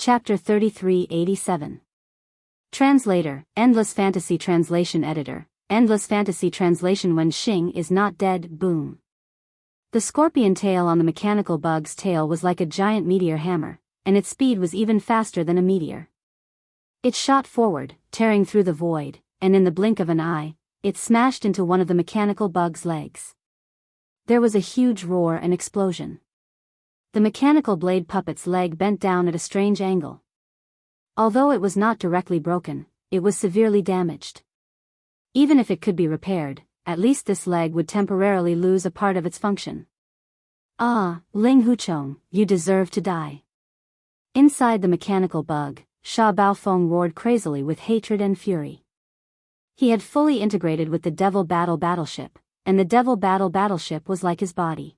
Chapter 3387. Translator, Endless Fantasy Translation Editor, Endless Fantasy Translation. When Xing is not dead, boom. The scorpion tail on the mechanical bug's tail was like a giant meteor hammer, and its speed was even faster than a meteor. It shot forward, tearing through the void, and in the blink of an eye, it smashed into one of the mechanical bug's legs. There was a huge roar and explosion. The mechanical blade puppet's leg bent down at a strange angle. Although it was not directly broken, it was severely damaged. Even if it could be repaired, at least this leg would temporarily lose a part of its function. Ah, Ling Huchong, you deserve to die. Inside the mechanical bug, Sha Baofeng roared crazily with hatred and fury. He had fully integrated with the Devil Battleship, and the Devil Battleship was like his body.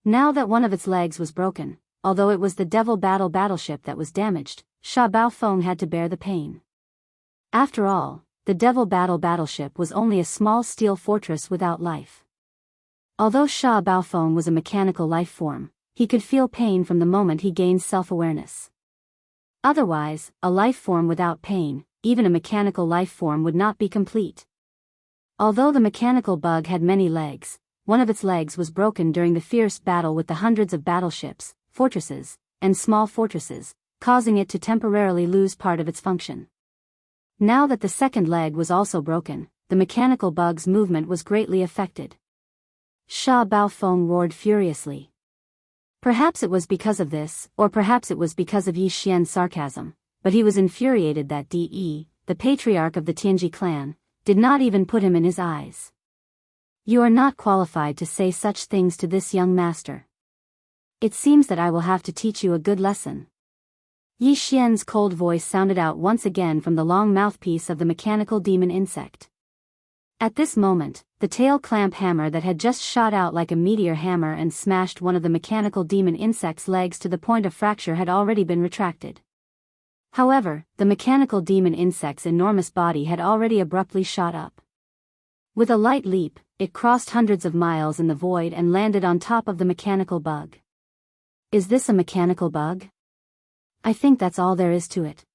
Now that one of its legs was broken, although it was the Devil Battleship that was damaged, Sha Baofeng had to bear the pain. After all, the Devil Battleship was only a small steel fortress without life. Although Sha Baofeng was a mechanical life form, he could feel pain from the moment he gained self-awareness. Otherwise, a life form without pain, even a mechanical life form, would not be complete. Although the mechanical bug had many legs, one of its legs was broken during the fierce battle with the hundreds of battleships, fortresses, and small fortresses, causing it to temporarily lose part of its function. Now that the second leg was also broken, the mechanical bug's movement was greatly affected. Sha Baofeng roared furiously. Perhaps it was because of this, or perhaps it was because of Yi Xian's sarcasm, but he was infuriated that De, the patriarch of the Tianji clan, did not even put him in his eyes. You are not qualified to say such things to this young master. It seems that I will have to teach you a good lesson. Yi Xian's cold voice sounded out once again from the long mouthpiece of the mechanical demon insect. At this moment, the tail clamp hammer that had just shot out like a meteor hammer and smashed one of the mechanical demon insect's legs to the point of fracture had already been retracted. However, the mechanical demon insect's enormous body had already abruptly shot up. With a light leap, it crossed hundreds of miles in the void and landed on top of the mechanical bug. Is this a mechanical bug? I think that's all there is to it.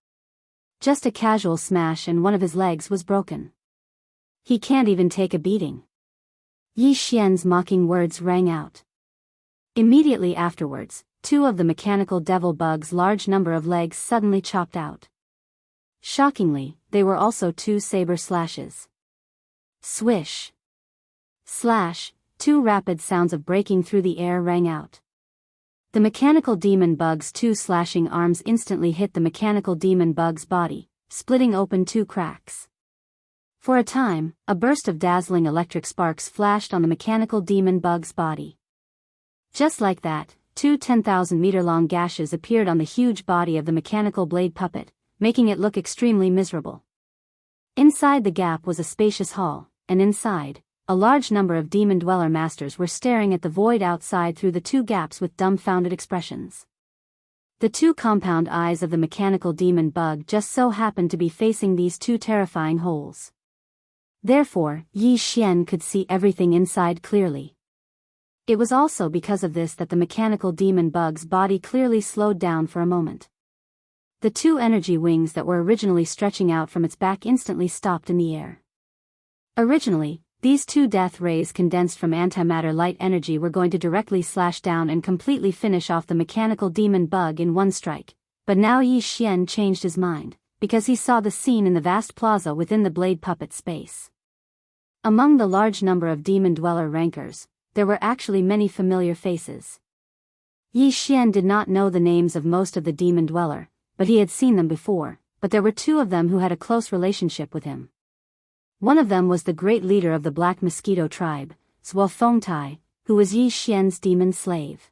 Just a casual smash and one of his legs was broken. He can't even take a beating. Yi Xian's mocking words rang out. Immediately afterwards, two of the mechanical devil bug's large number of legs suddenly chopped out. Shockingly, they were also two saber slashes. Swish. Slash, two rapid sounds of breaking through the air rang out. The mechanical demon bug's two slashing arms instantly hit the mechanical demon bug's body, splitting open two cracks. For a time, a burst of dazzling electric sparks flashed on the mechanical demon bug's body. Just like that, two 10,000-meter-long gashes appeared on the huge body of the mechanical blade puppet, making it look extremely miserable. Inside the gap was a spacious hall, and inside, a large number of demon dweller masters were staring at the void outside through the two gaps with dumbfounded expressions. The two compound eyes of the mechanical demon bug just so happened to be facing these two terrifying holes. Therefore, Yi Xian could see everything inside clearly. It was also because of this that the mechanical demon bug's body clearly slowed down for a moment. The two energy wings that were originally stretching out from its back instantly stopped in the air. Originally, these two death rays condensed from antimatter light energy were going to directly slash down and completely finish off the mechanical demon bug in one strike, but now Yi Xian changed his mind, because he saw the scene in the vast plaza within the blade puppet space. Among the large number of demon dweller rankers, there were actually many familiar faces. Yi Xian did not know the names of most of the demon dweller, but he had seen them before, but there were two of them who had a close relationship with him. One of them was the great leader of the Black Mosquito tribe, Zhuo Fengtai, who was Yi Xian's demon slave.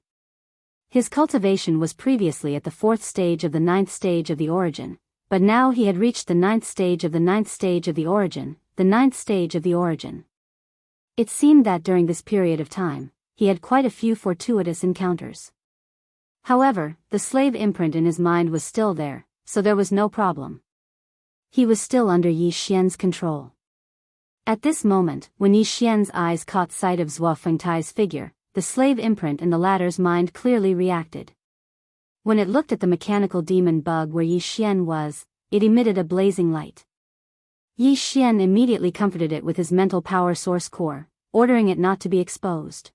His cultivation was previously at the 4th stage of the 9th stage of the origin, but now he had reached the 9th stage of the 9th stage of the origin, the 9th stage of the origin. It seemed that during this period of time, he had quite a few fortuitous encounters. However, the slave imprint in his mind was still there, so there was no problem. He was still under Yi Xian's control. At this moment, when Yi Xian's eyes caught sight of Zhuo Fengtai's figure, the slave imprint in the latter's mind clearly reacted. When it looked at the mechanical demon bug where Yi Xian was, it emitted a blazing light. Yi Xian immediately comforted it with his mental power source core, ordering it not to be exposed.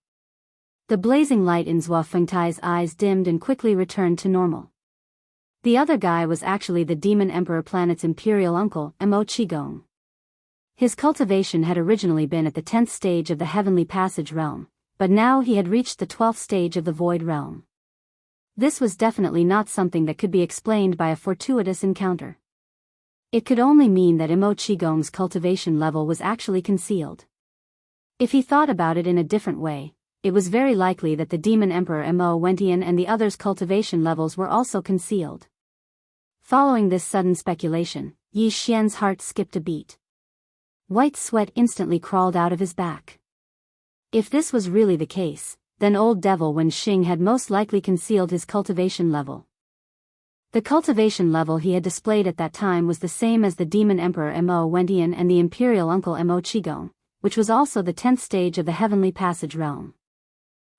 The blazing light in Zhua Fengtai's eyes dimmed and quickly returned to normal. The other guy was actually the Demon Emperor planet's imperial uncle, Mo Qigong. His cultivation had originally been at the 10th stage of the Heavenly Passage realm, but now he had reached the 12th stage of the Void realm. This was definitely not something that could be explained by a fortuitous encounter. It could only mean that Mo Qigong's cultivation level was actually concealed. If he thought about it in a different way, it was very likely that the Demon Emperor Mo Wentian and the others' cultivation levels were also concealed. Following this sudden speculation, Yi Xian's heart skipped a beat. White sweat instantly crawled out of his back. If this was really the case, then old devil Wen Xing had most likely concealed his cultivation level. The cultivation level he had displayed at that time was the same as the Demon Emperor Mo Wentian and the Imperial Uncle Mo Qigong, which was also the 10th stage of the Heavenly Passage realm.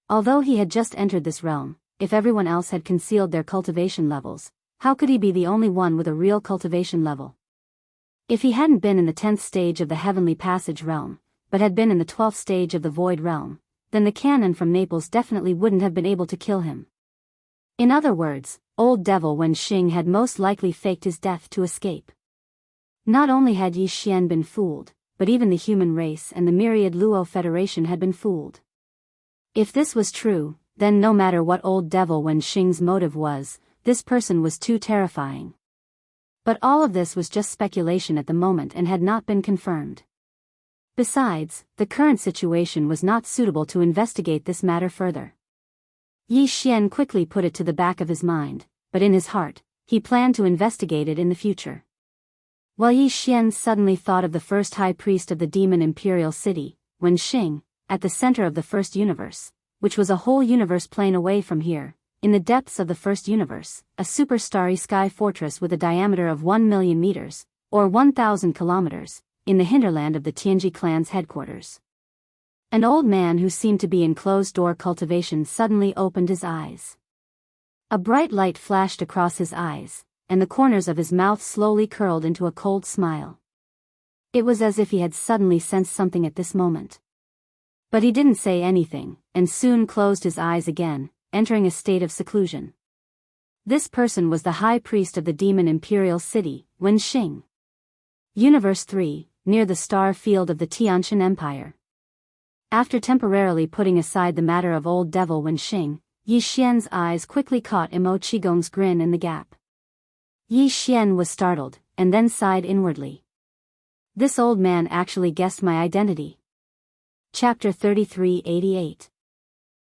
Although he had just entered this realm, if everyone else had concealed their cultivation levels, how could he be the only one with a real cultivation level? If he hadn't been in the 10th stage of the Heavenly Passage realm, but had been in the 12th stage of the Void realm, then the cannon from Naples definitely wouldn't have been able to kill him. In other words, old devil Wen Xing had most likely faked his death to escape. Not only had Yi Xian been fooled, but even the human race and the myriad Luo Federation had been fooled. If this was true, then no matter what old devil Wen Xing's motive was, this person was too terrifying. But all of this was just speculation at the moment and had not been confirmed. Besides, the current situation was not suitable to investigate this matter further. Yi Xian quickly put it to the back of his mind, but in his heart, he planned to investigate it in the future. While Yi Xian suddenly thought of the first high priest of the demon imperial city, Wen Xing, at the center of the first universe, which was a whole universe plane away from here, in the depths of the first universe, a super starry sky fortress with a diameter of 1 million meters, or 1,000 kilometers, in the hinterland of the Tianji clan's headquarters. An old man who seemed to be in closed-door cultivation suddenly opened his eyes. A bright light flashed across his eyes, and the corners of his mouth slowly curled into a cold smile. It was as if he had suddenly sensed something at this moment. But he didn't say anything, and soon closed his eyes again, entering a state of seclusion. This person was the high priest of the demon imperial city, Wen Xing. Universe 3, near the star field of the Tianshan Empire. After temporarily putting aside the matter of old devil Wen Xing, Yi Xian's eyes quickly caught Mo Qigong's grin in the gap. Yi Xian was startled, and then sighed inwardly. This old man actually guessed my identity. Chapter 3388.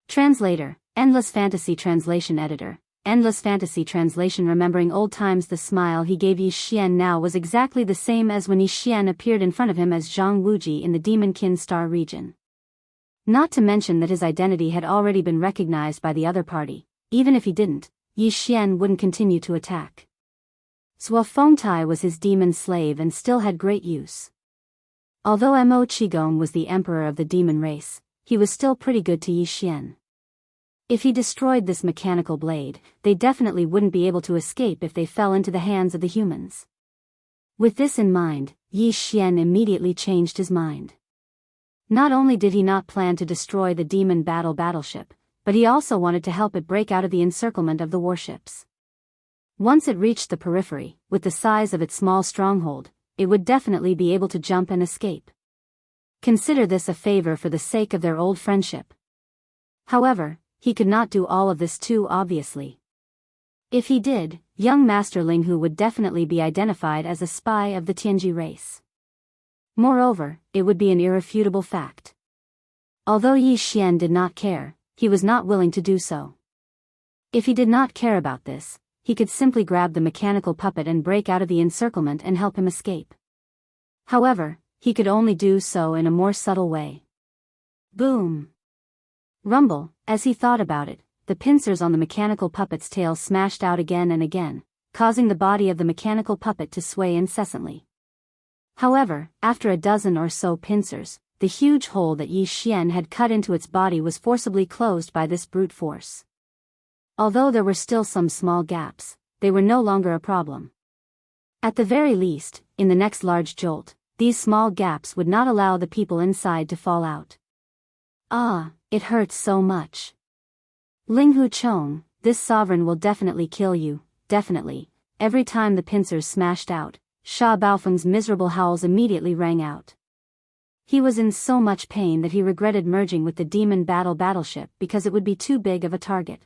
Translator, Endless Fantasy Translation Editor, Endless Fantasy Translation. Remembering old times, the smile he gave Yi Xian now was exactly the same as when Yi Xian appeared in front of him as Zhang Wuji in the Demon Kin Star region. Not to mention that his identity had already been recognized by the other party. Even if he didn't, Yi Xian wouldn't continue to attack. Zhua Fengtai was his demon slave and still had great use. Although Mo Qigong was the emperor of the demon race, he was still pretty good to Yi Xian. If he destroyed this mechanical blade, they definitely wouldn't be able to escape if they fell into the hands of the humans. With this in mind, Yi Xian immediately changed his mind. Not only did he not plan to destroy the demon battleship, but he also wanted to help it break out of the encirclement of the warships. Once it reached the periphery, with the size of its small stronghold, it would definitely be able to jump and escape. Consider this a favor for the sake of their old friendship. However, he could not do all of this too obviously. If he did, young Master Ling Hu would definitely be identified as a spy of the Tianji race. Moreover, it would be an irrefutable fact. Although Yi Xian did not care, he was not willing to do so. If he did not care about this, he could simply grab the mechanical puppet and break out of the encirclement and help him escape. However, he could only do so in a more subtle way. Boom! Rumble. As he thought about it, the pincers on the mechanical puppet's tail smashed out again and again, causing the body of the mechanical puppet to sway incessantly. However, after a dozen or so pincers, the huge hole that Yi Xian had cut into its body was forcibly closed by this brute force. Although there were still some small gaps, they were no longer a problem. At the very least, in the next large jolt, these small gaps would not allow the people inside to fall out. Ah, it hurts so much. Ling Hu Chong, this sovereign will definitely kill you, definitely. Every time the pincers smashed out, Sha Baofeng's miserable howls immediately rang out. He was in so much pain that he regretted merging with the demon battleship because it would be too big of a target.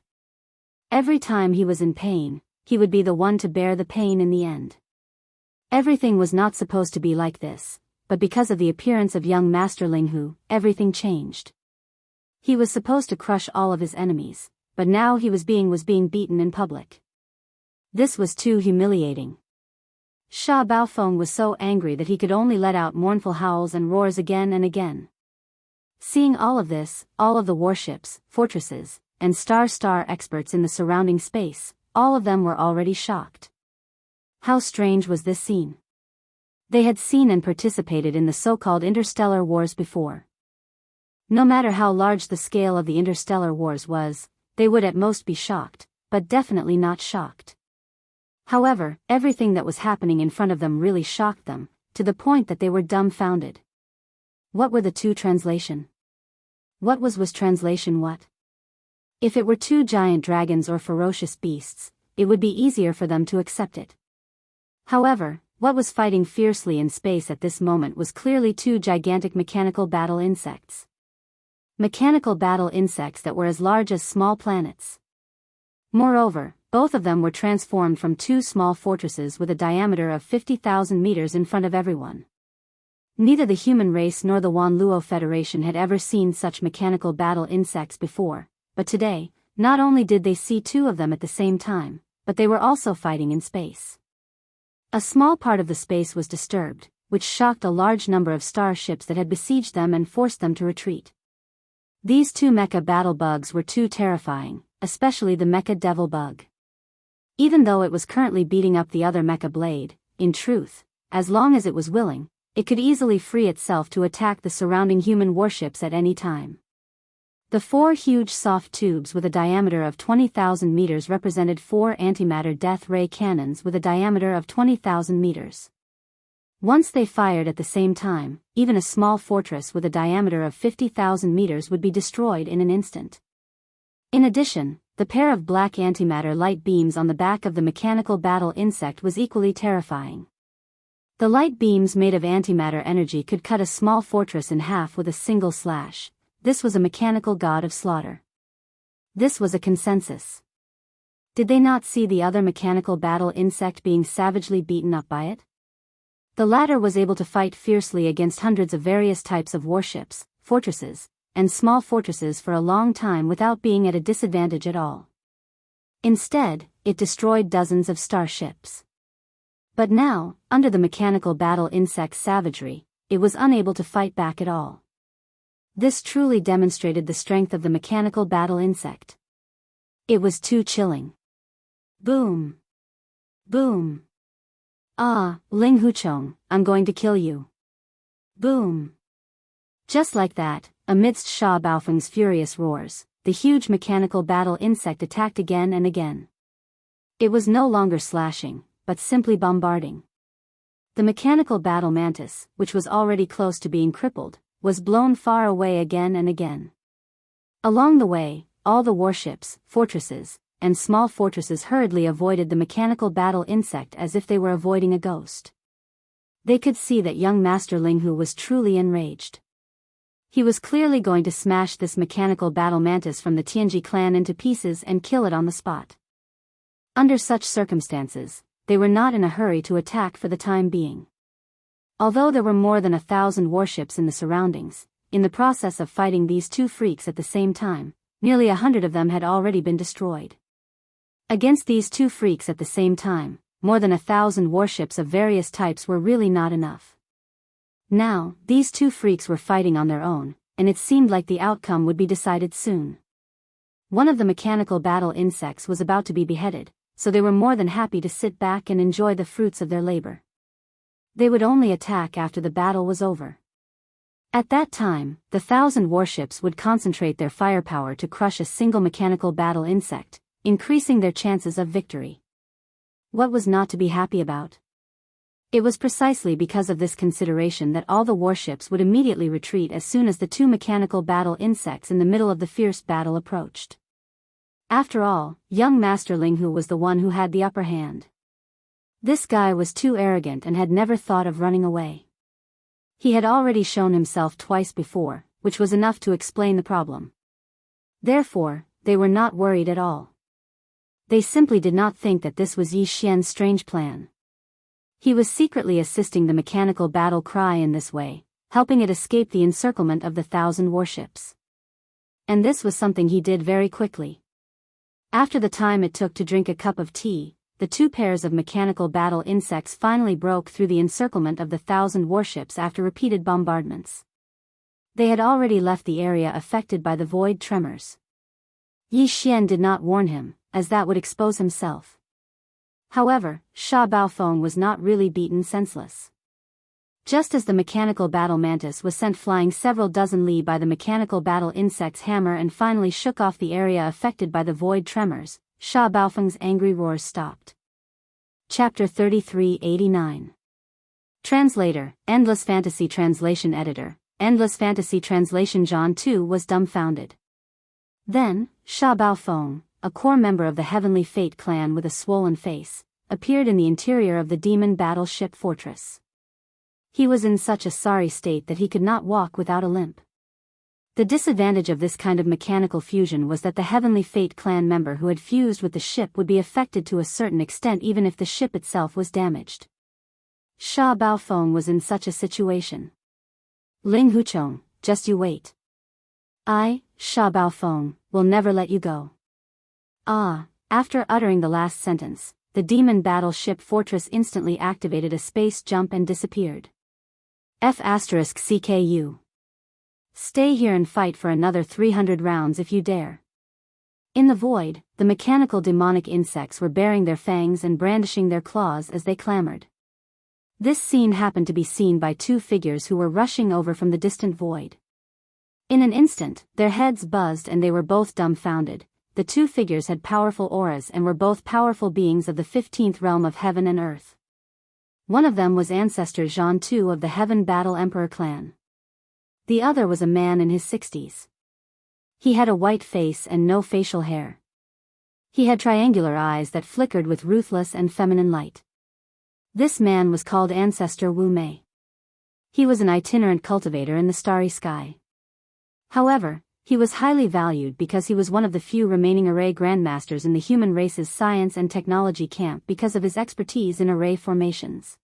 Every time he was in pain, he would be the one to bear the pain in the end. Everything was not supposed to be like this, but because of the appearance of young Master Ling Hu, everything changed. He was supposed to crush all of his enemies, but now he was being beaten in public. This was too humiliating. Sha Baofeng was so angry that he could only let out mournful howls and roars again and again. Seeing all of this, all of the warships, fortresses, and star experts in the surrounding space, all of them were already shocked. How strange was this scene? They had seen and participated in the so-called interstellar wars before. No matter how large the scale of the interstellar wars was, they would at most be shocked, but definitely not shocked. However, everything that was happening in front of them really shocked them, to the point that they were dumbfounded. What were the two translation? What was translation what? If it were two giant dragons or ferocious beasts, it would be easier for them to accept it. However, what was fighting fiercely in space at this moment was clearly two gigantic mechanical battle insects. Mechanical battle insects that were as large as small planets. Moreover, both of them were transformed from two small fortresses with a diameter of 50,000 meters in front of everyone. Neither the human race nor the Wanluo Federation had ever seen such mechanical battle insects before, but today, not only did they see two of them at the same time, but they were also fighting in space. A small part of the space was disturbed, which shocked a large number of starships that had besieged them and forced them to retreat. These two mecha battle bugs were too terrifying, especially the mecha devil bug. Even though it was currently beating up the other mecha blade, in truth, as long as it was willing, it could easily free itself to attack the surrounding human warships at any time. The four huge soft tubes with a diameter of 20,000 meters represented four antimatter death ray cannons with a diameter of 20,000 meters. Once they fired at the same time, even a small fortress with a diameter of 50,000 meters would be destroyed in an instant. In addition, the pair of black antimatter light beams on the back of the mechanical battle insect was equally terrifying. The light beams made of antimatter energy could cut a small fortress in half with a single slash. This was a mechanical god of slaughter. This was a consensus. Did they not see the other mechanical battle insect being savagely beaten up by it? The latter was able to fight fiercely against hundreds of various types of warships, fortresses, and small fortresses for a long time without being at a disadvantage at all. Instead, it destroyed dozens of starships. But now, under the mechanical battle insect's savagery, it was unable to fight back at all. This truly demonstrated the strength of the mechanical battle insect. It was too chilling. Boom. Boom. Ah, Ling Huchong, I'm going to kill you. Boom. Just like that, amidst Sha Baofeng's furious roars, the huge mechanical battle insect attacked again and again. It was no longer slashing, but simply bombarding. The mechanical battle mantis, which was already close to being crippled, was blown far away again and again. Along the way, all the warships, fortresses, and small fortresses hurriedly avoided the mechanical battle insect as if they were avoiding a ghost. They could see that young Master Ling Hu was truly enraged. He was clearly going to smash this mechanical battle mantis from the Tianji clan into pieces and kill it on the spot. Under such circumstances, they were not in a hurry to attack for the time being. Although there were more than 1,000 warships in the surroundings, in the process of fighting these two freaks at the same time, nearly 100 of them had already been destroyed. Against these two freaks at the same time, more than 1,000 warships of various types were really not enough. Now, these two freaks were fighting on their own, and it seemed like the outcome would be decided soon. One of the mechanical battle insects was about to be beheaded, so they were more than happy to sit back and enjoy the fruits of their labor. They would only attack after the battle was over. At that time, the 1,000 warships would concentrate their firepower to crush a single mechanical battle insect, increasing their chances of victory. What was not to be happy about? It was precisely because of this consideration that all the warships would immediately retreat as soon as the two mechanical battle insects in the middle of the fierce battle approached. After all, young Master Linghu was the one who had the upper hand. This guy was too arrogant and had never thought of running away. He had already shown himself twice before, which was enough to explain the problem. Therefore, they were not worried at all. They simply did not think that this was Yi Xian's strange plan. He was secretly assisting the mechanical battle cry in this way, helping it escape the encirclement of the 1,000 warships. And this was something he did very quickly. After the time it took to drink a cup of tea, the two pairs of mechanical battle insects finally broke through the encirclement of the 1,000 warships after repeated bombardments. They had already left the area affected by the void tremors. Yi Xian did not warn him, as that would expose himself. However, Sha Baofeng was not really beaten senseless. Just as the mechanical battle mantis was sent flying several dozen li by the mechanical battle insect's hammer and finally shook off the area affected by the void tremors, Sha Baofeng's angry roars stopped. Chapter 3389. Translator, Endless Fantasy Translation Editor, Endless Fantasy Translation. John too was dumbfounded. Then, Sha Baofeng, a core member of the Heavenly Fate clan with a swollen face, appeared in the interior of the demon battleship fortress. He was in such a sorry state that he could not walk without a limp. The disadvantage of this kind of mechanical fusion was that the Heavenly Fate clan member who had fused with the ship would be affected to a certain extent even if the ship itself was damaged. Sha Baofeng was in such a situation. Ling Huchong, just you wait. I, Sha Baofeng, will never let you go. After uttering the last sentence, the demon battleship fortress instantly activated a space jump and disappeared. F***CKU. Stay here and fight for another 300 rounds if you dare. In the void, the mechanical demonic insects were baring their fangs and brandishing their claws as they clamored. This scene happened to be seen by two figures who were rushing over from the distant void. In an instant, their heads buzzed and they were both dumbfounded. The two figures had powerful auras and were both powerful beings of the 15th realm of heaven and earth. One of them was Ancestor Zhan Tu of the Heaven Battle Emperor clan. The other was a man in his 60s. He had a white face and no facial hair. He had triangular eyes that flickered with ruthless and feminine light. This man was called Ancestor Wu Mei. He was an itinerant cultivator in the starry sky. However, he was highly valued because he was one of the few remaining array grandmasters in the human race's science and technology camp because of his expertise in array formations.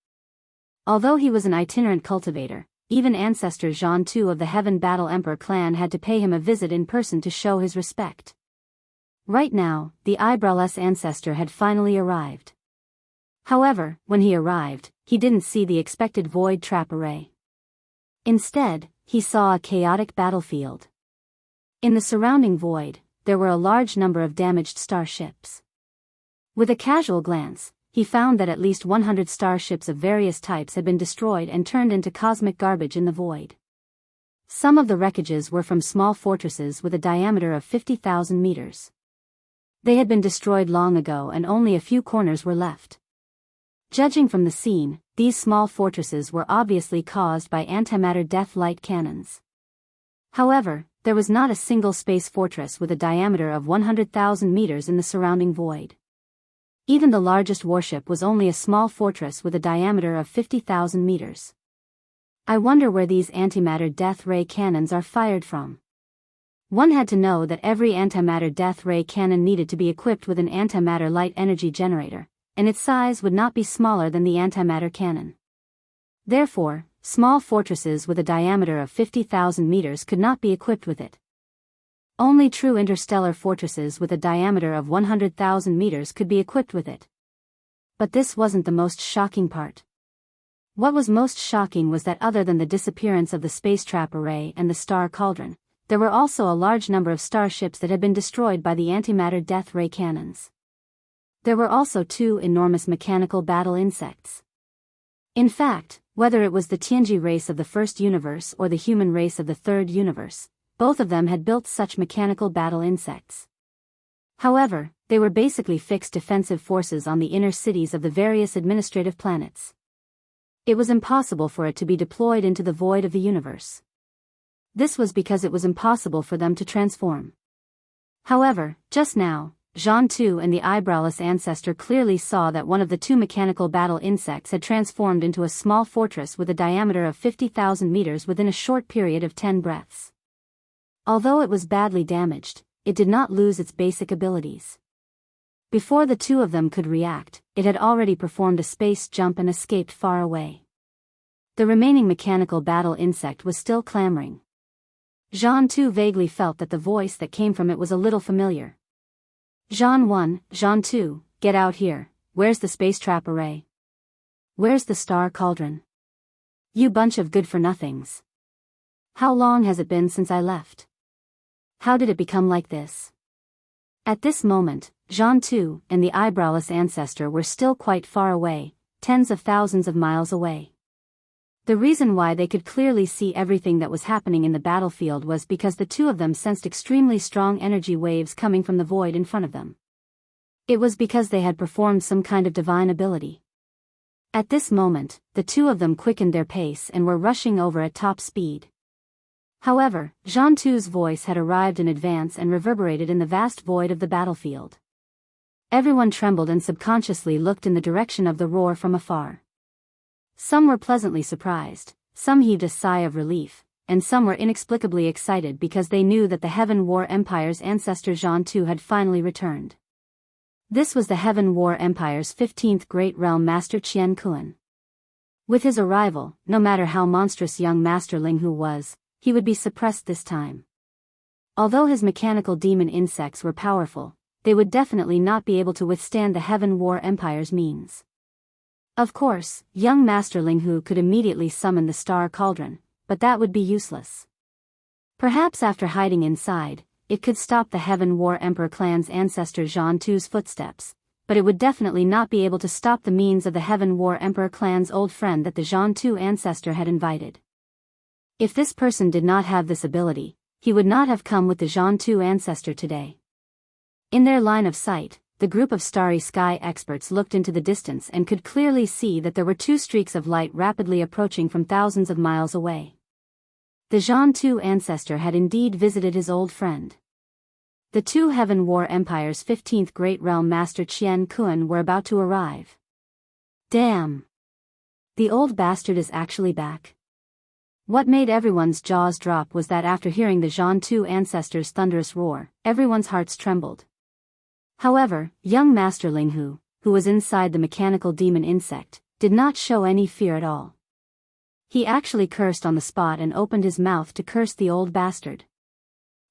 Although he was an itinerant cultivator, even Ancestor Zhan Tu of the Heaven Battle Emperor clan had to pay him a visit in person to show his respect. Right now, the eyebrowless ancestor had finally arrived. However, when he arrived, he didn't see the expected void trap array. Instead, he saw a chaotic battlefield. In the surrounding void, there were a large number of damaged starships. With a casual glance, he found that at least 100 starships of various types had been destroyed and turned into cosmic garbage in the void. Some of the wreckages were from small fortresses with a diameter of 50,000 meters. They had been destroyed long ago and only a few corners were left. Judging from the scene, these small fortresses were obviously caused by antimatter death light cannons. However, there was not a single space fortress with a diameter of 100,000 meters in the surrounding void. Even the largest warship was only a small fortress with a diameter of 50,000 meters. I wonder where these antimatter death ray cannons are fired from. One had to know that every antimatter death ray cannon needed to be equipped with an antimatter light energy generator, and its size would not be smaller than the antimatter cannon. Therefore, small fortresses with a diameter of 50,000 meters could not be equipped with it. Only true interstellar fortresses with a diameter of 100,000 meters could be equipped with it. But this wasn't the most shocking part. What was most shocking was that other than the disappearance of the space trap array and the star cauldron, there were also a large number of starships that had been destroyed by the antimatter death ray cannons. There were also two enormous mechanical battle insects. In fact, whether it was the Tianji race of the first universe or the human race of the third universe, both of them had built such mechanical battle insects. However, they were basically fixed defensive forces on the inner cities of the various administrative planets. It was impossible for it to be deployed into the void of the universe. This was because it was impossible for them to transform. However, just now, Jean Tu and the eyebrowless ancestor clearly saw that one of the two mechanical battle insects had transformed into a small fortress with a diameter of 50,000 meters within a short period of 10 breaths. Although it was badly damaged, it did not lose its basic abilities. Before the two of them could react, it had already performed a space jump and escaped far away. The remaining mechanical battle insect was still clamoring. Jean Tu vaguely felt that the voice that came from it was a little familiar. Jean 1, Jean 2, get out here. Where's the space trap array? Where's the star cauldron? You bunch of good-for-nothings. How long has it been since I left? How did it become like this? At this moment, Jean 2 and the eyebrowless ancestor were still quite far away, tens of thousands of miles away. The reason why they could clearly see everything that was happening in the battlefield was because the two of them sensed extremely strong energy waves coming from the void in front of them. It was because they had performed some kind of divine ability. At this moment, the two of them quickened their pace and were rushing over at top speed. However, Jean Tu's voice had arrived in advance and reverberated in the vast void of the battlefield. Everyone trembled and subconsciously looked in the direction of the roar from afar. Some were pleasantly surprised, some heaved a sigh of relief, and some were inexplicably excited because they knew that the Heaven War Empire's ancestor Jean Tu had finally returned. This was the Heaven War Empire's 15th Great Realm Master Qian Kuan. With his arrival, no matter how monstrous young Master Ling Hu was, he would be suppressed this time. Although his mechanical demon insects were powerful, they would definitely not be able to withstand the Heaven War Empire's means. Of course, young Master Ling Hu could immediately summon the Star Cauldron, but that would be useless. Perhaps after hiding inside, it could stop the Heaven War Emperor clan's ancestor Jean Tu's footsteps, but it would definitely not be able to stop the means of the Heaven War Emperor clan's old friend that the Jean Tu ancestor had invited. If this person did not have this ability, he would not have come with the Jean Tu ancestor today. In their line of sight, the group of starry sky experts looked into the distance and could clearly see that there were two streaks of light rapidly approaching from thousands of miles away. The Jean Tu ancestor had indeed visited his old friend. The two Heaven War Empire's 15th Great Realm Master Qian Kuan were about to arrive. Damn! The old bastard is actually back. What made everyone's jaws drop was that after hearing the Jean Tu ancestor's thunderous roar, everyone's hearts trembled. However, young Master Ling Hu, who was inside the mechanical demon insect, did not show any fear at all. He actually cursed on the spot and opened his mouth to curse the old bastard.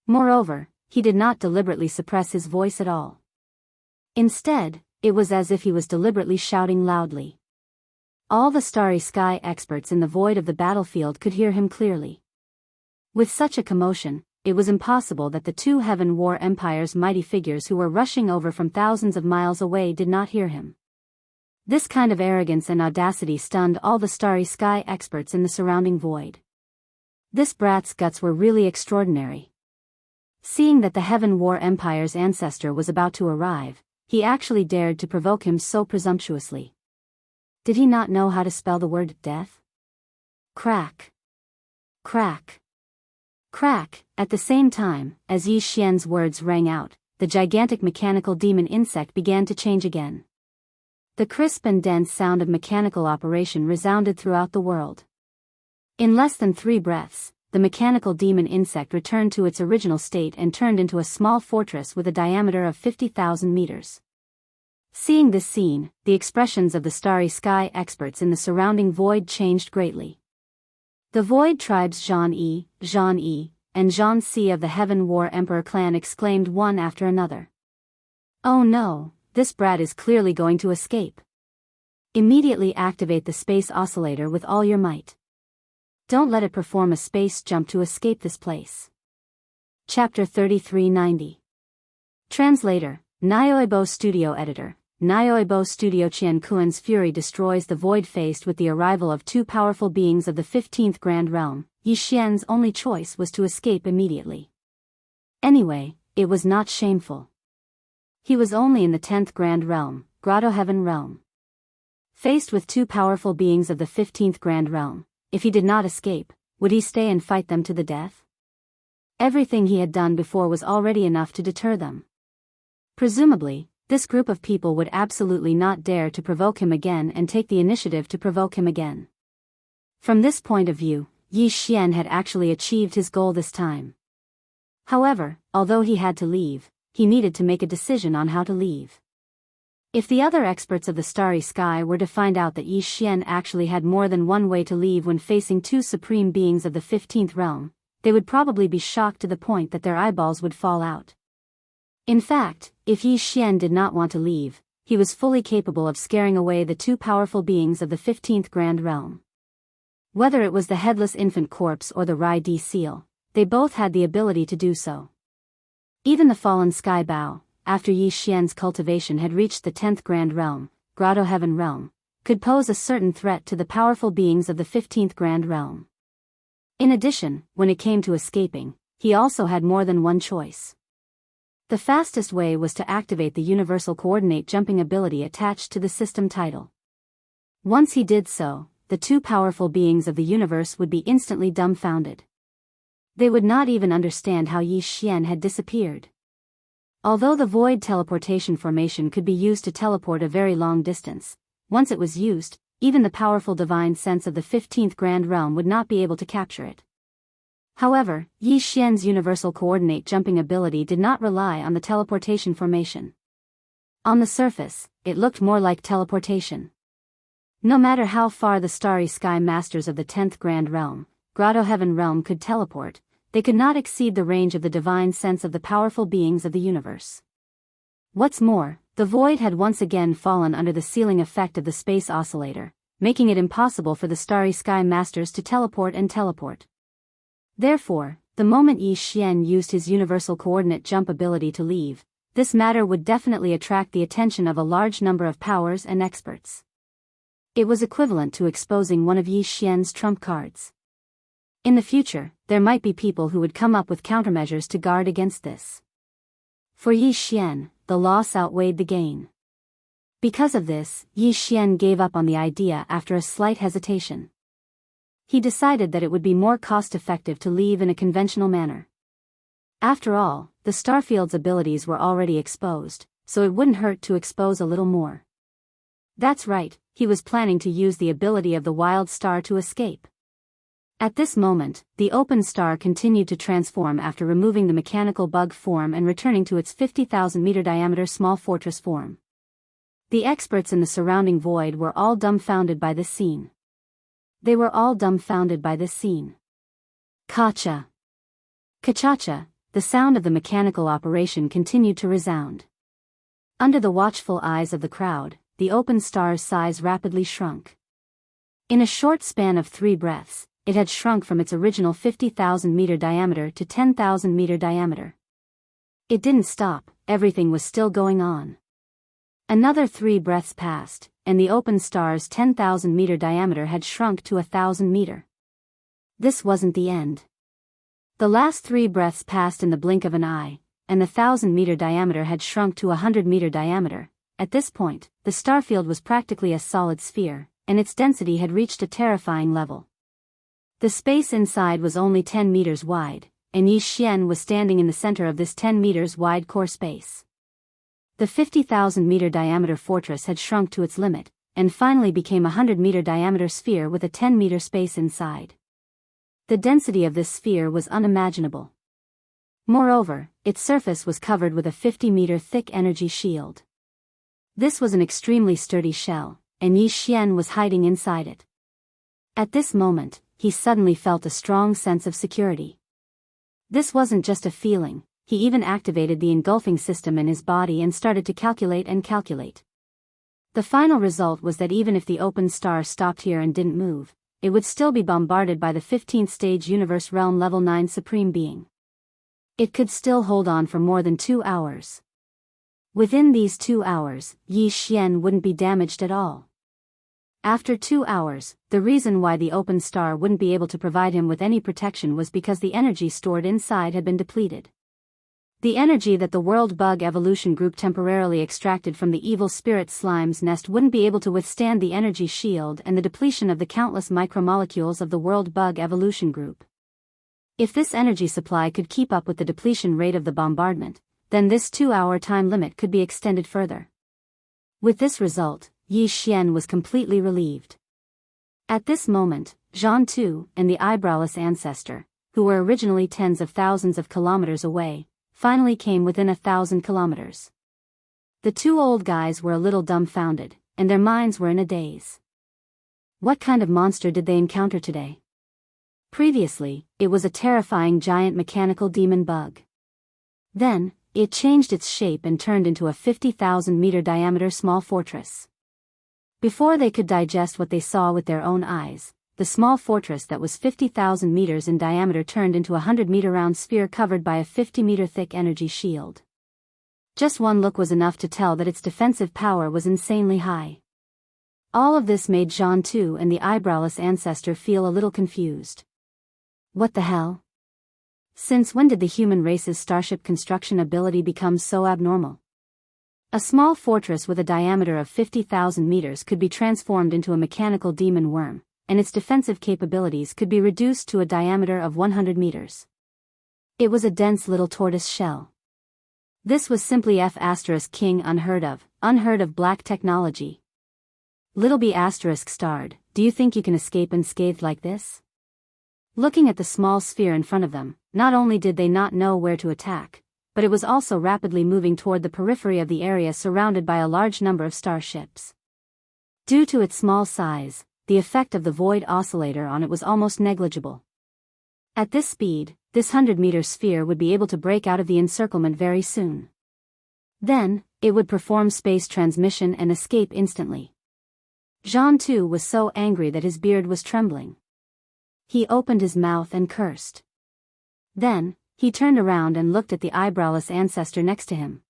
Moreover, he did not deliberately suppress his voice at all. Instead, it was as if he was deliberately shouting loudly. All the starry sky experts in the void of the battlefield could hear him clearly. With such a commotion, it was impossible that the two Heaven War Empire's mighty figures who were rushing over from thousands of miles away did not hear him. This kind of arrogance and audacity stunned all the starry sky experts in the surrounding void. This brat's guts were really extraordinary. Seeing that the Heaven War Empire's ancestor was about to arrive, he actually dared to provoke him so presumptuously. Did he not know how to spell the word death? Crack. Crack. Crack. At the same time, as Yi Xian's words rang out, the gigantic mechanical demon insect began to change again. The crisp and dense sound of mechanical operation resounded throughout the world. In less than 3 breaths, the mechanical demon insect returned to its original state and turned into a small fortress with a diameter of 50,000 meters. Seeing this scene, the expressions of the starry sky experts in the surrounding void changed greatly. The void tribes Jean E, and Jean C of the Heaven War Emperor clan exclaimed one after another. Oh no, this brat is clearly going to escape. Immediately activate the space oscillator with all your might. Don't let it perform a space jump to escape this place. Chapter 3390. Translator, Nyoibo Studio Editor. Nyoibo Studio Qian Kuan's fury destroys the void faced with the arrival of two powerful beings of the 15th Grand Realm. Yi Xian's only choice was to escape immediately. Anyway, it was not shameful. He was only in the 10th grand realm, Grotto Heaven realm. Faced with two powerful beings of the 15th grand realm, if he did not escape, would he stay and fight them to the death? Everything he had done before was already enough to deter them. Presumably, this group of people would absolutely not dare to provoke him again and take the initiative to provoke him again. From this point of view, Yi Xian had actually achieved his goal this time. However, although he had to leave, he needed to make a decision on how to leave. If the other experts of the starry sky were to find out that Yi Xian actually had more than one way to leave when facing two supreme beings of the 15th realm, they would probably be shocked to the point that their eyeballs would fall out. In fact, if Yi Xian did not want to leave, he was fully capable of scaring away the two powerful beings of the 15th grand realm. Whether it was the headless infant corpse or the Rai Di seal, they both had the ability to do so. Even the fallen sky bow, after Yi Xian's cultivation had reached the 10th grand realm, Grotto Heaven realm, could pose a certain threat to the powerful beings of the 15th grand realm. In addition, when it came to escaping, he also had more than one choice. The fastest way was to activate the universal coordinate jumping ability attached to the system title. Once he did so, the two powerful beings of the universe would be instantly dumbfounded. They would not even understand how Yi Xian had disappeared. Although the void teleportation formation could be used to teleport a very long distance, once it was used, even the powerful divine sense of the 15th grand realm would not be able to capture it. However, Yi Xian's universal coordinate jumping ability did not rely on the teleportation formation. On the surface, it looked more like teleportation. No matter how far the starry sky masters of the 10th grand realm, Grotto Heaven realm could teleport, they could not exceed the range of the divine sense of the powerful beings of the universe. What's more, the void had once again fallen under the sealing effect of the space oscillator, making it impossible for the starry sky masters to teleport and teleport. Therefore, the moment Yi Xian used his universal coordinate jump ability to leave, this matter would definitely attract the attention of a large number of powers and experts. It was equivalent to exposing one of Yi Xian's trump cards. In the future, there might be people who would come up with countermeasures to guard against this. For Yi Xian, the loss outweighed the gain. Because of this, Yi Xian gave up on the idea after a slight hesitation. He decided that it would be more cost-effective to leave in a conventional manner. After all, the Starfield's abilities were already exposed, so it wouldn't hurt to expose a little more. That's right, he was planning to use the ability of the wild star to escape. At this moment, the open star continued to transform after removing the mechanical bug form and returning to its 50,000-meter diameter small fortress form. The experts in the surrounding void were all dumbfounded by this scene. They were all dumbfounded by this scene. Kacha. Kachacha, the sound of the mechanical operation continued to resound. Under the watchful eyes of the crowd, the open star's size rapidly shrunk. In a short span of 3 breaths, it had shrunk from its original 50,000-meter diameter to 10,000-meter diameter. It didn't stop, everything was still going on. Another 3 breaths passed, and the open star's 10,000-meter diameter had shrunk to 1,000 meter. This wasn't the end. The last 3 breaths passed in the blink of an eye, and the 1,000-meter diameter had shrunk to 100-meter diameter. At this point, the starfield was practically a solid sphere, and its density had reached a terrifying level. The space inside was only 10 meters wide, and Yi Xian was standing in the center of this 10 meters wide core space. The 50,000-meter diameter fortress had shrunk to its limit, and finally became a 100-meter diameter sphere with a 10-meter space inside. The density of this sphere was unimaginable. Moreover, its surface was covered with a 50-meter thick energy shield. This was an extremely sturdy shell, and Yi Xian was hiding inside it. At this moment, he suddenly felt a strong sense of security. This wasn't just a feeling. He even activated the engulfing system in his body and started to calculate and calculate. The final result was that even if the open star stopped here and didn't move, it would still be bombarded by the 15th stage universe realm level 9 supreme being. It could still hold on for more than 2 hours. Within these 2 hours, Yi Xian wouldn't be damaged at all. After 2 hours, the reason why the open star wouldn't be able to provide him with any protection was because the energy stored inside had been depleted. The energy that the World Bug Evolution Group temporarily extracted from the evil spirit slime's nest wouldn't be able to withstand the energy shield and the depletion of the countless micromolecules of the World Bug Evolution Group. If this energy supply could keep up with the depletion rate of the bombardment, then this 2-hour time limit could be extended further. With this result, Yi Xian was completely relieved. At this moment, Zhan Tu and the eyebrowless ancestor, who were originally tens of thousands of kilometers away, finally came within 1,000 kilometers. The two old guys were a little dumbfounded, and their minds were in a daze. What kind of monster did they encounter today? Previously, it was a terrifying giant mechanical demon bug. Then, it changed its shape and turned into a 50,000-meter diameter small fortress. Before they could digest what they saw with their own eyes, the small fortress that was 50,000 meters in diameter turned into a 100-meter round sphere covered by a 50-meter thick energy shield. Just one look was enough to tell that its defensive power was insanely high. All of this made Zhan Tu and the eyebrowless ancestor feel a little confused. What the hell? Since when did the human race's starship construction ability become so abnormal? A small fortress with a diameter of 50,000 meters could be transformed into a mechanical demon worm, and its defensive capabilities could be reduced to a diameter of 100 meters. It was a dense little tortoise shell. This was simply F*King unheard of black technology. Little B** starred, do you think you can escape unscathed like this? Looking at the small sphere in front of them, not only did they not know where to attack, but it was also rapidly moving toward the periphery of the area surrounded by a large number of starships. Due to its small size, the effect of the void oscillator on it was almost negligible. At this speed, this 100-meter sphere would be able to break out of the encirclement very soon. Then, it would perform space transmission and escape instantly. Zhan Tu was so angry that his beard was trembling. He opened his mouth and cursed. Then, he turned around and looked at the eyebrowless ancestor next to him.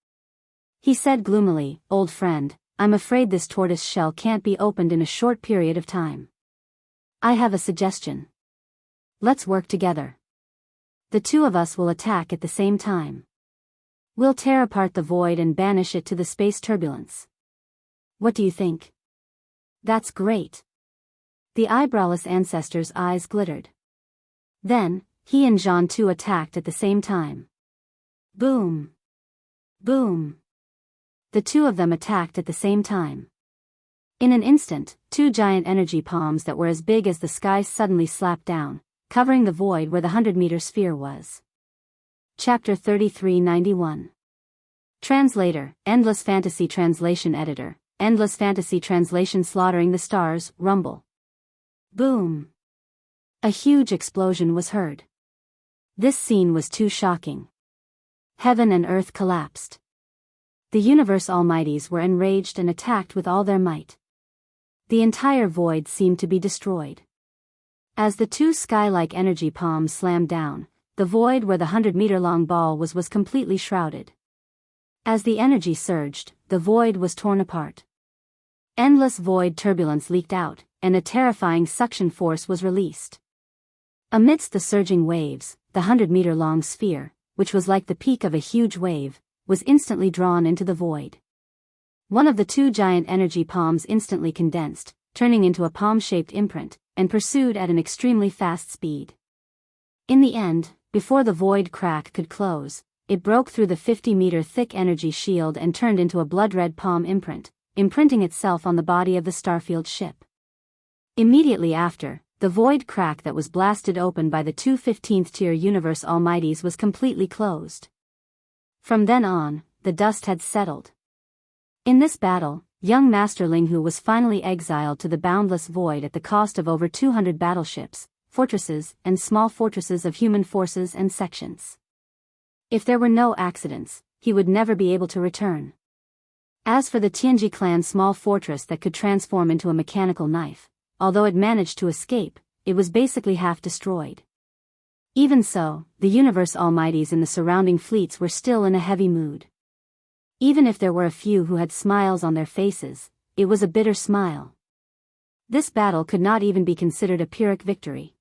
He said gloomily, "Old friend, I'm afraid this tortoise shell can't be opened in a short period of time. I have a suggestion. Let's work together. The two of us will attack at the same time. We'll tear apart the void and banish it to the space turbulence. What do you think?" "That's great." The eyebrowless ancestor's eyes glittered. Then, he and Zhan Tu attacked at the same time. Boom! Boom! The two of them attacked at the same time. In an instant, two giant energy palms that were as big as the sky suddenly slapped down, covering the void where the 100-meter sphere was. Chapter 3391. Translator, Endless Fantasy Translation Editor, Endless Fantasy Translation Slaughtering the Stars, Rumble. Boom! A huge explosion was heard. This scene was too shocking. Heaven and earth collapsed. The universe almighties were enraged and attacked with all their might. The entire void seemed to be destroyed. As the two sky-like energy palms slammed down, the void where the 100-meter-long ball was completely shrouded. As the energy surged, the void was torn apart. Endless void turbulence leaked out, and a terrifying suction force was released. Amidst the surging waves, the 100-meter-long sphere, which was like the peak of a huge wave, was instantly drawn into the void. One of the two giant energy palms instantly condensed, turning into a palm-shaped imprint, and pursued at an extremely fast speed. In the end, before the void crack could close, it broke through the 50-meter thick energy shield and turned into a blood-red palm imprint, imprinting itself on the body of the Starfield ship. Immediately after, the void crack that was blasted open by the two 15th-tier universe almighties was completely closed. From then on, the dust had settled. In this battle, young Master Linghu was finally exiled to the boundless void at the cost of over 200 battleships, fortresses, and small fortresses of human forces and sections. If there were no accidents, he would never be able to return. As for the Tianji clan's small fortress that could transform into a mechanical knife, although it managed to escape, it was basically half destroyed. Even so, the universe almighties in the surrounding fleets were still in a heavy mood. Even if there were a few who had smiles on their faces, it was a bitter smile. This battle could not even be considered a Pyrrhic victory.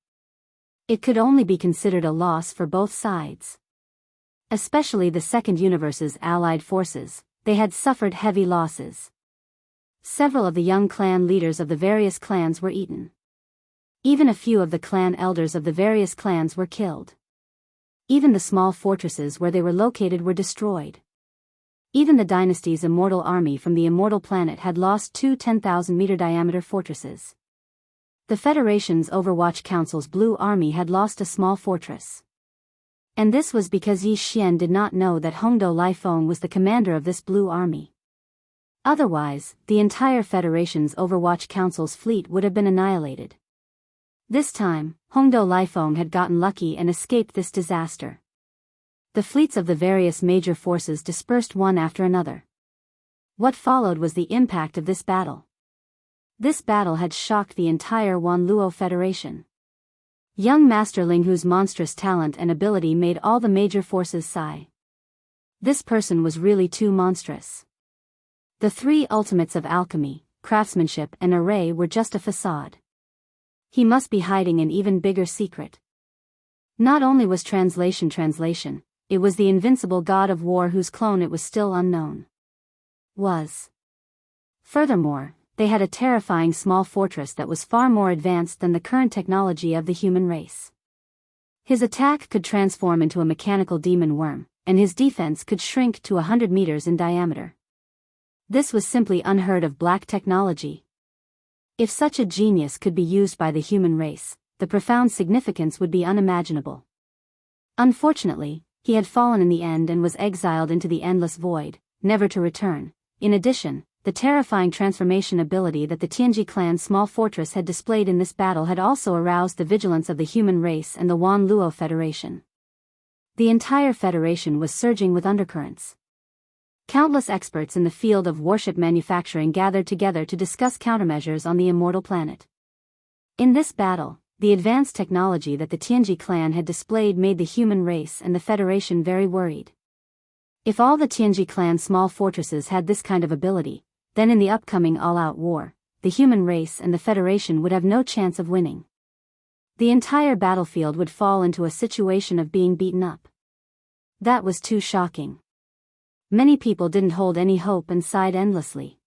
It could only be considered a loss for both sides. Especially the second universe's allied forces, they had suffered heavy losses. Several of the young clan leaders of the various clans were eaten. Even a few of the clan elders of the various clans were killed. Even the small fortresses where they were located were destroyed. Even the dynasty's immortal army from the immortal planet had lost two 10,000-meter diameter fortresses. The Federation's Overwatch Council's Blue Army had lost a small fortress. And this was because Yi Xian did not know that Hongdou Laifeng was the commander of this Blue Army. Otherwise, the entire Federation's Overwatch Council's fleet would have been annihilated. This time, Hongdou Laifeng had gotten lucky and escaped this disaster. The fleets of the various major forces dispersed one after another. What followed was the impact of this battle. This battle had shocked the entire Wanluo Federation. Young Master Ling Hu's monstrous talent and ability made all the major forces sigh. This person was really too monstrous. The three ultimates of alchemy, craftsmanship and array were just a facade. He must be hiding an even bigger secret. Not only was translation, it was the invincible god of war whose clone it was still unknown. Furthermore, they had a terrifying small fortress that was far more advanced than the current technology of the human race. His attack could transform into a mechanical demon worm, and his defense could shrink to 100 meters in diameter. This was simply unheard of black technology. If such a genius could be used by the human race, the profound significance would be unimaginable. Unfortunately, he had fallen in the end and was exiled into the endless void, never to return. In addition, the terrifying transformation ability that the Tianji clan's small fortress had displayed in this battle had also aroused the vigilance of the human race and the Wanluo Federation. The entire Federation was surging with undercurrents. Countless experts in the field of warship manufacturing gathered together to discuss countermeasures on the immortal planet. In this battle, the advanced technology that the Tianji clan had displayed made the human race and the Federation very worried. If all the Tianji clan small fortresses had this kind of ability, then in the upcoming all-out war, the human race and the Federation would have no chance of winning. The entire battlefield would fall into a situation of being beaten up. That was too shocking. Many people didn't hold any hope and sighed endlessly.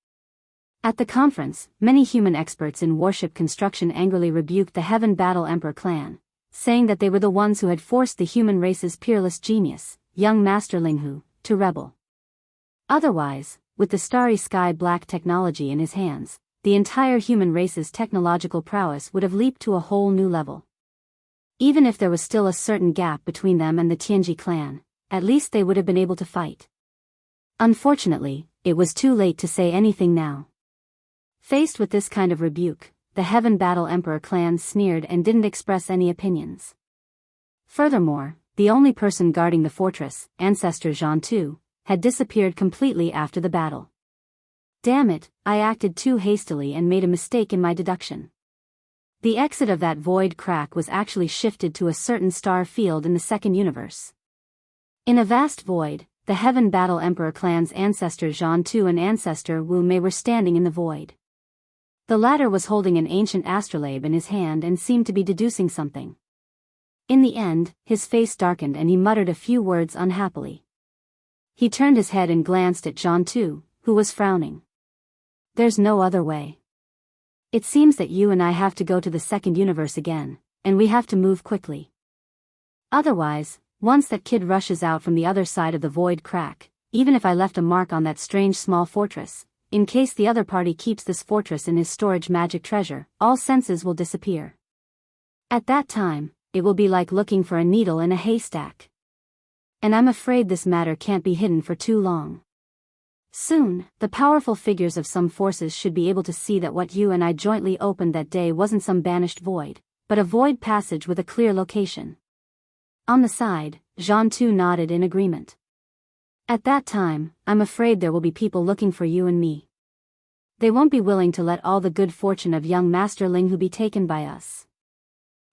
At the conference, many human experts in warship construction angrily rebuked the Heaven Battle Emperor clan, saying that they were the ones who had forced the human race's peerless genius, young Master Ling Hu, to rebel. Otherwise, with the starry sky black technology in his hands, the entire human race's technological prowess would have leaped to a whole new level. Even if there was still a certain gap between them and the Tianji clan, at least they would have been able to fight. Unfortunately, it was too late to say anything now. Faced with this kind of rebuke, the Heaven Battle Emperor clan sneered and didn't express any opinions. Furthermore, the only person guarding the fortress, Ancestor Zhan Tu, had disappeared completely after the battle. Damn it, I acted too hastily and made a mistake in my deduction. The exit of that void crack was actually shifted to a certain star field in the second universe. In a vast void, the Heaven Battle Emperor clan's Ancestor Zhan Tu and Ancestor Wu Mei were standing in the void. The latter was holding an ancient astrolabe in his hand and seemed to be deducing something. In the end, his face darkened and he muttered a few words unhappily. He turned his head and glanced at Zhan Tu, who was frowning. There's no other way. It seems that you and I have to go to the second universe again, and we have to move quickly. Otherwise, once that kid rushes out from the other side of the void crack, even if I left a mark on that strange small fortress, in case the other party keeps this fortress in his storage magic treasure, all senses will disappear. At that time, it will be like looking for a needle in a haystack. And I'm afraid this matter can't be hidden for too long. Soon, the powerful figures of some forces should be able to see that what you and I jointly opened that day wasn't some banished void, but a void passage with a clear location. On the side, Zhan Tu nodded in agreement. At that time, I'm afraid there will be people looking for you and me. They won't be willing to let all the good fortune of young Master Ling Hu be taken by us.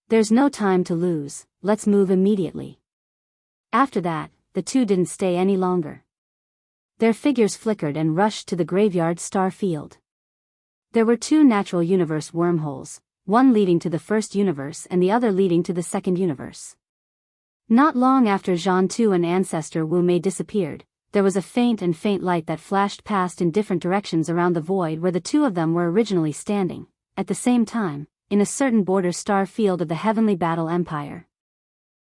There's no time to lose, let's move immediately. After that, the two didn't stay any longer. Their figures flickered and rushed to the graveyard star field. There were two natural universe wormholes, one leading to the first universe and the other leading to the second universe. Not long after Jean Tu and ancestor Wu Mei disappeared, there was a faint light that flashed past in different directions around the void where the two of them were originally standing, at the same time, in a certain border star field of the Heavenly Battle Empire.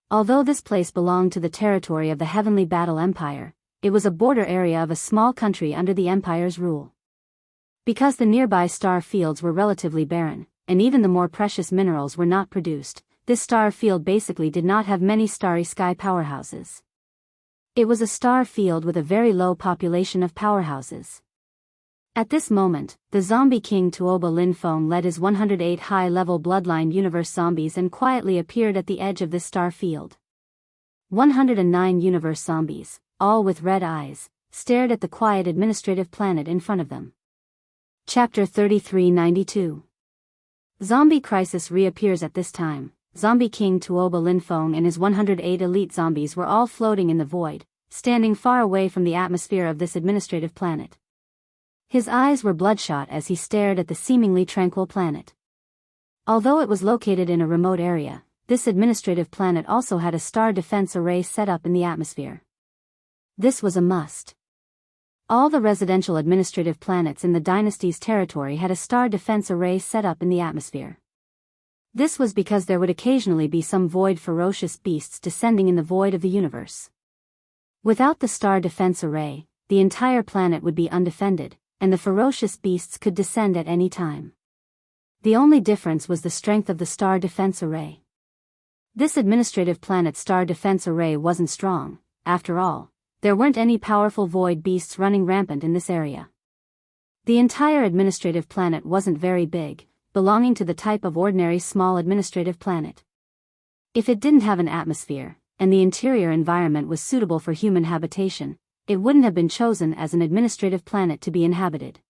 Although this place belonged to the territory of the Heavenly Battle Empire, it was a border area of a small country under the Empire's rule. Because the nearby star fields were relatively barren, and even the more precious minerals were not produced, this star field basically did not have many starry sky powerhouses. It was a star field with a very low population of powerhouses. At this moment, the zombie king Tuoba Lin Feng led his 108 high-level bloodline universe zombies and quietly appeared at the edge of this star field. 109 universe zombies, all with red eyes, stared at the quiet administrative planet in front of them. Chapter 3392. Zombie crisis reappears at this time. Zombie King Tuoba Lin Feng and his 108 elite zombies were all floating in the void, standing far away from the atmosphere of this administrative planet. His eyes were bloodshot as he stared at the seemingly tranquil planet. Although it was located in a remote area, this administrative planet also had a star defense array set up in the atmosphere. This was a must. All the residential administrative planets in the dynasty's territory had a star defense array set up in the atmosphere. This was because there would occasionally be some void ferocious beasts descending in the void of the universe. Without the star defense array, the entire planet would be undefended, and the ferocious beasts could descend at any time. The only difference was the strength of the star defense array. This administrative planet's star defense array wasn't strong. After all, there weren't any powerful void beasts running rampant in this area. The entire administrative planet wasn't very big, belonging to the type of ordinary small administrative planet. If it didn't have an atmosphere, and the interior environment was suitable for human habitation, it wouldn't have been chosen as an administrative planet to be inhabited.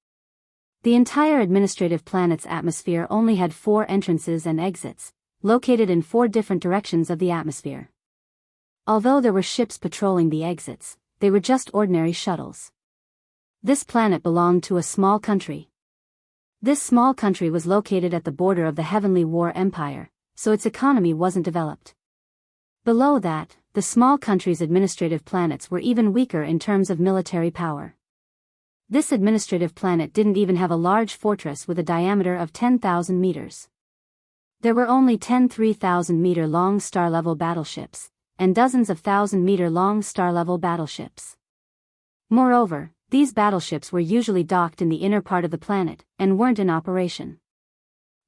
The entire administrative planet's atmosphere only had 4 entrances and exits, located in 4 different directions of the atmosphere. Although there were ships patrolling the exits, they were just ordinary shuttles. This planet belonged to a small country. This small country was located at the border of the Heavenly War Empire, so its economy wasn't developed. Below that, the small country's administrative planets were even weaker in terms of military power. This administrative planet didn't even have a large fortress with a diameter of 10,000 meters. There were only 10 3,000-meter-long star-level battleships, and dozens of 1,000-meter-long star-level battleships. Moreover, these battleships were usually docked in the inner part of the planet, and weren't in operation.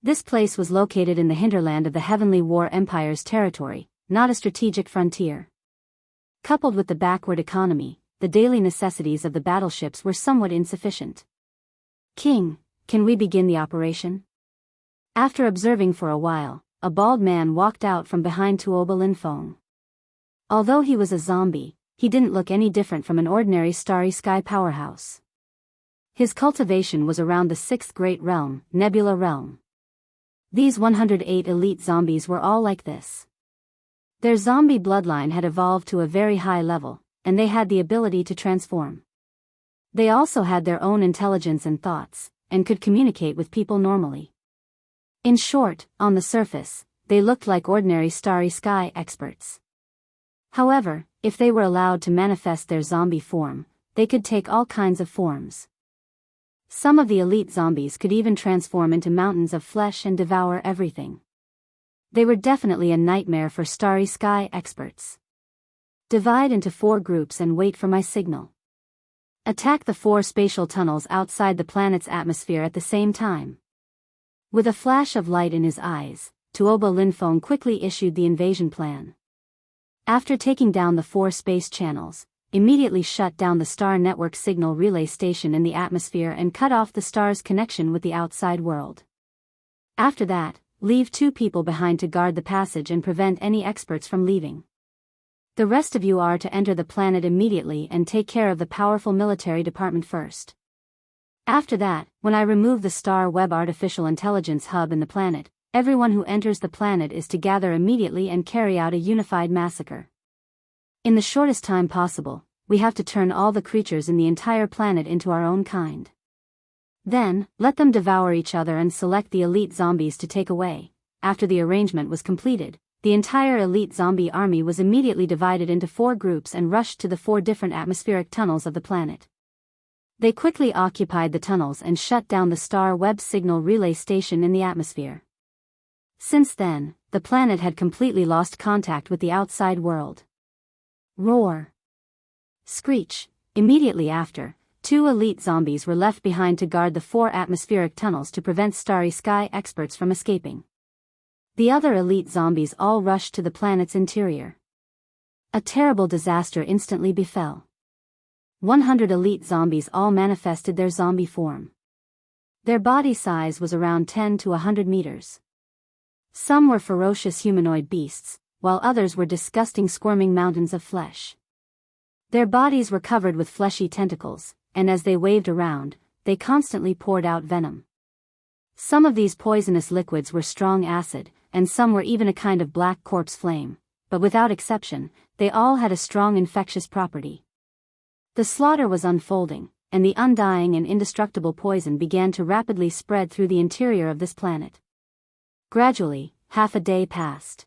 This place was located in the hinterland of the Heavenly War Empire's territory, not a strategic frontier. Coupled with the backward economy, the daily necessities of the battleships were somewhat insufficient. King, can we begin the operation? After observing for a while, a bald man walked out from behind Tuoba Lin Feng. Although he was a zombie, he didn't look any different from an ordinary starry sky powerhouse. His cultivation was around the 6th Great Realm, Nebula Realm. These 108 elite zombies were all like this. Their zombie bloodline had evolved to a very high level, and they had the ability to transform. They also had their own intelligence and thoughts, and could communicate with people normally. In short, on the surface, they looked like ordinary starry sky experts. However, if they were allowed to manifest their zombie form, they could take all kinds of forms. Some of the elite zombies could even transform into mountains of flesh and devour everything. They were definitely a nightmare for starry sky experts. Divide into 4 groups and wait for my signal. Attack the 4 spatial tunnels outside the planet's atmosphere at the same time. With a flash of light in his eyes, Tuoba Lin Feng quickly issued the invasion plan. After taking down the 4 space channels, immediately shut down the star network signal relay station in the atmosphere and cut off the star's connection with the outside world. After that, leave 2 people behind to guard the passage and prevent any experts from leaving. The rest of you are to enter the planet immediately and take care of the powerful military department first. After that, when I remove the Star Web Artificial Intelligence Hub in the planet, everyone who enters the planet is to gather immediately and carry out a unified massacre. In the shortest time possible, we have to turn all the creatures in the entire planet into our own kind. Then, let them devour each other and select the elite zombies to take away. After the arrangement was completed, the entire elite zombie army was immediately divided into 4 groups and rushed to the 4 different atmospheric tunnels of the planet. They quickly occupied the tunnels and shut down the star web signal relay station in the atmosphere. Since then, the planet had completely lost contact with the outside world. Roar. Screech. Immediately after, 2 elite zombies were left behind to guard the 4 atmospheric tunnels to prevent Starry Sky experts from escaping. The other elite zombies all rushed to the planet's interior. A terrible disaster instantly befell. 100 elite zombies all manifested their zombie form. Their body size was around 10 to 100 meters. Some were ferocious humanoid beasts, while others were disgusting squirming mountains of flesh. Their bodies were covered with fleshy tentacles, and as they waved around, they constantly poured out venom. Some of these poisonous liquids were strong acid, and some were even a kind of black corpse flame, but without exception, they all had a strong infectious property. The slaughter was unfolding, and the undying and indestructible poison began to rapidly spread through the interior of this planet. Gradually, half a day passed.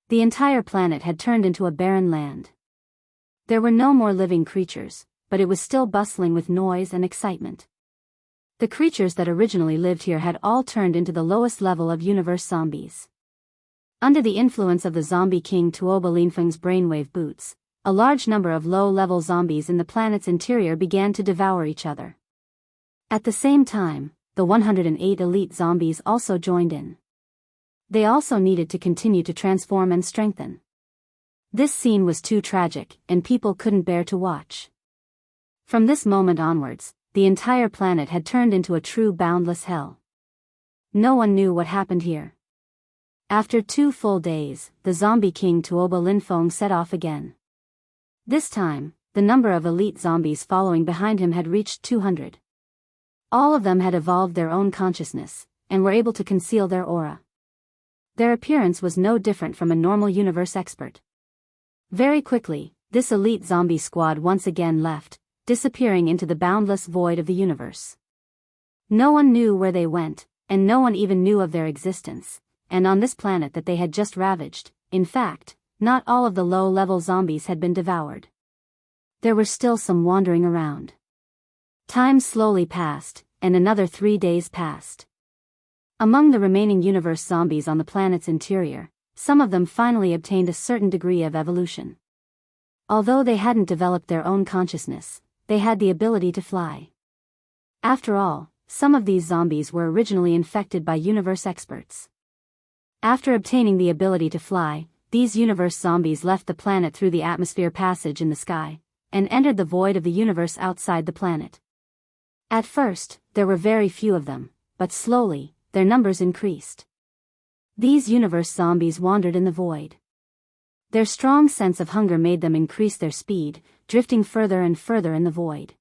The entire planet had turned into a barren land. There were no more living creatures, but it was still bustling with noise and excitement. The creatures that originally lived here had all turned into the lowest level of universe zombies. Under the influence of the zombie king Tuoba Linfeng's brainwave boots, a large number of low-level zombies in the planet's interior began to devour each other. At the same time, the 108 elite zombies also joined in. They also needed to continue to transform and strengthen. This scene was too tragic, and people couldn't bear to watch. From this moment onwards, the entire planet had turned into a true boundless hell. No one knew what happened here. After 2 full days, the zombie king Tuoba Linfeng set off again. This time, the number of elite zombies following behind him had reached 200. All of them had evolved their own consciousness, and were able to conceal their aura. Their appearance was no different from a normal universe expert. Very quickly, this elite zombie squad once again left, disappearing into the boundless void of the universe. No one knew where they went, and no one even knew of their existence, and on this planet that they had just ravaged, in fact, not all of the low-level zombies had been devoured. There were still some wandering around. Time slowly passed, and another 3 days passed. Among the remaining universe zombies on the planet's interior, some of them finally obtained a certain degree of evolution. Although they hadn't developed their own consciousness, they had the ability to fly. After all, some of these zombies were originally infected by universe experts. After obtaining the ability to fly, these universe zombies left the planet through the atmosphere passage in the sky, and entered the void of the universe outside the planet. At first, there were very few of them, but slowly, their numbers increased. These universe zombies wandered in the void. Their strong sense of hunger made them increase their speed, drifting further and further in the void.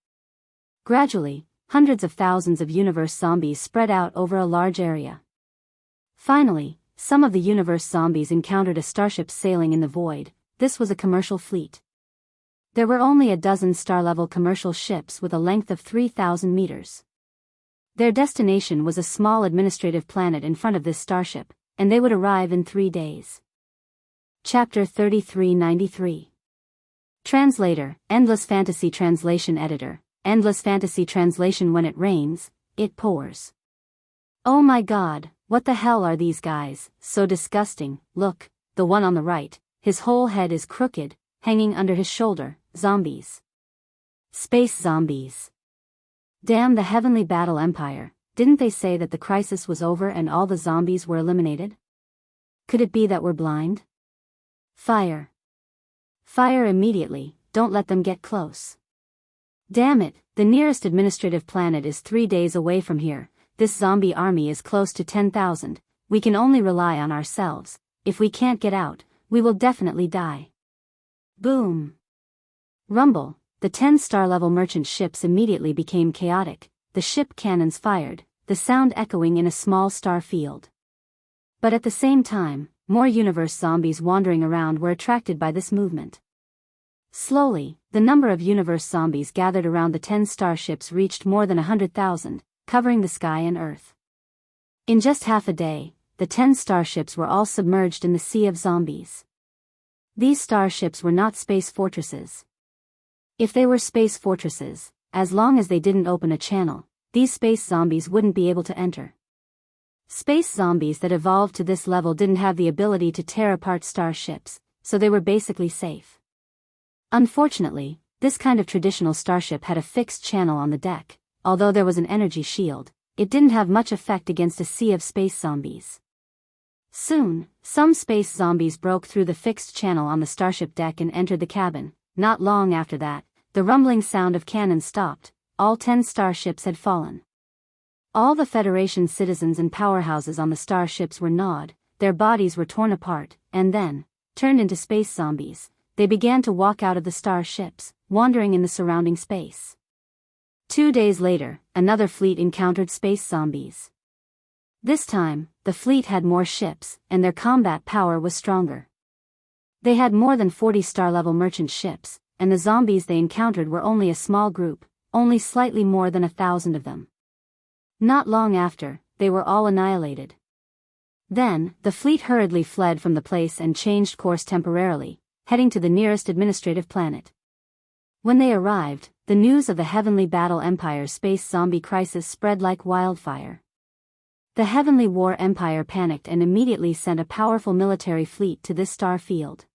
Gradually, hundreds of thousands of universe zombies spread out over a large area. Finally, some of the universe zombies encountered a starship sailing in the void. This was a commercial fleet. There were only a dozen star-level commercial ships with a length of 3,000 meters. Their destination was a small administrative planet in front of this starship, and they would arrive in 3 days. Chapter 3393. Translator, Endless Fantasy Translation Editor, Endless Fantasy Translation. When it rains, it pours. Oh my god, what the hell are these guys, so disgusting. Look, the one on the right, his whole head is crooked, hanging under his shoulder. Zombies. Space zombies. Damn the Heavenly Battle Empire, didn't they say that the crisis was over and all the zombies were eliminated? Could it be that we're blind? Fire. Fire immediately, don't let them get close. Damn it, the nearest administrative planet is 3 days away from here, this zombie army is close to 10,000, we can only rely on ourselves, if we can't get out, we will definitely die. Boom. Rumble. The 10-star-level merchant ships immediately became chaotic, the ship cannons fired, the sound echoing in a small star field. But at the same time, more universe zombies wandering around were attracted by this movement. Slowly, the number of universe zombies gathered around the 10 starships reached more than 100,000, covering the sky and earth. In just half a day, the 10 starships were all submerged in the sea of zombies. These starships were not space fortresses. If they were space fortresses, as long as they didn't open a channel, these space zombies wouldn't be able to enter. Space zombies that evolved to this level didn't have the ability to tear apart starships, so they were basically safe. Unfortunately, this kind of traditional starship had a fixed channel on the deck. Although there was an energy shield, it didn't have much effect against a sea of space zombies. Soon, some space zombies broke through the fixed channel on the starship deck and entered the cabin. Not long after that, the rumbling sound of cannons stopped. All 10 starships had fallen. All the Federation citizens and powerhouses on the starships were gnawed, their bodies were torn apart, and then, turned into space zombies, they began to walk out of the starships, wandering in the surrounding space. 2 days later, another fleet encountered space zombies. This time, the fleet had more ships, and their combat power was stronger. They had more than 40 star-level merchant ships, and the zombies they encountered were only a small group, only slightly more than 1,000 of them. Not long after, they were all annihilated. Then, the fleet hurriedly fled from the place and changed course temporarily, heading to the nearest administrative planet. When they arrived, the news of the Heavenly Battle Empire's space zombie crisis spread like wildfire. The Heavenly War Empire panicked and immediately sent a powerful military fleet to this star field.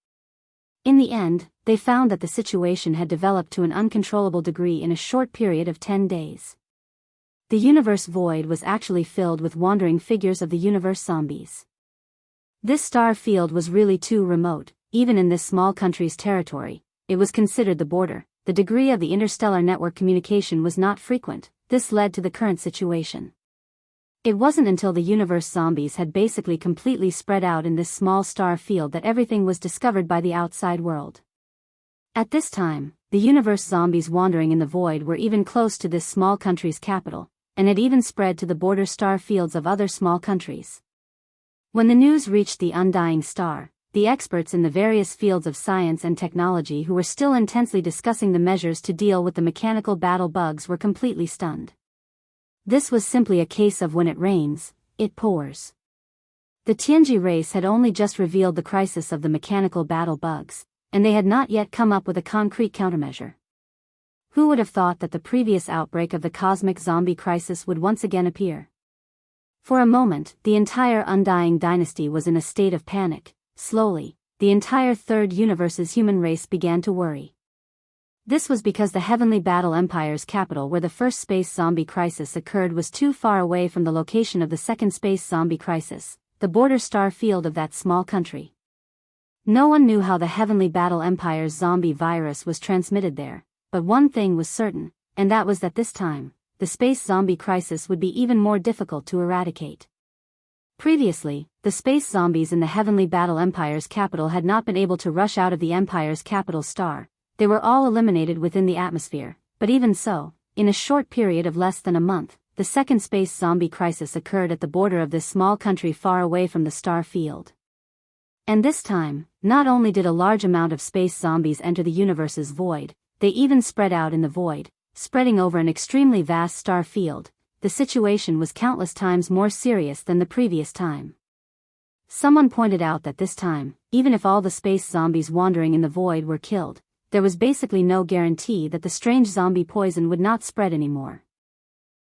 In the end, they found that the situation had developed to an uncontrollable degree in a short period of 10 days. The universe void was actually filled with wandering figures of the universe zombies. This star field was really too remote, even in this small country's territory. It was considered the border. The degree of the interstellar network communication was not frequent. This led to the current situation. It wasn't until the universe zombies had basically completely spread out in this small star field that everything was discovered by the outside world. At this time, the universe zombies wandering in the void were even close to this small country's capital, and had even spread to the border star fields of other small countries. When the news reached the undying star, the experts in the various fields of science and technology who were still intensely discussing the measures to deal with the mechanical battle bugs were completely stunned. This was simply a case of when it rains, it pours. The Tianji race had only just revealed the crisis of the mechanical battle bugs, and they had not yet come up with a concrete countermeasure. Who would have thought that the previous outbreak of the cosmic zombie crisis would once again appear? For a moment, the entire Undying dynasty was in a state of panic. Slowly, the entire Third Universe's human race began to worry. This was because the Heavenly Battle Empire's capital where the first space zombie crisis occurred was too far away from the location of the second space zombie crisis, the border star field of that small country. No one knew how the Heavenly Battle Empire's zombie virus was transmitted there, but one thing was certain, and that was that this time, the space zombie crisis would be even more difficult to eradicate. Previously, the space zombies in the Heavenly Battle Empire's capital had not been able to rush out of the Empire's capital star. They were all eliminated within the atmosphere, but even so, in a short period of less than a month, the second space zombie crisis occurred at the border of this small country far away from the star field. And this time, not only did a large amount of space zombies enter the universe's void, they even spread out in the void, spreading over an extremely vast star field. The situation was countless times more serious than the previous time. Someone pointed out that this time, even if all the space zombies wandering in the void were killed, there was basically no guarantee that the strange zombie poison would not spread anymore.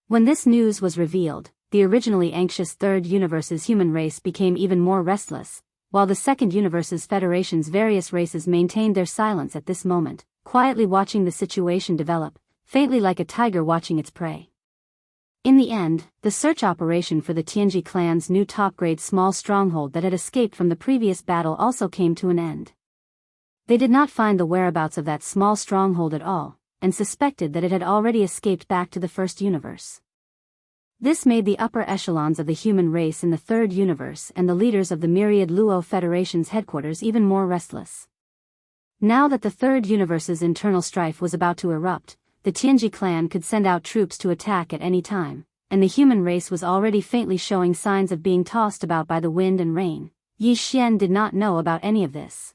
When this news was revealed, the originally anxious Third Universe's human race became even more restless, while the Second Universe's Federation's various races maintained their silence at this moment, quietly watching the situation develop, faintly like a tiger watching its prey. In the end, the search operation for the Tianji clan's new top-grade small stronghold that had escaped from the previous battle also came to an end. They did not find the whereabouts of that small stronghold at all, and suspected that it had already escaped back to the First Universe. This made the upper echelons of the human race in the Third Universe and the leaders of the myriad Luo Federation's headquarters even more restless. Now that the Third Universe's internal strife was about to erupt, the Tianji clan could send out troops to attack at any time, and the human race was already faintly showing signs of being tossed about by the wind and rain. Yi Xian did not know about any of this.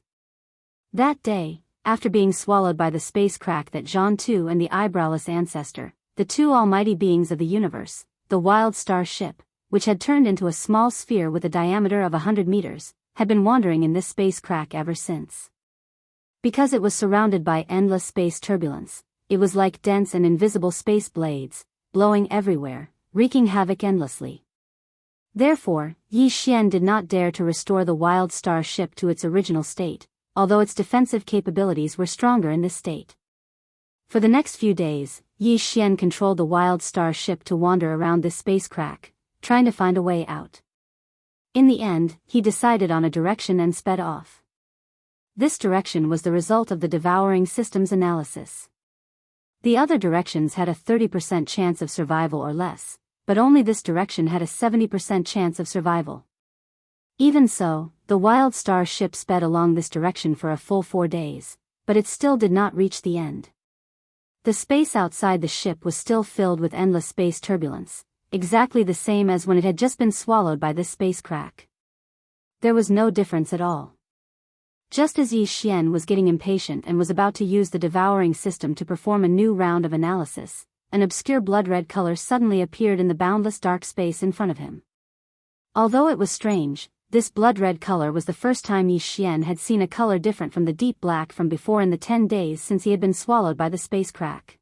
That day, after being swallowed by the space crack that Zhan Tu and the eyebrowless ancestor, the two almighty beings of the universe, the wild star ship, which had turned into a small sphere with a diameter of 100 meters, had been wandering in this space crack ever since. Because it was surrounded by endless space turbulence, it was like dense and invisible space blades, blowing everywhere, wreaking havoc endlessly. Therefore, Yi Xian did not dare to restore the Wild Star ship to its original state, although its defensive capabilities were stronger in this state. For the next few days, Yi Xian controlled the Wild Star ship to wander around this space crack, trying to find a way out. In the end, he decided on a direction and sped off. This direction was the result of the devouring system's analysis. The other directions had a 30% chance of survival or less, but only this direction had a 70% chance of survival. Even so, the Wild Star ship sped along this direction for a full 4 days, but it still did not reach the end. The space outside the ship was still filled with endless space turbulence, exactly the same as when it had just been swallowed by this space crack. There was no difference at all. Just as Yi Xian was getting impatient and was about to use the devouring system to perform a new round of analysis, an obscure blood-red color suddenly appeared in the boundless dark space in front of him. Although it was strange, this blood-red color was the first time Yi Xian had seen a color different from the deep black from before in the 10 days since he had been swallowed by the space crack.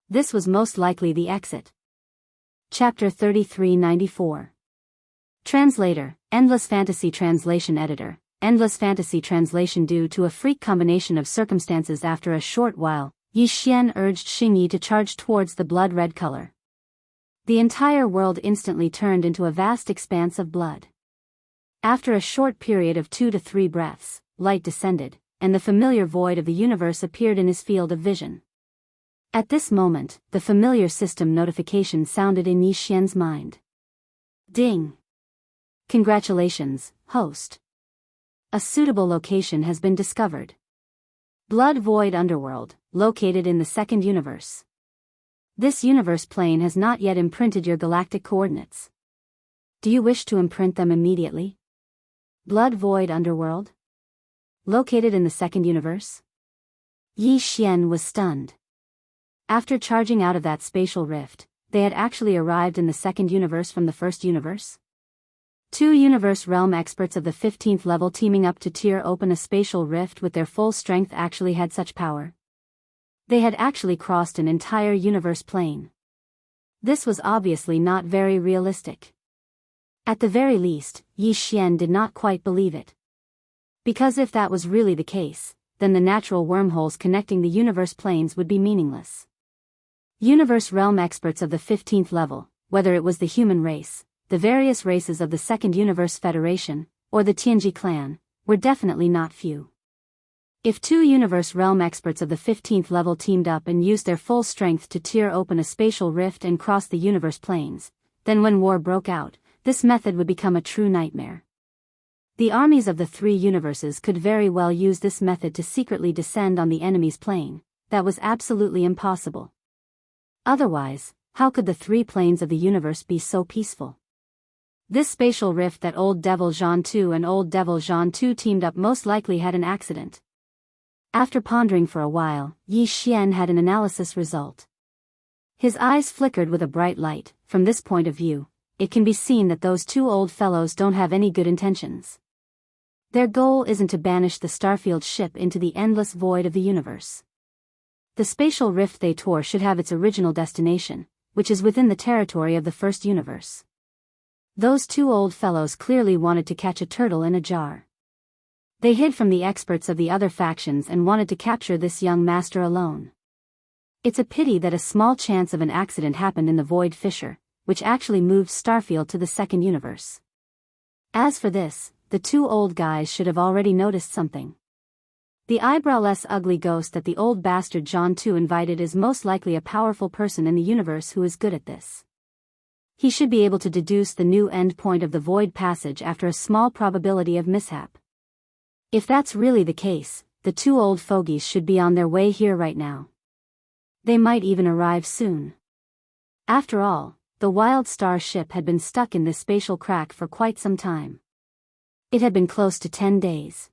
This was most likely the exit. Chapter 3394. Translator, Endless Fantasy Translation Editor, Endless Fantasy Translation. Due to a freak combination of circumstances, after a short while, Yi Xian urged Xingyi to charge towards the blood-red color. The entire world instantly turned into a vast expanse of blood. After a short period of 2 to 3 breaths, light descended, and the familiar void of the universe appeared in his field of vision. At this moment, the familiar system notification sounded in Yi Xian's mind. Ding! Congratulations, host. A suitable location has been discovered. Blood Void Underworld, located in the second universe. This universe plane has not yet imprinted your galactic coordinates. Do you wish to imprint them immediately? Blood Void Underworld? Located in the second universe? Yi Xian was stunned. After charging out of that spatial rift, they had actually arrived in the second universe from the first universe? 2 universe realm experts of the 15th level teaming up to tear open a spatial rift with their full strength actually had such power. They had actually crossed an entire universe plane. This was obviously not very realistic. At the very least, Yi Xian did not quite believe it. Because if that was really the case, then the natural wormholes connecting the universe planes would be meaningless. Universe realm experts of the 15th level, whether it was the human race, the various races of the Second Universe Federation, or the Tianji clan, were definitely not few. If 2 universe realm experts of the 15th level teamed up and used their full strength to tear open a spatial rift and cross the universe planes, then when war broke out, this method would become a true nightmare. The armies of the 3 universes could very well use this method to secretly descend on the enemy's plane. That was absolutely impossible. Otherwise, how could the 3 planes of the universe be so peaceful? This spatial rift that Old Devil Zhan 2 and Old Devil Zhan 2 teamed up most likely had an accident. After pondering for a while, Yi Xian had an analysis result. His eyes flickered with a bright light. From this point of view, it can be seen that those 2 old fellows don't have any good intentions. Their goal isn't to banish the Starfield ship into the endless void of the universe. The spatial rift they tore should have its original destination, which is within the territory of the first universe. Those 2 old fellows clearly wanted to catch a turtle in a jar. They hid from the experts of the other factions and wanted to capture this young master alone. It's a pity that a small chance of an accident happened in the Void Fissure, which actually moved Starfield to the second universe. As for this, the 2 old guys should have already noticed something. The eyebrowless ugly ghost that the old bastard John 2 invited is most likely a powerful person in the universe who is good at this. He should be able to deduce the new end point of the void passage after a small probability of mishap. If that's really the case, the 2 old fogies should be on their way here right now. They might even arrive soon. After all, the Wild Star ship had been stuck in this spatial crack for quite some time. It had been close to 10 days.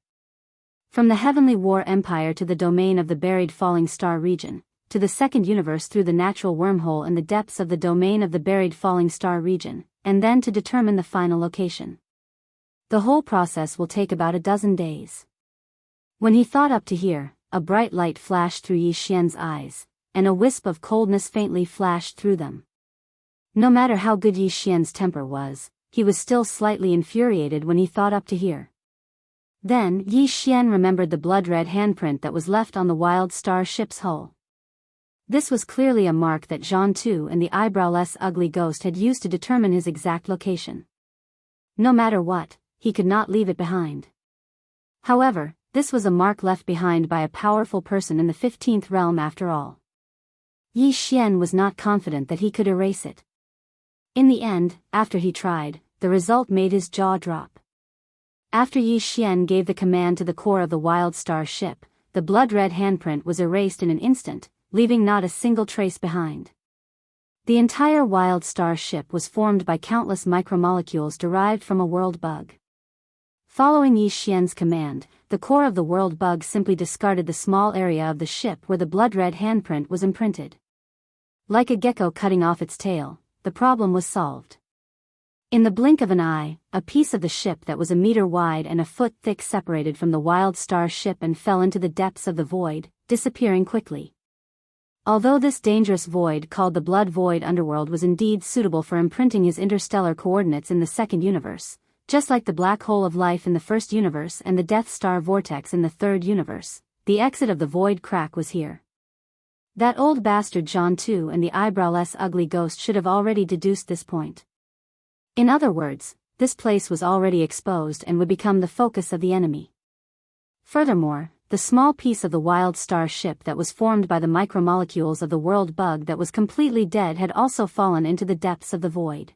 From the Heavenly War Empire to the domain of the buried falling star region, to the second universe through the natural wormhole and the depths of the domain of the buried falling star region, and then to determine the final location. The whole process will take about a dozen days. When he thought up to here, a bright light flashed through Yi Xian's eyes, and a wisp of coldness faintly flashed through them. No matter how good Yi Xian's temper was, he was still slightly infuriated when he thought up to here. Then Yi Xian remembered the blood-red handprint that was left on the Wild Star ship's hull. This was clearly a mark that Zhang Tu and the eyebrowless ugly ghost had used to determine his exact location. No matter what, he could not leave it behind. However, this was a mark left behind by a powerful person in the 15th realm after all. Yi Xian was not confident that he could erase it. In the end, after he tried, the result made his jaw drop. After Yi Xian gave the command to the core of the Wild Star ship, the blood-red handprint was erased in an instant, leaving not a single trace behind. The entire Wild Star ship was formed by countless micromolecules derived from a world bug. Following Yi Xian's command, the core of the world bug simply discarded the small area of the ship where the blood-red handprint was imprinted. Like a gecko cutting off its tail, the problem was solved. In the blink of an eye, a piece of the ship that was a meter wide and a foot thick separated from the Wild Star ship and fell into the depths of the void, disappearing quickly. Although this dangerous void called the Blood Void Underworld was indeed suitable for imprinting his interstellar coordinates in the second universe, just like the black hole of life in the first universe and the Death Star vortex in the third universe, the exit of the void crack was here. That old bastard Zhang Tu and the eyebrowless ugly ghost should have already deduced this point. In other words, this place was already exposed and would become the focus of the enemy. Furthermore, the small piece of the Wild Star ship that was formed by the micromolecules of the world bug that was completely dead had also fallen into the depths of the void.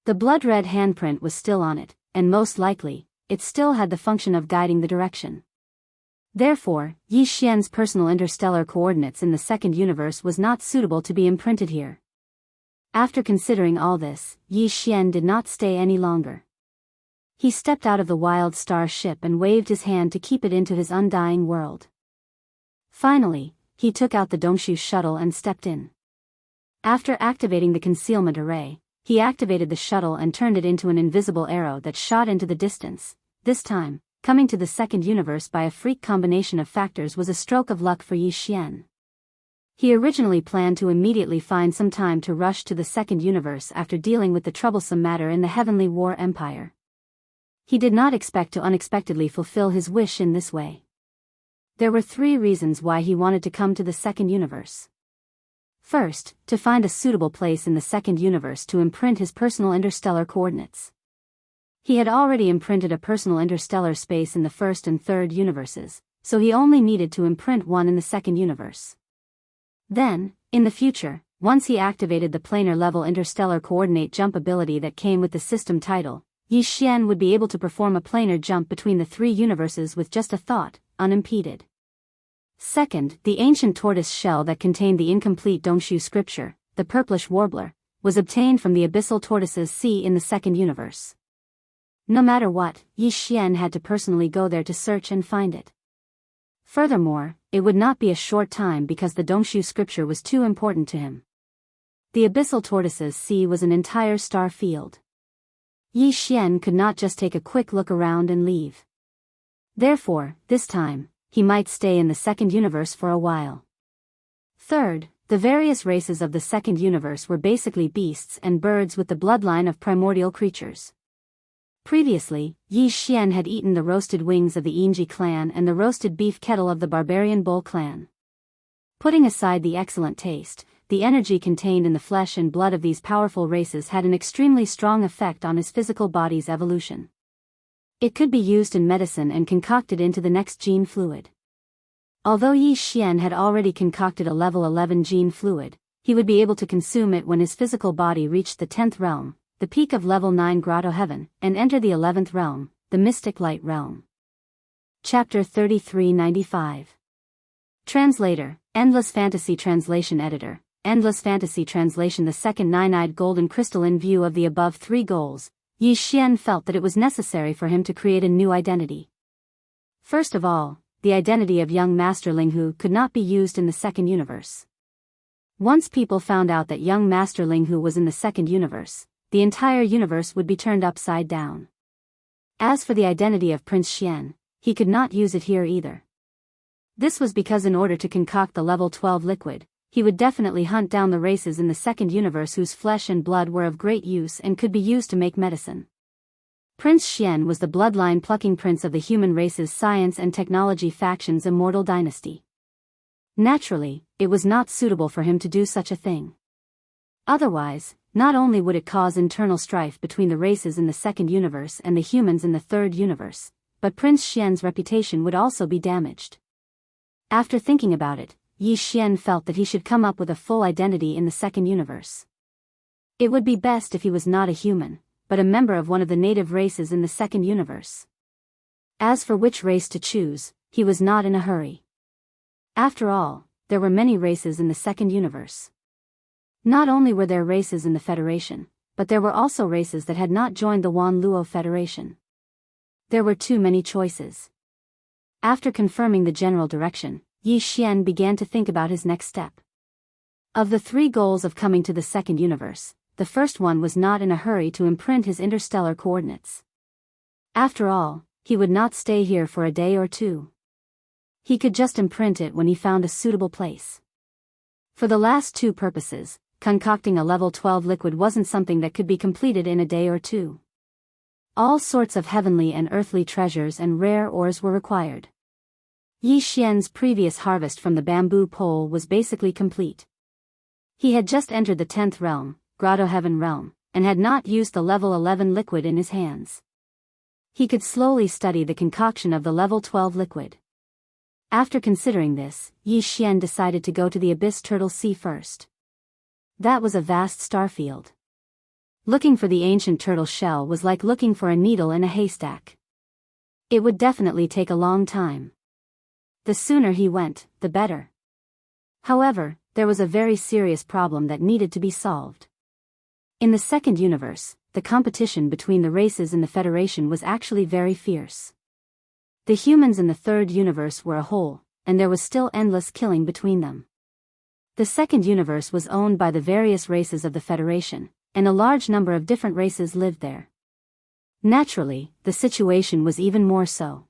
The blood-red handprint was still on it, and most likely, it still had the function of guiding the direction. Therefore, Yi Xian's personal interstellar coordinates in the second universe was not suitable to be imprinted here. After considering all this, Yi Xian did not stay any longer. He stepped out of the Wild Star ship and waved his hand to keep it into his undying world. Finally, he took out the Dongshu shuttle and stepped in. After activating the concealment array, he activated the shuttle and turned it into an invisible arrow that shot into the distance. This time, coming to the second universe by a freak combination of factors was a stroke of luck for Yi Xian. He originally planned to immediately find some time to rush to the second universe after dealing with the troublesome matter in the Heavenly War Empire. He did not expect to unexpectedly fulfill his wish in this way. There were 3 reasons why he wanted to come to the second universe. First, to find a suitable place in the second universe to imprint his personal interstellar coordinates. He had already imprinted a personal interstellar space in the first and third universes, so he only needed to imprint one in the second universe. Then, in the future, once he activated the planar-level interstellar coordinate jump ability that came with the system title, Yi Xian would be able to perform a planar jump between the 3 universes with just a thought, unimpeded. Second, the ancient tortoise shell that contained the incomplete Dongshu scripture, the purplish warbler, was obtained from the abyssal tortoise's sea in the second universe. No matter what, Yi Xian had to personally go there to search and find it. Furthermore, it would not be a short time because the Dongshu scripture was too important to him. The abyssal tortoise's sea was an entire star field. Yi Xian could not just take a quick look around and leave. Therefore, this time, he might stay in the second universe for a while. Third, the various races of the second universe were basically beasts and birds with the bloodline of primordial creatures. Previously, Yi Xian had eaten the roasted wings of the Yinji clan and the roasted beef kettle of the barbarian Bull clan. Putting aside the excellent taste, the energy contained in the flesh and blood of these powerful races had an extremely strong effect on his physical body's evolution. It could be used in medicine and concocted into the next gene fluid. Although Yi Xian had already concocted a level 11 gene fluid, he would be able to consume it when his physical body reached the 10th realm, the peak of level 9 Grotto Heaven, and enter the 11th realm, the Mystic Light realm. Chapter 3395. Translator, Endless Fantasy Translation Editor, Endless Fantasy Translation. The second nine-eyed golden crystal. In view of the above 3 goals, Yi Xian felt that it was necessary for him to create a new identity. First of all, the identity of young Master Linghu could not be used in the second universe. Once people found out that young Master Linghu was in the second universe, the entire universe would be turned upside down. As for the identity of Prince Xian, he could not use it here either. This was because in order to concoct the level 12 liquid, he would definitely hunt down the races in the second universe whose flesh and blood were of great use and could be used to make medicine. Prince Xian was the bloodline-plucking prince of the human race's science and technology faction's immortal dynasty. Naturally, it was not suitable for him to do such a thing. Otherwise, not only would it cause internal strife between the races in the second universe and the humans in the third universe, but Prince Xian's reputation would also be damaged. After thinking about it, Yi Xian felt that he should come up with a full identity in the second universe. It would be best if he was not a human, but a member of one of the native races in the second universe. As for which race to choose, he was not in a hurry. After all, there were many races in the second universe. Not only were there races in the Federation, but there were also races that had not joined the Wan Luo Federation. There were too many choices. After confirming the general direction, Yi Xian began to think about his next step. Of the 3 goals of coming to the second universe, the first one was not in a hurry to imprint his interstellar coordinates. After all, he would not stay here for a day or 2. He could just imprint it when he found a suitable place. For the last 2 purposes, concocting a level 12 liquid wasn't something that could be completed in a day or 2. All sorts of heavenly and earthly treasures and rare ores were required. Yi Xian's previous harvest from the bamboo pole was basically complete. He had just entered the 10th realm, Grotto Heaven realm, and had not used the level 11 liquid in his hands. He could slowly study the concoction of the level 12 liquid. After considering this, Yi Xian decided to go to the Abyss Turtle Sea first. That was a vast starfield. Looking for the ancient turtle shell was like looking for a needle in a haystack. It would definitely take a long time. The sooner he went, the better. However, there was a very serious problem that needed to be solved. In the second universe, the competition between the races in the Federation was actually very fierce. The humans in the third universe were a whole, and there was still endless killing between them. The second universe was owned by the various races of the Federation, and a large number of different races lived there. Naturally, the situation was even more so.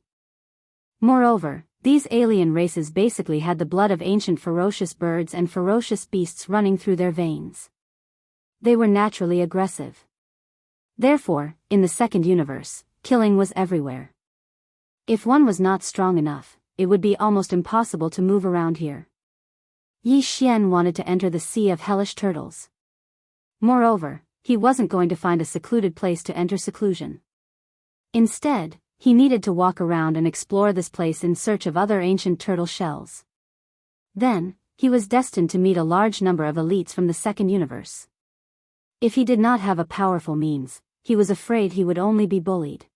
Moreover, these alien races basically had the blood of ancient ferocious birds and ferocious beasts running through their veins. They were naturally aggressive. Therefore, in the second universe, killing was everywhere. If one was not strong enough, it would be almost impossible to move around here. Yi Xian wanted to enter the Sea of Hellish Turtles. Moreover, he wasn't going to find a secluded place to enter seclusion. Instead, he needed to walk around and explore this place in search of other ancient turtle shells. Then, he was destined to meet a large number of elites from the second universe. If he did not have a powerful means, he was afraid he would only be bullied.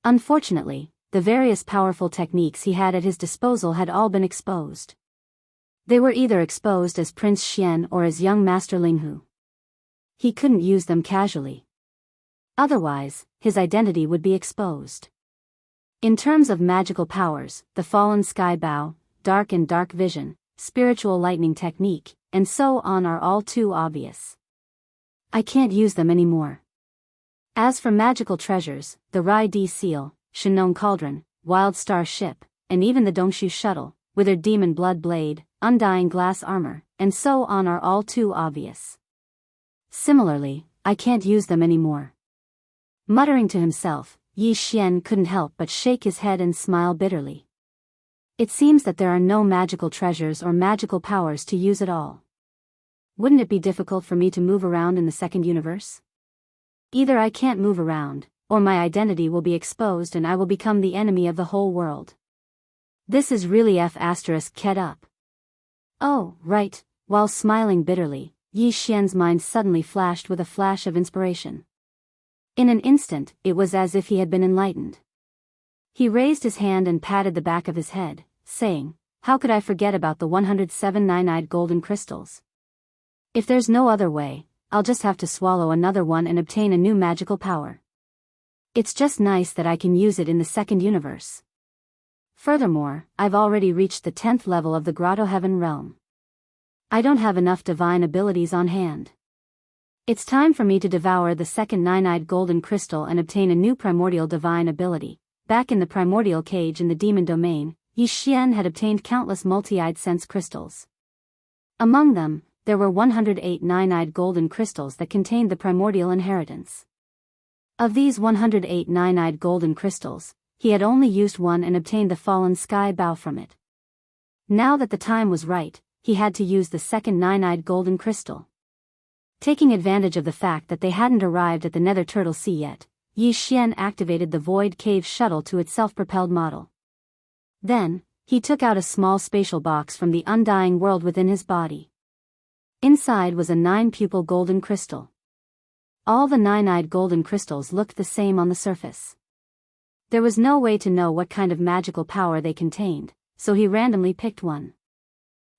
Unfortunately, the various powerful techniques he had at his disposal had all been exposed. They were either exposed as Prince Xian or as young Master Linghu. He couldn't use them casually. Otherwise, his identity would be exposed. In terms of magical powers, the Fallen Sky Bow, Dark and Dark Vision, Spiritual Lightning Technique, and so on are all too obvious. I can't use them anymore. As for magical treasures, the Rai Di Seal, Shenong Cauldron, Wild Star Ship, and even the Dongshu Shuttle, Withered Demon Blood Blade, Undying Glass Armor, and so on are all too obvious. Similarly, I can't use them anymore. Muttering to himself, Yi Xian couldn't help but shake his head and smile bitterly. It seems that there are no magical treasures or magical powers to use at all. Wouldn't it be difficult for me to move around in the second universe? Either I can't move around, or my identity will be exposed and I will become the enemy of the whole world. This is really F***ed up. Oh, right, while smiling bitterly, Yi Xian's mind suddenly flashed with a flash of inspiration. In an instant, it was as if he had been enlightened. He raised his hand and patted the back of his head, saying, "How could I forget about the 107 nine-eyed golden crystals? If there's no other way, I'll just have to swallow another one and obtain a new magical power. It's just nice that I can use it in the second universe. Furthermore, I've already reached the 10th level of the Grotto Heaven realm. I don't have enough divine abilities on hand. It's time for me to devour the second nine-eyed golden crystal and obtain a new primordial divine ability. Back in the primordial cage in the demon domain, Yi Xian had obtained countless multi-eyed sense crystals. Among them, there were 108 nine-eyed golden crystals that contained the primordial inheritance. Of these 108 nine-eyed golden crystals, he had only used one and obtained the fallen sky bow from it. Now that the time was right, he had to use the second nine-eyed golden crystal. Taking advantage of the fact that they hadn't arrived at the Nether Turtle Sea yet, Yi Xian activated the Void Cave shuttle to its self-propelled model. Then, he took out a small spatial box from the undying world within his body. Inside was a 9-pupil golden crystal. All the 9-eyed golden crystals looked the same on the surface. There was no way to know what kind of magical power they contained, so he randomly picked one.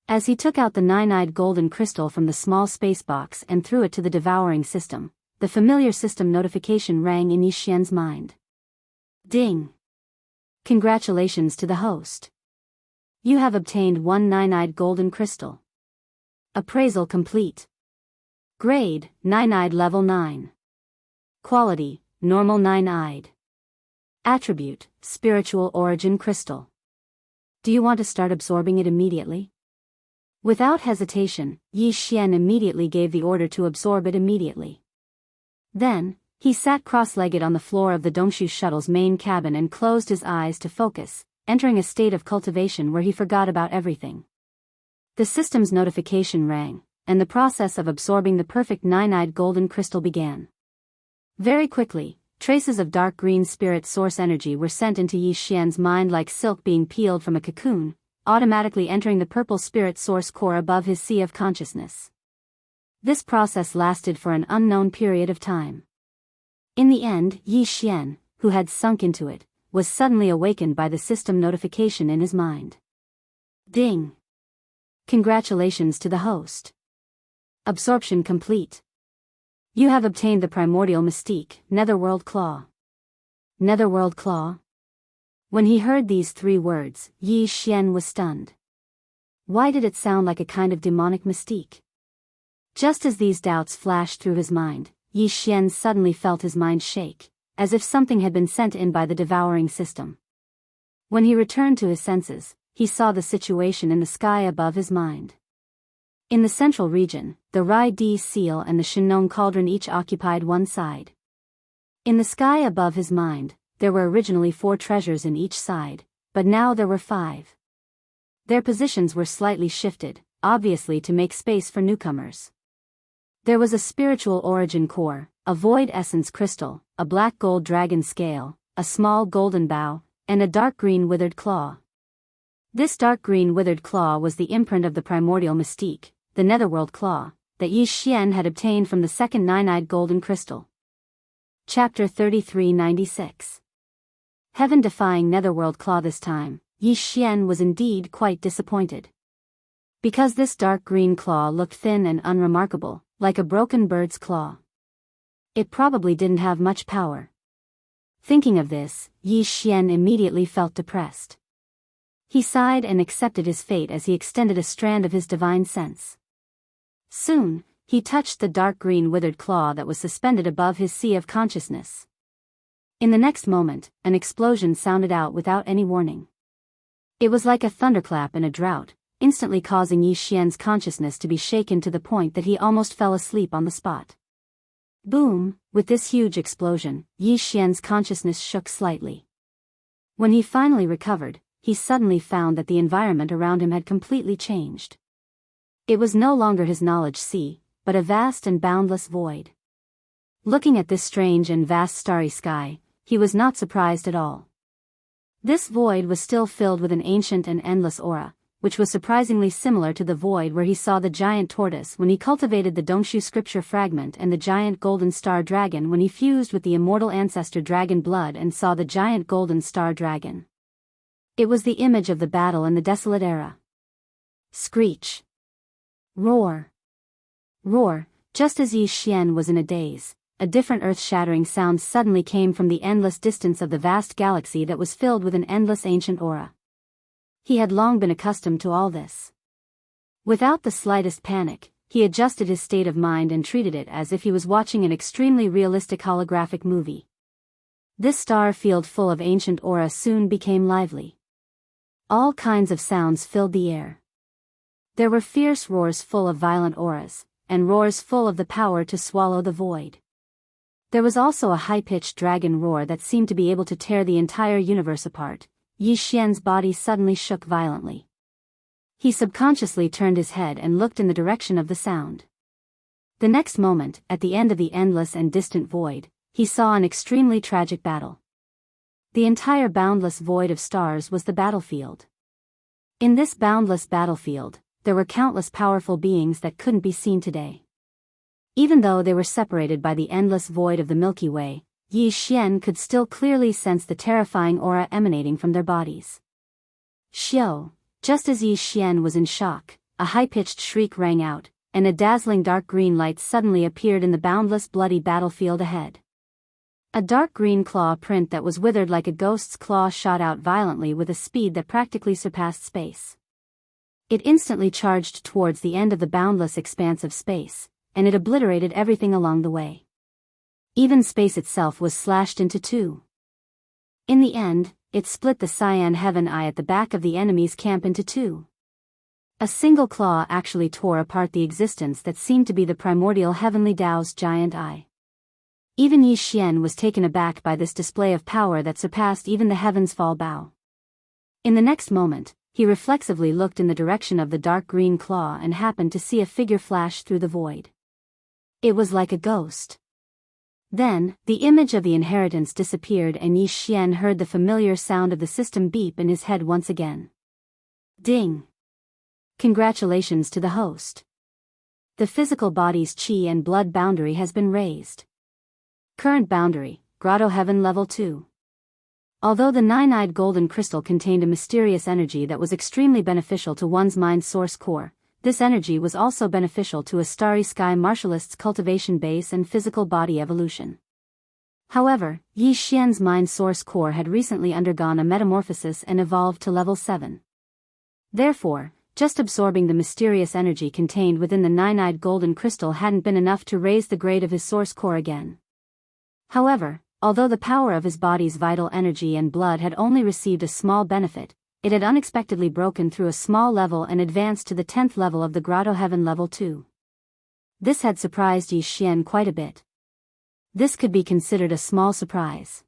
As he took out the 9-eyed golden crystal from the small space box and threw it to the devouring system, the familiar system notification rang in Yi Xian's mind. Ding! Congratulations to the host. You have obtained one 9-eyed golden crystal. Appraisal complete. Grade, 9-eyed level 9. Quality, normal 9-eyed. Attribute, spiritual origin crystal. Do you want to start absorbing it immediately? Without hesitation, Yi Xian immediately gave the order to absorb it immediately. Then, he sat cross-legged on the floor of the Dongshu shuttle's main cabin and closed his eyes to focus, entering a state of cultivation where he forgot about everything. The system's notification rang, and the process of absorbing the perfect 9-eyed golden crystal began. Very quickly, traces of dark green spirit source energy were sent into Yi Xian's mind like silk being peeled from a cocoon, automatically entering the purple spirit source core above his sea of consciousness. This process lasted for an unknown period of time. In the end, Yi Xian, who had sunk into it, was suddenly awakened by the system notification in his mind. Ding! Congratulations to the host. Absorption complete. You have obtained the primordial mystique, Netherworld Claw. Netherworld Claw? When he heard these 3 words, Yi Xian was stunned. Why did it sound like a kind of demonic mystique? Just as these doubts flashed through his mind, Yi Xian suddenly felt his mind shake, as if something had been sent in by the devouring system. When he returned to his senses, he saw the situation in the sky above his mind. In the central region, the Rai Di seal and the Shinong cauldron each occupied one side. In the sky above his mind, there were originally 4 treasures in each side, but now there were 5. Their positions were slightly shifted, obviously to make space for newcomers. There was a spiritual origin core, a void essence crystal, a black gold dragon scale, a small golden bow, and a dark green withered claw. This dark green withered claw was the imprint of the primordial mystique, the Netherworld Claw, that Yi Xian had obtained from the second 9-eyed golden crystal. Chapter 3396. Heaven-defying Netherworld Claw. This time, Yi Xian was indeed quite disappointed. Because this dark green claw looked thin and unremarkable, like a broken bird's claw. It probably didn't have much power. Thinking of this, Yi Xian immediately felt depressed. He sighed and accepted his fate as he extended a strand of his divine sense. Soon, he touched the dark green withered claw that was suspended above his sea of consciousness. In the next moment, an explosion sounded out without any warning. It was like a thunderclap in a drought, instantly causing Yi Xian's consciousness to be shaken to the point that he almost fell asleep on the spot. Boom! With this huge explosion, Yi Xian's consciousness shook slightly. When he finally recovered, he suddenly found that the environment around him had completely changed. It was no longer his knowledge sea, but a vast and boundless void. Looking at this strange and vast starry sky, he was not surprised at all. This void was still filled with an ancient and endless aura, which was surprisingly similar to the void where he saw the giant tortoise when he cultivated the Dongshu scripture fragment and the giant golden star dragon when he fused with the immortal ancestor dragon blood and saw the giant golden star dragon. It was the image of the battle in the desolate era. Screech. Roar. Roar. Just as Yi Xian was in a daze, a different earth-shattering sound suddenly came from the endless distance of the vast galaxy that was filled with an endless ancient aura. He had long been accustomed to all this. Without the slightest panic, he adjusted his state of mind and treated it as if he was watching an extremely realistic holographic movie. This star field full of ancient aura soon became lively. All kinds of sounds filled the air. There were fierce roars full of violent auras, and roars full of the power to swallow the void. There was also a high-pitched dragon roar that seemed to be able to tear the entire universe apart. Yi Xian's body suddenly shook violently. He subconsciously turned his head and looked in the direction of the sound. The next moment, at the end of the endless and distant void, he saw an extremely tragic battle. The entire boundless void of stars was the battlefield. In this boundless battlefield, there were countless powerful beings that couldn't be seen today. Even though they were separated by the endless void of the Milky Way, Yi Xian could still clearly sense the terrifying aura emanating from their bodies. Xiao, just as Yi Xian was in shock, a high-pitched shriek rang out, and a dazzling dark green light suddenly appeared in the boundless bloody battlefield ahead. A dark green claw print that was withered like a ghost's claw shot out violently with a speed that practically surpassed space. It instantly charged towards the end of the boundless expanse of space, and it obliterated everything along the way. Even space itself was slashed into two. In the end, it split the cyan heaven eye at the back of the enemy's camp into two. A single claw actually tore apart the existence that seemed to be the primordial heavenly Tao's giant eye. Even Yi Xian was taken aback by this display of power that surpassed even the heaven's fall bow. In the next moment, he reflexively looked in the direction of the dark green claw and happened to see a figure flash through the void. It was like a ghost. Then, the image of the inheritance disappeared and Yi Xian heard the familiar sound of the system beep in his head once again. Ding! Congratulations to the host. The physical body's qi and blood boundary has been raised. Current boundary, Grotto Heaven Level 2. Although the nine-eyed golden crystal contained a mysterious energy that was extremely beneficial to one's mind source core, this energy was also beneficial to a starry sky martialist's cultivation base and physical body evolution. However, Yi Xian's mind source core had recently undergone a metamorphosis and evolved to level 7. Therefore, just absorbing the mysterious energy contained within the nine-eyed golden crystal hadn't been enough to raise the grade of his source core again. However, although the power of his body's vital energy and blood had only received a small benefit, it had unexpectedly broken through a small level and advanced to the 10th level of the Grotto Heaven Level 2. This had surprised Yi Xian quite a bit. This could be considered a small surprise.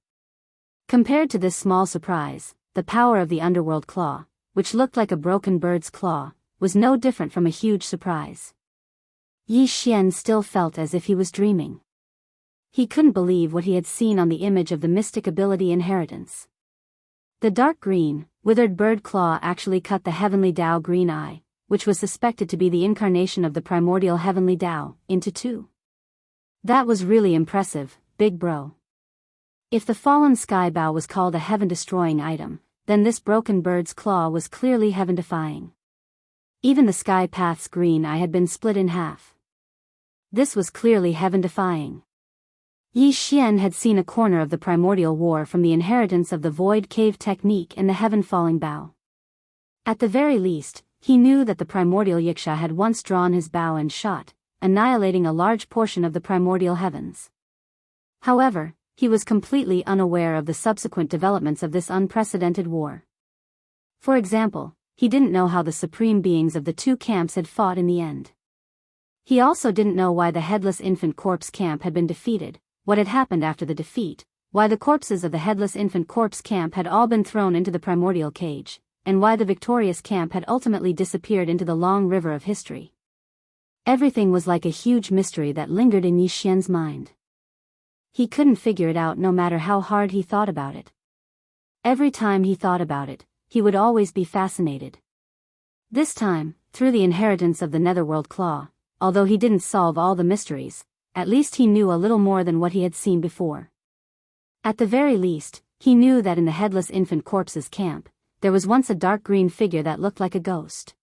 Compared to this small surprise, the power of the underworld claw, which looked like a broken bird's claw, was no different from a huge surprise. Yi Xian still felt as if he was dreaming. He couldn't believe what he had seen on the image of the mystic ability inheritance. The dark green, withered bird claw actually cut the heavenly Tao green eye, which was suspected to be the incarnation of the primordial heavenly Tao, into two. That was really impressive, big bro. If the fallen sky bow was called a heaven-destroying item, then this broken bird's claw was clearly heaven-defying. Even the sky path's green eye had been split in half. This was clearly heaven-defying. Yi Xian had seen a corner of the primordial war from the inheritance of the void cave technique in the heaven-falling bow. At the very least, he knew that the primordial yiksha had once drawn his bow and shot, annihilating a large portion of the primordial heavens. However, he was completely unaware of the subsequent developments of this unprecedented war. For example, he didn't know how the supreme beings of the two camps had fought in the end. He also didn't know why the headless infant corpse camp had been defeated, what had happened after the defeat, why the corpses of the headless infant corpse camp had all been thrown into the primordial cage, and why the victorious camp had ultimately disappeared into the long river of history. Everything was like a huge mystery that lingered in Yi Xian's mind. He couldn't figure it out no matter how hard he thought about it. Every time he thought about it, he would always be fascinated. This time, through the inheritance of the Netherworld Claw, although he didn't solve all the mysteries, at least he knew a little more than what he had seen before. At the very least, he knew that in the headless infant corpse's camp, there was once a dark green figure that looked like a ghost.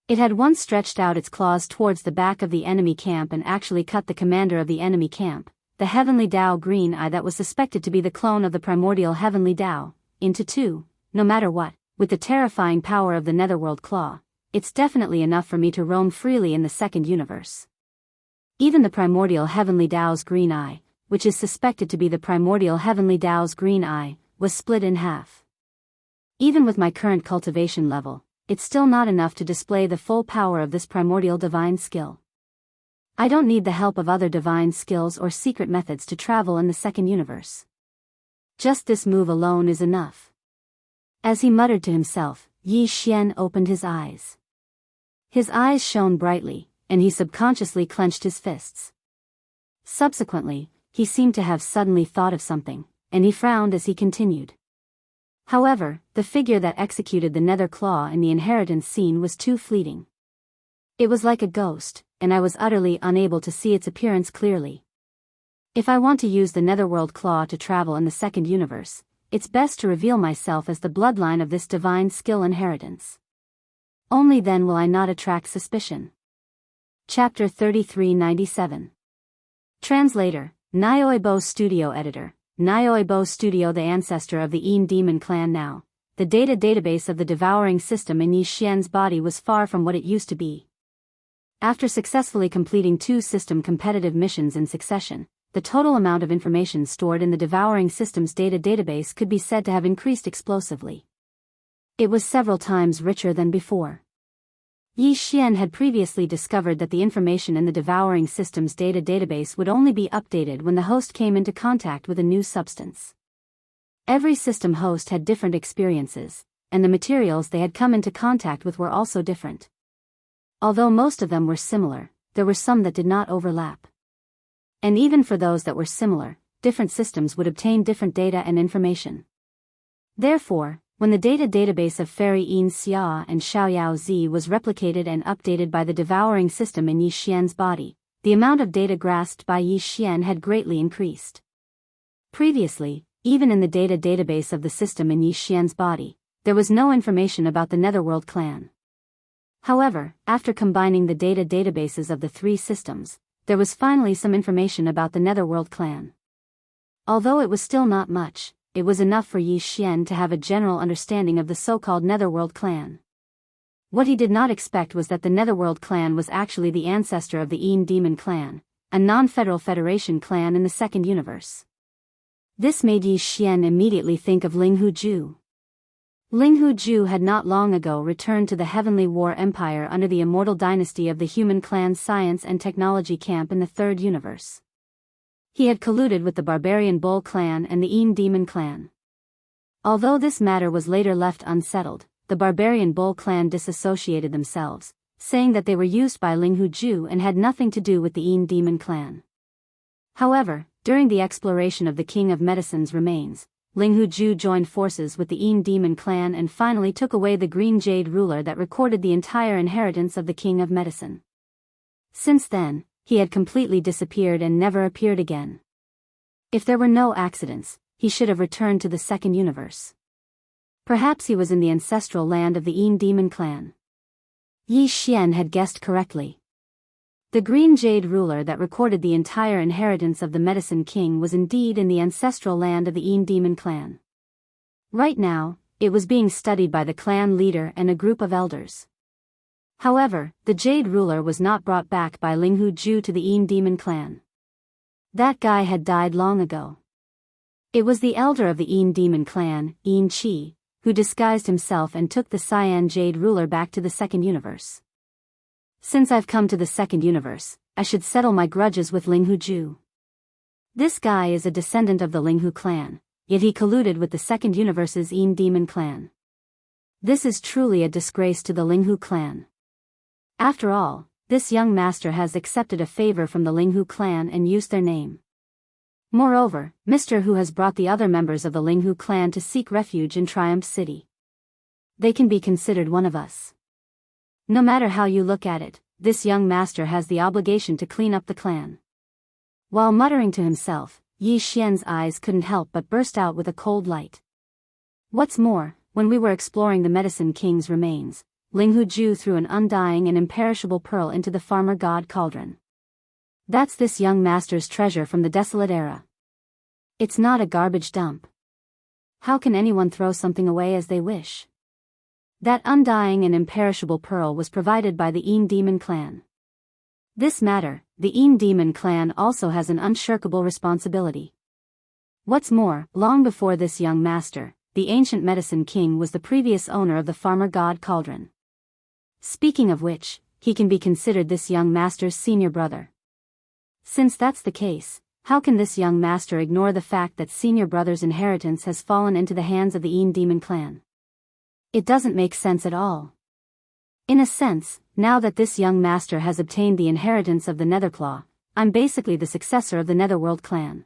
It had once stretched out its claws towards the back of the enemy camp and actually cut the commander of the enemy camp, the heavenly Tao green eye that was suspected to be the clone of the primordial heavenly Tao, into two, no matter what. With the terrifying power of the Netherworld Claw, it's definitely enough for me to roam freely in the second universe. Even the primordial heavenly Tao's green eye, which is suspected to be the primordial heavenly Tao's green eye, was split in half. Even with my current cultivation level, it's still not enough to display the full power of this primordial divine skill. I don't need the help of other divine skills or secret methods to travel in the second universe. Just this move alone is enough. As he muttered to himself, Yi Xian opened his eyes. His eyes shone brightly, and he subconsciously clenched his fists. Subsequently, he seemed to have suddenly thought of something, and he frowned as he continued. However, the figure that executed the nether claw in the inheritance scene was too fleeting. It was like a ghost, and I was utterly unable to see its appearance clearly. If I want to use the netherworld claw to travel in the second universe, it's best to reveal myself as the bloodline of this divine skill inheritance. Only then will I not attract suspicion. Chapter 3397. Translator, Nyoibo Studio Editor. Nyoibo Studio, the ancestor of the Een Demon clan now. The data database of the devouring system in Yi Xian's body was far from what it used to be. After successfully completing 2 system competitive missions in succession, the total amount of information stored in the devouring system's data database could be said to have increased explosively. It was several times richer than before. Yi Xian had previously discovered that the information in the devouring system's data database would only be updated when the host came into contact with a new substance. Every system host had different experiences, and the materials they had come into contact with were also different. Although most of them were similar, there were some that did not overlap. And even for those that were similar, different systems would obtain different data and information. Therefore, when the data database of Fairy Yin Xia and Xiaoyao Zi was replicated and updated by the devouring system in Yi Xian's body, the amount of data grasped by Yi Xian had greatly increased. Previously, even in the data database of the system in Yi Xian's body, there was no information about the Netherworld clan. However, after combining the data databases of the 3 systems, there was finally some information about the Netherworld clan. Although it was still not much, it was enough for Yi Xian to have a general understanding of the so-called Netherworld clan. What he did not expect was that the Netherworld clan was actually the ancestor of the Een Demon clan, a non-federal Federation clan in the second universe. This made Yi Xian immediately think of Ling Huju. Ling Huju had not long ago returned to the Heavenly War Empire under the immortal dynasty of the Human Clan Science and Technology Camp in the third universe. He had colluded with the Barbarian Bull clan and the Een Demon clan. Although this matter was later left unsettled, the Barbarian Bull clan disassociated themselves, saying that they were used by Ling Huju and had nothing to do with the Een Demon clan. However, during the exploration of the King of Medicine's remains, Ling Huju joined forces with the Een Demon clan and finally took away the green jade ruler that recorded the entire inheritance of the King of Medicine. Since then, he had completely disappeared and never appeared again. If there were no accidents, he should have returned to the second universe. Perhaps he was in the ancestral land of the Een Demon clan. Yi Xian had guessed correctly. The green jade ruler that recorded the entire inheritance of the Medicine King was indeed in the ancestral land of the Een Demon clan. Right now, it was being studied by the clan leader and a group of elders. However, the jade ruler was not brought back by Ling Huju to the Een Demon clan. That guy had died long ago. It was the elder of the Een Demon clan, Een Chi, who disguised himself and took the cyan jade ruler back to the second universe. Since I've come to the second universe, I should settle my grudges with Ling Huju. This guy is a descendant of the Ling Hu clan, yet he colluded with the second universe's Een Demon clan. This is truly a disgrace to the Ling Hu clan. After all, this young master has accepted a favor from the Ling Hu clan and used their name. Moreover, Mr. Hu has brought the other members of the Ling Hu clan to seek refuge in Triumph City. They can be considered one of us. No matter how you look at it, this young master has the obligation to clean up the clan. While muttering to himself, Yi Xian's eyes couldn't help but burst out with a cold light. What's more, when we were exploring the Medicine King's remains, Ling Huju threw an undying and imperishable pearl into the farmer god cauldron. That's this young master's treasure from the desolate era. It's not a garbage dump. How can anyone throw something away as they wish? That undying and imperishable pearl was provided by the Demon clan. This matter, the Demon clan also has an unshirkable responsibility. What's more, long before this young master, the ancient medicine king was the previous owner of the farmer god cauldron. Speaking of which, he can be considered this young master's senior brother. Since that's the case, how can this young master ignore the fact that senior brother's inheritance has fallen into the hands of the Demon clan? It doesn't make sense at all. In a sense, now that this young master has obtained the inheritance of the Netherclaw, I'm basically the successor of the Netherworld clan.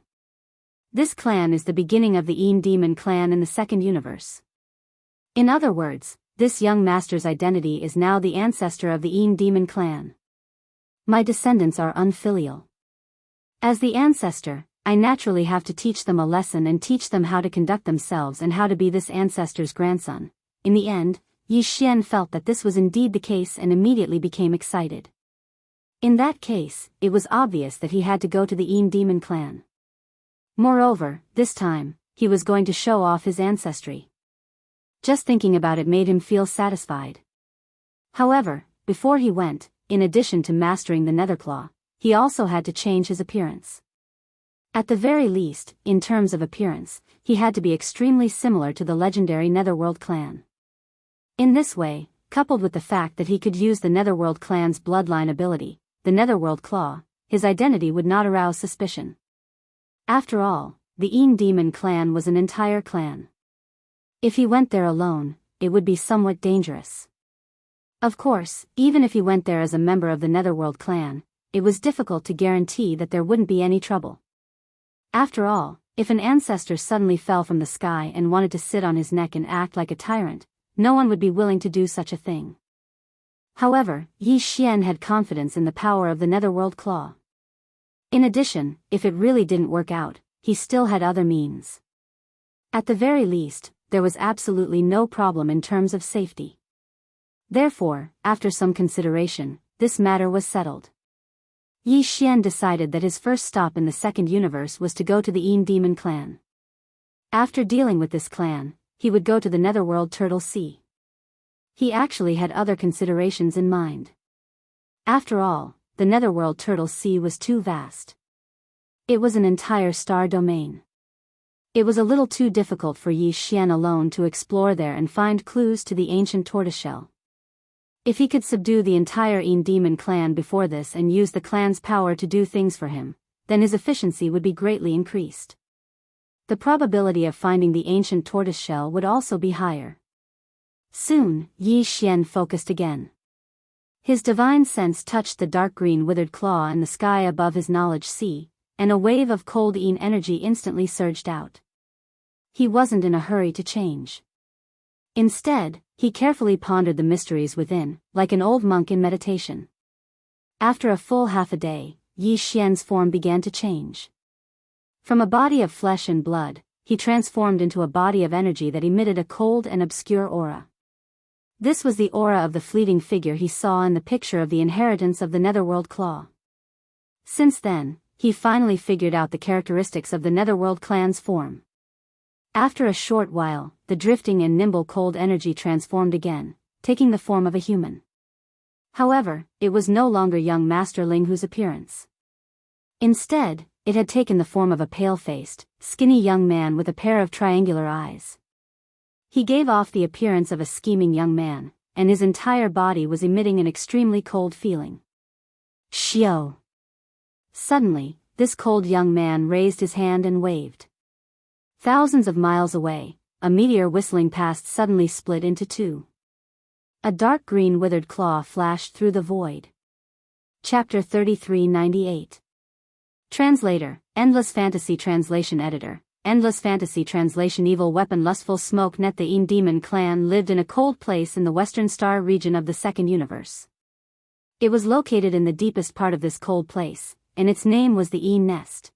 This clan is the beginning of the Demon clan in the second universe. In other words, this young master's identity is now the ancestor of the Demon clan. My descendants are unfilial. As the ancestor, I naturally have to teach them a lesson and teach them how to conduct themselves and how to be this ancestor's grandson. In the end, Yi Xian felt that this was indeed the case and immediately became excited. In that case, it was obvious that he had to go to the Demon clan. Moreover, this time, he was going to show off his ancestry. Just thinking about it made him feel satisfied. However, before he went, in addition to mastering the Netherclaw, he also had to change his appearance. At the very least, in terms of appearance, he had to be extremely similar to the legendary Netherworld clan. In this way, coupled with the fact that he could use the Netherworld clan's bloodline ability, the Netherworld Claw, his identity would not arouse suspicion. After all, the Demon clan was an entire clan. If he went there alone, it would be somewhat dangerous. Of course, even if he went there as a member of the Netherworld clan, it was difficult to guarantee that there wouldn't be any trouble. After all, if an ancestor suddenly fell from the sky and wanted to sit on his neck and act like a tyrant, no one would be willing to do such a thing. However, Yi Xian had confidence in the power of the Netherworld Claw. In addition, if it really didn't work out, he still had other means. At the very least, there was absolutely no problem in terms of safety. Therefore, after some consideration, this matter was settled. Yi Xian decided that his first stop in the second universe was to go to the Demon clan. After dealing with this clan, he would go to the Netherworld Turtle Sea. He actually had other considerations in mind. After all, the Netherworld Turtle Sea was too vast. It was an entire star domain. It was a little too difficult for Yi Xian alone to explore there and find clues to the ancient tortoiseshell. If he could subdue the entire Demon clan before this and use the clan's power to do things for him, then his efficiency would be greatly increased. The probability of finding the ancient tortoiseshell would also be higher. Soon, Yi Xian focused again. His divine sense touched the dark green withered claw in the sky above his knowledge sea, and a wave of cold energy instantly surged out. He wasn't in a hurry to change. Instead, he carefully pondered the mysteries within, like an old monk in meditation. After a full half a day, Yi Xian's form began to change. From a body of flesh and blood, he transformed into a body of energy that emitted a cold and obscure aura. This was the aura of the fleeting figure he saw in the picture of the inheritance of the Netherworld Claw. Since then, he finally figured out the characteristics of the Netherworld clan's form. After a short while, the drifting and nimble cold energy transformed again, taking the form of a human. However, it was no longer young Master Ling Hu's appearance. Instead, it had taken the form of a pale-faced, skinny young man with a pair of triangular eyes. He gave off the appearance of a scheming young man, and his entire body was emitting an extremely cold feeling. Xiao! Suddenly, this cold young man raised his hand and waved. Thousands of miles away, a meteor whistling past suddenly split into two. A dark green withered claw flashed through the void. Chapter 3398. Translator, Endless Fantasy Translation Editor, Endless Fantasy Translation. Evil weapon. Lustful smoke. Net. The Demon clan lived in a cold place in the western star region of the second universe. It was located in the deepest part of this cold place, and its name was the Nest.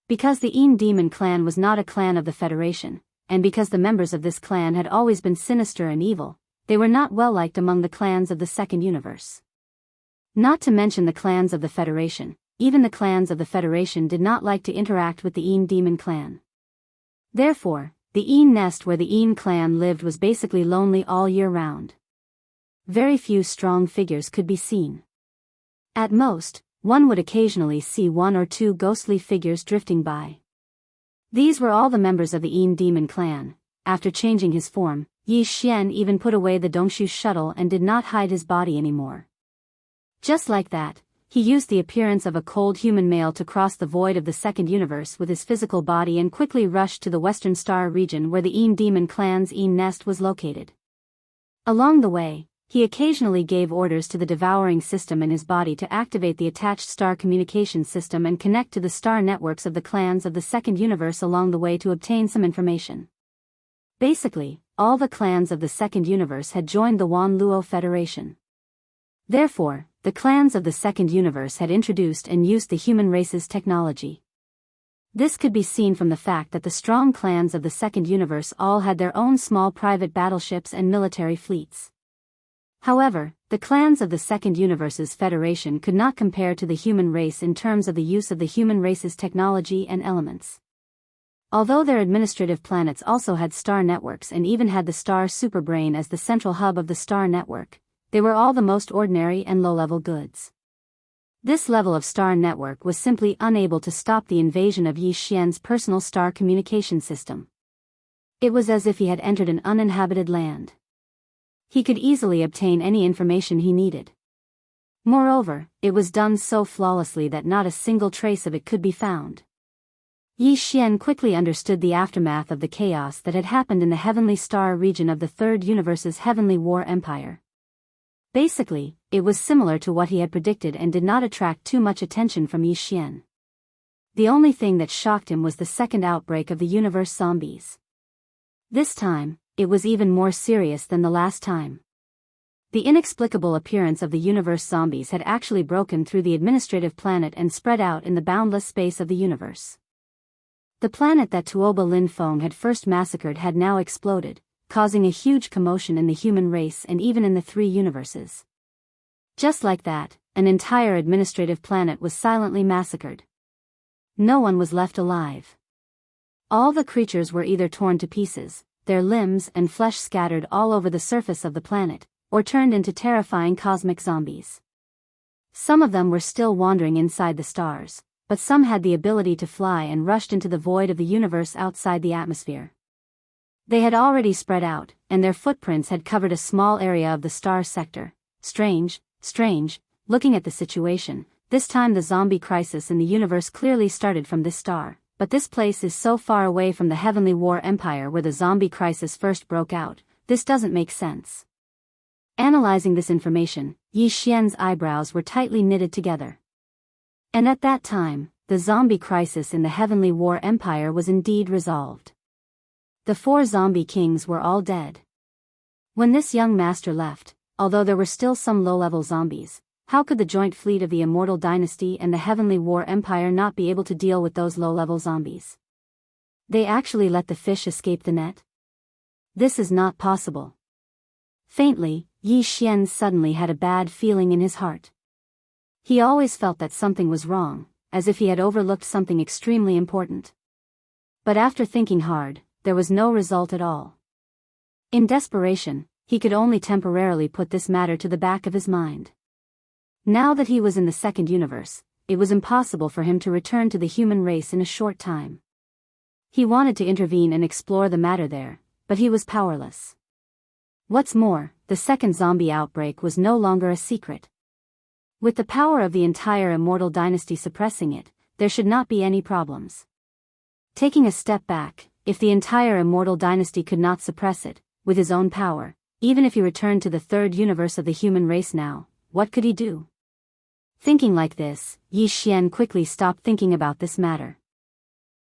Because the Demon clan was not a clan of the Federation, and because the members of this clan had always been sinister and evil, they were not well liked among the clans of the second universe. Not to mention the clans of the Federation, even the clans of the Federation did not like to interact with the Demon clan. Therefore, the Een nest where the Een clan lived was basically lonely all year round. Very few strong figures could be seen. At most, one would occasionally see one or two ghostly figures drifting by. These were all the members of the Een demon clan. After changing his form, Yi Xian even put away the Dongshu shuttle and did not hide his body anymore. Just like that, he used the appearance of a cold human male to cross the void of the second universe with his physical body and quickly rushed to the Western Star region where the Een demon clan's Een nest was located. Along the way, he occasionally gave orders to the devouring system in his body to activate the attached star communication system and connect to the star networks of the clans of the second universe along the way to obtain some information. Basically, all the clans of the second universe had joined the Wan Luo Federation. Therefore, the clans of the second universe had introduced and used the human race's technology. This could be seen from the fact that the strong clans of the second universe all had their own small private battleships and military fleets. However, the clans of the second universe's federation could not compare to the human race in terms of the use of the human race's technology and elements. Although their administrative planets also had star networks and even had the star superbrain as the central hub of the star network, they were all the most ordinary and low-level goods. This level of star network was simply unable to stop the invasion of Yi Xian's personal star communication system. It was as if he had entered an uninhabited land. He could easily obtain any information he needed. Moreover, it was done so flawlessly that not a single trace of it could be found. Yi Xian quickly understood the aftermath of the chaos that had happened in the Heavenly Star region of the Third Universe's Heavenly War Empire. Basically, it was similar to what he had predicted and did not attract too much attention from Yi Xian. The only thing that shocked him was the second outbreak of the universe zombies. This time, it was even more serious than the last time. The inexplicable appearance of the universe zombies had actually broken through the administrative planet and spread out in the boundless space of the universe. The planet that Tuoba Lin Feng had first massacred had now exploded, causing a huge commotion in the human race and even in the three universes. Just like that, an entire administrative planet was silently massacred. No one was left alive. All the creatures were either torn to pieces, their limbs and flesh scattered all over the surface of the planet, or turned into terrifying cosmic zombies. Some of them were still wandering inside the stars, but some had the ability to fly and rushed into the void of the universe outside the atmosphere. They had already spread out, and their footprints had covered a small area of the star sector. Strange, looking at the situation, this time the zombie crisis in the universe clearly started from this star, but this place is so far away from the Heavenly War Empire where the zombie crisis first broke out, this doesn't make sense. Analyzing this information, Yi Xian's eyebrows were tightly knitted together. And at that time, the zombie crisis in the Heavenly War Empire was indeed resolved. The 4 zombie kings were all dead. When this young master left, although there were still some low-level zombies, how could the joint fleet of the Immortal Dynasty and the Heavenly War Empire not be able to deal with those low-level zombies? They actually let the fish escape the net? This is not possible. Faintly, Yi Xian suddenly had a bad feeling in his heart. He always felt that something was wrong, as if he had overlooked something extremely important. But after thinking hard, there was no result at all. In desperation, he could only temporarily put this matter to the back of his mind. Now that he was in the second universe, it was impossible for him to return to the human race in a short time. He wanted to intervene and explore the matter there, but he was powerless. What's more, the second zombie outbreak was no longer a secret. With the power of the entire Immortal Dynasty suppressing it, there should not be any problems. Taking a step back, if the entire Immortal Dynasty could not suppress it, with his own power, even if he returned to the third universe of the human race now, what could he do? Thinking like this, Yi Xian quickly stopped thinking about this matter.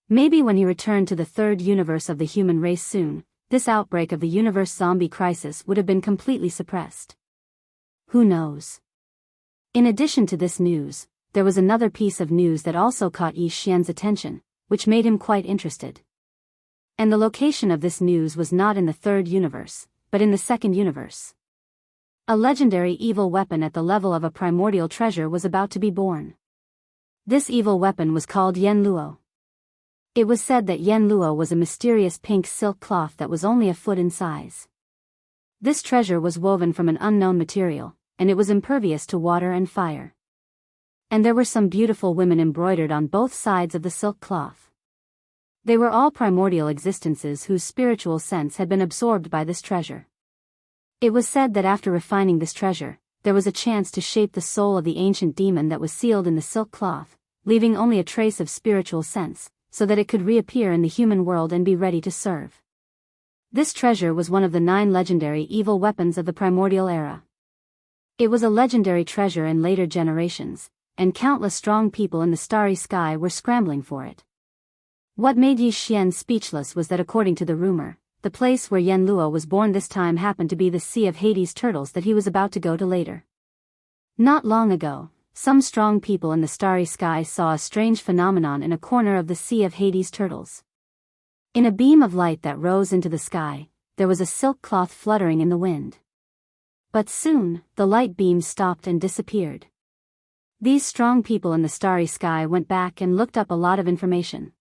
Maybe when he returned to the third universe of the human race soon, this outbreak of the universe zombie crisis would have been completely suppressed. Who knows? In addition to this news, there was another piece of news that also caught Yi Xian's attention, which made him quite interested. And the location of this news was not in the third universe, but in the second universe. A legendary evil weapon at the level of a primordial treasure was about to be born. This evil weapon was called Yen Luo. It was said that Yen Luo was a mysterious pink silk cloth that was only a foot in size. This treasure was woven from an unknown material, and it was impervious to water and fire. And there were some beautiful women embroidered on both sides of the silk cloth. They were all primordial existences whose spiritual sense had been absorbed by this treasure. It was said that after refining this treasure, there was a chance to shape the soul of the ancient demon that was sealed in the silk cloth, leaving only a trace of spiritual sense, so that it could reappear in the human world and be ready to serve. This treasure was one of the 9 legendary evil weapons of the primordial era. It was a legendary treasure in later generations, and countless strong people in the starry sky were scrambling for it. What made Yi Xian speechless was that according to the rumor, the place where Yen Luo was born this time happened to be the Sea of Hades turtles that he was about to go to later. Not long ago, some strong people in the starry sky saw a strange phenomenon in a corner of the Sea of Hades turtles. In a beam of light that rose into the sky, there was a silk cloth fluttering in the wind. But soon, the light beam stopped and disappeared. These strong people in the starry sky went back and looked up a lot of information.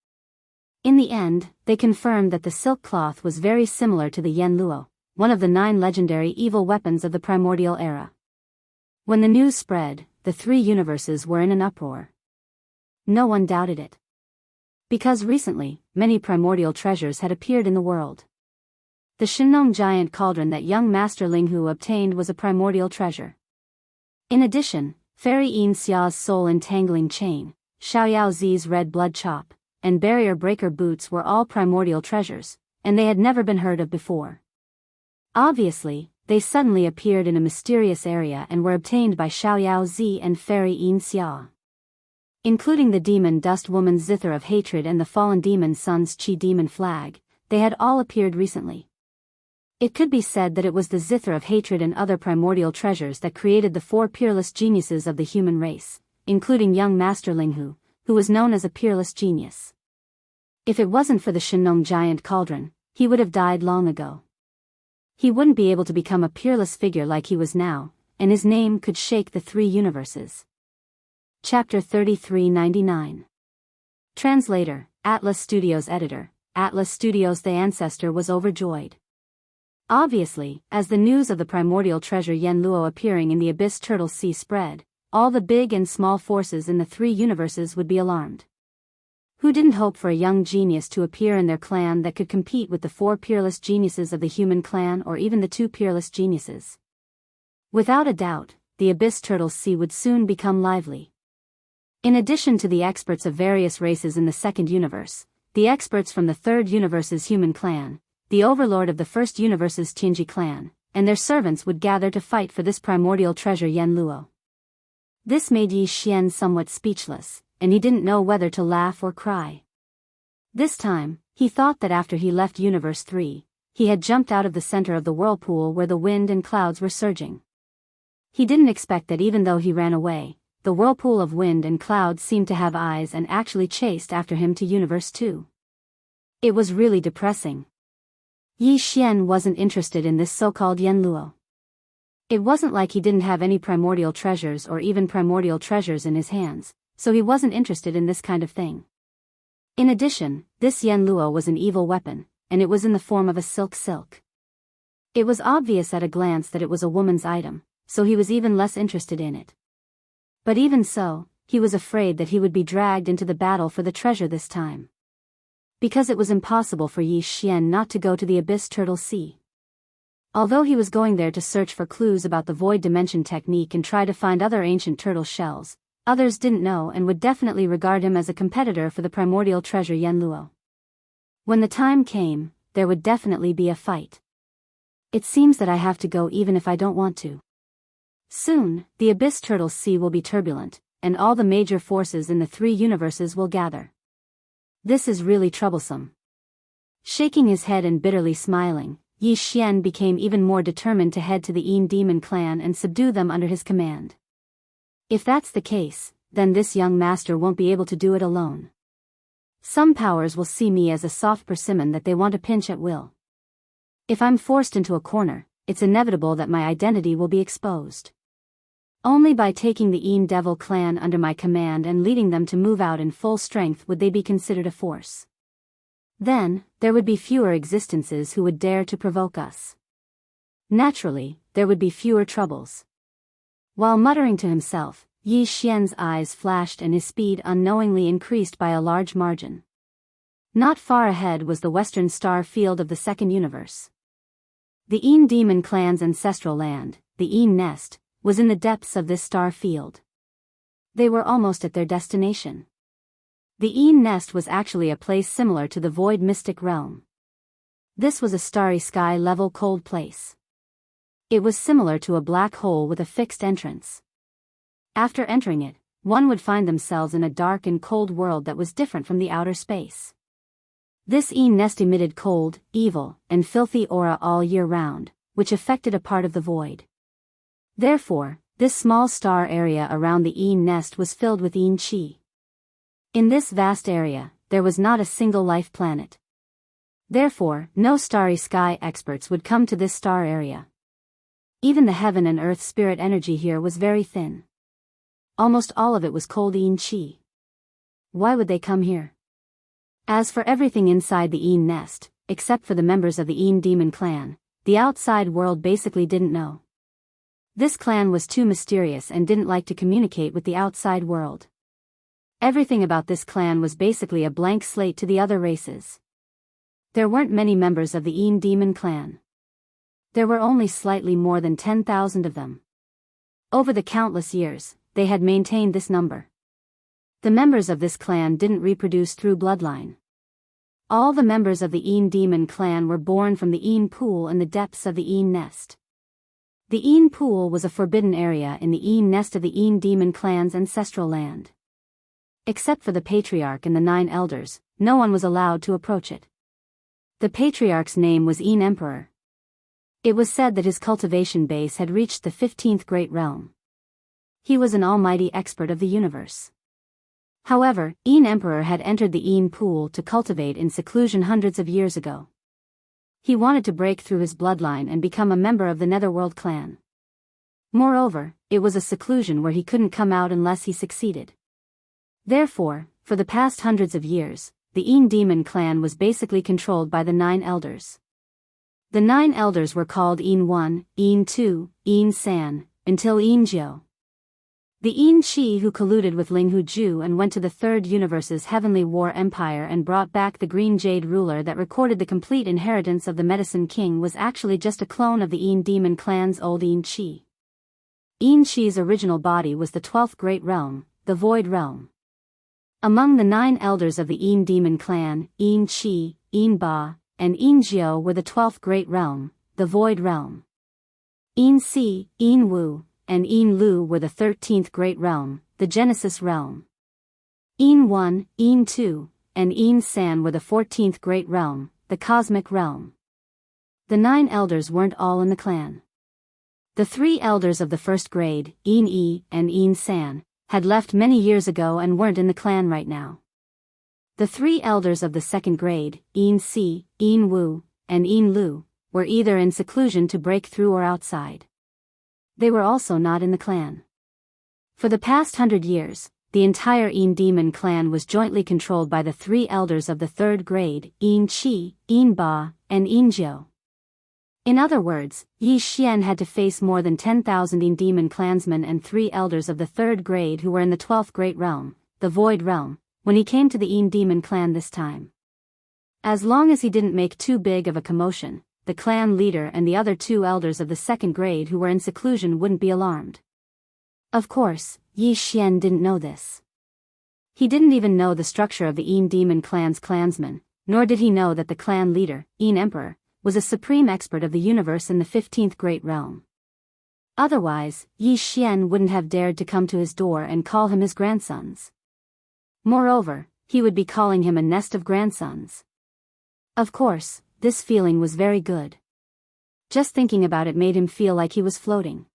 In the end, they confirmed that the silk cloth was very similar to the Yen Luo, one of the 9 legendary evil weapons of the primordial era. When the news spread, the 3 universes were in an uproar. No one doubted it. Because recently, many primordial treasures had appeared in the world. The Shinong giant cauldron that young Master Linghu obtained was a primordial treasure. In addition, Fairy Yin Xia's soul entangling chain, Xiaoyao Zi's red blood chop, and barrier breaker boots were all primordial treasures, and they had never been heard of before. Obviously, they suddenly appeared in a mysterious area and were obtained by Xiaoyao Zi and Fairy Yin Xia. Including the demon dust woman's zither of hatred and the fallen demon sun's chi demon flag, they had all appeared recently. It could be said that it was the zither of hatred and other primordial treasures that created the 4 peerless geniuses of the human race, including young Master Linghu, who was known as a peerless genius. If it wasn't for the Shinong giant cauldron, he would have died long ago. He wouldn't be able to become a peerless figure like he was now, and his name could shake the 3 universes. Chapter 3399. Translator, Atlas Studios Editor, Atlas Studios. The ancestor was overjoyed. Obviously, as the news of the primordial treasure Yen Luo appearing in the Abyss Turtle Sea spread, all the big and small forces in the 3 universes would be alarmed. Who didn't hope for a young genius to appear in their clan that could compete with the 4 peerless geniuses of the human clan or even the 2 peerless geniuses? Without a doubt, the Abyss Turtle Sea would soon become lively. In addition to the experts of various races in the 2nd universe, the experts from the 3rd universe's human clan, the overlord of the 1st universe's Tianji clan, and their servants would gather to fight for this primordial treasure Yen Luo. This made Yi Xian somewhat speechless, and he didn't know whether to laugh or cry. This time, he thought that after he left Universe 3, he had jumped out of the center of the whirlpool where the wind and clouds were surging. He didn't expect that even though he ran away, the whirlpool of wind and clouds seemed to have eyes and actually chased after him to Universe 2. It was really depressing. Yi Xian wasn't interested in this so-called Yen Luo. It wasn't like he didn't have any primordial treasures or even primordial treasures in his hands, so he wasn't interested in this kind of thing. In addition, this Yen Luo was an evil weapon, and it was in the form of a silk. It was obvious at a glance that it was a woman's item, so he was even less interested in it. But even so, he was afraid that he would be dragged into the battle for the treasure this time. Because it was impossible for Yi Xian not to go to the Abyss Turtle Sea. Although he was going there to search for clues about the void dimension technique and try to find other ancient turtle shells, others didn't know and would definitely regard him as a competitor for the primordial treasure Yen Luo. When the time came, there would definitely be a fight. It seems that I have to go even if I don't want to. Soon, the Abyss Turtle Sea will be turbulent, and all the major forces in the 3 universes will gather. This is really troublesome. Shaking his head and bitterly smiling, Yi Xian became even more determined to head to the Yin Demon clan and subdue them under his command. If that's the case, then this young master won't be able to do it alone. Some powers will see me as a soft persimmon that they want to pinch at will. If I'm forced into a corner, it's inevitable that my identity will be exposed. Only by taking the Yin Devil clan under my command and leading them to move out in full strength would they be considered a force. Then, there would be fewer existences who would dare to provoke us. Naturally, there would be fewer troubles. While muttering to himself, Yi Xian's eyes flashed and his speed unknowingly increased by a large margin. Not far ahead was the western star field of the second universe. The Een demon clan's ancestral land, the Een nest, was in the depths of this star field. They were almost at their destination. The Een nest was actually a place similar to the void mystic realm. This was a starry sky-level cold place. It was similar to a black hole with a fixed entrance. After entering it, one would find themselves in a dark and cold world that was different from the outer space. This Een nest emitted cold, evil, and filthy aura all year round, which affected a part of the void. Therefore, this small star area around the Een nest was filled with Een Qi. In this vast area, there was not a single life planet. Therefore, no starry sky experts would come to this star area. Even the heaven and earth spirit energy here was very thin. Almost all of it was cold Een Qi. Why would they come here? As for everything inside the Een nest, except for the members of the Een demon clan, the outside world basically didn't know. This clan was too mysterious and didn't like to communicate with the outside world. Everything about this clan was basically a blank slate to the other races. There weren't many members of the Een demon clan. There were only slightly more than 10,000 of them. Over the countless years, they had maintained this number. The members of this clan didn't reproduce through bloodline. All the members of the Een demon clan were born from the Een pool in the depths of the Een nest. The Een pool was a forbidden area in the Een nest of the Een demon clan's ancestral land. Except for the patriarch and the 9 elders, no one was allowed to approach it. The patriarch's name was Een Emperor. It was said that his cultivation base had reached the 15th great realm. He was an almighty expert of the universe. However, Een Emperor had entered the Een pool to cultivate in seclusion hundreds of years ago. He wanted to break through his bloodline and become a member of the Netherworld clan. Moreover, it was a seclusion where he couldn't come out unless he succeeded. Therefore, for the past hundreds of years, the Een demon clan was basically controlled by the 9 elders. The 9 elders were called Een 1, Een 2, Een San, until Een Jiao. The Een Qi who colluded with Ling Huju and went to the Third Universe's Heavenly War Empire and brought back the Green Jade ruler that recorded the complete inheritance of the Medicine King was actually just a clone of the Een demon clan's old Een Qi. Een Qi's original body was the 12th Great Realm, the Void Realm. Among the 9 elders of the Een demon clan, Een Qi, Een Ba, and Een Jiao were the 12th Great Realm, the Void Realm. Een Si, Een Wu, and Een Lu were the 13th Great Realm, the Genesis Realm. Een 1, Een 2, and Een San were the 14th Great Realm, the Cosmic Realm. The 9 elders weren't all in the clan. The 3 elders of the first grade, Een Yi and Een San, had left many years ago and weren't in the clan right now. The 3 elders of the second grade, Een Si, Een Wu, and Een Lu, were either in seclusion to break through or outside. They were also not in the clan. For the past 100 years, the entire Een demon clan was jointly controlled by the 3 elders of the third grade, Een Qi, Een Ba, and Een Jiao. In other words, Yi Xian had to face more than 10,000 Een demon clansmen and 3 elders of the third grade who were in the 12th Great Realm, the Void Realm, when he came to the Een demon clan this time. As long as he didn't make too big of a commotion, the clan leader and the other 2 elders of the second grade who were in seclusion wouldn't be alarmed. Of course, Yi Xian didn't know this. He didn't even know the structure of the Een demon clan's clansmen, nor did he know that the clan leader, Een Emperor, was a supreme expert of the universe in the 15th Great Realm. Otherwise, Yi Xian wouldn't have dared to come to his door and call him his grandsons. Moreover, he would be calling him a nest of grandsons. Of course, this feeling was very good. Just thinking about it made him feel like he was floating.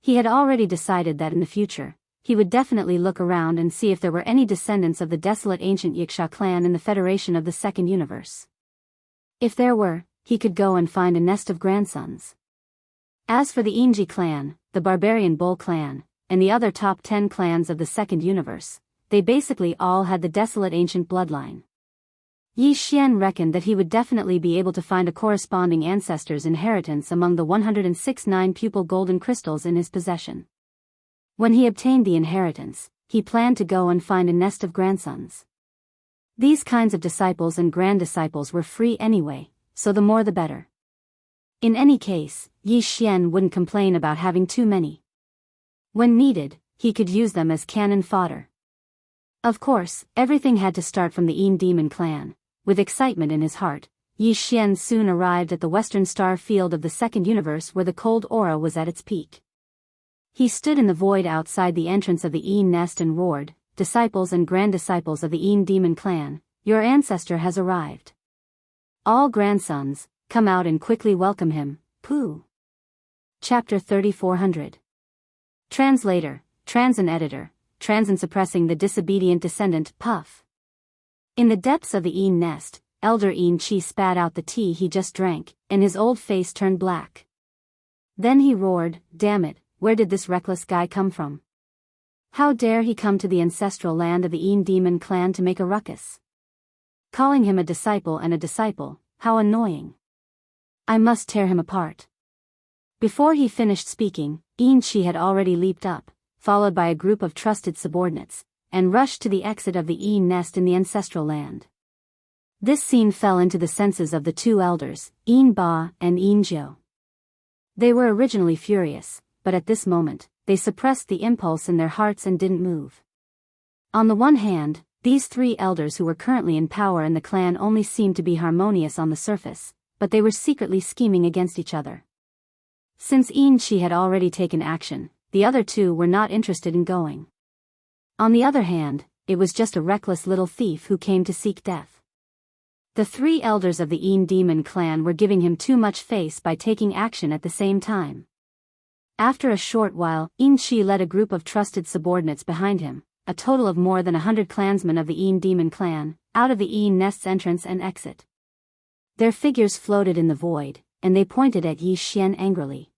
He had already decided that in the future, he would definitely look around and see if there were any descendants of the desolate ancient Yiksha clan in the Federation of the Second Universe. If there were, he could go and find a nest of grandsons. As for the Enji clan, the Barbarian Bull clan, and the other top 10 clans of the Second Universe, they basically all had the desolate ancient bloodline. Yi Xian reckoned that he would definitely be able to find a corresponding ancestor's inheritance among the 106 nine-pupil golden crystals in his possession. When he obtained the inheritance, he planned to go and find a nest of grandsons. These kinds of disciples and grand-disciples were free anyway, so the more the better. In any case, Yi Xian wouldn't complain about having too many. When needed, he could use them as cannon fodder. Of course, everything had to start from the Yin Demon clan. With excitement in his heart, Yi Xian soon arrived at the western star field of the second universe where the cold aura was at its peak. He stood in the void outside the entrance of the Yin nest and roared, "Disciples and grand-disciples of the Yin Demon clan, your ancestor has arrived. All grandsons, come out and quickly welcome him, Pooh." Chapter 3400. Translator, Transin Editor, Transin suppressing the disobedient descendant, Puff. In the depths of the Yin nest, Elder Yin Chi spat out the tea he just drank, and his old face turned black. Then he roared, "Damn it, where did this reckless guy come from? How dare he come to the ancestral land of the Yin Demon clan to make a ruckus? Calling him a disciple and a disciple, how annoying. I must tear him apart." Before he finished speaking, Yin Chi had already leaped up, followed by a group of trusted subordinates, and rushed to the exit of the Yin nest in the ancestral land. This scene fell into the senses of the two elders, Yin Ba and Yin Jiu. They were originally furious, but at this moment, they suppressed the impulse in their hearts and didn't move. On the one hand, these three elders who were currently in power in the clan only seemed to be harmonious on the surface, but they were secretly scheming against each other. Since Yin Chi had already taken action, the other two were not interested in going. On the other hand, it was just a reckless little thief who came to seek death. The three elders of the Yin Demon clan were giving him too much face by taking action at the same time. After a short while, Yin Chi led a group of trusted subordinates behind him, a total of more than 100 clansmen of the Yin Demon clan, out of the Yin nest's entrance and exit. Their figures floated in the void, and they pointed at Yi Xian angrily.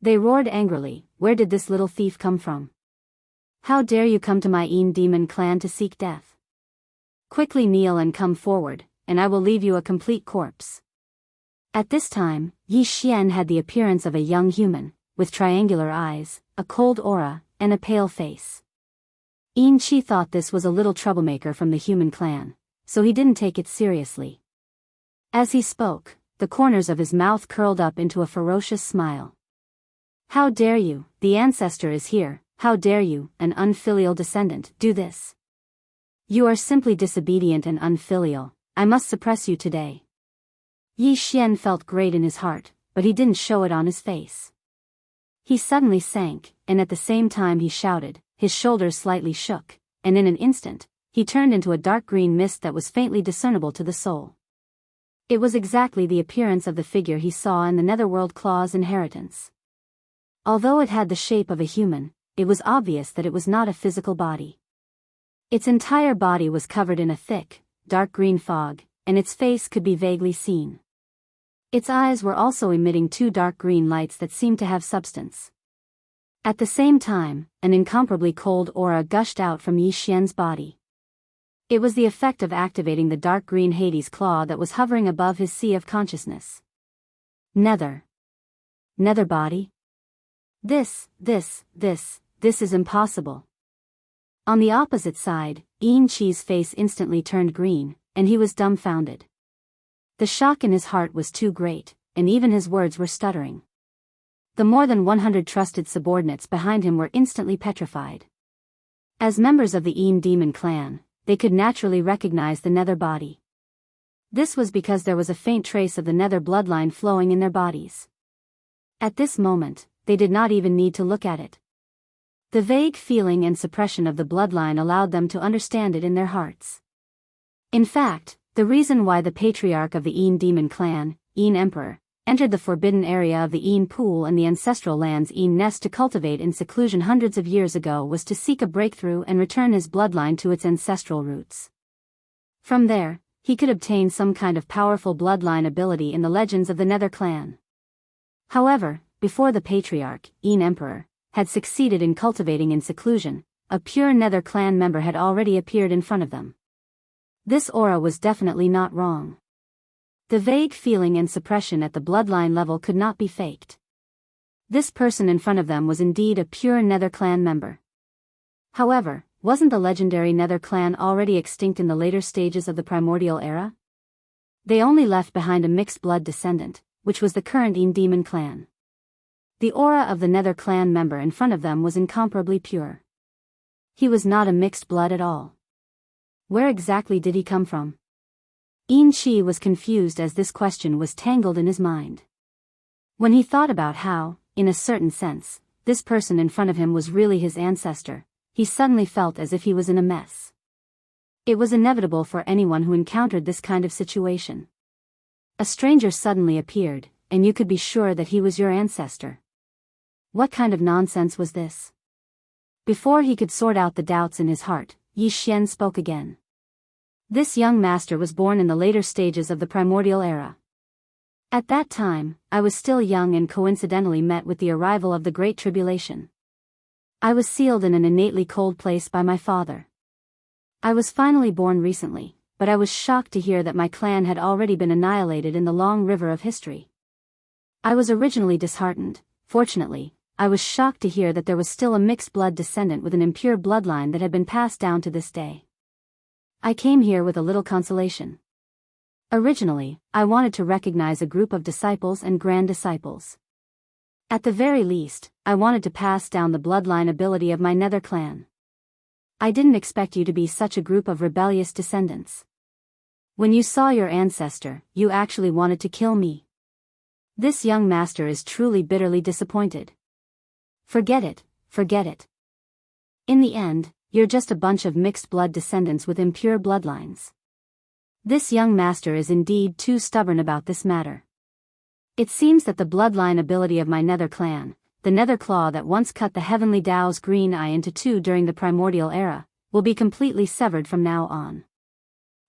They roared angrily, "Where did this little thief come from? How dare you come to my Yin Demon clan to seek death? Quickly kneel and come forward, and I will leave you a complete corpse." At this time, Yi Xian had the appearance of a young human, with triangular eyes, a cold aura, and a pale face. Yin Chi thought this was a little troublemaker from the human clan, so he didn't take it seriously. As he spoke, the corners of his mouth curled up into a ferocious smile. "How dare you, the ancestor is here, how dare you, an unfilial descendant, do this? You are simply disobedient and unfilial, I must suppress you today." Yi Xian felt great in his heart, but he didn't show it on his face. He suddenly sank, and at the same time he shouted, his shoulders slightly shook, and in an instant, he turned into a dark green mist that was faintly discernible to the soul. It was exactly the appearance of the figure he saw in the Netherworld Claw's inheritance. Although it had the shape of a human, it was obvious that it was not a physical body. Its entire body was covered in a thick, dark green fog, and its face could be vaguely seen. Its eyes were also emitting two dark green lights that seemed to have substance. At the same time, an incomparably cold aura gushed out from Yi Xian's body. It was the effect of activating the dark green Hades claw that was hovering above his sea of consciousness. Nether body? This is impossible. On the opposite side, Yin Chi's face instantly turned green, and he was dumbfounded. The shock in his heart was too great, and even his words were stuttering. The more than 100 trusted subordinates behind him were instantly petrified. As members of the Yin Demon clan, they could naturally recognize the nether body. This was because there was a faint trace of the nether bloodline flowing in their bodies. At this moment, they did not even need to look at it. The vague feeling and suppression of the bloodline allowed them to understand it in their hearts. In fact, the reason why the patriarch of the Yin Demon clan, Yin Emperor, entered the forbidden area of the Yin Pool and the ancestral land's Yin Nest to cultivate in seclusion hundreds of years ago was to seek a breakthrough and return his bloodline to its ancestral roots. From there, he could obtain some kind of powerful bloodline ability in the legends of the Nether clan. However, before the patriarch, Yin Emperor, had succeeded in cultivating in seclusion, a pure Nether clan member had already appeared in front of them. This aura was definitely not wrong. The vague feeling and suppression at the bloodline level could not be faked. This person in front of them was indeed a pure Nether clan member. However, wasn't the legendary Nether clan already extinct in the later stages of the primordial era? They only left behind a mixed blood descendant, which was the current Demon clan. The aura of the Nether clan member in front of them was incomparably pure. He was not a mixed blood at all. Where exactly did he come from? Chi was confused as this question was tangled in his mind. When he thought about how, in a certain sense, this person in front of him was really his ancestor, he suddenly felt as if he was in a mess. It was inevitable for anyone who encountered this kind of situation. A stranger suddenly appeared, and you could be sure that he was your ancestor. What kind of nonsense was this? Before he could sort out the doubts in his heart, Yi Xian spoke again. This young master was born in the later stages of the primordial era. At that time, I was still young and coincidentally met with the arrival of the Great Tribulation. I was sealed in an innately cold place by my father. I was finally born recently, but I was shocked to hear that my clan had already been annihilated in the long river of history. I was originally disheartened. Fortunately, I was shocked to hear that there was still a mixed blood descendant with an impure bloodline that had been passed down to this day. I came here with a little consolation. Originally, I wanted to recognize a group of disciples and grand disciples. At the very least, I wanted to pass down the bloodline ability of my Nether clan. I didn't expect you to be such a group of rebellious descendants. When you saw your ancestor, you actually wanted to kill me. This young master is truly bitterly disappointed. Forget it, forget it. In the end, you're just a bunch of mixed blood descendants with impure bloodlines. This young master is indeed too stubborn about this matter. It seems that the bloodline ability of my Nether clan, the Nether Claw that once cut the Heavenly Tao's green eye into two during the primordial era, will be completely severed from now on.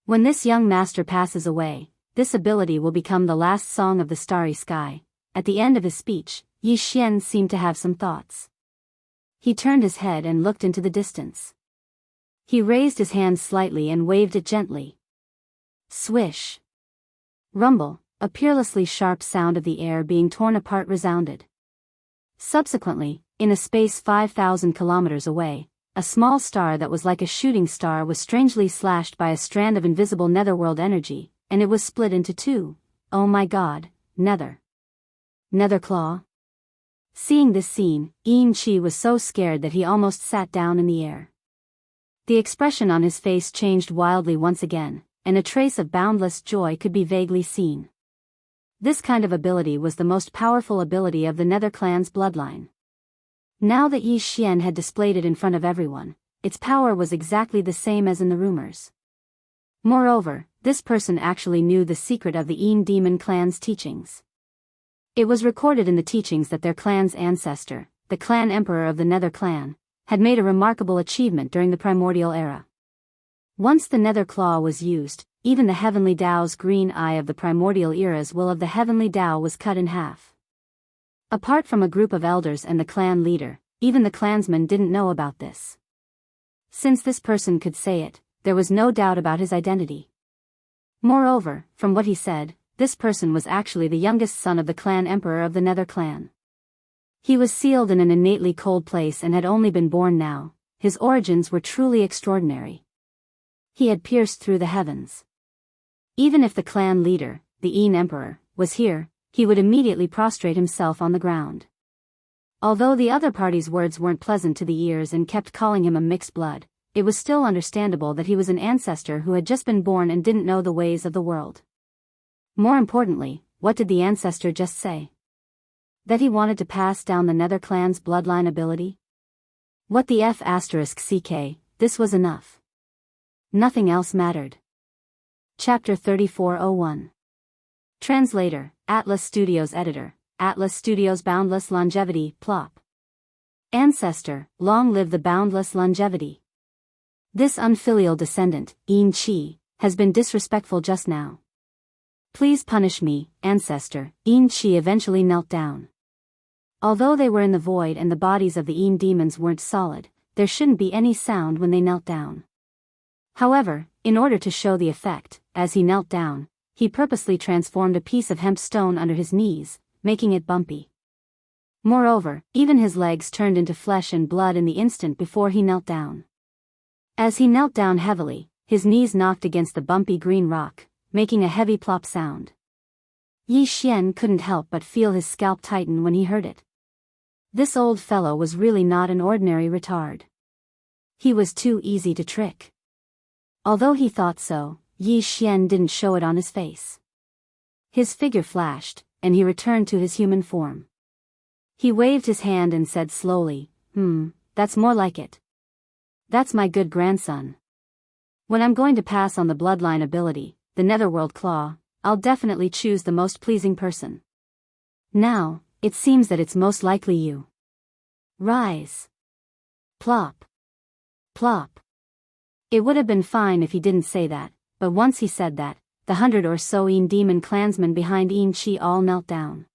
When this young master passes away, this ability will become the last song of the starry sky. At the end of his speech, Yi Xian seemed to have some thoughts. He turned his head and looked into the distance. He raised his hand slightly and waved it gently. Swish. Rumble, a peerlessly sharp sound of the air being torn apart resounded. Subsequently, in a space 5,000 kilometers away, a small star that was like a shooting star was strangely slashed by a strand of invisible netherworld energy, and it was split into two. Oh my god, Nether. Nether Claw? Seeing this scene, Chi was so scared that he almost sat down in the air. The expression on his face changed wildly once again, and a trace of boundless joy could be vaguely seen. This kind of ability was the most powerful ability of the Nether clan's bloodline. Now that Yi Xian had displayed it in front of everyone, its power was exactly the same as in the rumors. Moreover, this person actually knew the secret of the Demon clan's teachings. It was recorded in the teachings that their clan's ancestor, the clan emperor of the Nether clan, had made a remarkable achievement during the primordial era. Once the Nether Claw was used, even the Heavenly Tao's green eye of the primordial era's will of the Heavenly Tao was cut in half. Apart from a group of elders and the clan leader, even the clansmen didn't know about this. Since this person could say it, there was no doubt about his identity. Moreover, from what he said, this person was actually the youngest son of the clan emperor of the Nether clan. He was sealed in an innately cold place and had only been born now. His origins were truly extraordinary. He had pierced through the heavens. Even if the clan leader, the emperor, was here, he would immediately prostrate himself on the ground. Although the other party's words weren't pleasant to the ears and kept calling him a mixed blood, it was still understandable that he was an ancestor who had just been born and didn't know the ways of the world. More importantly, what did the ancestor just say? That he wanted to pass down the Nether clan's bloodline ability? What the F***ck, this was enough. Nothing else mattered. Chapter 3401. Translator, Atlas Studios Editor, Atlas Studios Boundless Longevity, Plop. Ancestor, long live the boundless longevity. This unfilial descendant, Chi, has been disrespectful just now. Please punish me, ancestor. Chi eventually knelt down. Although they were in the void and the bodies of the demons weren't solid, there shouldn't be any sound when they knelt down. However, in order to show the effect, as he knelt down, he purposely transformed a piece of hemp stone under his knees, making it bumpy. Moreover, even his legs turned into flesh and blood in the instant before he knelt down. As he knelt down heavily, his knees knocked against the bumpy green rock, making a heavy plop sound. Yi Xian couldn't help but feel his scalp tighten when he heard it. This old fellow was really not an ordinary retard. He was too easy to trick. Although he thought so, Yi Xian didn't show it on his face. His figure flashed, and he returned to his human form. He waved his hand and said slowly, that's more like it. That's my good grandson. When I'm going to pass on the bloodline ability, the Netherworld Claw, I'll definitely choose the most pleasing person. Now, it seems that it's most likely you. Rise. Plop. Plop. It would have been fine if he didn't say that, but once he said that, the 100 or so Yin demon clansmen behind Yin Chi all knelt down.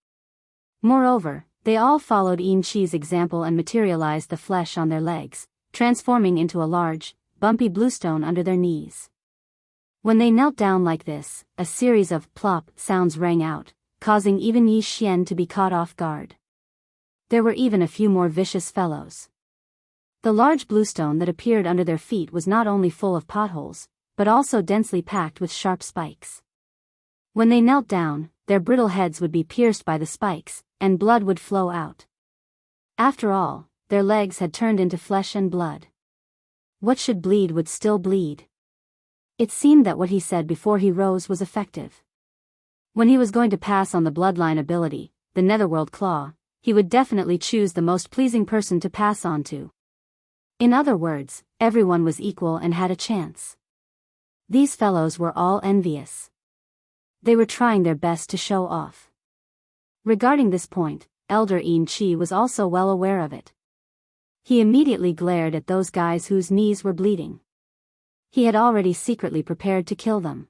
Moreover, they all followed Yin Chi's example and materialized the flesh on their legs, transforming into a large, bumpy bluestone under their knees. When they knelt down like this, a series of plop sounds rang out, causing even Yi Xian to be caught off guard. There were even a few more vicious fellows. The large bluestone that appeared under their feet was not only full of potholes, but also densely packed with sharp spikes. When they knelt down, their brittle heads would be pierced by the spikes, and blood would flow out. After all, their legs had turned into flesh and blood. What should bleed would still bleed. It seemed that what he said before he rose was effective. When he was going to pass on the bloodline ability, the Netherworld Claw, he would definitely choose the most pleasing person to pass on to. In other words, everyone was equal and had a chance. These fellows were all envious. They were trying their best to show off. Regarding this point, Elder Yin Chi was also well aware of it. He immediately glared at those guys whose knees were bleeding. He had already secretly prepared to kill them.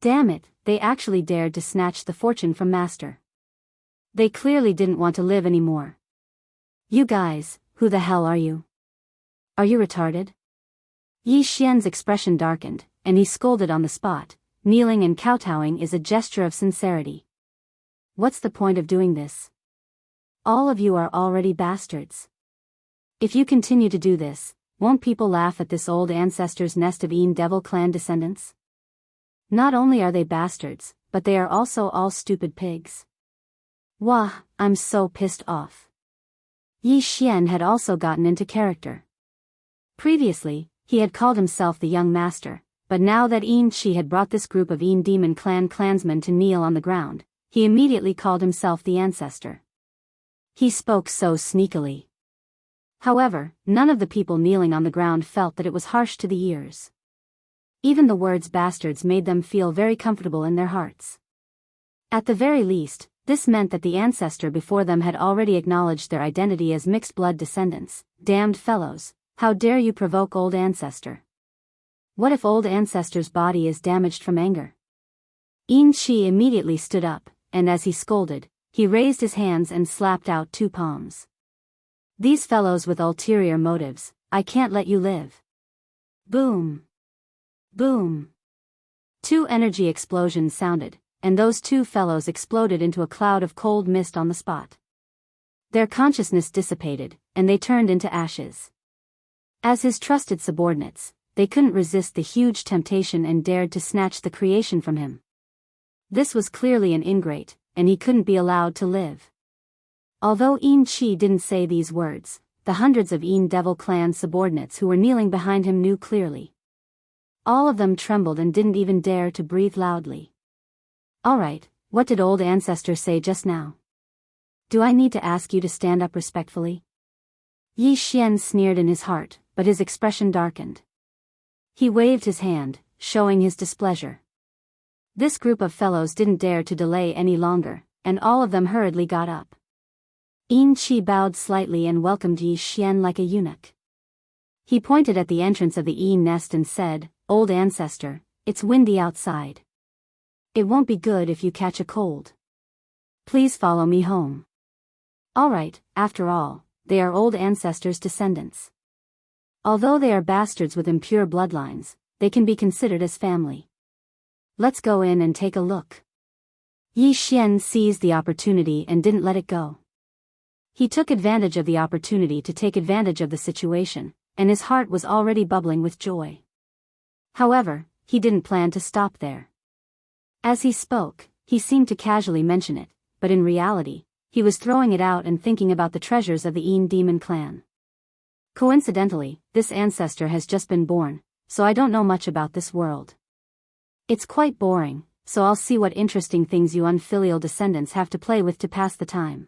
Damn it, they actually dared to snatch the fortune from Master. They clearly didn't want to live anymore. You guys, who the hell are you? Are you retarded? Yi Xian's expression darkened, and he scolded on the spot. Kneeling and kowtowing is a gesture of sincerity. What's the point of doing this? All of you are already bastards. If you continue to do this, won't people laugh at this old ancestor's nest of Yin Devil clan descendants? Not only are they bastards, but they are also all stupid pigs. Wah, I'm so pissed off. Yi Xian had also gotten into character. Previously, he had called himself the young master, but now that Yin Chi had brought this group of Yin demon clansmen to kneel on the ground, he immediately called himself the ancestor. He spoke so sneakily. However, none of the people kneeling on the ground felt that it was harsh to the ears. Even the words bastards made them feel very comfortable in their hearts. At the very least, this meant that the ancestor before them had already acknowledged their identity as mixed-blood descendants. Damned fellows, how dare you provoke old ancestor? What if old ancestor's body is damaged from anger? Yin Chi immediately stood up, and as he scolded, he raised his hands and slapped out 2 palms. These fellows with ulterior motives, I can't let you live. Boom. Boom. 2 energy explosions sounded, and those 2 fellows exploded into a cloud of cold mist on the spot. Their consciousness dissipated, and they turned into ashes. As his trusted subordinates, they couldn't resist the huge temptation and dared to snatch the creation from him. This was clearly an ingrate, and he couldn't be allowed to live. Although Yin Chi didn't say these words, the hundreds of Yin Devil clan subordinates who were kneeling behind him knew clearly. All of them trembled and didn't even dare to breathe loudly. Alright, what did old ancestor say just now? Do I need to ask you to stand up respectfully? Yi Xian sneered in his heart, but his expression darkened. He waved his hand, showing his displeasure. This group of fellows didn't dare to delay any longer, and all of them hurriedly got up. Yin Chi bowed slightly and welcomed Yi Xian like a eunuch. He pointed at the entrance of the Yin nest and said, Old ancestor, it's windy outside. It won't be good if you catch a cold. Please follow me home. Alright, after all, they are old ancestors' descendants. Although they are bastards with impure bloodlines, they can be considered as family. Let's go in and take a look. Yi Xian seized the opportunity and didn't let it go. He took advantage of the opportunity to take advantage of the situation, and his heart was already bubbling with joy. However, he didn't plan to stop there. As he spoke, he seemed to casually mention it, but in reality, he was throwing it out and thinking about the treasures of the Yin demon clan. Coincidentally, this ancestor has just been born, so I don't know much about this world. It's quite boring, so I'll see what interesting things you unfilial descendants have to play with to pass the time.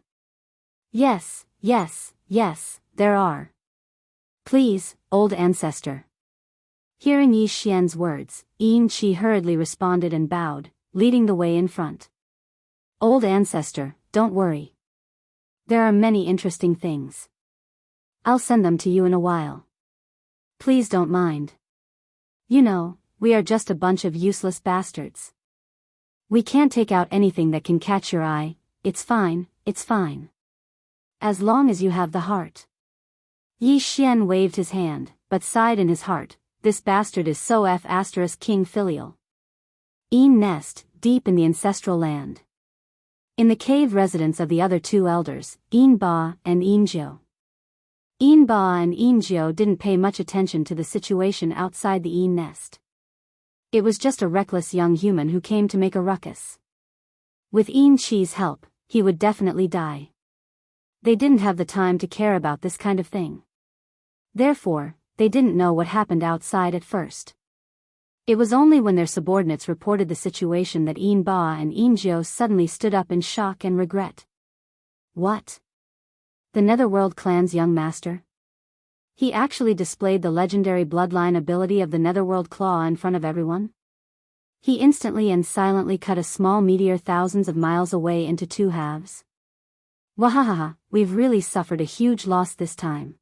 Yes, there are. Please, old ancestor. Hearing Yi Xian's words, Yin Qi hurriedly responded and bowed, leading the way in front. Old ancestor, don't worry. There are many interesting things. I'll send them to you in a while. Please don't mind. You know, we are just a bunch of useless bastards. We can't take out anything that can catch your eye. It's fine. As long as you have the heart. Yi Xian waved his hand, but sighed in his heart, this bastard is so *king filial. Yin nest, deep in the ancestral land. In the cave residence of the other two elders, Yin Ba and Yin Jiu. Yin Ba and Yin Jiu didn't pay much attention to the situation outside the Yin nest. It was just a reckless young human who came to make a ruckus. With Yin Qi's help, he would definitely die. They didn't have the time to care about this kind of thing. Therefore, they didn't know what happened outside at first. It was only when their subordinates reported the situation that Yin Ba and Yin Jiu suddenly stood up in shock and regret. What? The Netherworld clan's young master? He actually displayed the legendary bloodline ability of the Netherworld Claw in front of everyone? He instantly and silently cut a small meteor thousands of miles away into two halves. Wahahaha, we've really suffered a huge loss this time.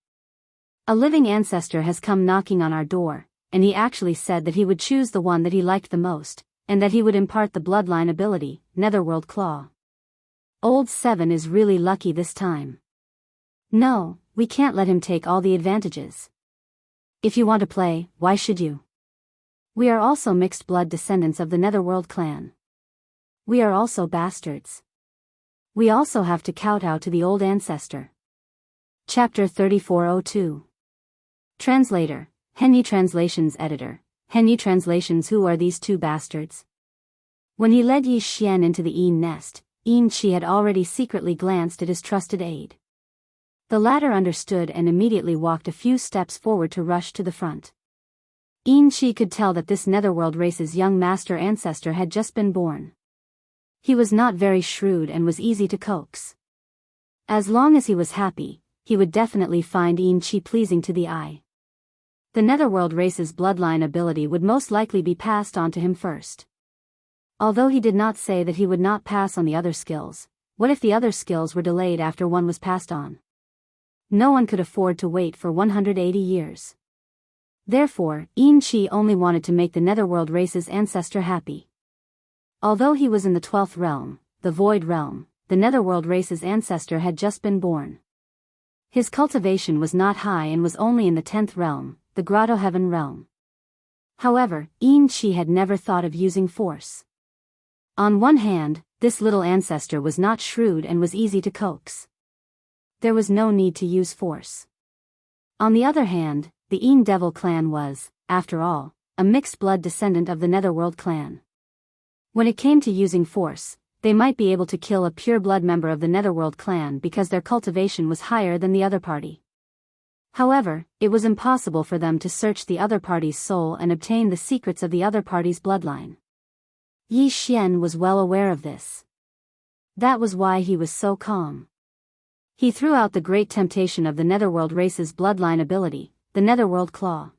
A living ancestor has come knocking on our door, and he actually said that he would choose the one that he liked the most, and that he would impart the bloodline ability, Netherworld Claw. Old Seven is really lucky this time. No, we can't let him take all the advantages. If you want to play, why should you? We are also mixed blood descendants of the Netherworld clan. We are also bastards. We also have to kowtow to the old ancestor. Chapter 3402. Translator, Henyi Translations Editor, Henyi Translations. Who are these two bastards? When he led Yi Xian into the Yin nest, Yin Qi had already secretly glanced at his trusted aide. The latter understood and immediately walked a few steps forward to rush to the front. Yin Qi could tell that this Netherworld race's young master ancestor had just been born. He was not very shrewd and was easy to coax. As long as he was happy, he would definitely find Yin Qi pleasing to the eye. The Netherworld race's bloodline ability would most likely be passed on to him first. Although he did not say that he would not pass on the other skills, what if the other skills were delayed after one was passed on? No one could afford to wait for 180 years. Therefore, Yin Qi only wanted to make the Netherworld race's ancestor happy. Although he was in the 12th realm, the Void realm, the Netherworld race's ancestor had just been born. His cultivation was not high and was only in the 10th realm, the Grotto Heaven realm. However, Yin Qi had never thought of using force. On one hand, this little ancestor was not shrewd and was easy to coax. There was no need to use force. On the other hand, the Yin Devil clan was, after all, a mixed blood descendant of the Netherworld clan. When it came to using force, they might be able to kill a pure-blood member of the Netherworld clan because their cultivation was higher than the other party. However, it was impossible for them to search the other party's soul and obtain the secrets of the other party's bloodline. Yi Xian was well aware of this. That was why he was so calm. He threw out the great temptation of the Netherworld race's bloodline ability, the Netherworld Claw.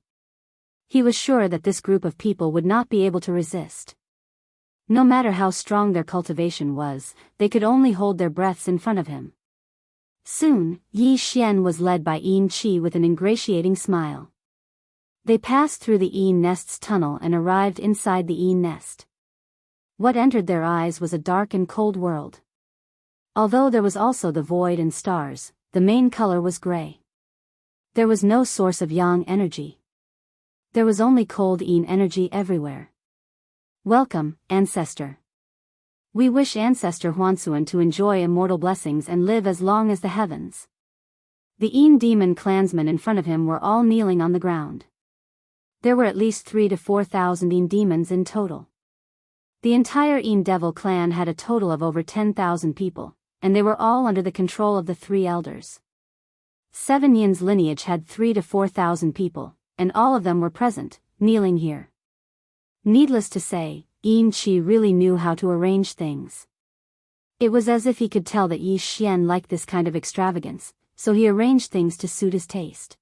He was sure that this group of people would not be able to resist. No matter how strong their cultivation was, they could only hold their breaths in front of him. Soon, Yi Xian was led by Yin Qi with an ingratiating smile. They passed through the Yin nest's tunnel and arrived inside the Yin nest. What entered their eyes was a dark and cold world. Although there was also the void and stars, the main color was gray. There was no source of yang energy. There was only cold energy everywhere. Welcome, Ancestor. We wish Ancestor Huansuan to enjoy immortal blessings and live as long as the heavens. The demon clansmen in front of him were all kneeling on the ground. There were at least 3,000 to 4,000 demons in total. The entire devil clan had a total of over 10,000 people, and they were all under the control of the 3 elders. 7 Yin's lineage had 3,000 to 4,000 people, and all of them were present, kneeling here. Needless to say, Yin Qi really knew how to arrange things. It was as if he could tell that Yi Xian liked this kind of extravagance, so he arranged things to suit his taste.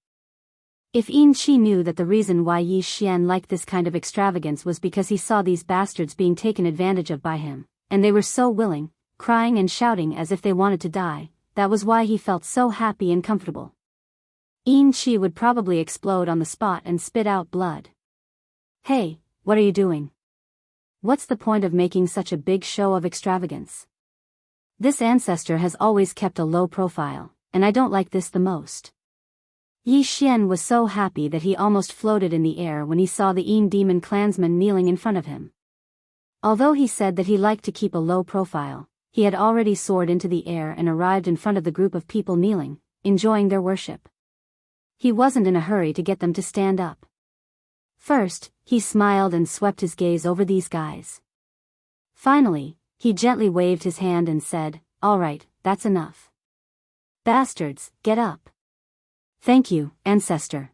If Yin Qi knew that the reason why Yi Xian liked this kind of extravagance was because he saw these bastards being taken advantage of by him, and they were so willing, crying and shouting as if they wanted to die, that was why he felt so happy and comfortable. Yin Qi would probably explode on the spot and spit out blood. Hey, what are you doing? What's the point of making such a big show of extravagance? This ancestor has always kept a low profile, and I don't like this the most. Yi Xian was so happy that he almost floated in the air when he saw the demon clansmen kneeling in front of him. Although he said that he liked to keep a low profile, he had already soared into the air and arrived in front of the group of people kneeling, enjoying their worship. He wasn't in a hurry to get them to stand up. First, he smiled and swept his gaze over these guys. Finally, he gently waved his hand and said, "All right, that's enough. Bastards, get up. Thank you, Ancestor.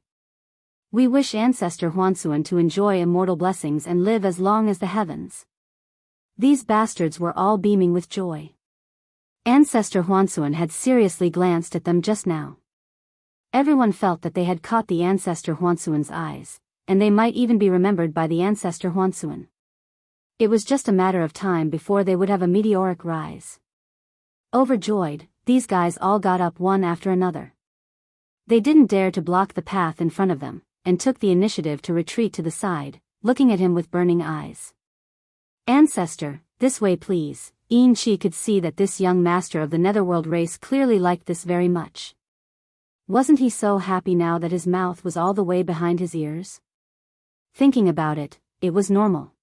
We wish Ancestor Huansuan to enjoy immortal blessings and live as long as the heavens." These bastards were all beaming with joy. Ancestor Huansuan had seriously glanced at them just now. Everyone felt that they had caught the Ancestor Huansuan's eyes, and they might even be remembered by the Ancestor Huansuan. It was just a matter of time before they would have a meteoric rise. Overjoyed, these guys all got up one after another. They didn't dare to block the path in front of them, and took the initiative to retreat to the side, looking at him with burning eyes. "Ancestor, this way please." Yin Qi could see that this young master of the netherworld race clearly liked this very much. Wasn't he so happy now that his mouth was all the way behind his ears? Thinking about it, it was normal.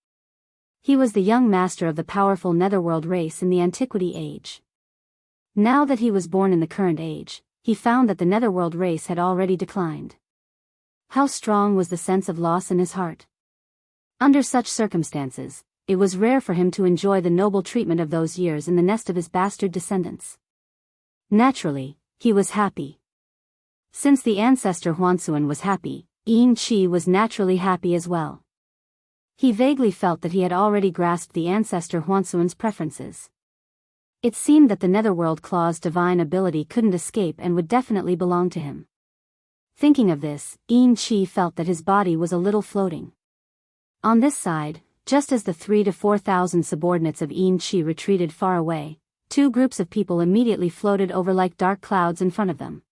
He was the young master of the powerful netherworld race in the Antiquity Age. Now that he was born in the current age, he found that the netherworld race had already declined. How strong was the sense of loss in his heart? Under such circumstances, it was rare for him to enjoy the noble treatment of those years in the nest of his bastard descendants. Naturally, he was happy. Since the ancestor Huansuan was happy, Yin Qi was naturally happy as well. He vaguely felt that he had already grasped the ancestor Huansuan's preferences. It seemed that the netherworld claw's divine ability couldn't escape and would definitely belong to him. Thinking of this, Yin Qi felt that his body was a little floating. On this side, just as the 3,000 to 4,000 subordinates of Yin Qi retreated far away, 2 groups of people immediately floated over like dark clouds in front of them.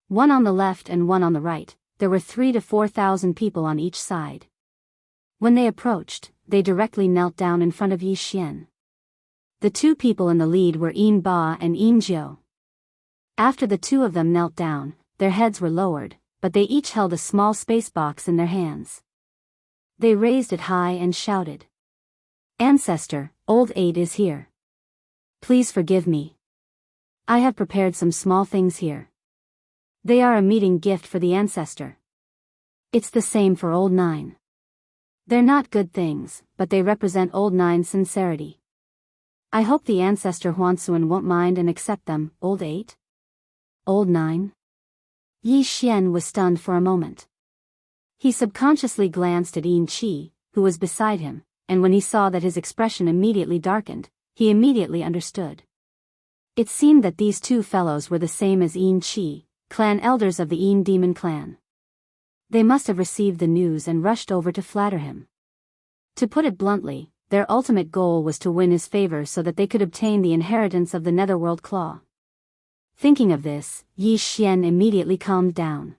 One on the left and one on the right, there were 3,000 to 4,000 people on each side. When they approached, they directly knelt down in front of Yi Xian. The 2 people in the lead were Yin Ba and Yin Jiu. After the 2 of them knelt down, their heads were lowered, but they each held a small space box in their hands. They raised it high and shouted, "Ancestor, Old 8 is here. Please forgive me. I have prepared some small things here. They are a meeting gift for the ancestor. It's the same for Old 9. They're not good things, but they represent Old 9's sincerity. I hope the ancestor Huansuan won't mind and accept them." Old 8? Old 9? Yi Xian was stunned for a moment. He subconsciously glanced at Yin Qi, who was beside him, and when he saw that his expression immediately darkened, he immediately understood. It seemed that these 2 fellows were the same as Yin Qi, clan elders of the Yin demon clan. They must have received the news and rushed over to flatter him. To put it bluntly, their ultimate goal was to win his favor so that they could obtain the inheritance of the netherworld claw. Thinking of this, Yi Xian immediately calmed down.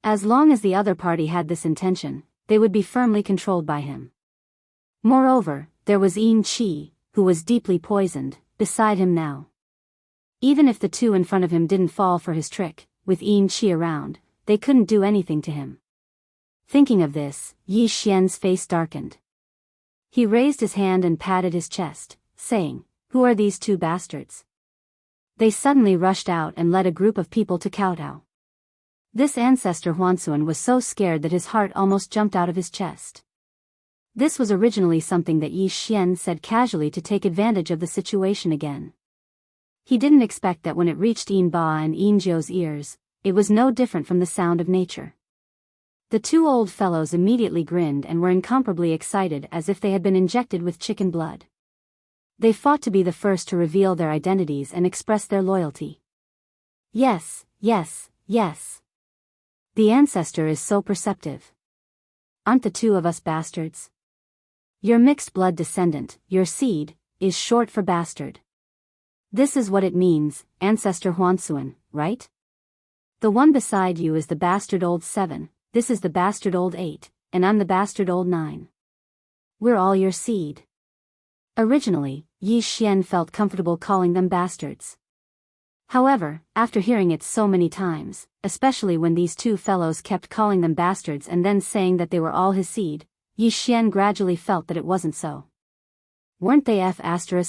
As long as the other party had this intention, they would be firmly controlled by him. Moreover, there was Yin Qi, who was deeply poisoned, beside him now. Even if the 2 in front of him didn't fall for his trick, with Yin Qi around, they couldn't do anything to him. Thinking of this, Yi Xian's face darkened. He raised his hand and patted his chest, saying, "Who are these two bastards?" They suddenly rushed out and led a group of people to kowtow. This ancestor Huansuan was so scared that his heart almost jumped out of his chest. This was originally something that Yi Xian said casually to take advantage of the situation again. He didn't expect that when it reached Yin Ba and Yin Jiu's ears, it was no different from the sound of nature. The two old fellows immediately grinned and were incomparably excited as if they had been injected with chicken blood. They fought to be the first to reveal their identities and express their loyalty. Yes, yes, yes. The ancestor is so perceptive. Aren't the two of us bastards? Your mixed blood descendant, your seed, is short for bastard. This is what it means, Ancestor Huansuan, right? The one beside you is the bastard old 7, this is the bastard old 8, and I'm the bastard old 9. We're all your seed. Originally, Yi Xian felt comfortable calling them bastards. However, after hearing it so many times, especially when these two fellows kept calling them bastards and then saying that they were all his seed, Yi Xian gradually felt that it wasn't so. Weren't they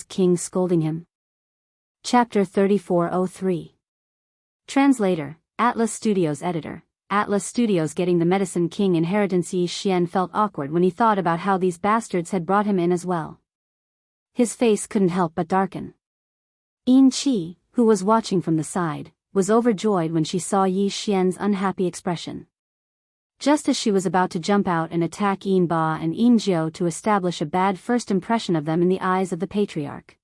King scolding him? Chapter 3403. Translator, Atlas Studios Editor. Atlas Studios getting the Medicine King inheritance. Yi Xian felt awkward when he thought about how these bastards had brought him in as well. His face couldn't help but darken. Yin Qi, who was watching from the side, was overjoyed when she saw Yi Xian's unhappy expression. Just as she was about to jump out and attack Yin Ba and Yin Jiu to establish a bad first impression of them in the eyes of the patriarch.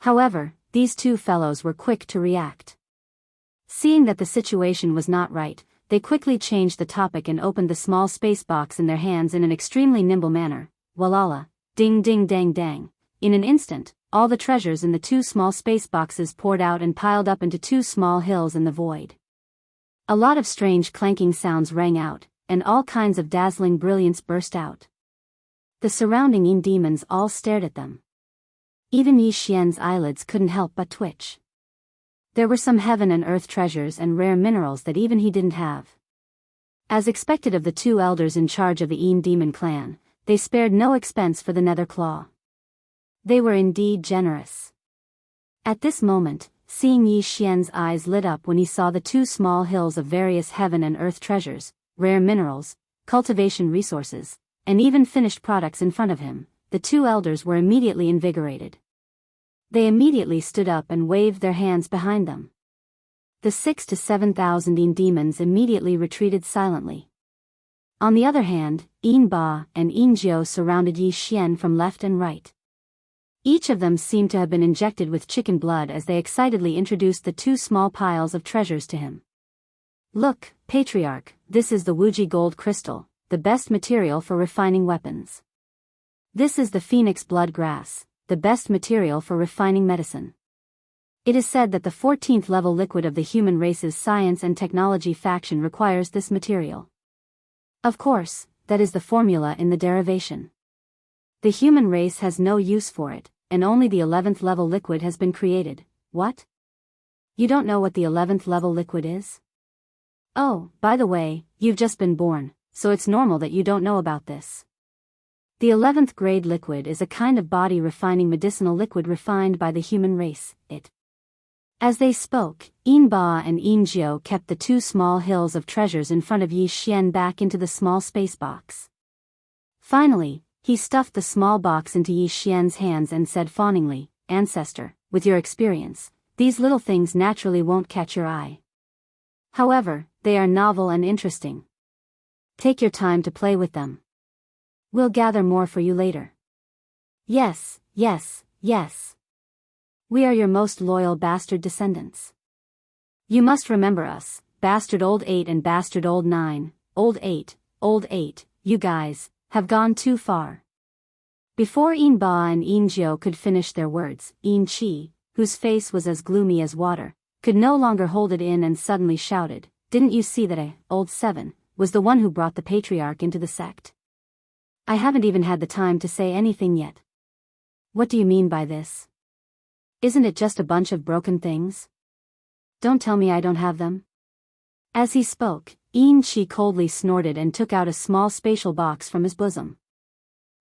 However, these two fellows were quick to react. Seeing that the situation was not right, they quickly changed the topic and opened the small space box in their hands in an extremely nimble manner. Walala, ding ding dang dang. In an instant, all the treasures in the two small space boxes poured out and piled up into two small hills in the void. A lot of strange clanking sounds rang out, and all kinds of dazzling brilliance burst out. The surrounding Yin demons all stared at them. Even Yi Xian's eyelids couldn't help but twitch. There were some heaven and earth treasures and rare minerals that even he didn't have. As expected of the two elders in charge of the Yin demon clan, they spared no expense for the nether claw. They were indeed generous. At this moment, seeing Yi Xian's eyes lit up when he saw the two small hills of various heaven and earth treasures, rare minerals, cultivation resources, and even finished products in front of him, the two elders were immediately invigorated. They immediately stood up and waved their hands behind them. The 6,000 to 7,000 Yin demons immediately retreated silently. On the other hand, Yin Ba and Yin Jiu surrounded Yi Xian from left and right. Each of them seemed to have been injected with chicken blood as they excitedly introduced the two small piles of treasures to him. Look, Patriarch, this is the Wuji gold crystal, the best material for refining weapons. This is the Phoenix blood grass, the best material for refining medicine. It is said that the 14th level liquid of the human race's science and technology faction requires this material. Of course, that is the formula in the derivation. The human race has no use for it, and only the 11th level liquid has been created. What? You don't know what the 11th level liquid is? Oh, by the way, you've just been born, so it's normal that you don't know about this. The 11th grade liquid is a kind of body refining medicinal liquid refined by the human race, As they spoke, Yin Ba and Yin Jiu kept the two small hills of treasures in front of Yi Xian back into the small space box. Finally, he stuffed the small box into Yi Xian's hands and said fawningly, Ancestor, with your experience, these little things naturally won't catch your eye. However, they are novel and interesting. Take your time to play with them. We'll gather more for you later. Yes, yes, yes. We are your most loyal bastard descendants. You must remember us, bastard old 8 and bastard old 9, old 8, you guys have gone too far. Before Yin Ba and Yin Jiu could finish their words, Yin Qi, whose face was as gloomy as water, could no longer hold it in and suddenly shouted, Didn't you see that old 7, was the one who brought the patriarch into the sect? I haven't even had the time to say anything yet. What do you mean by this? Isn't it just a bunch of broken things? Don't tell me I don't have them. As he spoke, Enrich coldly snorted and took out a small spatial box from his bosom.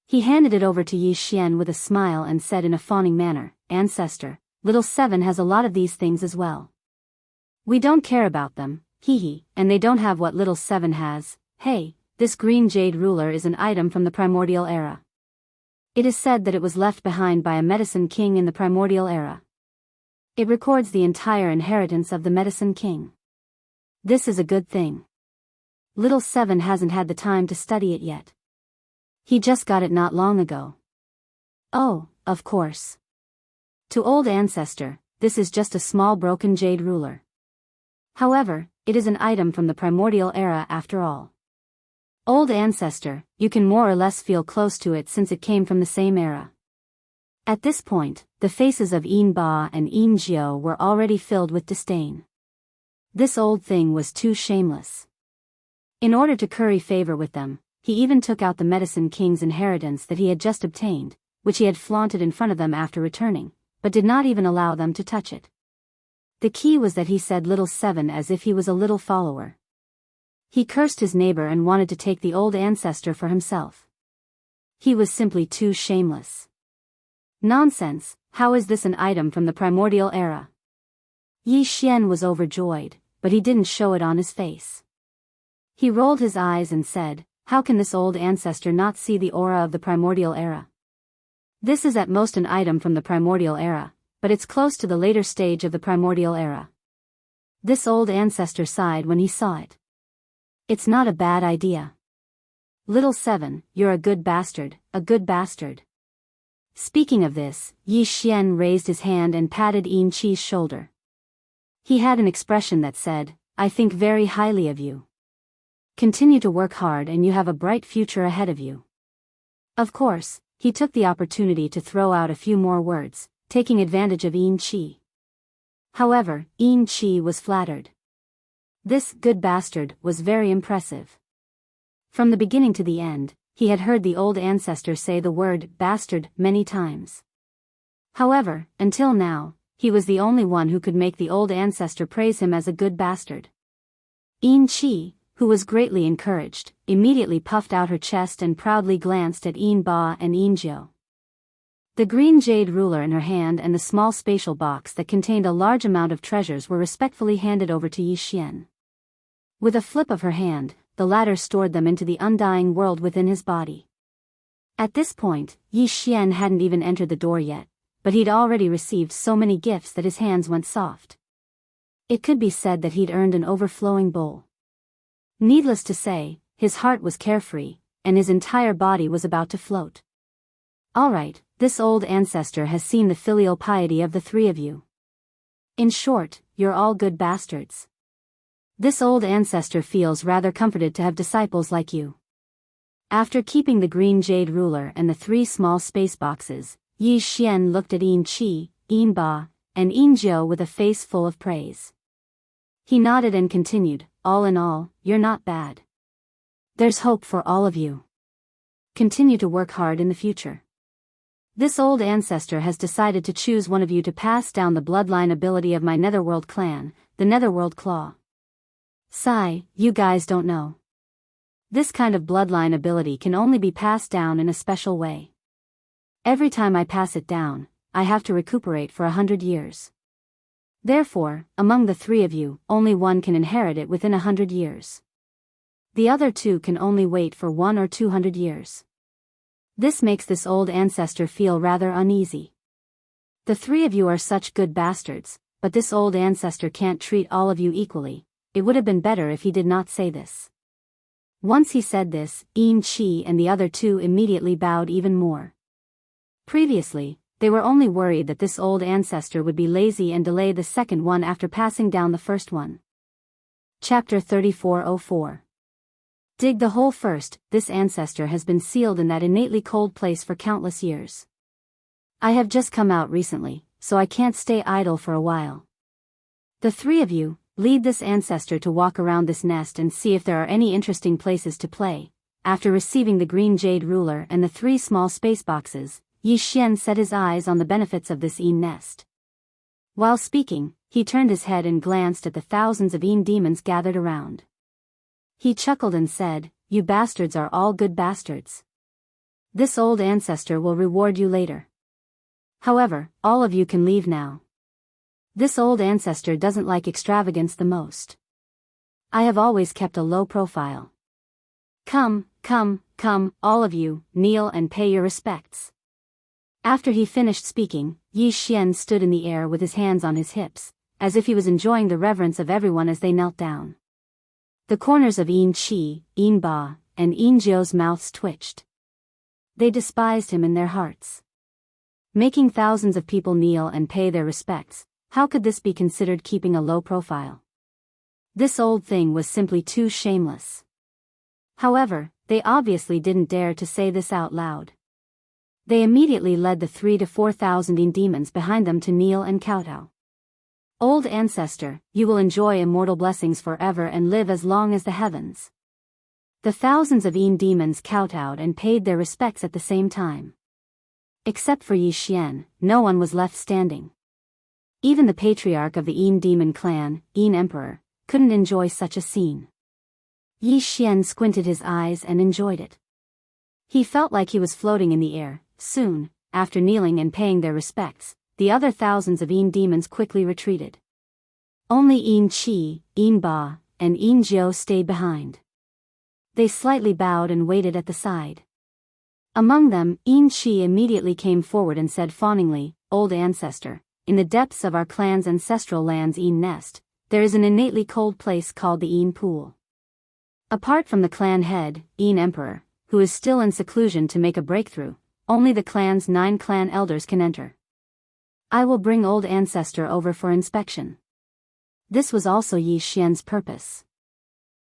He handed it over to Yi Xian with a smile and said in a fawning manner, "Ancestor, little Seven has a lot of these things as well. We don't care about them, hee, and they don't have what little Seven has. Hey, this green jade ruler is an item from the primordial era. It is said that it was left behind by a medicine king in the primordial era. It records the entire inheritance of the medicine king. This is a good thing. Little Seven hasn't had the time to study it yet. He just got it not long ago." "Oh, of course. To old ancestor, this is just a small broken jade ruler. However, it is an item from the primordial era after all. Old ancestor, you can more or less feel close to it since it came from the same era." At this point, the faces of Yin Ba and Yin Jiao were already filled with disdain. This old thing was too shameless. In order to curry favor with them, he even took out the medicine king's inheritance that he had just obtained, which he had flaunted in front of them after returning, but did not even allow them to touch it. The key was that he said little Seven as if he was a little follower. He cursed his neighbor and wanted to take the old ancestor for himself. He was simply too shameless. "Nonsense, how is this an item from the primordial era?" Yi Xian was overjoyed, but he didn't show it on his face. He rolled his eyes and said, "How can this old ancestor not see the aura of the primordial era? This is at most an item from the primordial era, but it's close to the later stage of the primordial era." This old ancestor sighed when he saw it. "It's not a bad idea. Little Seven, you're a good bastard, a good bastard." Speaking of this, Yi Xian raised his hand and patted Yin Chi's shoulder. He had an expression that said, "I think very highly of you. Continue to work hard and you have a bright future ahead of you." Of course, he took the opportunity to throw out a few more words, taking advantage of Yin Chi. However, Yin Chi was flattered. This good bastard was very impressive. From the beginning to the end, he had heard the old ancestor say the word bastard many times. However, until now, he was the only one who could make the old ancestor praise him as a good bastard. Yin Chi, who was greatly encouraged, immediately puffed out her chest and proudly glanced at Yin Ba and Yin Jiao. The green jade ruler in her hand and the small spatial box that contained a large amount of treasures were respectfully handed over to Yi Xian. With a flip of her hand, the latter stored them into the undying world within his body. At this point, Yi Xian hadn't even entered the door yet, but he'd already received so many gifts that his hands went soft. It could be said that he'd earned an overflowing bowl. Needless to say, his heart was carefree, and his entire body was about to float. "Alright, this old ancestor has seen the filial piety of the three of you. In short, you're all good bastards. This old ancestor feels rather comforted to have disciples like you." After keeping the green jade ruler and the three small space boxes, Yi Xian looked at Yin Chi, Yin Ba, and Yin Jiao with a face full of praise. He nodded and continued, "All in all, you're not bad. There's hope for all of you. Continue to work hard in the future. This old ancestor has decided to choose one of you to pass down the bloodline ability of my Netherworld clan, the Netherworld Claw. Sigh, you guys don't know. This kind of bloodline ability can only be passed down in a special way. Every time I pass it down, I have to recuperate for 100 years. Therefore, among the three of you, only one can inherit it within 100 years. The other two can only wait for 100 or 200 years. This makes this old ancestor feel rather uneasy. The three of you are such good bastards, but this old ancestor can't treat all of you equally. It would have been better if he did not say this." Once he said this, Yin Chi and the other two immediately bowed even more. Previously, they were only worried that this old ancestor would be lazy and delay the second one after passing down the first one. Chapter 3404. Dig the hole first. This ancestor has been sealed in that innately cold place for countless years. I have just come out recently, so I can't stay idle for a while. The three of you, lead this ancestor to walk around this nest and see if there are any interesting places to play. After receiving the green jade ruler and the three small space boxes, Yi Xian set his eyes on the benefits of this Yin nest. While speaking, he turned his head and glanced at the thousands of Yin demons gathered around. He chuckled and said, "You bastards are all good bastards. This old ancestor will reward you later. However, all of you can leave now. This old ancestor doesn't like extravagance the most. I have always kept a low profile. Come, all of you, kneel and pay your respects." After he finished speaking, Yi Xian stood in the air with his hands on his hips, as if he was enjoying the reverence of everyone as they knelt down. The corners of Yin Qi, Yin Ba, and Yin Jiu's mouths twitched. They despised him in their hearts. Making thousands of people kneel and pay their respects, how could this be considered keeping a low profile? This old thing was simply too shameless. However, they obviously didn't dare to say this out loud. They immediately led the 3,000 to 4,000 Yin demons behind them to kneel and kowtow. "Old ancestor, you will enjoy immortal blessings forever and live as long as the heavens." The thousands of Yin demons kowtowed and paid their respects at the same time. Except for Yi Xian, no one was left standing. Even the patriarch of the Yin demon clan, Yin Emperor, couldn't enjoy such a scene. Yi Xian squinted his eyes and enjoyed it. He felt like he was floating in the air. Soon, after kneeling and paying their respects, the other thousands of Yin demons quickly retreated. Only Yin Qi, Yin Ba, and Yin Jiu stayed behind. They slightly bowed and waited at the side. Among them, Yin Qi immediately came forward and said fawningly, "Old ancestor, in the depths of our clan's ancestral land's Yin nest, there is an innately cold place called the Yin Pool. Apart from the clan head, Yin Emperor, who is still in seclusion to make a breakthrough, only the clan's 9 clan elders can enter. I will bring old ancestor over for inspection." This was also Yi Xian's purpose.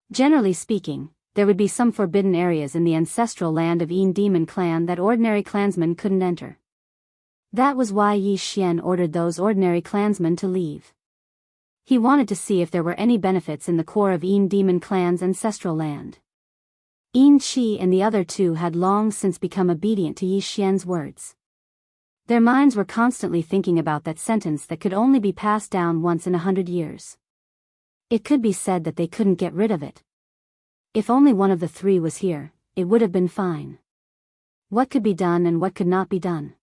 Generally speaking, there would be some forbidden areas in the ancestral land of Yin demon clan that ordinary clansmen couldn't enter. That was why Yi Xian ordered those ordinary clansmen to leave. He wanted to see if there were any benefits in the core of Yin demon clan's ancestral land. Yin Qi and the other two had long since become obedient to Yi Xian's words. Their minds were constantly thinking about that sentence that could only be passed down once in 100 years. It could be said that they couldn't get rid of it. If only one of the 3 was here, it would have been fine. What could be done and what could not be done?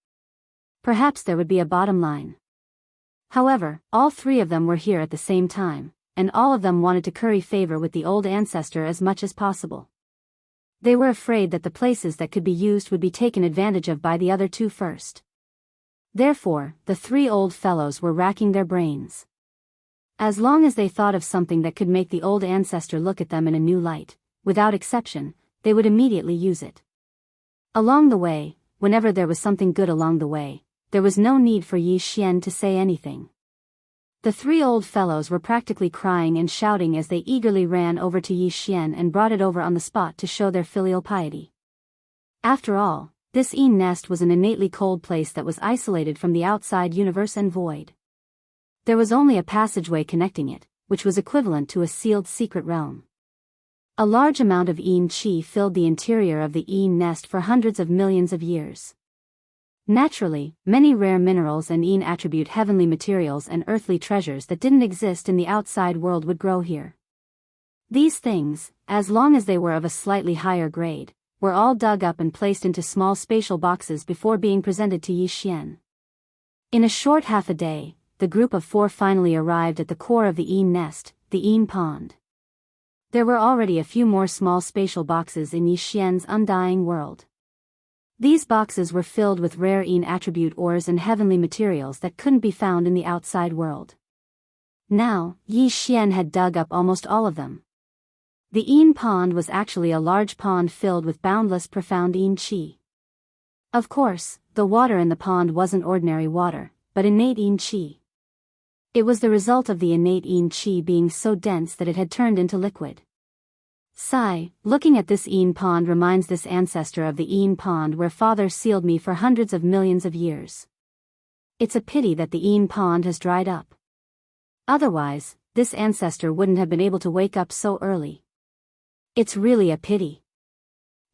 Perhaps there would be a bottom line. However, all 3 of them were here at the same time, and all of them wanted to curry favor with the old ancestor as much as possible. They were afraid that the places that could be used would be taken advantage of by the other 2 first. Therefore, the 3 old fellows were racking their brains. As long as they thought of something that could make the old ancestor look at them in a new light, without exception, they would immediately use it. Along the way, whenever there was something good along the way, there was no need for Yi Xian to say anything. The 3 old fellows were practically crying and shouting as they eagerly ran over to Yi Xian and brought it over on the spot to show their filial piety. After all, this Yin nest was an innately cold place that was isolated from the outside universe and void. There was only a passageway connecting it, which was equivalent to a sealed secret realm. A large amount of Yin Qi filled the interior of the Yin nest for hundreds of millions of years. Naturally, many rare minerals and Yin attribute heavenly materials and earthly treasures that didn't exist in the outside world would grow here. These things, as long as they were of a slightly higher grade, were all dug up and placed into small spatial boxes before being presented to Yi Xian. In a short half a day, the group of 4 finally arrived at the core of the Yin nest, the Yin pond. There were already a few more small spatial boxes in Yi Xian's undying world. These boxes were filled with rare Yin attribute ores and heavenly materials that couldn't be found in the outside world. Now, Yi Xian had dug up almost all of them. The Yin pond was actually a large pond filled with boundless profound Yin Qi. Of course, the water in the pond wasn't ordinary water, but innate Yin Qi. It was the result of the innate Yin Qi being so dense that it had turned into liquid. Sigh, looking at this Yin pond reminds this ancestor of the Yin pond where father sealed me for hundreds of millions of years. It's a pity that the Yin pond has dried up. Otherwise, this ancestor wouldn't have been able to wake up so early. It's really a pity.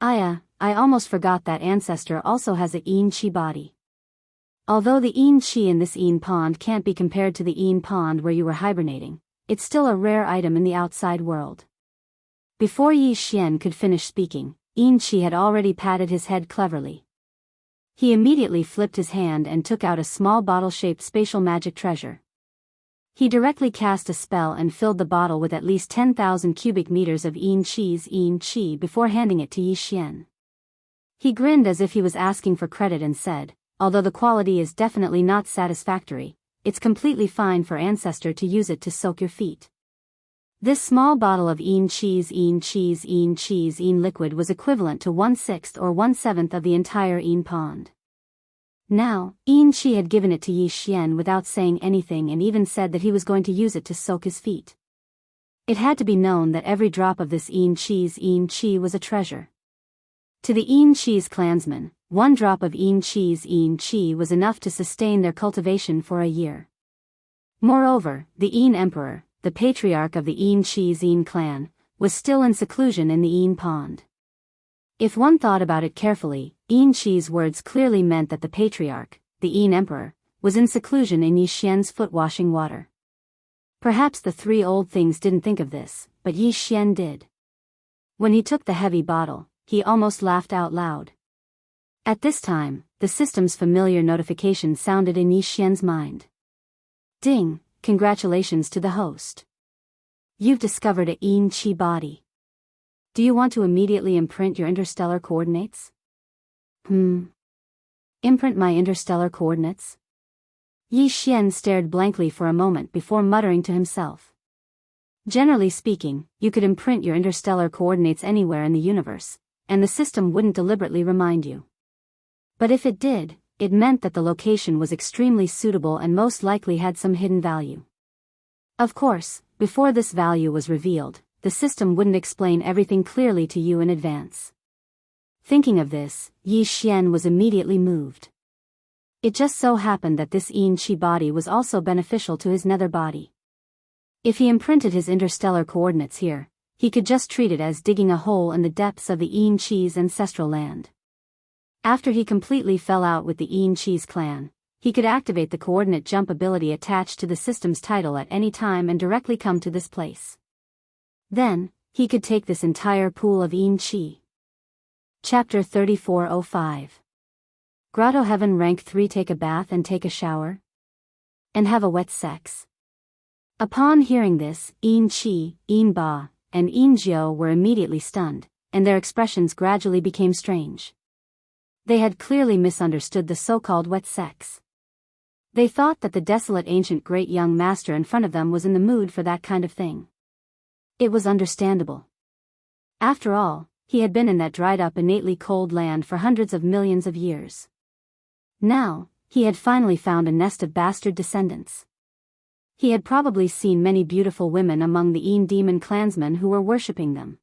I almost forgot that ancestor also has a Yin Qi body. Although the Yin Qi in this Yin pond can't be compared to the Yin pond where you were hibernating, it's still a rare item in the outside world. Before Yi Xian could finish speaking, Yin Qi had already patted his head cleverly. He immediately flipped his hand and took out a small bottle-shaped spatial magic treasure. He directly cast a spell and filled the bottle with at least 10,000 cubic meters of Yin Qi before handing it to Yi Xian. He grinned as if he was asking for credit and said, "Although the quality is definitely not satisfactory, it's completely fine for ancestor to use it to soak your feet." This small bottle of Yin liquid was equivalent to 1/6 or 1/7 of the entire Yin pond. Now, Yin Qi had given it to Yi Xian without saying anything and even said that he was going to use it to soak his feet. It had to be known that every drop of this Yin Qi was a treasure. To the Yin Qi's clansmen, one drop of Yin Qi was enough to sustain their cultivation for a year. Moreover, the Yin Emperor, the patriarch of the Yin Qi clan, was still in seclusion in the Yin pond. If one thought about it carefully, Yin Qi's words clearly meant that the patriarch, the Yin Emperor, was in seclusion in Yi Xian's foot-washing water. Perhaps the three old things didn't think of this, but Yi Xian did. When he took the heavy bottle, he almost laughed out loud. At this time, the system's familiar notification sounded in Yi Xian's mind. Ding! Congratulations to the host. You've discovered a Yin Qi body. Do you want to immediately imprint your interstellar coordinates? Imprint my interstellar coordinates? Yi Xian stared blankly for a moment before muttering to himself. Generally speaking, you could imprint your interstellar coordinates anywhere in the universe, and the system wouldn't deliberately remind you. But if it did, it meant that the location was extremely suitable and most likely had some hidden value. Of course, before this value was revealed, the system wouldn't explain everything clearly to you in advance. Thinking of this, Yi Xian was immediately moved. It just so happened that this Yin Qi body was also beneficial to his nether body. If he imprinted his interstellar coordinates here, he could just treat it as digging a hole in the depths of the Yin Qi's ancestral land. After he completely fell out with the Yin Qi's clan, he could activate the coordinate jump ability attached to the system's title at any time and directly come to this place. Then, he could take this entire pool of Yin Qi. Chapter 3405. Grotto Heaven Rank 3. Take a bath and take a shower? And have a wet sex. Upon hearing this, Yin Qi, Yin Ba, and Yin Jiao were immediately stunned, and their expressions gradually became strange. They had clearly misunderstood the so-called wet sex. They thought that the desolate ancient great young master in front of them was in the mood for that kind of thing. It was understandable. After all, he had been in that dried-up innately cold land for hundreds of millions of years. Now, he had finally found a nest of bastard descendants. He had probably seen many beautiful women among the Yin demon clansmen who were worshipping them.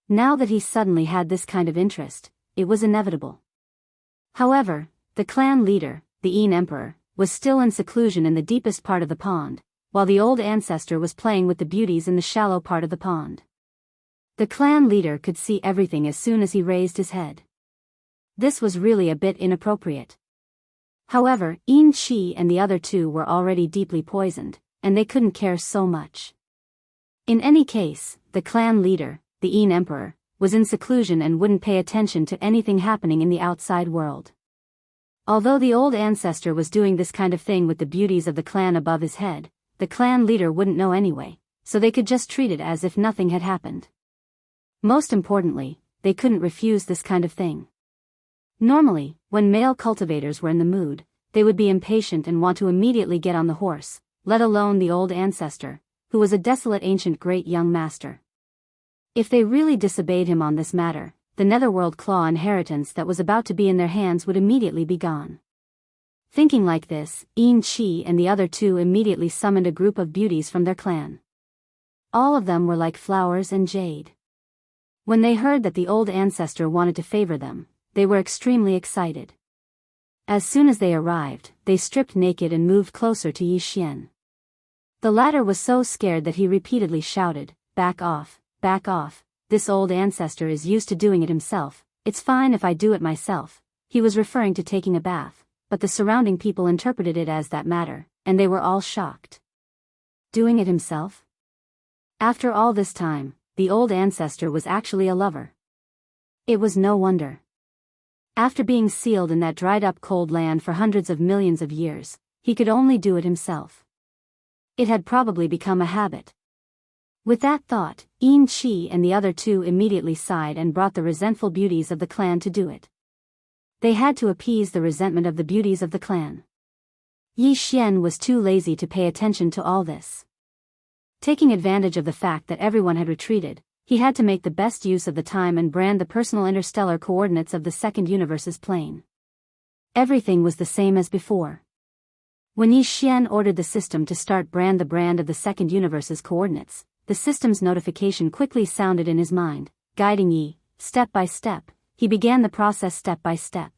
Now that he suddenly had this kind of interest, it was inevitable. However, the clan leader, the Yin Emperor, was still in seclusion in the deepest part of the pond, while the old ancestor was playing with the beauties in the shallow part of the pond. The clan leader could see everything as soon as he raised his head. This was really a bit inappropriate. However, Yin Qi and the other two were already deeply poisoned, and they couldn't care so much. In any case, the clan leader, the Yin Emperor, was in seclusion and wouldn't pay attention to anything happening in the outside world. Although the old ancestor was doing this kind of thing with the beauties of the clan above his head, the clan leader wouldn't know anyway, so they could just treat it as if nothing had happened. Most importantly, they couldn't refuse this kind of thing. Normally, when male cultivators were in the mood, they would be impatient and want to immediately get on the horse, let alone the old ancestor, who was a desolate ancient great young master. If they really disobeyed him on this matter, the netherworld claw inheritance that was about to be in their hands would immediately be gone. Thinking like this, Yin Qi and the other two immediately summoned a group of beauties from their clan. All of them were like flowers and jade. When they heard that the old ancestor wanted to favor them, they were extremely excited. As soon as they arrived, they stripped naked and moved closer to Yi Xian. The latter was so scared that he repeatedly shouted, "Back off, back off, this old ancestor is used to doing it himself, it's fine if I do it myself." He was referring to taking a bath, but the surrounding people interpreted it as that matter, and they were all shocked. Doing it himself? After all this time, the old ancestor was actually a lover. It was no wonder. After being sealed in that dried-up cold land for hundreds of millions of years, he could only do it himself. It had probably become a habit. With that thought, Chi and the other two immediately sighed and brought the resentful beauties of the clan to do it. They had to appease the resentment of the beauties of the clan. Yi Xian was too lazy to pay attention to all this. Taking advantage of the fact that everyone had retreated, he had to make the best use of the time and brand the personal interstellar coordinates of the second universe's plane. Everything was the same as before. When Yi Xian ordered the system to start the brand of the second universe's coordinates, the system's notification quickly sounded in his mind, guiding Yi, step by step. He began the process step by step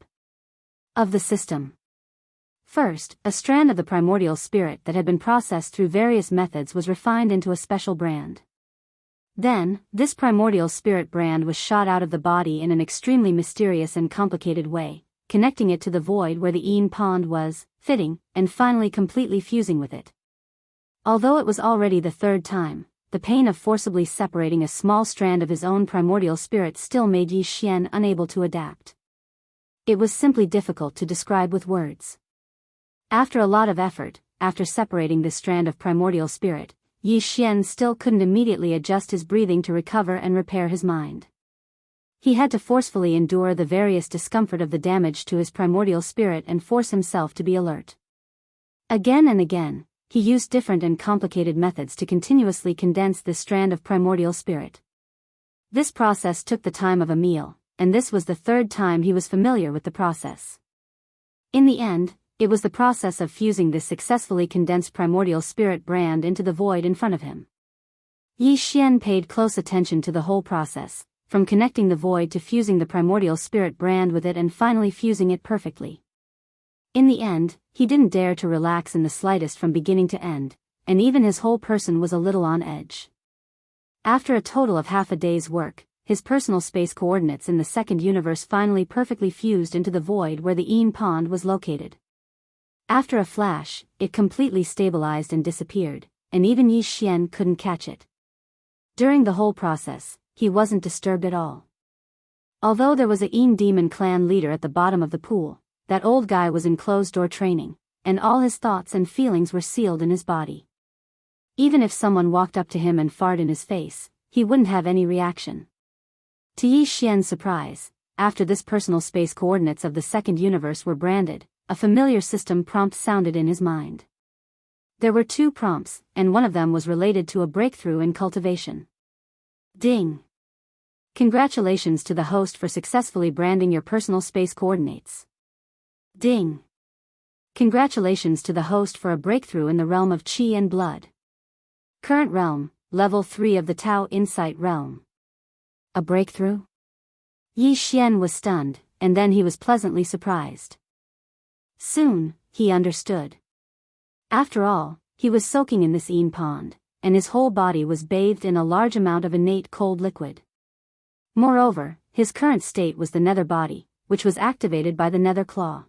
of the system. First, a strand of the primordial spirit that had been processed through various methods was refined into a special brand. Then, this primordial spirit brand was shot out of the body in an extremely mysterious and complicated way, connecting it to the void where the Yin pond was, fitting, and finally completely fusing with it. Although it was already the third time, the pain of forcibly separating a small strand of his own primordial spirit still made Yi Xian unable to adapt. It was simply difficult to describe with words. After a lot of effort, after separating this strand of primordial spirit, Yi Xian still couldn't immediately adjust his breathing to recover and repair his mind. He had to forcefully endure the various discomfort of the damage to his primordial spirit and force himself to be alert. Again and again, he used different and complicated methods to continuously condense this strand of primordial spirit. This process took the time of a meal, and this was the third time he was familiar with the process. In the end, it was the process of fusing this successfully condensed primordial spirit brand into the void in front of him. Yi Xian paid close attention to the whole process, from connecting the void to fusing the primordial spirit brand with it and finally fusing it perfectly. In the end, he didn't dare to relax in the slightest from beginning to end, and even his whole person was a little on edge. After a total of half a day's work, his personal space coordinates in the second universe finally perfectly fused into the void where the Yin pond was located. After a flash, it completely stabilized and disappeared, and even Yi Xian couldn't catch it. During the whole process, he wasn't disturbed at all. Although there was a Yin demon clan leader at the bottom of the pool, that old guy was in closed-door training, and all his thoughts and feelings were sealed in his body. Even if someone walked up to him and farted in his face, he wouldn't have any reaction. To Yi Xian's surprise, after this personal space coordinates of the second universe were branded, a familiar system prompt sounded in his mind. There were 2 prompts, and one of them was related to a breakthrough in cultivation. Ding! Congratulations to the host for successfully branding your personal space coordinates. Ding! Congratulations to the host for a breakthrough in the realm of Qi and blood. Current realm, level 3 of the Tao Insight realm. A breakthrough? Yi Xian was stunned, and then he was pleasantly surprised. Soon, he understood. After all, he was soaking in this Yin pond, and his whole body was bathed in a large amount of innate cold liquid. Moreover, his current state was the nether body, which was activated by the nether claw.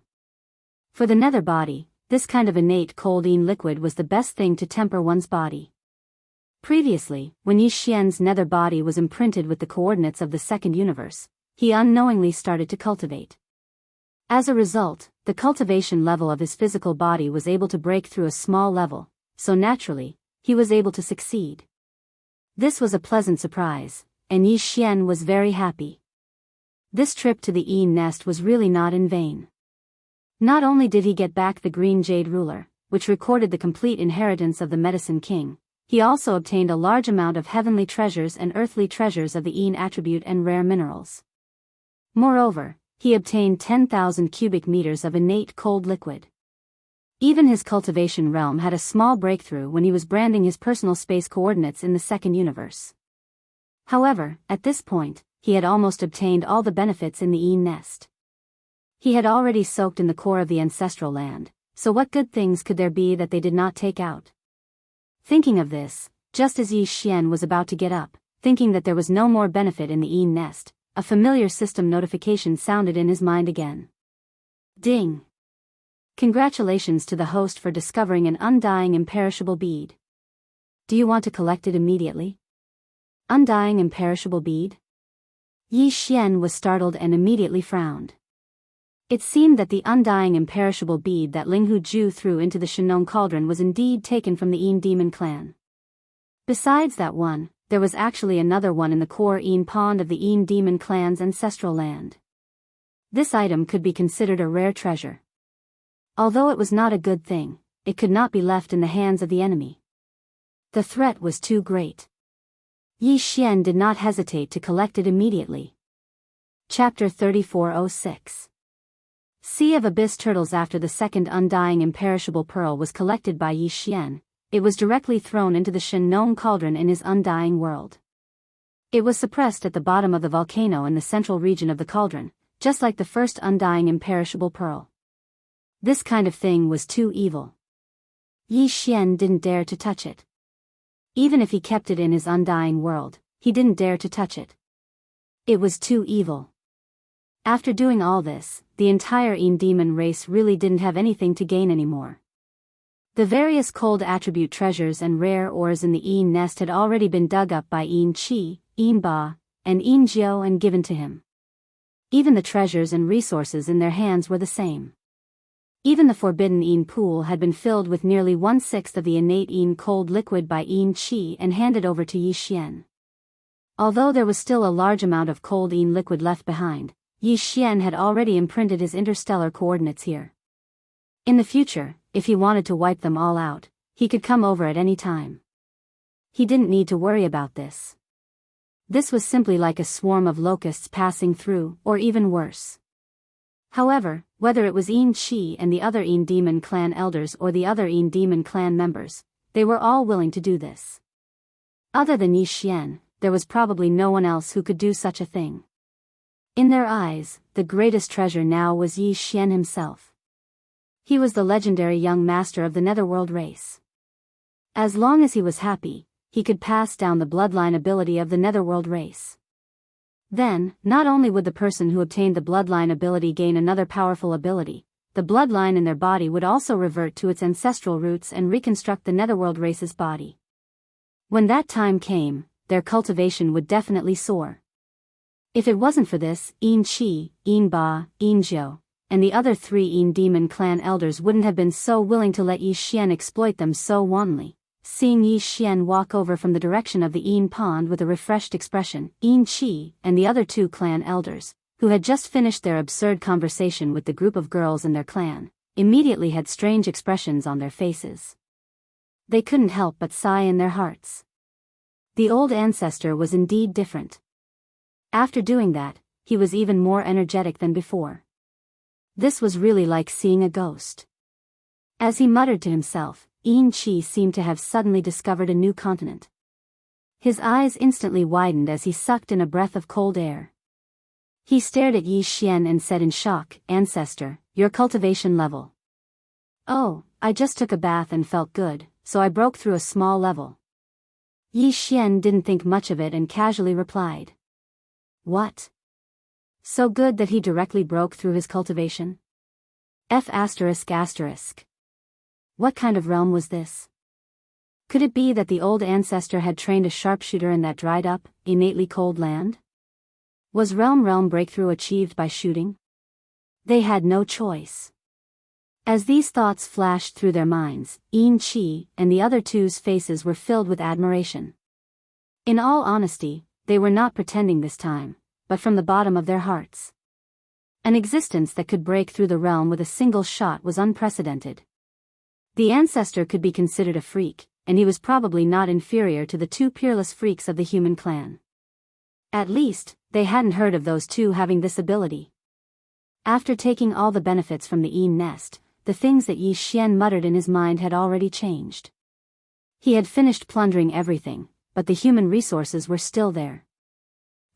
For the nether body, this kind of innate cold Yin liquid was the best thing to temper one's body. Previously, when Yi Xian's nether body was imprinted with the coordinates of the second universe, he unknowingly started to cultivate. As a result, the cultivation level of his physical body was able to break through a small level, so naturally, he was able to succeed. This was a pleasant surprise, and Yi Xian was very happy. This trip to the Yin nest was really not in vain. Not only did he get back the green jade ruler, which recorded the complete inheritance of the Medicine King, he also obtained a large amount of heavenly treasures and earthly treasures of the Yin attribute and rare minerals. Moreover, he obtained 10,000 cubic meters of innate cold liquid. Even his cultivation realm had a small breakthrough when he was branding his personal space coordinates in the second universe. However, at this point, he had almost obtained all the benefits in the Yin nest. He had already soaked in the core of the ancestral land, so what good things could there be that they did not take out? Thinking of this, just as Yi Xian was about to get up, thinking that there was no more benefit in the Yin nest, a familiar system notification sounded in his mind again. Ding! Congratulations to the host for discovering an undying imperishable bead. Do you want to collect it immediately? Undying imperishable bead? Yi Xian was startled and immediately frowned. It seemed that the undying imperishable bead that Ling Huzhu threw into the Shenong cauldron was indeed taken from the Yin demon clan. Besides that one, there was actually another one in the core Yin pond of the Yin demon clan's ancestral land. This item could be considered a rare treasure. Although it was not a good thing, it could not be left in the hands of the enemy. The threat was too great. Yi Xian did not hesitate to collect it immediately. Chapter 3406. Sea of Abyss Turtles. After the second undying imperishable pearl was collected by Yi Xian, it was directly thrown into the Shenong cauldron in his undying world. It was suppressed at the bottom of the volcano in the central region of the cauldron, just like the first undying imperishable pearl. This kind of thing was too evil. Yi Xian didn't dare to touch it. Even if he kept it in his undying world, he didn't dare to touch it. It was too evil. After doing all this, the entire Yin demon race really didn't have anything to gain anymore. The various cold attribute treasures and rare ores in the Yin nest had already been dug up by Yin Qi, Yin Ba, and Yin Jiao and given to him. Even the treasures and resources in their hands were the same. Even the forbidden Yin pool had been filled with nearly 1/6 of the innate Yin cold liquid by Yin Qi and handed over to Yi Xian. Although there was still a large amount of cold Yin liquid left behind, Yi Xian had already imprinted his interstellar coordinates here. In the future, if he wanted to wipe them all out, he could come over at any time. He didn't need to worry about this. This was simply like a swarm of locusts passing through, or even worse. However, whether it was Yin Qi and the other Yin demon clan elders or the other Yin demon clan members, they were all willing to do this. Other than Yi Xian, there was probably no one else who could do such a thing. In their eyes, the greatest treasure now was Yi Xian himself. He was the legendary young master of the Netherworld race. As long as he was happy, he could pass down the bloodline ability of the Netherworld race. Then, not only would the person who obtained the bloodline ability gain another powerful ability, the bloodline in their body would also revert to its ancestral roots and reconstruct the Netherworld race's body. When that time came, their cultivation would definitely soar. If it wasn't for this, Yin Qi, Yin Ba, Yin Jiao, and the other 3 Yin demon clan elders wouldn't have been so willing to let Yi Xian exploit them so wantonly. Seeing Yi Xian walk over from the direction of the Yin pond with a refreshed expression, Yin Qi and the other 2 clan elders, who had just finished their absurd conversation with the group of girls in their clan, immediately had strange expressions on their faces. They couldn't help but sigh in their hearts. The old ancestor was indeed different. After doing that, he was even more energetic than before. This was really like seeing a ghost. As he muttered to himself, Yin Qi seemed to have suddenly discovered a new continent. His eyes instantly widened as he sucked in a breath of cold air. He stared at Yi Xian and said in shock, "Ancestor, your cultivation level." "Oh, I just took a bath and felt good, so I broke through a small level." Yi Xian didn't think much of it and casually replied. "What? So good that he directly broke through his cultivation?" What kind of realm was this? Could it be that the old ancestor had trained a sharpshooter in that dried up, innately cold land? Was realm breakthrough achieved by shooting? They had no choice. As these thoughts flashed through their minds, Yin Qi and the other 2's faces were filled with admiration. In all honesty, they were not pretending this time, but from the bottom of their hearts. An existence that could break through the realm with a single shot was unprecedented. The ancestor could be considered a freak, and he was probably not inferior to the 2 peerless freaks of the human clan. At least, they hadn't heard of those 2 having this ability. After taking all the benefits from the Yin nest, the things that Yi Xian muttered in his mind had already changed. He had finished plundering everything, but the human resources were still there.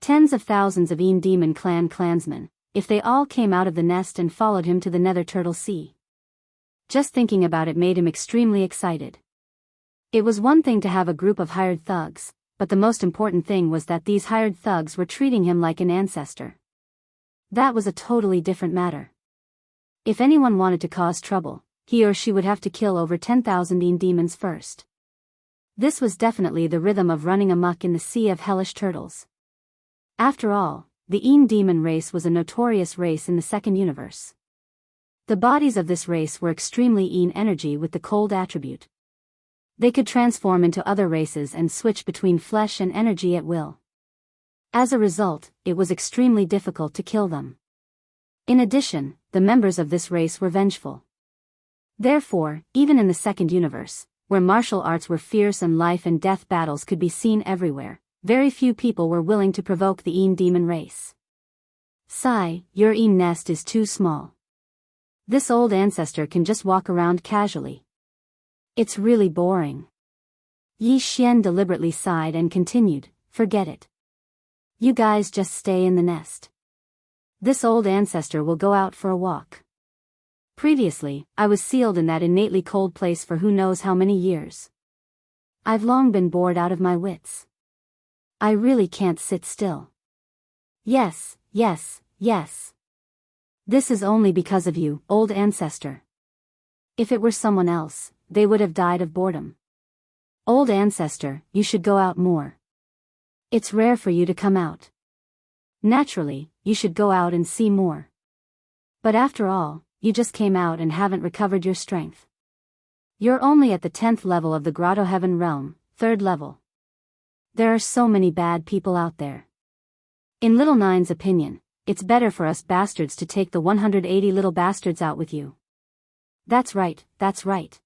Tens of thousands of Yin demon clan clansmen, if they all came out of the nest and followed him to the Nether Turtle Sea. Just thinking about it made him extremely excited. It was one thing to have a group of hired thugs, but the most important thing was that these hired thugs were treating him like an ancestor. That was a totally different matter. If anyone wanted to cause trouble, he or she would have to kill over 10,000 Yin demons first. This was definitely the rhythm of running amok in the sea of hellish turtles. After all, the Een demon race was a notorious race in the second universe. The bodies of this race were extremely Een energy with the cold attribute. They could transform into other races and switch between flesh and energy at will. As a result, it was extremely difficult to kill them. In addition, the members of this race were vengeful. Therefore, even in the second universe, where martial arts were fierce and life and death battles could be seen everywhere, very few people were willing to provoke the Een demon race. Sigh, your Een nest is too small. This old ancestor can just walk around casually. It's really boring. Yi Xian deliberately sighed and continued, forget it. You guys just stay in the nest. This old ancestor will go out for a walk. Previously, I was sealed in that innately cold place for who knows how many years. I've long been bored out of my wits. I really can't sit still. Yes, yes, yes. This is only because of you, old ancestor. If it were someone else, they would have died of boredom. Old ancestor, you should go out more. It's rare for you to come out. Naturally, you should go out and see more. But after all, you just came out and haven't recovered your strength. You're only at the 10th level of the Grotto Heaven realm, 3rd level. There are so many bad people out there. In Little Nine's opinion, it's better for us bastards to take the 180 little bastards out with you. That's right, that's right.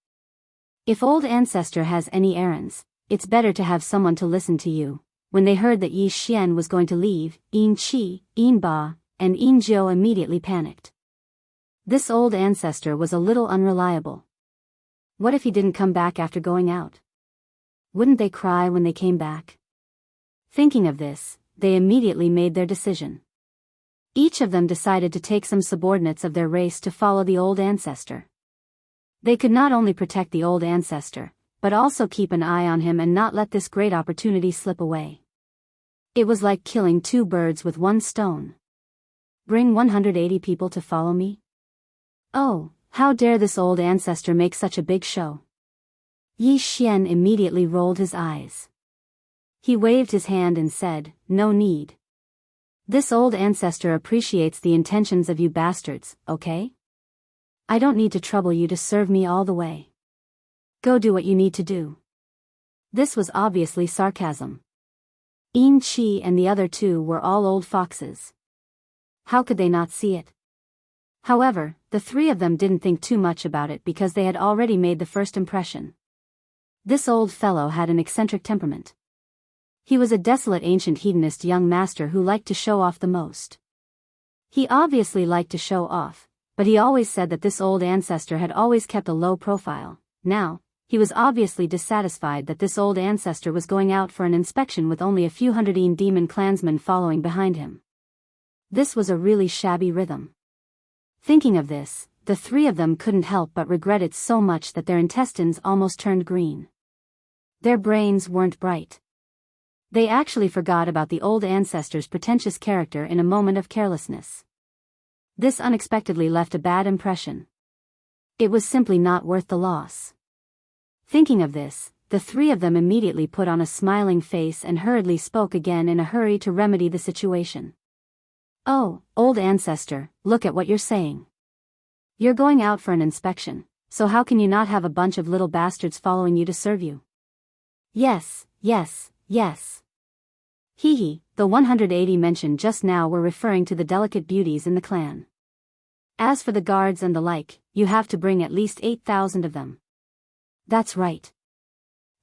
If old ancestor has any errands, it's better to have someone to listen to you. When they heard that Yi Xian was going to leave, Een Qi, Een Ba, and Een Jiu immediately panicked. This old ancestor was a little unreliable. What if he didn't come back after going out? Wouldn't they cry when they came back? Thinking of this, they immediately made their decision. Each of them decided to take some subordinates of their race to follow the old ancestor. They could not only protect the old ancestor, but also keep an eye on him and not let this great opportunity slip away. It was like killing 2 birds with 1 stone. Bring 180 people to follow me? Oh, how dare this old ancestor make such a big show? Yi Xian immediately rolled his eyes. He waved his hand and said, no need. This old ancestor appreciates the intentions of you bastards, okay? I don't need to trouble you to serve me all the way. Go do what you need to do. This was obviously sarcasm. Een Qi and the other 2 were all old foxes. How could they not see it? However, the 3 of them didn't think too much about it because they had already made the first impression. This old fellow had an eccentric temperament. He was a desolate ancient hedonist young master who liked to show off the most. He obviously liked to show off, but he always said that this old ancestor had always kept a low profile. Now, he was obviously dissatisfied that this old ancestor was going out for an inspection with only a few hundred Een demon clansmen following behind him. This was a really shabby rhythm. Thinking of this, the 3 of them couldn't help but regret it so much that their intestines almost turned green. Their brains weren't bright. They actually forgot about the old ancestor's pretentious character in a moment of carelessness. This unexpectedly left a bad impression. It was simply not worth the loss. Thinking of this, the 3 of them immediately put on a smiling face and hurriedly spoke again in a hurry to remedy the situation. Oh, old ancestor, look at what you're saying. You're going out for an inspection, so how can you not have a bunch of little bastards following you to serve you? Yes, yes, yes. Hee, the 180 mentioned just now were referring to the delicate beauties in the clan. As for the guards and the like, you have to bring at least 8,000 of them. That's right.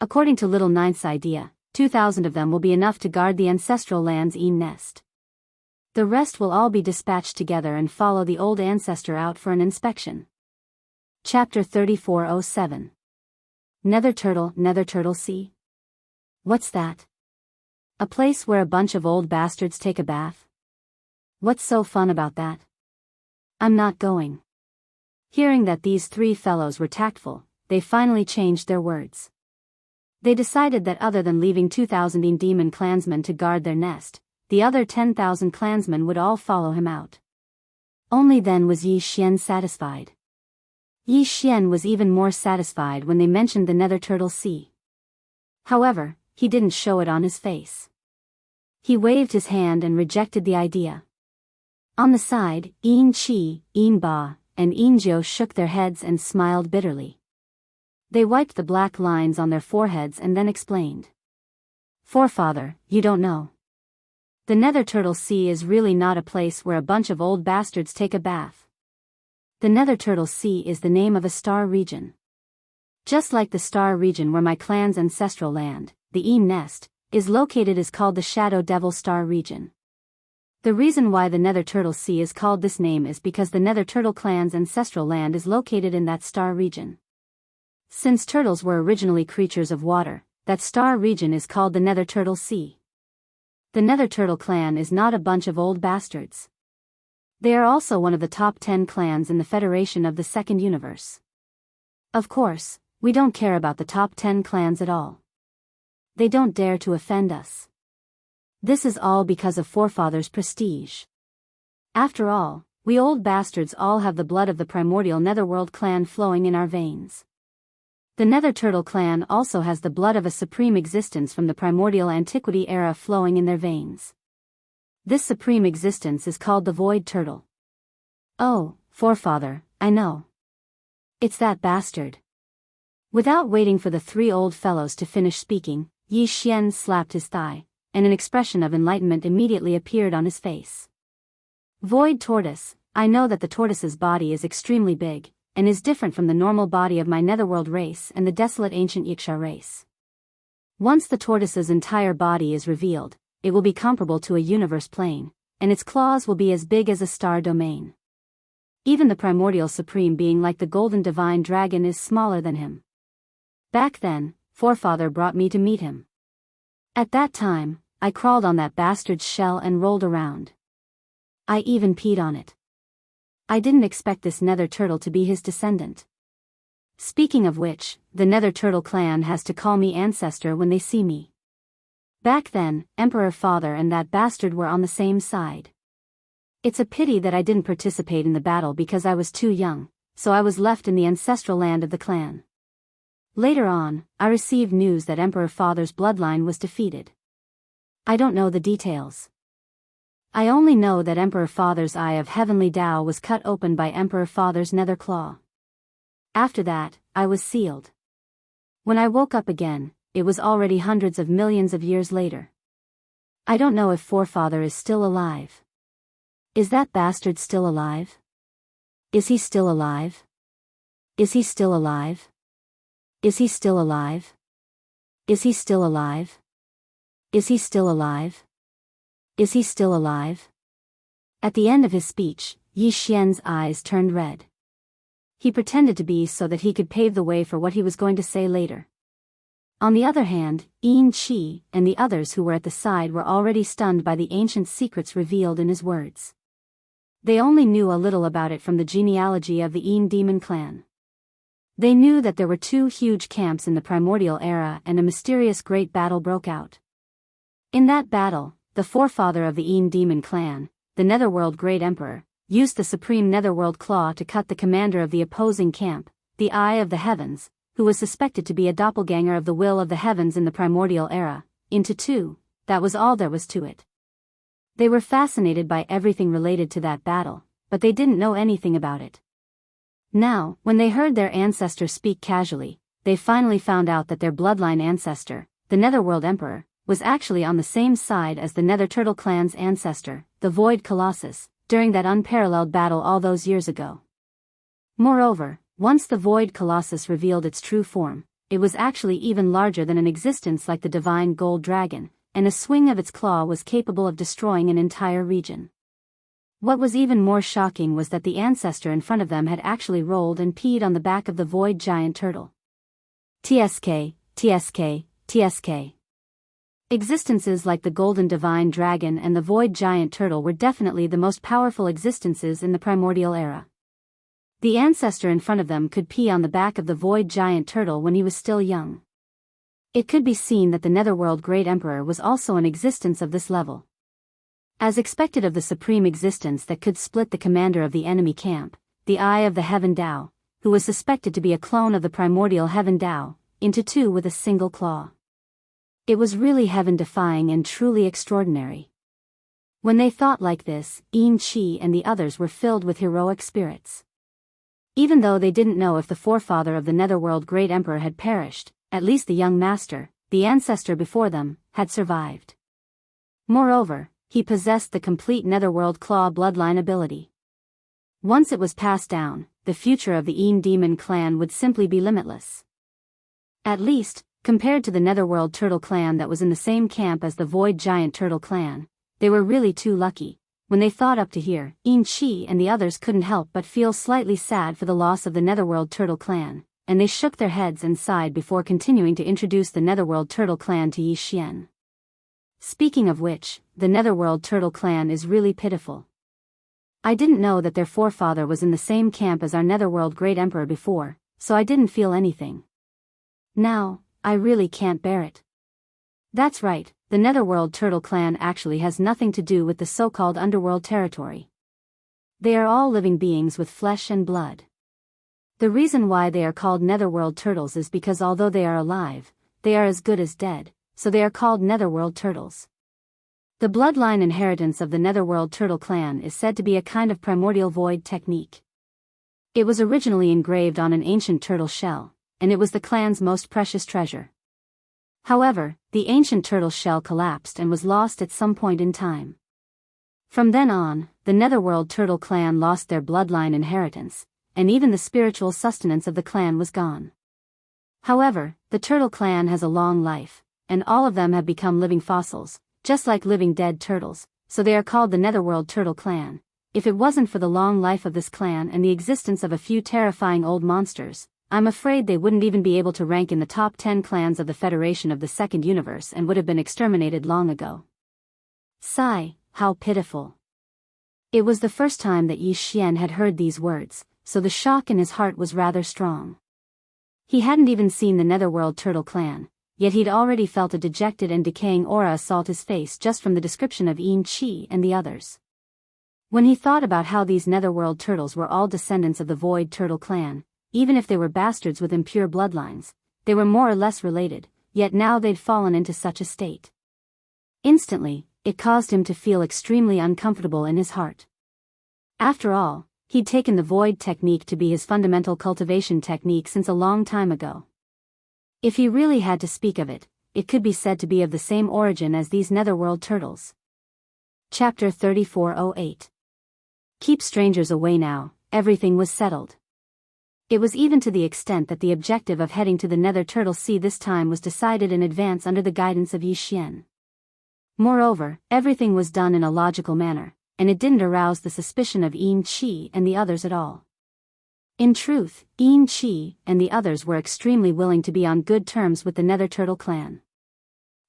According to Little Ninth's idea, 2,000 of them will be enough to guard the ancestral land's Een nest. The rest will all be dispatched together and follow the old ancestor out for an inspection. Chapter 3407. Nether Turtle Sea? What's that? A place where a bunch of old bastards take a bath? What's so fun about that? I'm not going. Hearing that these 3 fellows were tactful, they finally changed their words. They decided that other than leaving 2,000 Een demon clansmen to guard their nest, the other 10,000 clansmen would all follow him out. Only then was Yi Xian satisfied. Yi Xian was even more satisfied when they mentioned the Nether Turtle Sea. However, he didn't show it on his face. He waved his hand and rejected the idea. On the side, Yin Chi, Yin Ba, and Yin Jiu shook their heads and smiled bitterly. They wiped the black lines on their foreheads and then explained. Forefather, you don't know. The Nether Turtle Sea is really not a place where a bunch of old bastards take a bath. The Nether Turtle Sea is the name of a star region. Just like the star region where my clan's ancestral land, the Een Nest, is located is called the Shadow Devil Star region. The reason why the Nether Turtle Sea is called this name is because the Nether Turtle clan's ancestral land is located in that star region. Since turtles were originally creatures of water, that star region is called the Nether Turtle Sea. The Nether Turtle clan is not a bunch of old bastards. They are also one of the top 10 clans in the Federation of the Second Universe. Of course, we don't care about the top 10 clans at all. They don't dare to offend us. This is all because of forefathers' prestige. After all, we old bastards all have the blood of the primordial Netherworld clan flowing in our veins. The Nether Turtle clan also has the blood of a supreme existence from the primordial antiquity era flowing in their veins. This supreme existence is called the Void Turtle. Oh, forefather, I know. It's that bastard. Without waiting for the three old fellows to finish speaking, Yi Xian slapped his thigh, and an expression of enlightenment immediately appeared on his face. Void Tortoise, I know that the tortoise's body is extremely big, and is different from the normal body of my Netherworld race and the desolate ancient Yiksha race. Once the tortoise's entire body is revealed, it will be comparable to a universe plane, and its claws will be as big as a star domain. Even the primordial supreme being like the golden divine dragon is smaller than him. Back then, forefather brought me to meet him. At that time, I crawled on that bastard's shell and rolled around. I even peed on it. I didn't expect this Nether Turtle to be his descendant. Speaking of which, the Nether Turtle clan has to call me ancestor when they see me. Back then, Emperor Father and that bastard were on the same side. It's a pity that I didn't participate in the battle because I was too young, so I was left in the ancestral land of the clan. Later on, I received news that Emperor Father's bloodline was defeated. I don't know the details. I only know that Emperor Father's Eye of Heavenly Tao was cut open by Emperor Father's nether claw. After that, I was sealed. When I woke up again, it was already hundreds of millions of years later. I don't know if forefather is still alive. Is that bastard still alive? Is he still alive? Is he still alive? Is he still alive? Is he still alive? Is he still alive? Is he still alive? At the end of his speech, Yi Xian's eyes turned red. He pretended to be so that he could pave the way for what he was going to say later. On the other hand, Yin Qi and the others who were at the side were already stunned by the ancient secrets revealed in his words. They only knew a little about it from the genealogy of the Yin demon clan. They knew that there were two huge camps in the primordial era and a mysterious great battle broke out. In that battle, the forefather of the Yin demon clan, the Netherworld Great Emperor, used the supreme Netherworld Claw to cut the commander of the opposing camp, the Eye of the Heavens, who was suspected to be a doppelganger of the Will of the Heavens in the primordial era, into two. That was all there was to it. They were fascinated by everything related to that battle, but they didn't know anything about it. Now, when they heard their ancestor speak casually, they finally found out that their bloodline ancestor, the Netherworld Emperor, was actually on the same side as the Nether Turtle clan's ancestor, the Void Colossus, during that unparalleled battle all those years ago. Moreover, once the Void Colossus revealed its true form, it was actually even larger than an existence like the divine gold dragon, and a swing of its claw was capable of destroying an entire region. What was even more shocking was that the ancestor in front of them had actually rolled and peed on the back of the Void Giant Turtle. TSK, TSK, TSK. Existences like the Golden Divine Dragon and the Void Giant Turtle were definitely the most powerful existences in the primordial era. The ancestor in front of them could pee on the back of the Void Giant Turtle when he was still young. It could be seen that the Netherworld Great Emperor was also an existence of this level. As expected of the supreme existence that could split the commander of the enemy camp, the Eye of the Heaven Tao, who was suspected to be a clone of the primordial Heaven Tao, into two with a single claw. It was really heaven-defying and truly extraordinary. When they thought like this, Enrich and the others were filled with heroic spirits. Even though they didn't know if the forefather of the Netherworld great emperor had perished, at least the young master, the ancestor before them, had survived. Moreover, he possessed the complete Netherworld claw bloodline ability. Once it was passed down, the future of the Demon clan would simply be limitless. At least, compared to the Netherworld Turtle clan that was in the same camp as the Void Giant Turtle clan, they were really too lucky. When they thought up to here, Enrich and the others couldn't help but feel slightly sad for the loss of the Netherworld Turtle clan, and they shook their heads and sighed before continuing to introduce the Netherworld Turtle clan to Yi Xian. Speaking of which, the Netherworld Turtle clan is really pitiful. I didn't know that their forefather was in the same camp as our Netherworld great emperor before, so I didn't feel anything. Now, I really can't bear it. That's right, the Netherworld Turtle clan actually has nothing to do with the so-called underworld territory. They are all living beings with flesh and blood. The reason why they are called Netherworld Turtles is because although they are alive, they are as good as dead, so they are called Netherworld Turtles. The bloodline inheritance of the Netherworld Turtle clan is said to be a kind of primordial void technique. It was originally engraved on an ancient turtle shell, and it was the clan's most precious treasure. However, the ancient turtle shell collapsed and was lost at some point in time. From then on, the Netherworld Turtle clan lost their bloodline inheritance, and even the spiritual sustenance of the clan was gone. However, the Turtle clan has a long life, and all of them have become living fossils, just like living dead turtles, so they are called the Netherworld Turtle clan. If it wasn't for the long life of this clan and the existence of a few terrifying old monsters, I'm afraid they wouldn't even be able to rank in the top 10 clans of the Federation of the Second Universe and would have been exterminated long ago. Sigh, how pitiful. It was the first time that Yi Xian had heard these words, so the shock in his heart was rather strong. He hadn't even seen the Netherworld Turtle clan, yet he'd already felt a dejected and decaying aura assault his face just from the description of Enrich and the others. When he thought about how these Netherworld Turtles were all descendants of the Void Turtle clan, even if they were bastards with impure bloodlines, they were more or less related, yet now they'd fallen into such a state. Instantly, it caused him to feel extremely uncomfortable in his heart. After all, he'd taken the Void technique to be his fundamental cultivation technique since a long time ago. If he really had to speak of it, it could be said to be of the same origin as these Netherworld Turtles. Chapter 3408. Keep strangers away now, everything was settled. It was even to the extent that the objective of heading to the Nether Turtle Sea this time was decided in advance under the guidance of Yi Xian. Moreover, everything was done in a logical manner, and it didn't arouse the suspicion of Enrich and the others at all. In truth, Enrich and the others were extremely willing to be on good terms with the Nether Turtle clan.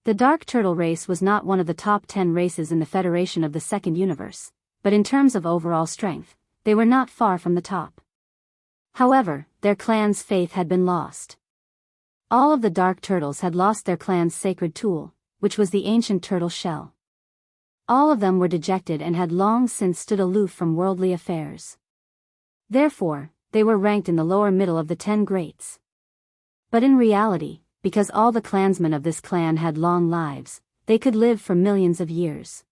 The Dark Turtle race was not one of the top 10 races in the Federation of the Second Universe, but in terms of overall strength, they were not far from the top. However, their clan's faith had been lost. All of the Dark Turtles had lost their clan's sacred tool, which was the ancient turtle shell. All of them were dejected and had long since stood aloof from worldly affairs. Therefore, they were ranked in the lower middle of the 10 greats. But in reality, because all the clansmen of this clan had long lives, they could live for millions of years.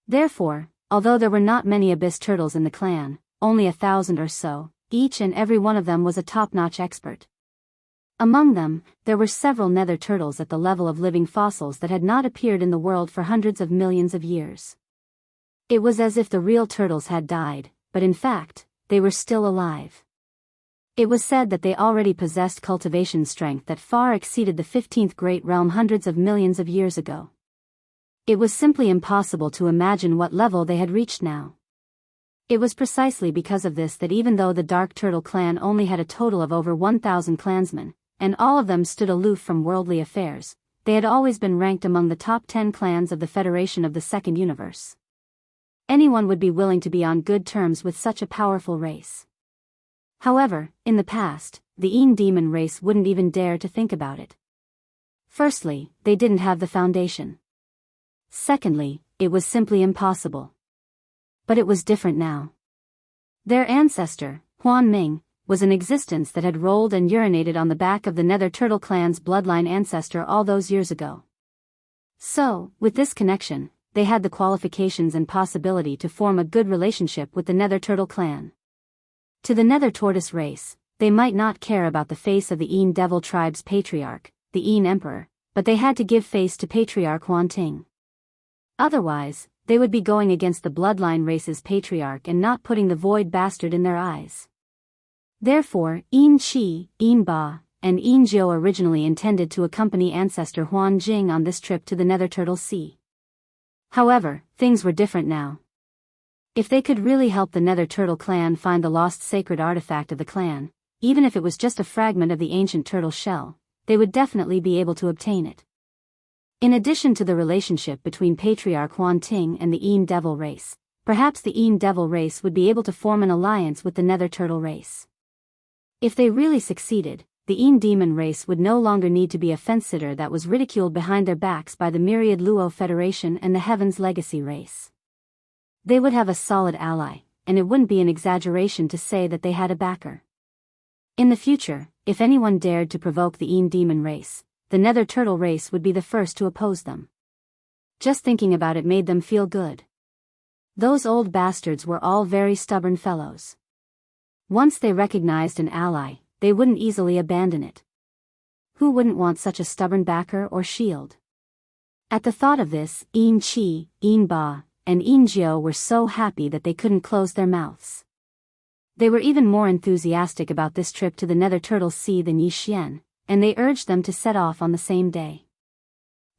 Therefore, although there were not many abyss turtles in the clan, only 1,000 or so, each and every one of them was a top-notch expert. Among them, there were several nether turtles at the level of living fossils that had not appeared in the world for hundreds of millions of years. It was as if the real turtles had died, but in fact, they were still alive. It was said that they already possessed cultivation strength that far exceeded the 15th Great Realm hundreds of millions of years ago. It was simply impossible to imagine what level they had reached now. It was precisely because of this that even though the Dark Turtle clan only had a total of over 1,000 clansmen, and all of them stood aloof from worldly affairs, they had always been ranked among the top 10 clans of the Federation of the Second Universe. Anyone would be willing to be on good terms with such a powerful race. However, in the past, the Demon race wouldn't even dare to think about it. Firstly, they didn't have the foundation. Secondly, it was simply impossible. But it was different now. Their ancestor, Ming, was an existence that had rolled and urinated on the back of the Nether Turtle clan's bloodline ancestor all those years ago. So, with this connection, they had the qualifications and possibility to form a good relationship with the Nether Turtle clan. To the Nether Tortoise race, they might not care about the face of the Een Devil tribe's patriarch, the Een Emperor, but they had to give face to Patriarch Huan Ting. Otherwise, they would be going against the bloodline race's patriarch and not putting the void bastard in their eyes. Therefore, Een Chi, Een Ba, and Een Jiao originally intended to accompany ancestor Huan Jing on this trip to the Nether Turtle Sea. However, things were different now. If they could really help the Nether Turtle clan find the lost sacred artifact of the clan, even if it was just a fragment of the ancient turtle shell, they would definitely be able to obtain it. In addition to the relationship between Patriarch Huan Ting and the Een Devil race, perhaps the Een Devil race would be able to form an alliance with the Nether Turtle race. If they really succeeded, the Een Demon race would no longer need to be a fence-sitter that was ridiculed behind their backs by the myriad Luo Federation and the Heaven's Legacy race. They would have a solid ally, and it wouldn't be an exaggeration to say that they had a backer. In the future, if anyone dared to provoke the Een Demon race, the Nether Turtle race would be the first to oppose them. Just thinking about it made them feel good. Those old bastards were all very stubborn fellows. Once they recognized an ally, they wouldn't easily abandon it. Who wouldn't want such a stubborn backer or shield? At the thought of this, Een Chi, Een Ba, and Een Jiao were so happy that they couldn't close their mouths. They were even more enthusiastic about this trip to the Nether Turtle Sea than Yi Xian, and they urged them to set off on the same day.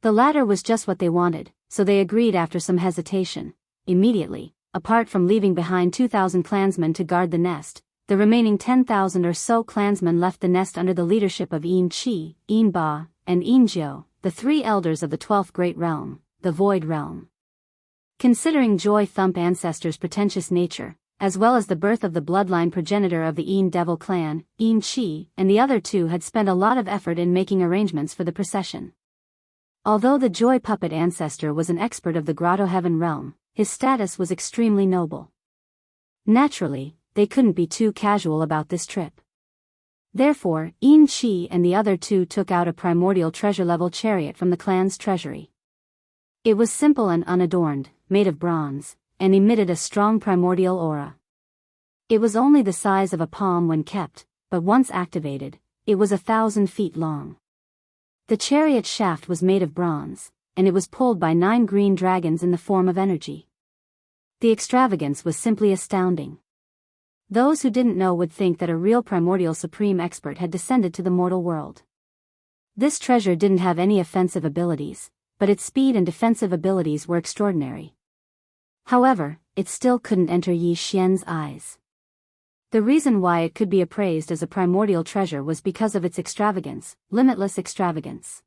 The latter was just what they wanted, so they agreed after some hesitation. Immediately, apart from leaving behind 2,000 clansmen to guard the nest, the remaining 10,000 or so clansmen left the nest under the leadership of Een Chi, Een Ba, and Een Jiao, the three elders of the 12th Great Realm, the Void Realm. Considering Joy Thump ancestors' pretentious nature, as well as the birth of the bloodline progenitor of the Een Devil clan, Een Chi, and the other two had spent a lot of effort in making arrangements for the procession. Although the Joy Puppet ancestor was an expert of the Grotto Heaven realm, his status was extremely noble. Naturally, they couldn't be too casual about this trip. Therefore, Een Chi and the other two took out a primordial treasure-level chariot from the clan's treasury. It was simple and unadorned, made of bronze, and emitted a strong primordial aura. It was only the size of a palm when kept, but once activated, it was 1,000 feet long. The chariot shaft was made of bronze, and it was pulled by 9 green dragons in the form of energy. The extravagance was simply astounding. Those who didn't know would think that a real primordial supreme expert had descended to the mortal world. This treasure didn't have any offensive abilities, but its speed and defensive abilities were extraordinary. However, it still couldn't enter Yi Xian's eyes. The reason why it could be appraised as a primordial treasure was because of its extravagance, limitless extravagance.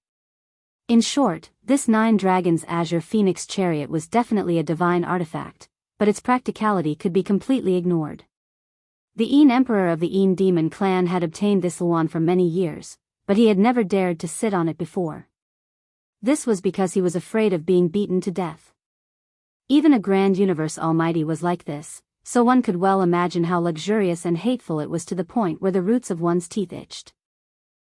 In short, this 9 Dragons Azure Phoenix chariot was definitely a divine artifact, but its practicality could be completely ignored. The Een Emperor of the Een Demon clan had obtained this Luan for many years, but he had never dared to sit on it before. This was because he was afraid of being beaten to death. Even a grand universe almighty was like this, so one could well imagine how luxurious and hateful it was to the point where the roots of one's teeth itched.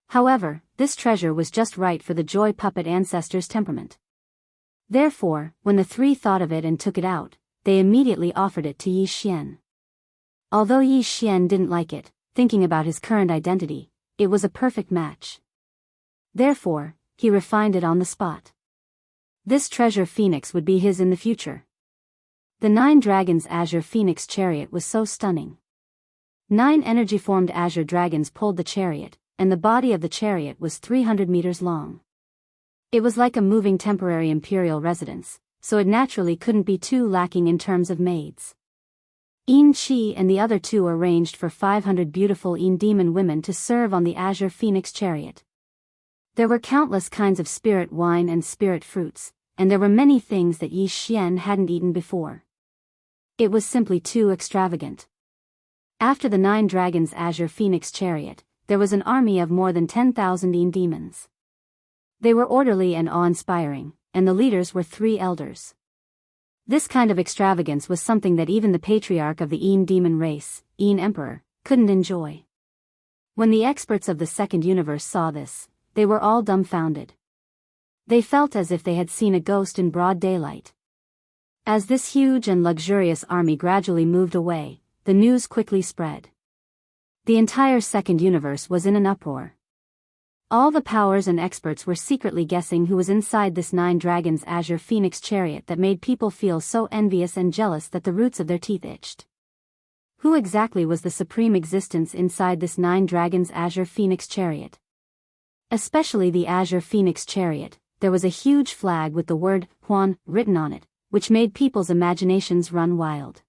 However, this treasure was just right for the Joy Puppet ancestor's temperament. Therefore, when the three thought of it and took it out, they immediately offered it to Yi Xian. Although Yi Xian didn't like it, thinking about his current identity, it was a perfect match. Therefore, he refined it on the spot. This treasure phoenix would be his in the future. The 9 Dragons Azure Phoenix chariot was so stunning. 9 energy-formed azure dragons pulled the chariot, and the body of the chariot was 300 meters long. It was like a moving temporary imperial residence, so it naturally couldn't be too lacking in terms of maids. Een Chi and the other two arranged for 500 beautiful Een Demon women to serve on the Azure Phoenix chariot. There were countless kinds of spirit wine and spirit fruits, and there were many things that Yi Xian hadn't eaten before. It was simply too extravagant. After the 9 Dragons Azure Phoenix chariot, there was an army of more than 10,000 Een Demons. They were orderly and awe-inspiring, and the leaders were 3 elders. This kind of extravagance was something that even the patriarch of the Een Demon race, Een Emperor, couldn't enjoy. When the experts of the second universe saw this, they were all dumbfounded. They felt as if they had seen a ghost in broad daylight. As this huge and luxurious army gradually moved away, the news quickly spread. The entire second universe was in an uproar. All the powers and experts were secretly guessing who was inside this 9 dragons azure phoenix chariot that made people feel so envious and jealous that the roots of their teeth itched. Who exactly was the supreme existence inside this 9 dragons azure phoenix chariot? Especially the azure phoenix chariot, there was a huge flag with the word Huan written on it, which made people's imaginations run wild.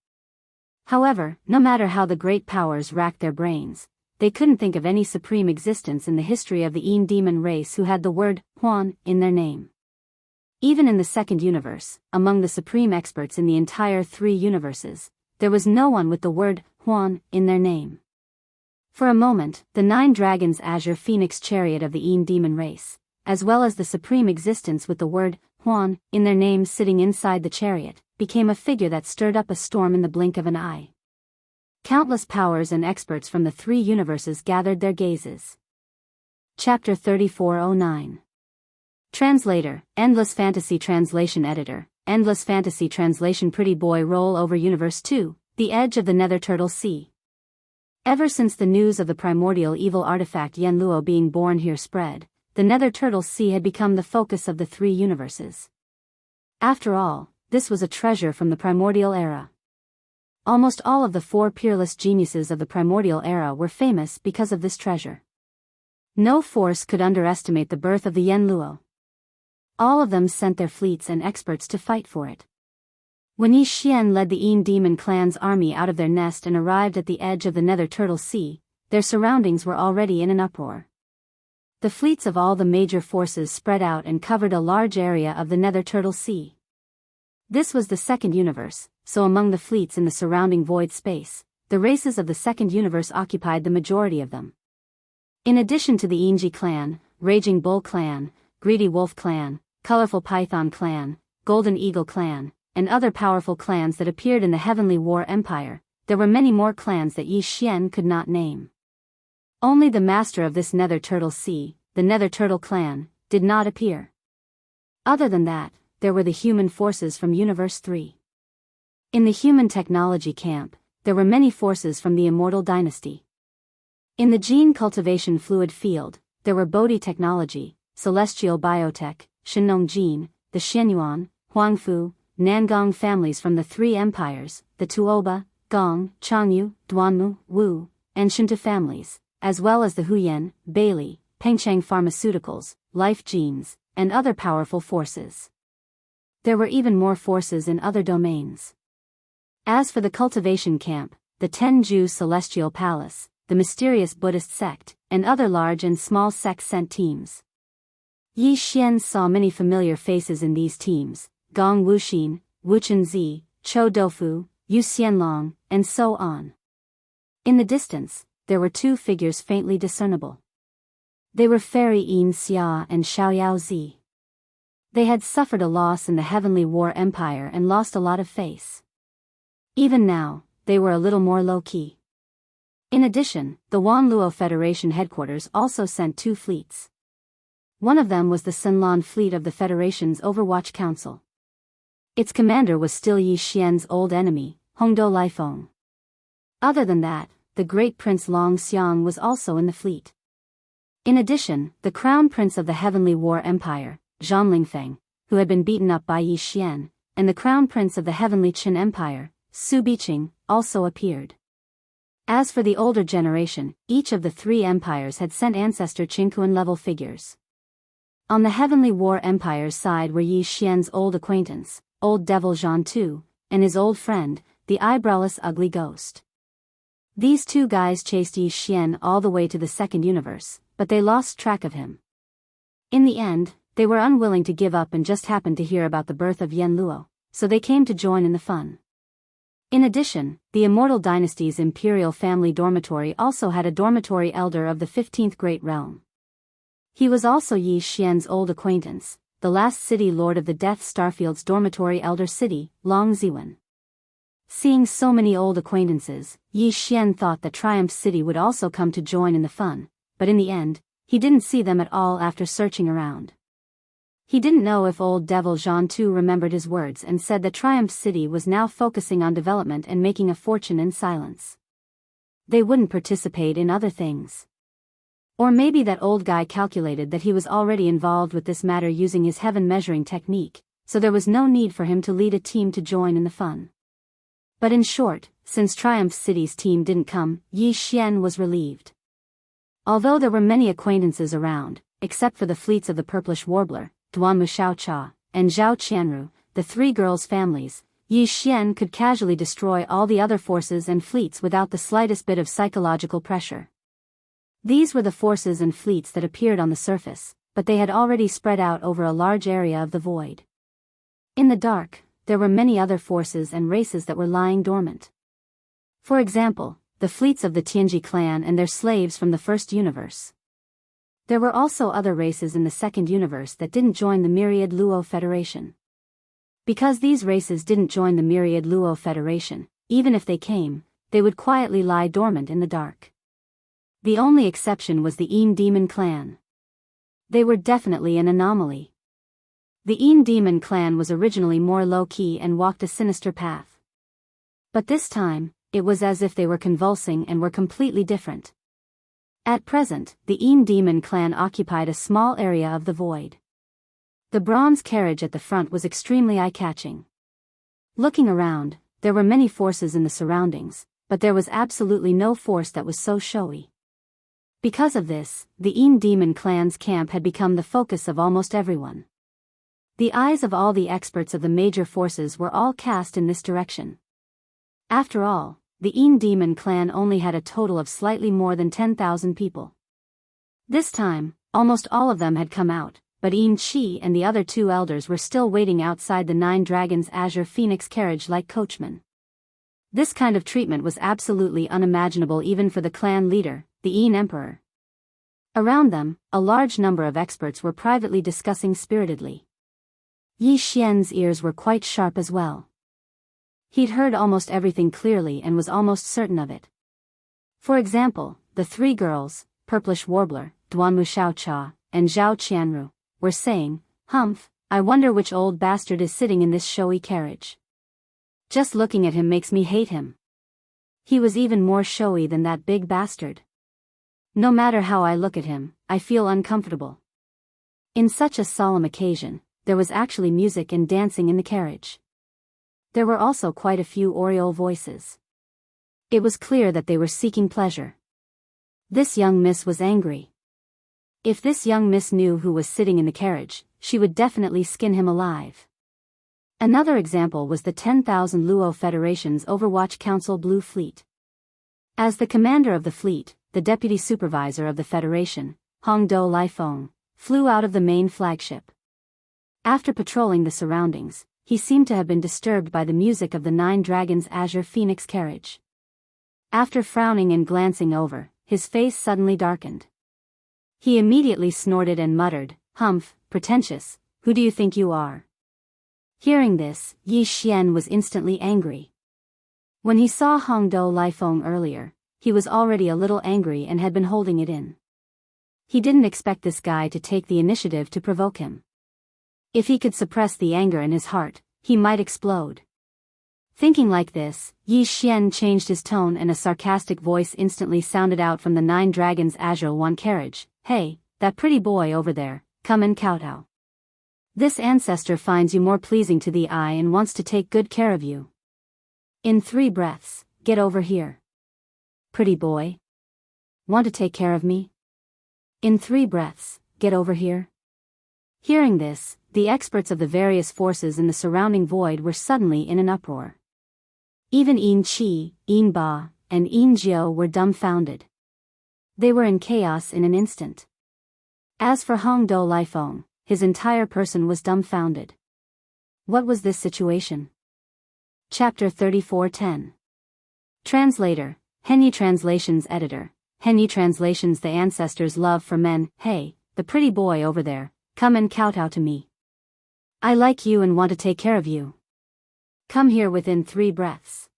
However, no matter how the great powers racked their brains, they couldn't think of any supreme existence in the history of the demon race who had the word Huan in their name. Even in the second universe, among the supreme experts in the entire 3 universes, there was no one with the word Huan in their name. For a moment, the 9 dragons azure phoenix chariot of the demon race, as well as the supreme existence with the word Huan in their name sitting inside the chariot, became a figure that stirred up a storm in the blink of an eye. Countless powers and experts from the 3 universes gathered their gazes. Chapter 3409. Translator, Endless Fantasy Translation Editor, Endless Fantasy Translation. Pretty Boy Roll Over Universe 2, The Edge of the Nether Turtle Sea. Ever since the news of the primordial evil artifact Yen Luo being born here spread, the Nether Turtle Sea had become the focus of the 3 universes. After all, this was a treasure from the primordial era. Almost all of the 4 peerless geniuses of the primordial era were famous because of this treasure. No force could underestimate the birth of the Yen Luo. All of them sent their fleets and experts to fight for it. When Yi Xian led the Demon clan's army out of their nest and arrived at the edge of the Nether Turtle Sea, their surroundings were already in an uproar. The fleets of all the major forces spread out and covered a large area of the Nether Turtle Sea. This was the second universe, so among the fleets in the surrounding void space, the races of the second universe occupied the majority of them. In addition to the Enji clan, Raging Bull clan, Greedy Wolf clan, Colorful Python clan, Golden Eagle clan, and other powerful clans that appeared in the Heavenly War Empire, there were many more clans that Yi Xian could not name. Only the master of this Nether Turtle Sea, the Nether Turtle clan, did not appear. Other than that, there were the human forces from Universe 3. In the human technology camp, there were many forces from the Immortal Dynasty. In the gene cultivation fluid field, there were Bodhi technology, Celestial Biotech, Shenong Gene, the Xianyuan, Huangfu, Nangong families from the 3 empires, the Tuoba, Gong, Changyu, Duanmu, Wu, and Shinta families, as well as the Huyan, Bailey, Pengcheng Pharmaceuticals, Life Genes, and other powerful forces. There were even more forces in other domains. As for the cultivation camp, the Tenju Celestial Palace, the mysterious Buddhist sect, and other large and small sects sent teams. Yi Xian saw many familiar faces in these teams, Gong Wuxin, Wuchen Zi, Chou Doufu, Yu Xianlong, and so on. In the distance, there were 2 figures faintly discernible. They were Fairy Yin Xia and Xiaoyao Zi. They had suffered a loss in the Heavenly War Empire and lost a lot of face. Even now, they were a little more low-key. In addition, the Wanluo Federation headquarters also sent 2 fleets. One of them was the Senlan fleet of the Federation's Overwatch Council. Its commander was still Yi Xian's old enemy, Hongdou Laifeng. Other than that, the great Prince Long Xiang was also in the fleet. In addition, the Crown Prince of the Heavenly War Empire, Zhang Lingfeng, who had been beaten up by Yi Xian, and the Crown Prince of the Heavenly Qin Empire, Su Biqing, also appeared. As for the older generation, each of the 3 empires had sent ancestor Qingquan-level figures. On the Heavenly War Empire's side were Yi Xian's old acquaintance, Old Devil Zhan Tu, and his old friend, the eyebrowless ugly ghost. These 2 guys chased Yi Xian all the way to the second universe, but they lost track of him. In the end, they were unwilling to give up and just happened to hear about the birth of Yen Luo, so they came to join in the fun. In addition, the Immortal Dynasty's Imperial Family Dormitory also had a dormitory elder of the 15th Great Realm. He was also Yi Xian's old acquaintance, the last city lord of the Death Starfield's dormitory elder city, Long Ziwen. Seeing so many old acquaintances, Yi Xian thought that Triumph City would also come to join in the fun, but in the end, he didn't see them at all after searching around. He didn't know if old Devil Jean too remembered his words and said that Triumph City was now focusing on development and making a fortune in silence. They wouldn't participate in other things. Or maybe that old guy calculated that he was already involved with this matter using his heaven measuring technique, so there was no need for him to lead a team to join in the fun. But in short, since Triumph City's team didn't come, Yi Xian was relieved. Although there were many acquaintances around, except for the fleets of the Purplish Warbler, Duan Muxiaocha, and Zhao Qianru, the three girls' families, Yi Xian could casually destroy all the other forces and fleets without the slightest bit of psychological pressure. These were the forces and fleets that appeared on the surface, but they had already spread out over a large area of the void. In the dark, there were many other forces and races that were lying dormant. For example, the fleets of the Tianji clan and their slaves from the first universe. There were also other races in the second universe that didn't join the Myriad Luo Federation. Because these races didn't join the Myriad Luo Federation, even if they came, they would quietly lie dormant in the dark. The only exception was the Een Demon clan. They were definitely an anomaly. The Een Demon clan was originally more low-key and walked a sinister path. But this time, it was as if they were convulsing and were completely different. At present, the Een Demon clan occupied a small area of the void. The bronze carriage at the front was extremely eye-catching. Looking around, there were many forces in the surroundings, but there was absolutely no force that was so showy. Because of this, the Een Demon clan's camp had become the focus of almost everyone. The eyes of all the experts of the major forces were all cast in this direction. After all, the Een Demon clan only had a total of slightly more than 10,000 people. This time, almost all of them had come out, but Een Chi and the other two elders were still waiting outside the Nine Dragons' Azure Phoenix carriage like coachmen. This kind of treatment was absolutely unimaginable even for the clan leader, the Een Emperor. Around them, a large number of experts were privately discussing spiritedly. Yi Xian's ears were quite sharp as well. He'd heard almost everything clearly and was almost certain of it. For example, the three girls, Purplish Warbler, Duan Muxiaocha, and Zhao Qianru, were saying, "Humph, I wonder which old bastard is sitting in this showy carriage. Just looking at him makes me hate him. He was even more showy than that big bastard. No matter how I look at him, I feel uncomfortable." In such a solemn occasion, there was actually music and dancing in the carriage. There were also quite a few Oriole voices. It was clear that they were seeking pleasure. This young miss was angry. If this young miss knew who was sitting in the carriage, she would definitely skin him alive. Another example was the 10,000 Luo Federation's Overwatch Council Blue Fleet. As the commander of the fleet, the deputy supervisor of the Federation, Hongdo Laifeng, flew out of the main flagship. After patrolling the surroundings, he seemed to have been disturbed by the music of the Nine Dragons' Azure Phoenix carriage. After frowning and glancing over, his face suddenly darkened. He immediately snorted and muttered, "Humph, pretentious, who do you think you are?" Hearing this, Yi Xian was instantly angry. When he saw Hongdo Laifeng earlier, he was already a little angry and had been holding it in. He didn't expect this guy to take the initiative to provoke him. If he could suppress the anger in his heart, he might explode. Thinking like this, Yi Xian changed his tone and a sarcastic voice instantly sounded out from the Nine Dragons' Azure One carriage, "Hey, that pretty boy over there, come and kowtow. This ancestor finds you more pleasing to the eye and wants to take good care of you. In 3 breaths, get over here. Pretty boy. Want to take care of me? In 3 breaths, get over here." Hearing this, the experts of the various forces in the surrounding void were suddenly in an uproar. Even Een Chi, Een Ba, and Een Jiao were dumbfounded. They were in chaos in an instant. As for Hongdo Laifeng, his entire person was dumbfounded. What was this situation? Chapter 34:10. Translator, Henyi Translations Editor, Henyi Translations. The ancestors' love for men. "Hey, the pretty boy over there, come and kowtow to me. I like you and want to take care of you. Come here within 3 breaths."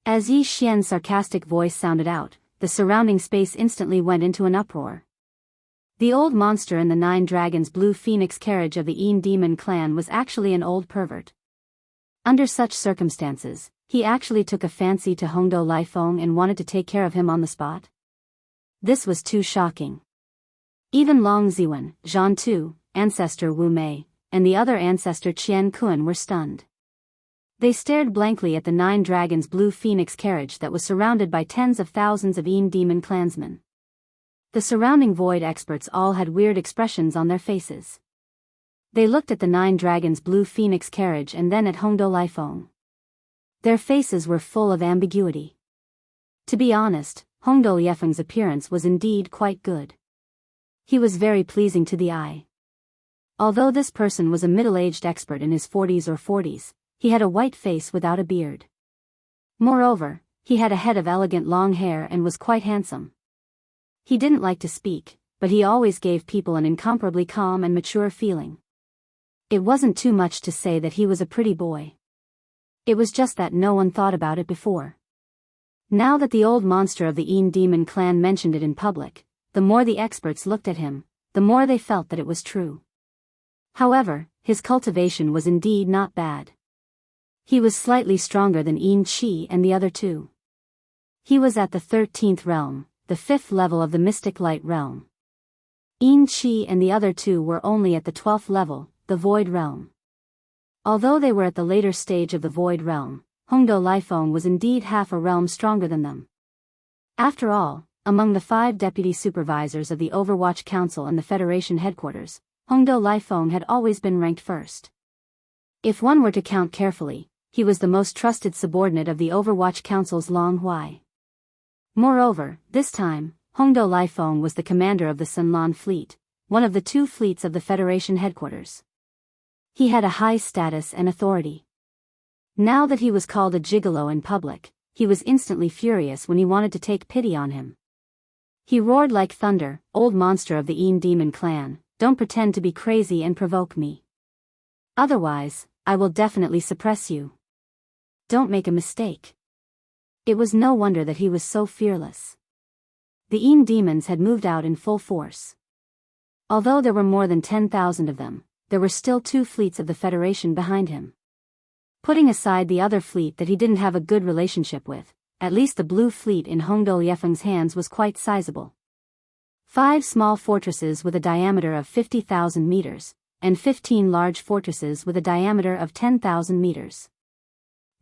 As Yi Xian's sarcastic voice sounded out, the surrounding space instantly went into an uproar. The old monster in the 9 Dragons Blue Phoenix carriage of the Een Demon clan was actually an old pervert. Under such circumstances, he actually took a fancy to Hongdo Lifeng and wanted to take care of him on the spot. This was too shocking. Even Long Ziwen, Zhan Tu, ancestor Wu Mei, and the other ancestor Qian Kun were stunned. They stared blankly at the 9 Dragons Blue Phoenix carriage that was surrounded by tens of thousands of Een Demon clansmen. The surrounding void experts all had weird expressions on their faces. They looked at the 9 Dragons Blue Phoenix carriage and then at Hongdo Lifeng. Their faces were full of ambiguity. To be honest, Hongdo Lifeng's appearance was indeed quite good. He was very pleasing to the eye. Although this person was a middle-aged expert in his 40s or 40s, he had a white face without a beard. Moreover, he had a head of elegant long hair and was quite handsome. He didn't like to speak, but he always gave people an incomparably calm and mature feeling. It wasn't too much to say that he was a pretty boy. It was just that no one thought about it before. Now that the old monster of the Een Demon clan mentioned it in public, the more the experts looked at him, the more they felt that it was true. However, his cultivation was indeed not bad. He was slightly stronger than Een Qi and the other two. He was at the 13th realm, the 5th level of the Mystic Light realm. Een Qi and the other two were only at the 12th level, the Void realm. Although they were at the later stage of the Void realm, Hongdo Lifeng was indeed half a realm stronger than them. After all, among the 5 deputy supervisors of the Overwatch Council and the Federation headquarters, Hongdo Lifeng had always been ranked first. If one were to count carefully, he was the most trusted subordinate of the Overwatch Council's Long Hui. Moreover, this time, Hongdo Lifeng was the commander of the Sunlan fleet, one of the 2 fleets of the Federation headquarters. He had a high status and authority. Now that he was called a gigolo in public, he was instantly furious when he wanted to take pity on him. He roared like thunder, "Old monster of the Een Demon clan, don't pretend to be crazy and provoke me. Otherwise, I will definitely suppress you. Don't make a mistake." It was no wonder that he was so fearless. The Een Demons had moved out in full force. Although there were more than 10,000 of them, there were still 2 fleets of the Federation behind him. Putting aside the other fleet that he didn't have a good relationship with, at least the blue fleet in Hongdo Lifeng's hands was quite sizable. 5 small fortresses with a diameter of 50,000 meters, and 15 large fortresses with a diameter of 10,000 meters.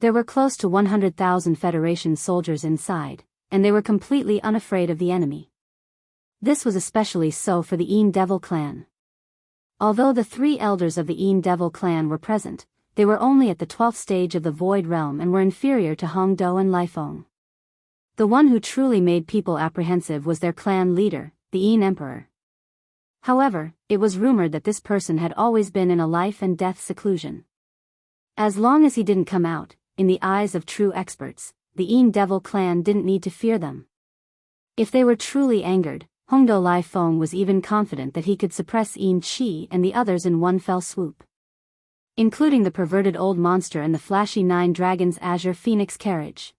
There were close to 100,000 Federation soldiers inside, and they were completely unafraid of the enemy. This was especially so for the Een Devil clan. Although the 3 elders of the Een Devil clan were present, they were only at the 12th stage of the Void realm and were inferior to Hongdo and Lifeng. The one who truly made people apprehensive was their clan leader, the Een Emperor. However, it was rumored that this person had always been in a life and death seclusion. As long as he didn't come out, in the eyes of true experts, the Een Devil clan didn't need to fear them. If they were truly angered, Hongdo Lifeng was even confident that he could suppress Een Qi and the others in one fell swoop. Including the perverted old monster and the flashy 9 Dragons Azure Phoenix carriage.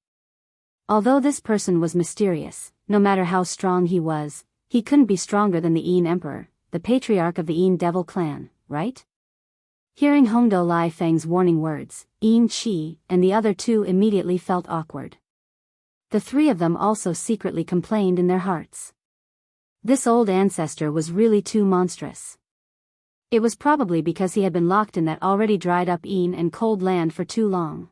Although this person was mysterious, no matter how strong he was, he couldn't be stronger than the Een Emperor, the patriarch of the Een Devil clan, right? Hearing Hongdo Lifeng's warning words, Een Qi and the other 2 immediately felt awkward. The 3 of them also secretly complained in their hearts. This old ancestor was really too monstrous. It was probably because he had been locked in that already dried up Een and cold land for too long.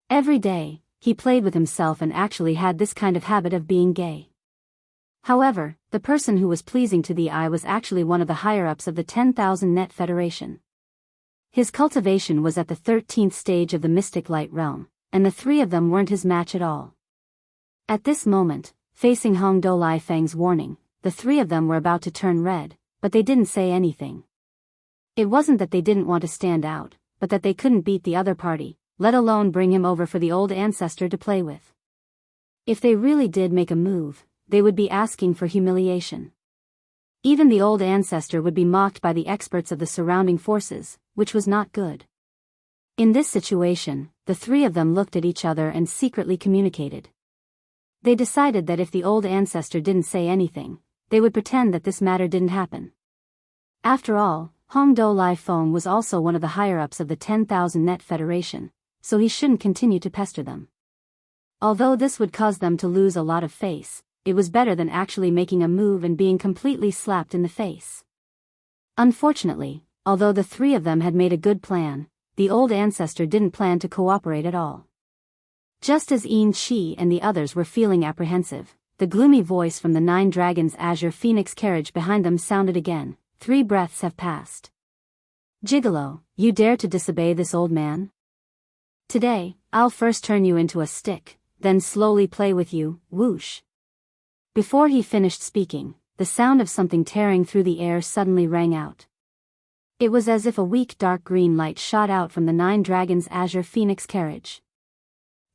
Every day, he played with himself and actually had this kind of habit of being gay. However, the person who was pleasing to the eye was actually one of the higher-ups of the 10,000 Net Federation. His cultivation was at the 13th stage of the Mystic Light realm, and the 3 of them weren't his match at all. At this moment, facing Hongdo Lifeng's warning, the 3 of them were about to turn red, but they didn't say anything. It wasn't that they didn't want to stand out, but that they couldn't beat the other party, let alone bring him over for the old ancestor to play with. If they really did make a move, they would be asking for humiliation. Even the old ancestor would be mocked by the experts of the surrounding forces, which was not good. In this situation, the 3 of them looked at each other and secretly communicated. They decided that if the old ancestor didn't say anything, they would pretend that this matter didn't happen. After all, Hongdo Lai Feng was also one of the higher-ups of the 10,000 Net Federation, so he shouldn't continue to pester them. Although this would cause them to lose a lot of face, it was better than actually making a move and being completely slapped in the face. Unfortunately, although the three of them had made a good plan, the old ancestor didn't plan to cooperate at all. Just as Yin Qi and the others were feeling apprehensive, the gloomy voice from the Nine Dragons' Azure Phoenix carriage behind them sounded again. 3 breaths have passed. Gigolo, you dare to disobey this old man? Today, I'll first turn you into a stick, then slowly play with you, whoosh. Before he finished speaking, the sound of something tearing through the air suddenly rang out. It was as if a weak dark green light shot out from the Nine Dragons' Azure Phoenix carriage.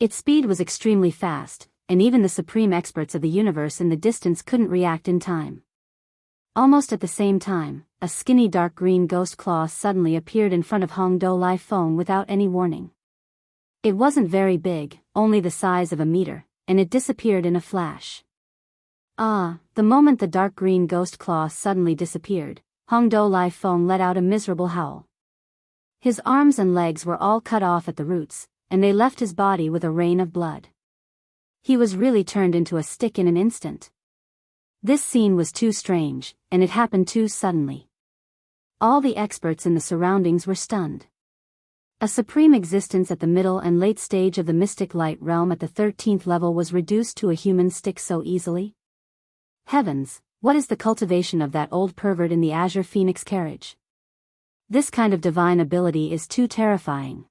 Its speed was extremely fast, and even the supreme experts of the universe in the distance couldn't react in time. Almost at the same time, a skinny dark green ghost claw suddenly appeared in front of Hongdo Lai Feng without any warning. It wasn't very big, only the size of a meter, and it disappeared in a flash. The moment the dark green ghost claw suddenly disappeared, Hongdo Lai Feng let out a miserable howl. His arms and legs were all cut off at the roots, and they left his body with a rain of blood. He was really turned into a stick in an instant. This scene was too strange, and it happened too suddenly. All the experts in the surroundings were stunned. A supreme existence at the middle and late stage of the mystic light realm at the 13th level was reduced to a human stick so easily? Heavens, what is the cultivation of that old pervert in the Azure Phoenix carriage? This kind of divine ability is too terrifying.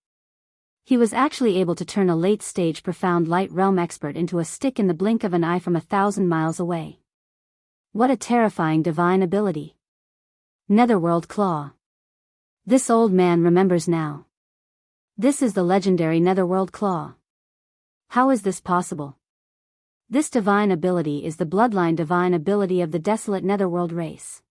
He was actually able to turn a late-stage profound light realm expert into a stick in the blink of an eye from 1,000 miles away. What a terrifying divine ability. Netherworld Claw. This old man remembers now. This is the legendary Netherworld Claw. How is this possible? This divine ability is the bloodline divine ability of the desolate Netherworld race.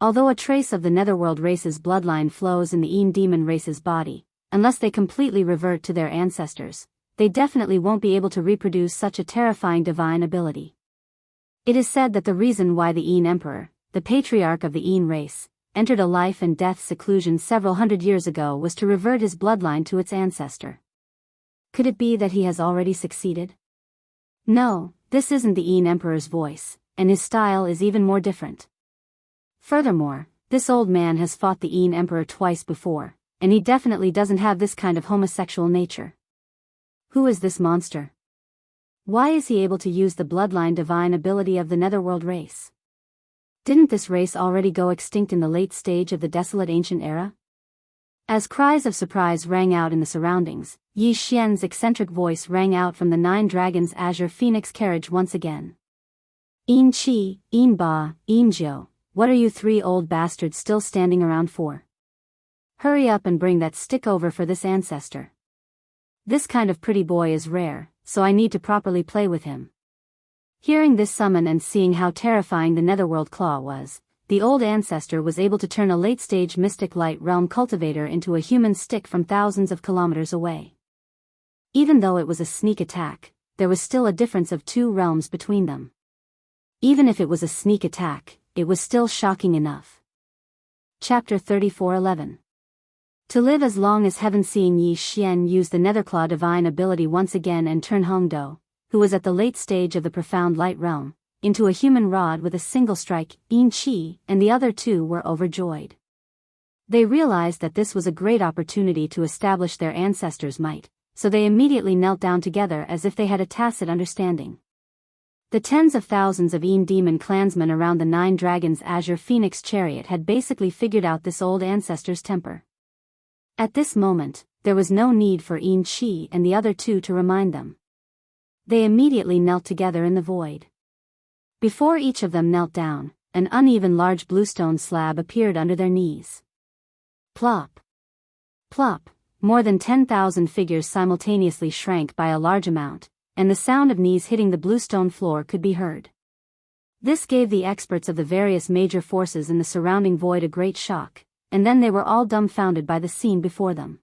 Although a trace of the Netherworld race's bloodline flows in the Een demon race's body, unless they completely revert to their ancestors, they definitely won't be able to reproduce such a terrifying divine ability. It is said that the reason why the Een Emperor, the patriarch of the Een race, entered a life and death seclusion several hundred years ago was to revert his bloodline to its ancestor. Could it be that he has already succeeded? No, this isn't the Een Emperor's voice, and his style is even more different. Furthermore, this old man has fought the Een Emperor twice before, and he definitely doesn't have this kind of homosexual nature. Who is this monster? Why is he able to use the bloodline divine ability of the Netherworld race? Didn't this race already go extinct in the late stage of the desolate ancient era? As cries of surprise rang out in the surroundings, Yi Xian's eccentric voice rang out from the Nine Dragons' Azure Phoenix carriage once again. Yin Qi, Yin Ba, Yin Jiu, what are you 3 old bastards still standing around for? Hurry up and bring that stick over for this ancestor. This kind of pretty boy is rare, so I need to properly play with him. Hearing this summon and seeing how terrifying the Netherworld Claw was, the old ancestor was able to turn a late-stage mystic light realm cultivator into a human stick from thousands of kilometers away. Even though it was a sneak attack, there was still a difference of 2 realms between them. Even if it was a sneak attack, it was still shocking enough. Chapter 34:11. To live as long as heaven. Seeing Yi Xian use the Netherclaw divine ability once again and turn Hongdo, who was at the late stage of the profound light realm, into a human rod with a single strike, Yin Qi and the other 2 were overjoyed. They realized that this was a great opportunity to establish their ancestors' might, so they immediately knelt down together as if they had a tacit understanding. The tens of thousands of Een demon clansmen around the Nine Dragons' Azure Phoenix chariot had basically figured out this old ancestor's temper. At this moment, there was no need for Yin Qi and the other 2 to remind them. They immediately knelt together in the void. Before each of them knelt down, an uneven large bluestone slab appeared under their knees. Plop! Plop! More than 10,000 figures simultaneously shrank by a large amount, and the sound of knees hitting the bluestone floor could be heard. This gave the experts of the various major forces in the surrounding void a great shock, and then they were all dumbfounded by the scene before them.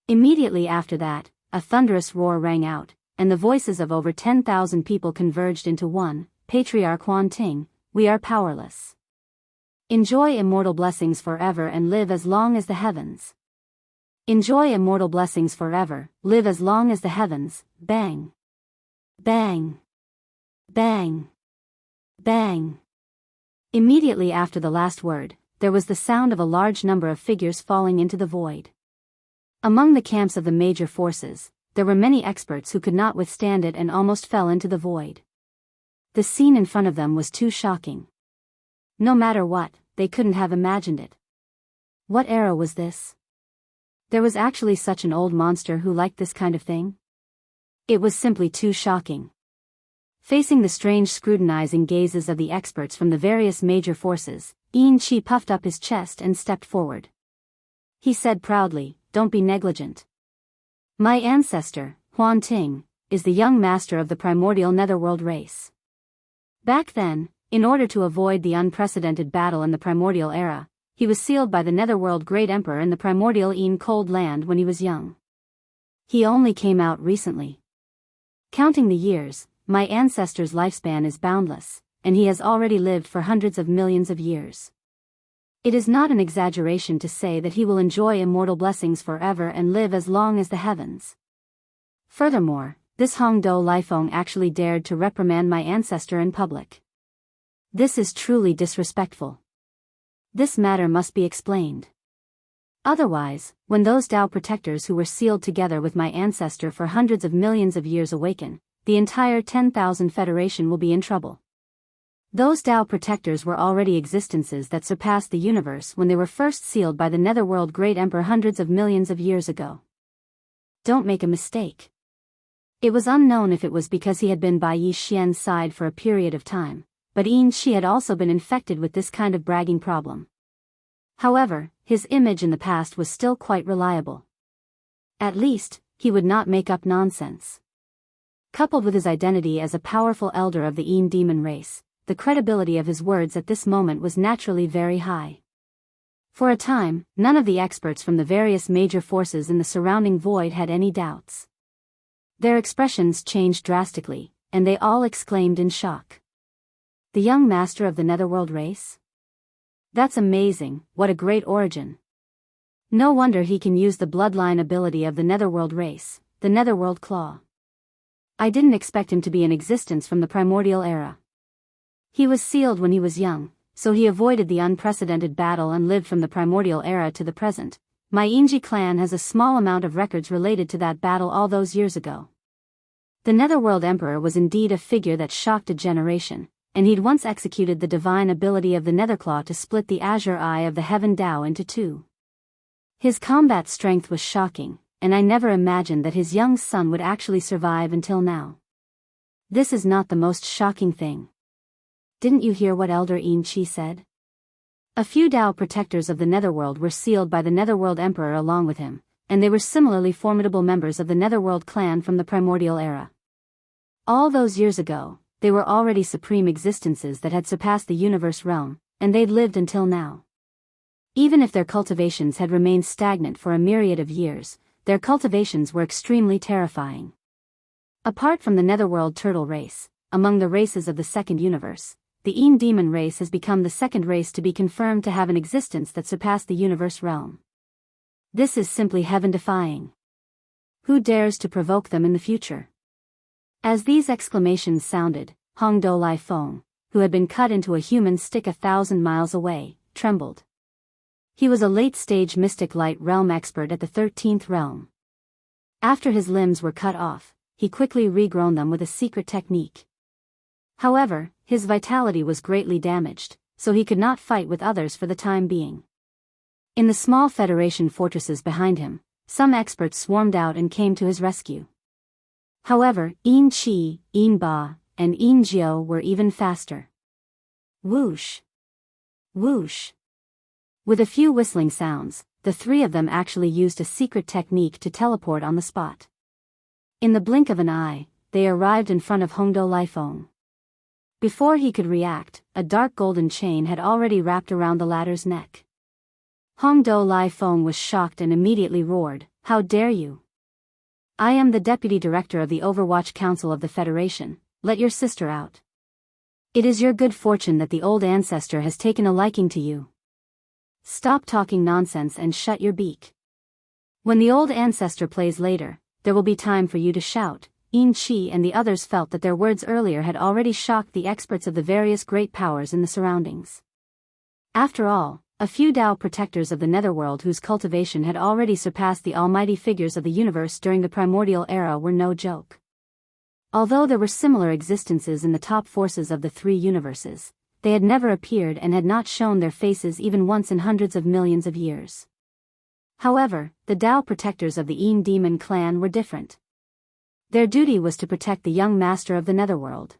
Immediately after that, a thunderous roar rang out, and the voices of over 10,000 people converged into one. Patriarch Huan Ting, we are powerless. Enjoy immortal blessings forever and live as long as the heavens. Enjoy immortal blessings forever, live as long as the heavens, bang. Bang. Bang. Bang. Immediately after the last word, there was the sound of a large number of figures falling into the void. Among the camps of the major forces, there were many experts who could not withstand it and almost fell into the void. The scene in front of them was too shocking. No matter what, they couldn't have imagined it. What era was this? There was actually such an old monster who liked this kind of thing? It was simply too shocking. Facing the strange scrutinizing gazes of the experts from the various major forces, Enrich puffed up his chest and stepped forward. He said proudly, "Don't be negligent. My ancestor, Huan Ting, is the young master of the primordial netherworld race. Back then, in order to avoid the unprecedented battle in the primordial era, he was sealed by the netherworld great emperor in the primordial cold land when he was young. He only came out recently. Counting the years, my ancestor's lifespan is boundless, and he has already lived for hundreds of millions of years. It is not an exaggeration to say that he will enjoy immortal blessings forever and live as long as the heavens. Furthermore, this Hongdo Lifeng actually dared to reprimand my ancestor in public. This is truly disrespectful. This matter must be explained. Otherwise, when those Tao protectors who were sealed together with my ancestor for hundreds of millions of years awaken, the entire 10,000 Federation will be in trouble. Those Tao protectors were already existences that surpassed the universe when they were first sealed by the netherworld great emperor hundreds of millions of years ago. Don't make a mistake. It was unknown if it was because he had been by Yi Xian's side for a period of time, but Enrich had also been infected with this kind of bragging problem. However, his image in the past was still quite reliable. At least, he would not make up nonsense. Coupled with his identity as a powerful elder of the demon race, the credibility of his words at this moment was naturally very high. For a time, none of the experts from the various major forces in the surrounding void had any doubts. Their expressions changed drastically, and they all exclaimed in shock. The young master of the netherworld race? That's amazing, what a great origin. No wonder he can use the bloodline ability of the netherworld race, the netherworld claw. I didn't expect him to be in existence from the primordial era. He was sealed when he was young, so he avoided the unprecedented battle and lived from the primordial era to the present. My Enrich clan has a small amount of records related to that battle all those years ago. The netherworld emperor was indeed a figure that shocked a generation, and he'd once executed the divine ability of the netherclaw to split the azure eye of the heaven Tao into two. His combat strength was shocking, and I never imagined that his young son would actually survive until now. This is not the most shocking thing. Didn't you hear what Elder Enrich said? A few Tao protectors of the netherworld were sealed by the netherworld emperor along with him, and they were similarly formidable members of the netherworld clan from the primordial era. All those years ago, they were already supreme existences that had surpassed the universe realm, and they'd lived until now. Even if their cultivations had remained stagnant for a myriad of years, their cultivations were extremely terrifying. Apart from the netherworld turtle race, among the races of the second universe, the demon race has become the second race to be confirmed to have an existence that surpassed the universe realm. This is simply heaven-defying. Who dares to provoke them in the future? As these exclamations sounded, Hongdo Lifeng, who had been cut into a human stick 1,000 miles away, trembled. He was a late-stage mystic light realm expert at the 13th realm. After his limbs were cut off, he quickly regrown them with a secret technique. However, his vitality was greatly damaged, so he could not fight with others for the time being. In the small Federation fortresses behind him, some experts swarmed out and came to his rescue. However, Enrich, Ba, and Jiao were even faster. Whoosh! Whoosh! With a few whistling sounds, the three of them actually used a secret technique to teleport on the spot. In the blink of an eye, they arrived in front of Hongdo Lifeng. Before he could react, a dark golden chain had already wrapped around the latter's neck. Hongdo Lifeng was shocked and immediately roared, "How dare you! I am the Deputy Director of the Overwatch Council of the Federation, let your sister out." It is your good fortune that the old ancestor has taken a liking to you. Stop talking nonsense and shut your beak. When the old ancestor plays later, there will be time for you to shout. Chi and the others felt that their words earlier had already shocked the experts of the various great powers in the surroundings. After all, a few Tao protectors of the netherworld whose cultivation had already surpassed the almighty figures of the universe during the primordial era were no joke. Although there were similar existences in the top forces of the three universes, they had never appeared and had not shown their faces even once in hundreds of millions of years. However, the Tao protectors of the Demon clan were different. Their duty was to protect the young master of the netherworld.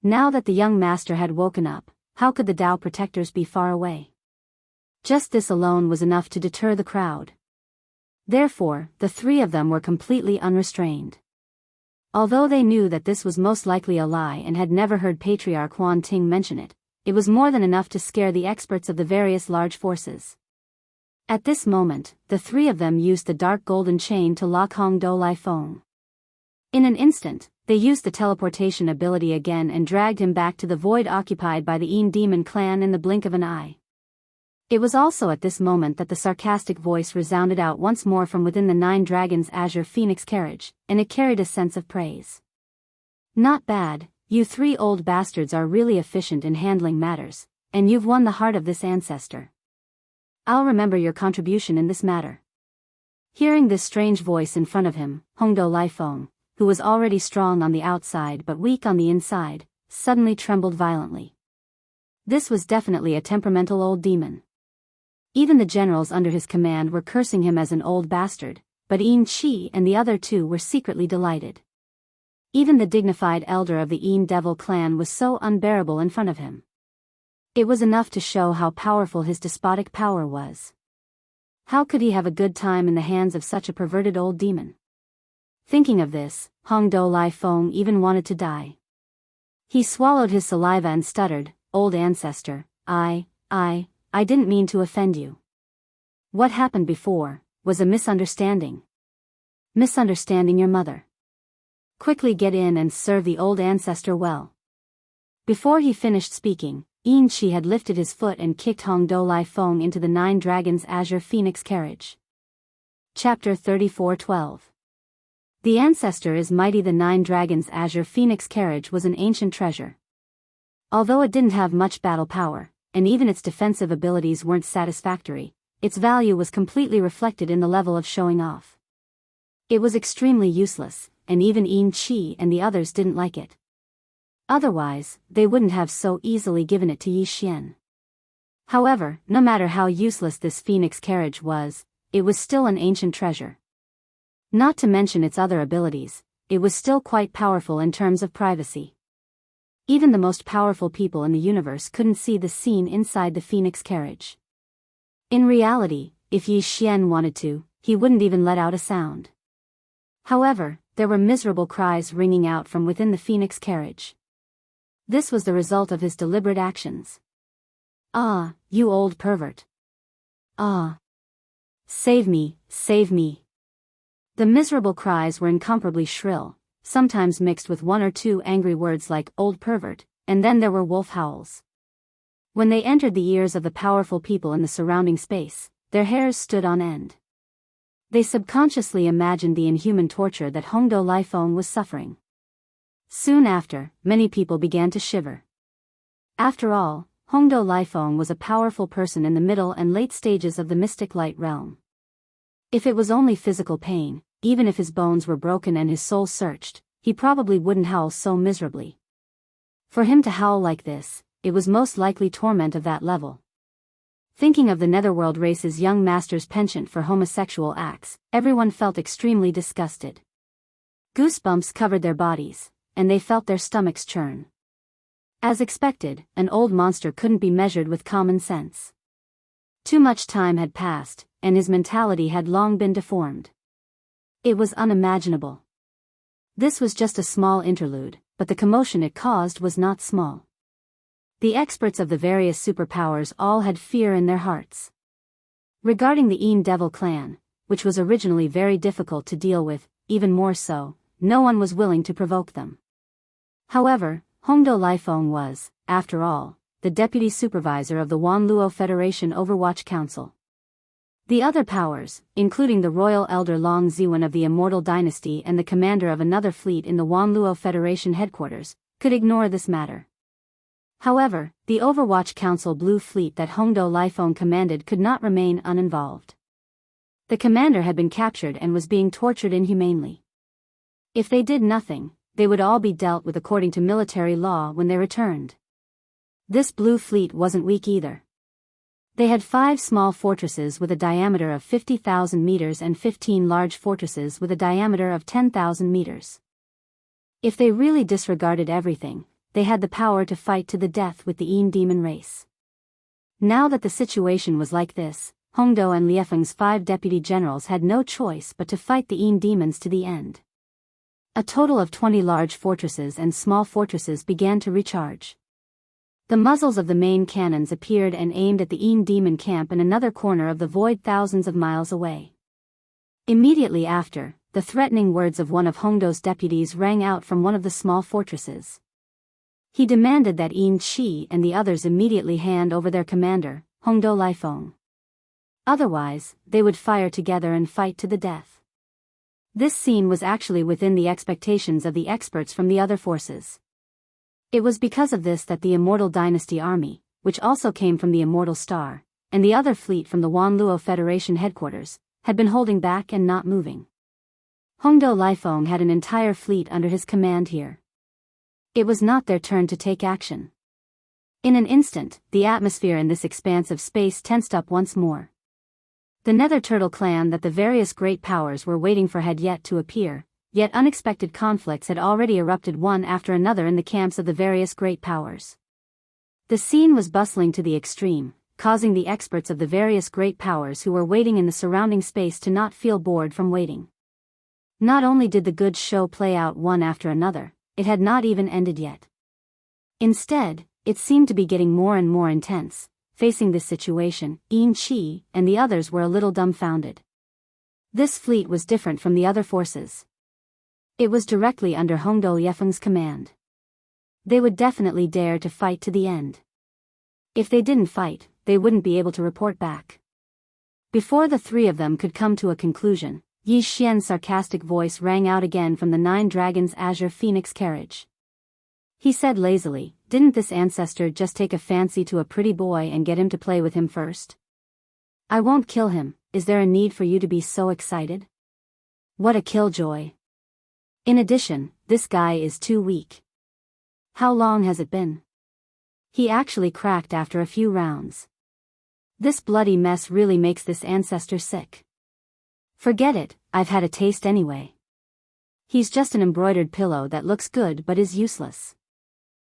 Now that the young master had woken up, how could the Tao protectors be far away? Just this alone was enough to deter the crowd. Therefore, the three of them were completely unrestrained. Although they knew that this was most likely a lie and had never heard Patriarch Huan Ting mention it, it was more than enough to scare the experts of the various large forces. At this moment, the three of them used the dark golden chain to lock Hong Do Lai Feng. In an instant, they used the teleportation ability again and dragged him back to the void occupied by the Demon clan in the blink of an eye. It was also at this moment that the sarcastic voice resounded out once more from within the Nine Dragons' azure phoenix carriage, and it carried a sense of praise. Not bad, you three old bastards are really efficient in handling matters, and you've won the heart of this ancestor. I'll remember your contribution in this matter. Hearing this strange voice in front of him, Hong Do Lai Feng, who was already strong on the outside but weak on the inside, suddenly trembled violently. This was definitely a temperamental old demon. Even the generals under his command were cursing him as an old bastard, but Chi and the other two were secretly delighted. Even the dignified elder of the Devil clan was so unbearable in front of him. It was enough to show how powerful his despotic power was. How could he have a good time in the hands of such a perverted old demon? Thinking of this, Hong Do Lai Feng even wanted to die. He swallowed his saliva and stuttered, "Old ancestor, I didn't mean to offend you. What happened before was a misunderstanding." "Misunderstanding your mother. Quickly get in and serve the old ancestor well." Before he finished speaking, Chi had lifted his foot and kicked Hong Do Lai Feng into the Nine Dragons' azure phoenix carriage. Chapter 34:12. The ancestor is mighty. The Nine Dragons' azure phoenix carriage was an ancient treasure. Although it didn't have much battle power, and even its defensive abilities weren't satisfactory, its value was completely reflected in the level of showing off. It was extremely useless, and even Chi and the others didn't like it. Otherwise, they wouldn't have so easily given it to Yi Xian. However, no matter how useless this phoenix carriage was, it was still an ancient treasure. Not to mention its other abilities, it was still quite powerful in terms of privacy. Even the most powerful people in the universe couldn't see the scene inside the phoenix carriage. In reality, if Yi Xian wanted to, he wouldn't even let out a sound. However, there were miserable cries ringing out from within the phoenix carriage. This was the result of his deliberate actions. "Ah, you old pervert. Ah. Save me, save me." The miserable cries were incomparably shrill, sometimes mixed with one or two angry words like "old pervert," and then there were wolf howls. When they entered the ears of the powerful people in the surrounding space, their hairs stood on end. They subconsciously imagined the inhuman torture that Hong Do Lai Feng was suffering. Soon after, many people began to shiver. After all, Hong Do Lai Feng was a powerful person in the middle and late stages of the mystic light realm. If it was only physical pain, even if his bones were broken and his soul searched, he probably wouldn't howl so miserably. For him to howl like this, it was most likely torment of that level. Thinking of the netherworld race's young master's penchant for homosexual acts, everyone felt extremely disgusted. Goosebumps covered their bodies, and they felt their stomachs churn. As expected, an old monster couldn't be measured with common sense. Too much time had passed, and his mentality had long been deformed. It was unimaginable. This was just a small interlude, but the commotion it caused was not small. The experts of the various superpowers all had fear in their hearts. Regarding the Devil clan, which was originally very difficult to deal with, even more so, no one was willing to provoke them. However, Hongdo Lifeng was, after all, the deputy supervisor of the Wanluo Federation Overwatch Council. The other powers, including the royal elder Long Ziwen of the Immortal Dynasty and the commander of another fleet in the Wanluo Federation headquarters, could ignore this matter. However, the Overwatch Council Blue Fleet that Hongdo Lifeng commanded could not remain uninvolved. The commander had been captured and was being tortured inhumanely. If they did nothing, they would all be dealt with according to military law when they returned. This Blue Fleet wasn't weak either. They had 5 small fortresses with a diameter of 50,000 meters and 15 large fortresses with a diameter of 10,000 meters. If they really disregarded everything, they had the power to fight to the death with the Yin demon race. Now that the situation was like this, Hongdo and Liefeng's 5 deputy generals had no choice but to fight the Yin demons to the end. A total of 20 large fortresses and small fortresses began to recharge. The muzzles of the main cannons appeared and aimed at the Yin demon camp in another corner of the void thousands of miles away. Immediately after, the threatening words of one of Hongdo's deputies rang out from one of the small fortresses. He demanded that Yin Qi and the others immediately hand over their commander, Hongdo Lifeng. Otherwise, they would fire together and fight to the death. This scene was actually within the expectations of the experts from the other forces. It was because of this that the Immortal Dynasty Army, which also came from the Immortal Star, and the other fleet from the Wanluo Federation headquarters, had been holding back and not moving. Hongdo Lifeng had an entire fleet under his command here. It was not their turn to take action. In an instant, the atmosphere in this expanse of space tensed up once more. The Nether Turtle clan that the various great powers were waiting for had yet to appear, yet unexpected conflicts had already erupted one after another in the camps of the various great powers. The scene was bustling to the extreme, causing the experts of the various great powers who were waiting in the surrounding space to not feel bored from waiting. Not only did the goods show play out one after another, it had not even ended yet. Instead, it seemed to be getting more and more intense. Facing this situation, Yin Qi and the others were a little dumbfounded. This fleet was different from the other forces. It was directly under Hongdo Liefeng's command. They would definitely dare to fight to the end. If they didn't fight, they wouldn't be able to report back. Before the 3 of them could come to a conclusion, Yi Xian's sarcastic voice rang out again from the 9 Dragons' Azure Phoenix carriage. He said lazily, "Didn't this ancestor just take a fancy to a pretty boy and get him to play with him first? I won't kill him. Is there a need for you to be so excited? What a killjoy. In addition, this guy is too weak. How long has it been? He actually cracked after a few rounds. This bloody mess really makes this ancestor sick. Forget it, I've had a taste anyway. He's just an embroidered pillow that looks good but is useless.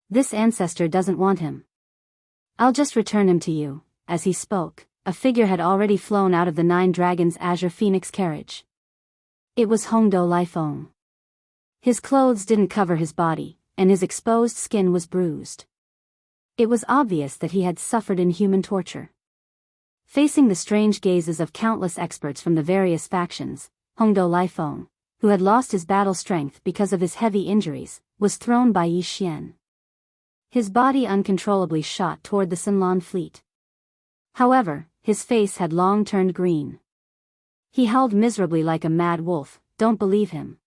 This ancestor doesn't want him. I'll just return him to you." As he spoke, a figure had already flown out of the 9 Dragons' Azure Phoenix carriage. It was Hongdo Lifeng. His clothes didn't cover his body, and his exposed skin was bruised. It was obvious that he had suffered inhuman torture. Facing the strange gazes of countless experts from the various factions, Hongdo Lifeng, who had lost his battle strength because of his heavy injuries, was thrown by Yi Xian. His body uncontrollably shot toward the Sunlan fleet. However, his face had long turned green. He howled miserably like a mad wolf. "Don't believe him.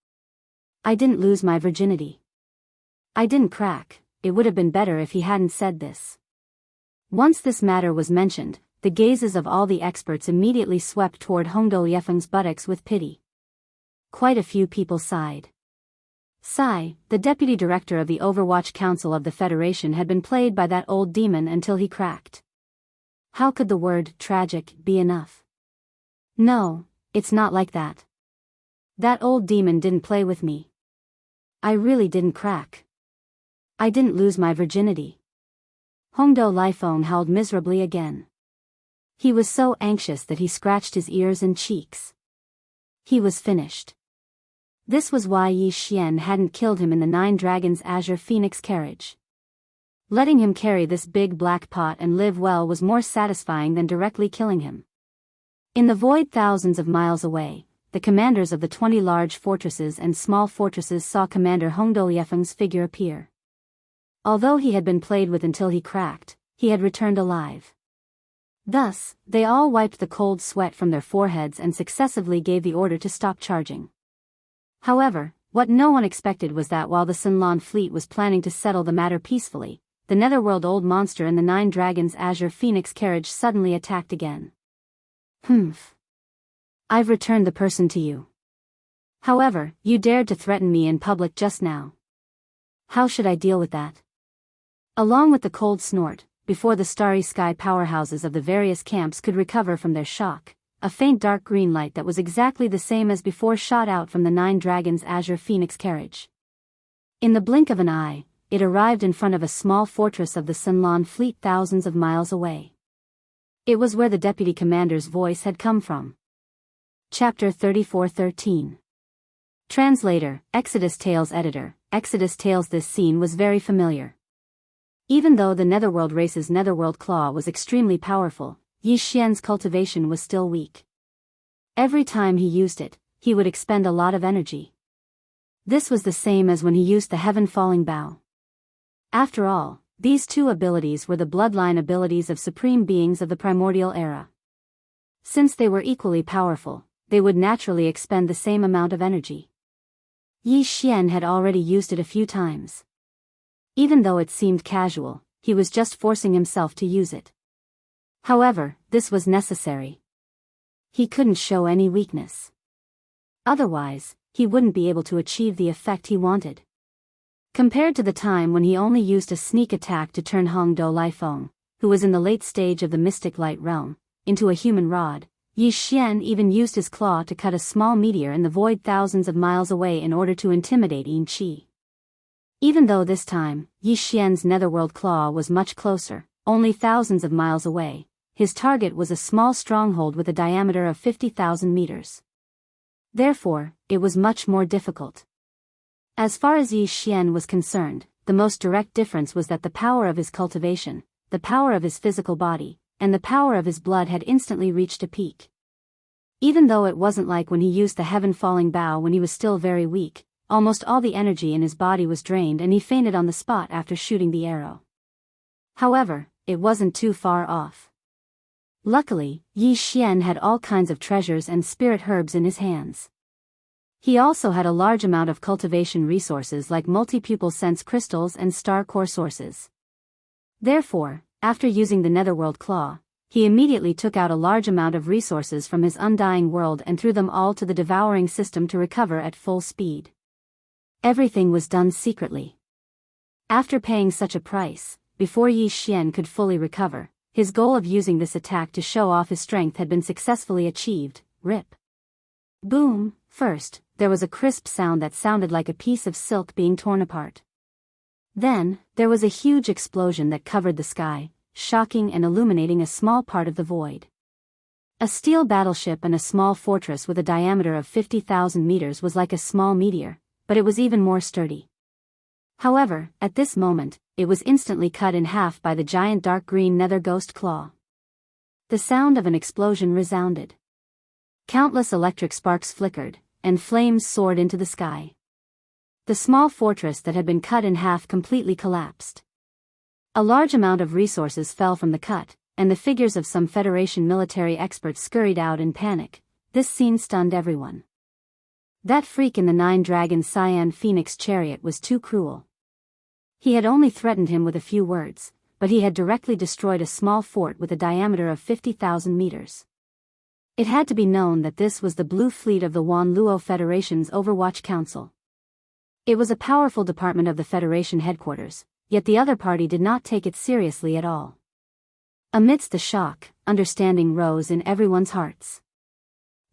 I didn't lose my virginity. I didn't crack. It would have been better if he hadn't said this." Once this matter was mentioned, the gazes of all the experts immediately swept toward Hongdo Liefeng's buttocks with pity. Quite a few people sighed. Sai, the deputy director of the Overwatch Council of the Federation, had been played by that old demon until he cracked. How could the word tragic be enough? No, it's not like that. That old demon didn't play with me. I really didn't crack. I didn't lose my virginity. Hongdo Lifeng howled miserably again. He was so anxious that he scratched his ears and cheeks. He was finished. This was why Yi Xian hadn't killed him in the 9 Dragons' Azure Phoenix carriage. Letting him carry this big black pot and live well was more satisfying than directly killing him. In the void thousands of miles away, the commanders of the 20 large fortresses and small fortresses saw Commander Hongdo Liefeng's figure appear. Although he had been played with until he cracked, he had returned alive. Thus, they all wiped the cold sweat from their foreheads and successively gave the order to stop charging. However, what no one expected was that while the Sunlan fleet was planning to settle the matter peacefully, the Netherworld Old Monster and the 9 Dragons Azure Phoenix carriage suddenly attacked again. Humph. I've returned the person to you. However, you dared to threaten me in public just now. How should I deal with that? Along with the cold snort, before the starry sky powerhouses of the various camps could recover from their shock, a faint dark green light that was exactly the same as before shot out from the 9 Dragons Azure Phoenix carriage. In the blink of an eye, it arrived in front of a small fortress of the Sunlan fleet thousands of miles away. It was where the deputy commander's voice had come from. Chapter 34:13. Translator, Exodus Tales Editor, Exodus Tales. This scene was very familiar. Even though the Netherworld race's Netherworld Claw was extremely powerful, Yi Xian's cultivation was still weak. Every time he used it, he would expend a lot of energy. This was the same as when he used the Heaven-Falling Bow. After all, these two abilities were the bloodline abilities of supreme beings of the primordial era. Since they were equally powerful, they would naturally expend the same amount of energy. Yi Xian had already used it a few times. Even though it seemed casual, he was just forcing himself to use it. However, this was necessary. He couldn't show any weakness. Otherwise, he wouldn't be able to achieve the effect he wanted. Compared to the time when he only used a sneak attack to turn Hong Do Laifeng, who was in the late stage of the mystic light realm, into a human rod, Yi Xian even used his claw to cut a small meteor in the void thousands of miles away in order to intimidate Yin Qi. Even though this time, Yi Xian's Netherworld Claw was much closer, only thousands of miles away, his target was a small stronghold with a diameter of 50,000 meters. Therefore, it was much more difficult. As far as Yi Xian was concerned, the most direct difference was that the power of his cultivation, the power of his physical body, and the power of his blood had instantly reached a peak. Even though it wasn't like when he used the Heaven-Falling Bow when he was still very weak, almost all the energy in his body was drained and he fainted on the spot after shooting the arrow. However, it wasn't too far off. Luckily, Yi Xian had all kinds of treasures and spirit herbs in his hands. He also had a large amount of cultivation resources like multi-pupil sense crystals and star core sources. Therefore, after using the Netherworld Claw, he immediately took out a large amount of resources from his undying world and threw them all to the devouring system to recover at full speed. Everything was done secretly. After paying such a price, before Yi Xian could fully recover, his goal of using this attack to show off his strength had been successfully achieved. Rip. Boom. First, there was a crisp sound that sounded like a piece of silk being torn apart. Then, there was a huge explosion that covered the sky, shocking and illuminating a small part of the void. A steel battleship and a small fortress with a diameter of 50,000 meters was like a small meteor, but it was even more sturdy. However, at this moment, it was instantly cut in half by the giant dark green nether ghost claw. The sound of an explosion resounded. Countless electric sparks flickered, and flames soared into the sky. The small fortress that had been cut in half completely collapsed. A large amount of resources fell from the cut, and the figures of some Federation military experts scurried out in panic. This scene stunned everyone. That freak in the 9 Dragons Cyan Phoenix chariot was too cruel. He had only threatened him with a few words, but he had directly destroyed a small fort with a diameter of 50,000 meters. It had to be known that this was the Blue Fleet of the Wan Luo Federation's Overwatch Council. It was a powerful department of the Federation headquarters, yet the other party did not take it seriously at all. Amidst the shock, understanding rose in everyone's hearts.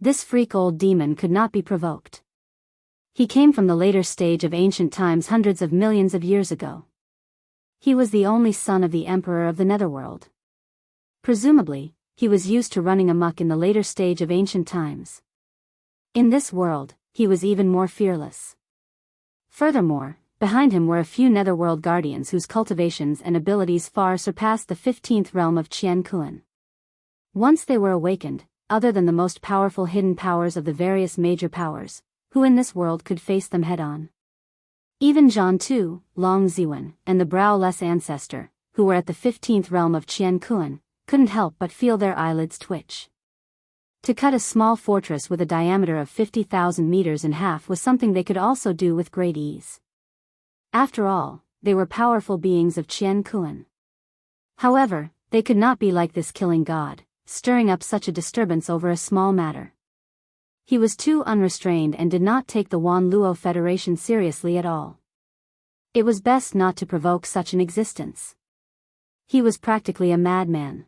This freak old demon could not be provoked. He came from the later stage of ancient times hundreds of millions of years ago. He was the only son of the Emperor of the Netherworld. Presumably, he was used to running amok in the later stage of ancient times. In this world, he was even more fearless. Furthermore, behind him were a few Netherworld guardians whose cultivations and abilities far surpassed the 15th realm of Qian Kuan. Once they were awakened, other than the most powerful hidden powers of the various major powers, who in this world could face them head-on? Even Zhan Tu, Long Ziwen, and the browless ancestor, who were at the 15th realm of Qian Kuan, couldn't help but feel their eyelids twitch. To cut a small fortress with a diameter of 50,000 meters in half was something they could also do with great ease. After all, they were powerful beings of Qian Kuan. However, they could not be like this killing god, stirring up such a disturbance over a small matter. He was too unrestrained and did not take the Wan Luo Federation seriously at all. It was best not to provoke such an existence. He was practically a madman.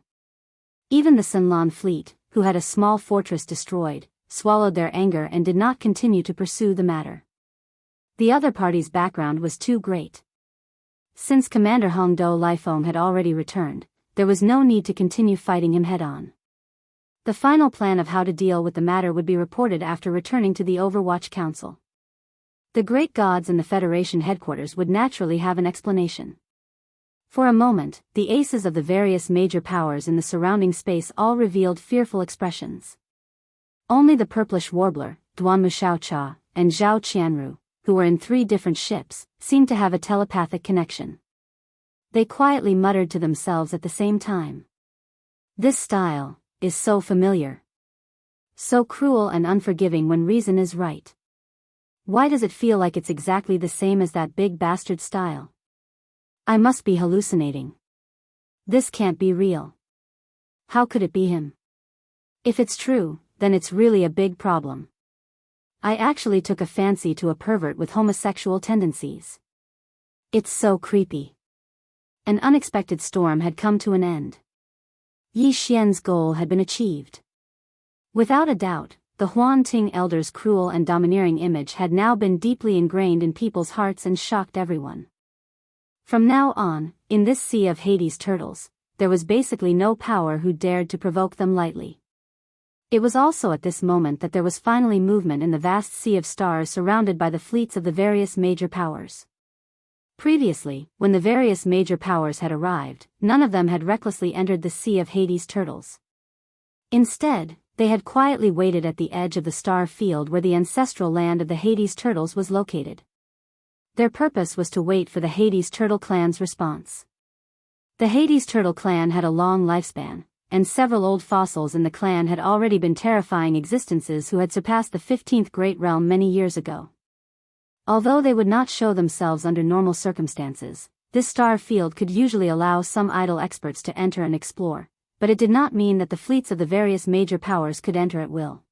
Even the Sunlan fleet, who had a small fortress destroyed, swallowed their anger and did not continue to pursue the matter. The other party's background was too great. Since Commander Hongdo Lifeng had already returned, there was no need to continue fighting him head-on. The final plan of how to deal with the matter would be reported after returning to the Overwatch Council. The great gods in the Federation headquarters would naturally have an explanation. For a moment, the aces of the various major powers in the surrounding space all revealed fearful expressions. Only the purplish warbler, Duanmu Xiaocha, and Zhao Qianru, who were in 3 different ships, seemed to have a telepathic connection. They quietly muttered to themselves at the same time. This style is so familiar. So cruel and unforgiving when reason is right. Why does it feel like it's exactly the same as that big bastard style? I must be hallucinating. This can't be real. How could it be him? If it's true, then it's really a big problem. I actually took a fancy to a pervert with homosexual tendencies. It's so creepy. An unexpected storm had come to an end. Yi Xian's goal had been achieved. Without a doubt, the Huan Ting elders' cruel and domineering image had now been deeply ingrained in people's hearts and shocked everyone. From now on, in this sea of Hades turtles, there was basically no power who dared to provoke them lightly. It was also at this moment that there was finally movement in the vast sea of stars surrounded by the fleets of the various major powers. Previously, when the various major powers had arrived, none of them had recklessly entered the sea of Hades turtles. Instead, they had quietly waited at the edge of the star field where the ancestral land of the Hades turtles was located. Their purpose was to wait for the Hades Turtle Clan's response. The Hades Turtle Clan had a long lifespan, and several old fossils in the clan had already been terrifying existences who had surpassed the 15th Great Realm many years ago. Although they would not show themselves under normal circumstances, this star field could usually allow some idle experts to enter and explore, but it did not mean that the fleets of the various major powers could enter at will.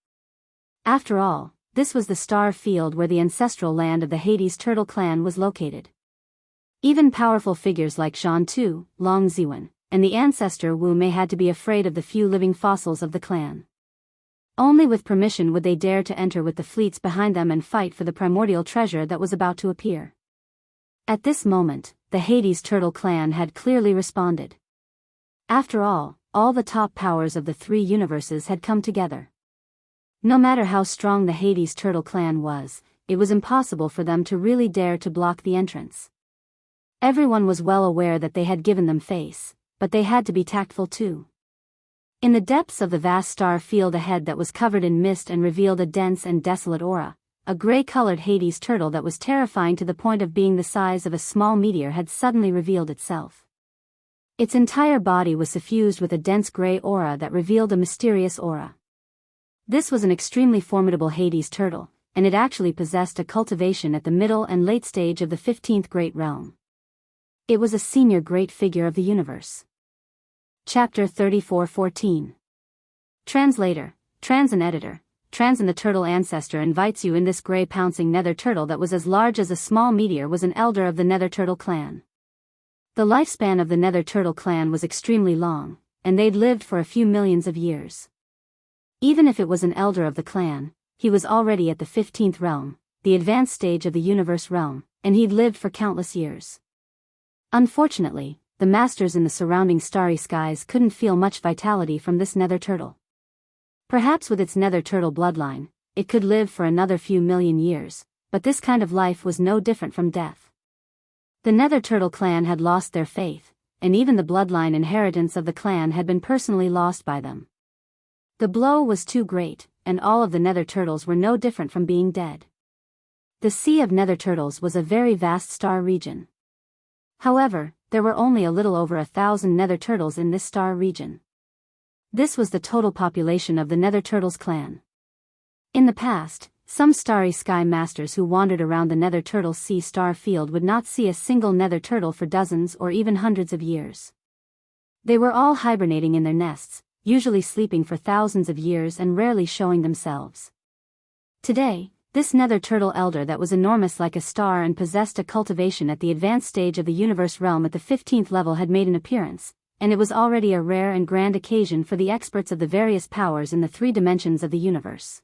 After all, this was the star field where the ancestral land of the Hades Turtle Clan was located. Even powerful figures like Zhan Tu, Long Ziwen, and the ancestor Wu Mei had to be afraid of the few living fossils of the clan. Only with permission would they dare to enter with the fleets behind them and fight for the primordial treasure that was about to appear. At this moment, the Hades Turtle Clan had clearly responded. After all the top powers of the 3 universes had come together. No matter how strong the Hades Turtle Clan was, it was impossible for them to really dare to block the entrance. Everyone was well aware that they had given them face, but they had to be tactful too. In the depths of the vast star field ahead that was covered in mist and revealed a dense and desolate aura, a gray-colored Hades turtle that was terrifying to the point of being the size of a small meteor had suddenly revealed itself. Its entire body was suffused with a dense gray aura that revealed a mysterious aura. This was an extremely formidable Hades turtle, and it actually possessed a cultivation at the middle and late stage of the 15th Great Realm. It was a senior great figure of the universe. Chapter 34:14. Translator, Transan Editor. Transan the Turtle Ancestor invites you in this gray pouncing nether turtle that was as large as a small meteor was an elder of the Nether Turtle Clan. The lifespan of the Nether Turtle Clan was extremely long, and they'd lived for a few millions of years. Even if it was an elder of the clan, he was already at the 15th realm, the advanced stage of the universe realm, and he'd lived for countless years. Unfortunately, the masters in the surrounding starry skies couldn't feel much vitality from this nether turtle. Perhaps with its nether turtle bloodline, it could live for another few million years, but this kind of life was no different from death. The Nether Turtle Clan had lost their faith, and even the bloodline inheritance of the clan had been personally lost by them. The blow was too great, and all of the nether turtles were no different from being dead. The Sea of Nether Turtles was a very vast star region. However, there were only a little over 1,000 Nether Turtles in this star region. This was the total population of the Nether Turtles clan. In the past, some starry sky masters who wandered around the Nether Turtle Sea star field would not see a single Nether Turtle for dozens or even hundreds of years. They were all hibernating in their nests, usually sleeping for thousands of years and rarely showing themselves. Today, this Nether Turtle elder that was enormous like a star and possessed a cultivation at the advanced stage of the universe realm at the 15th level had made an appearance, and it was already a rare and grand occasion for the experts of the various powers in the 3 dimensions of the universe.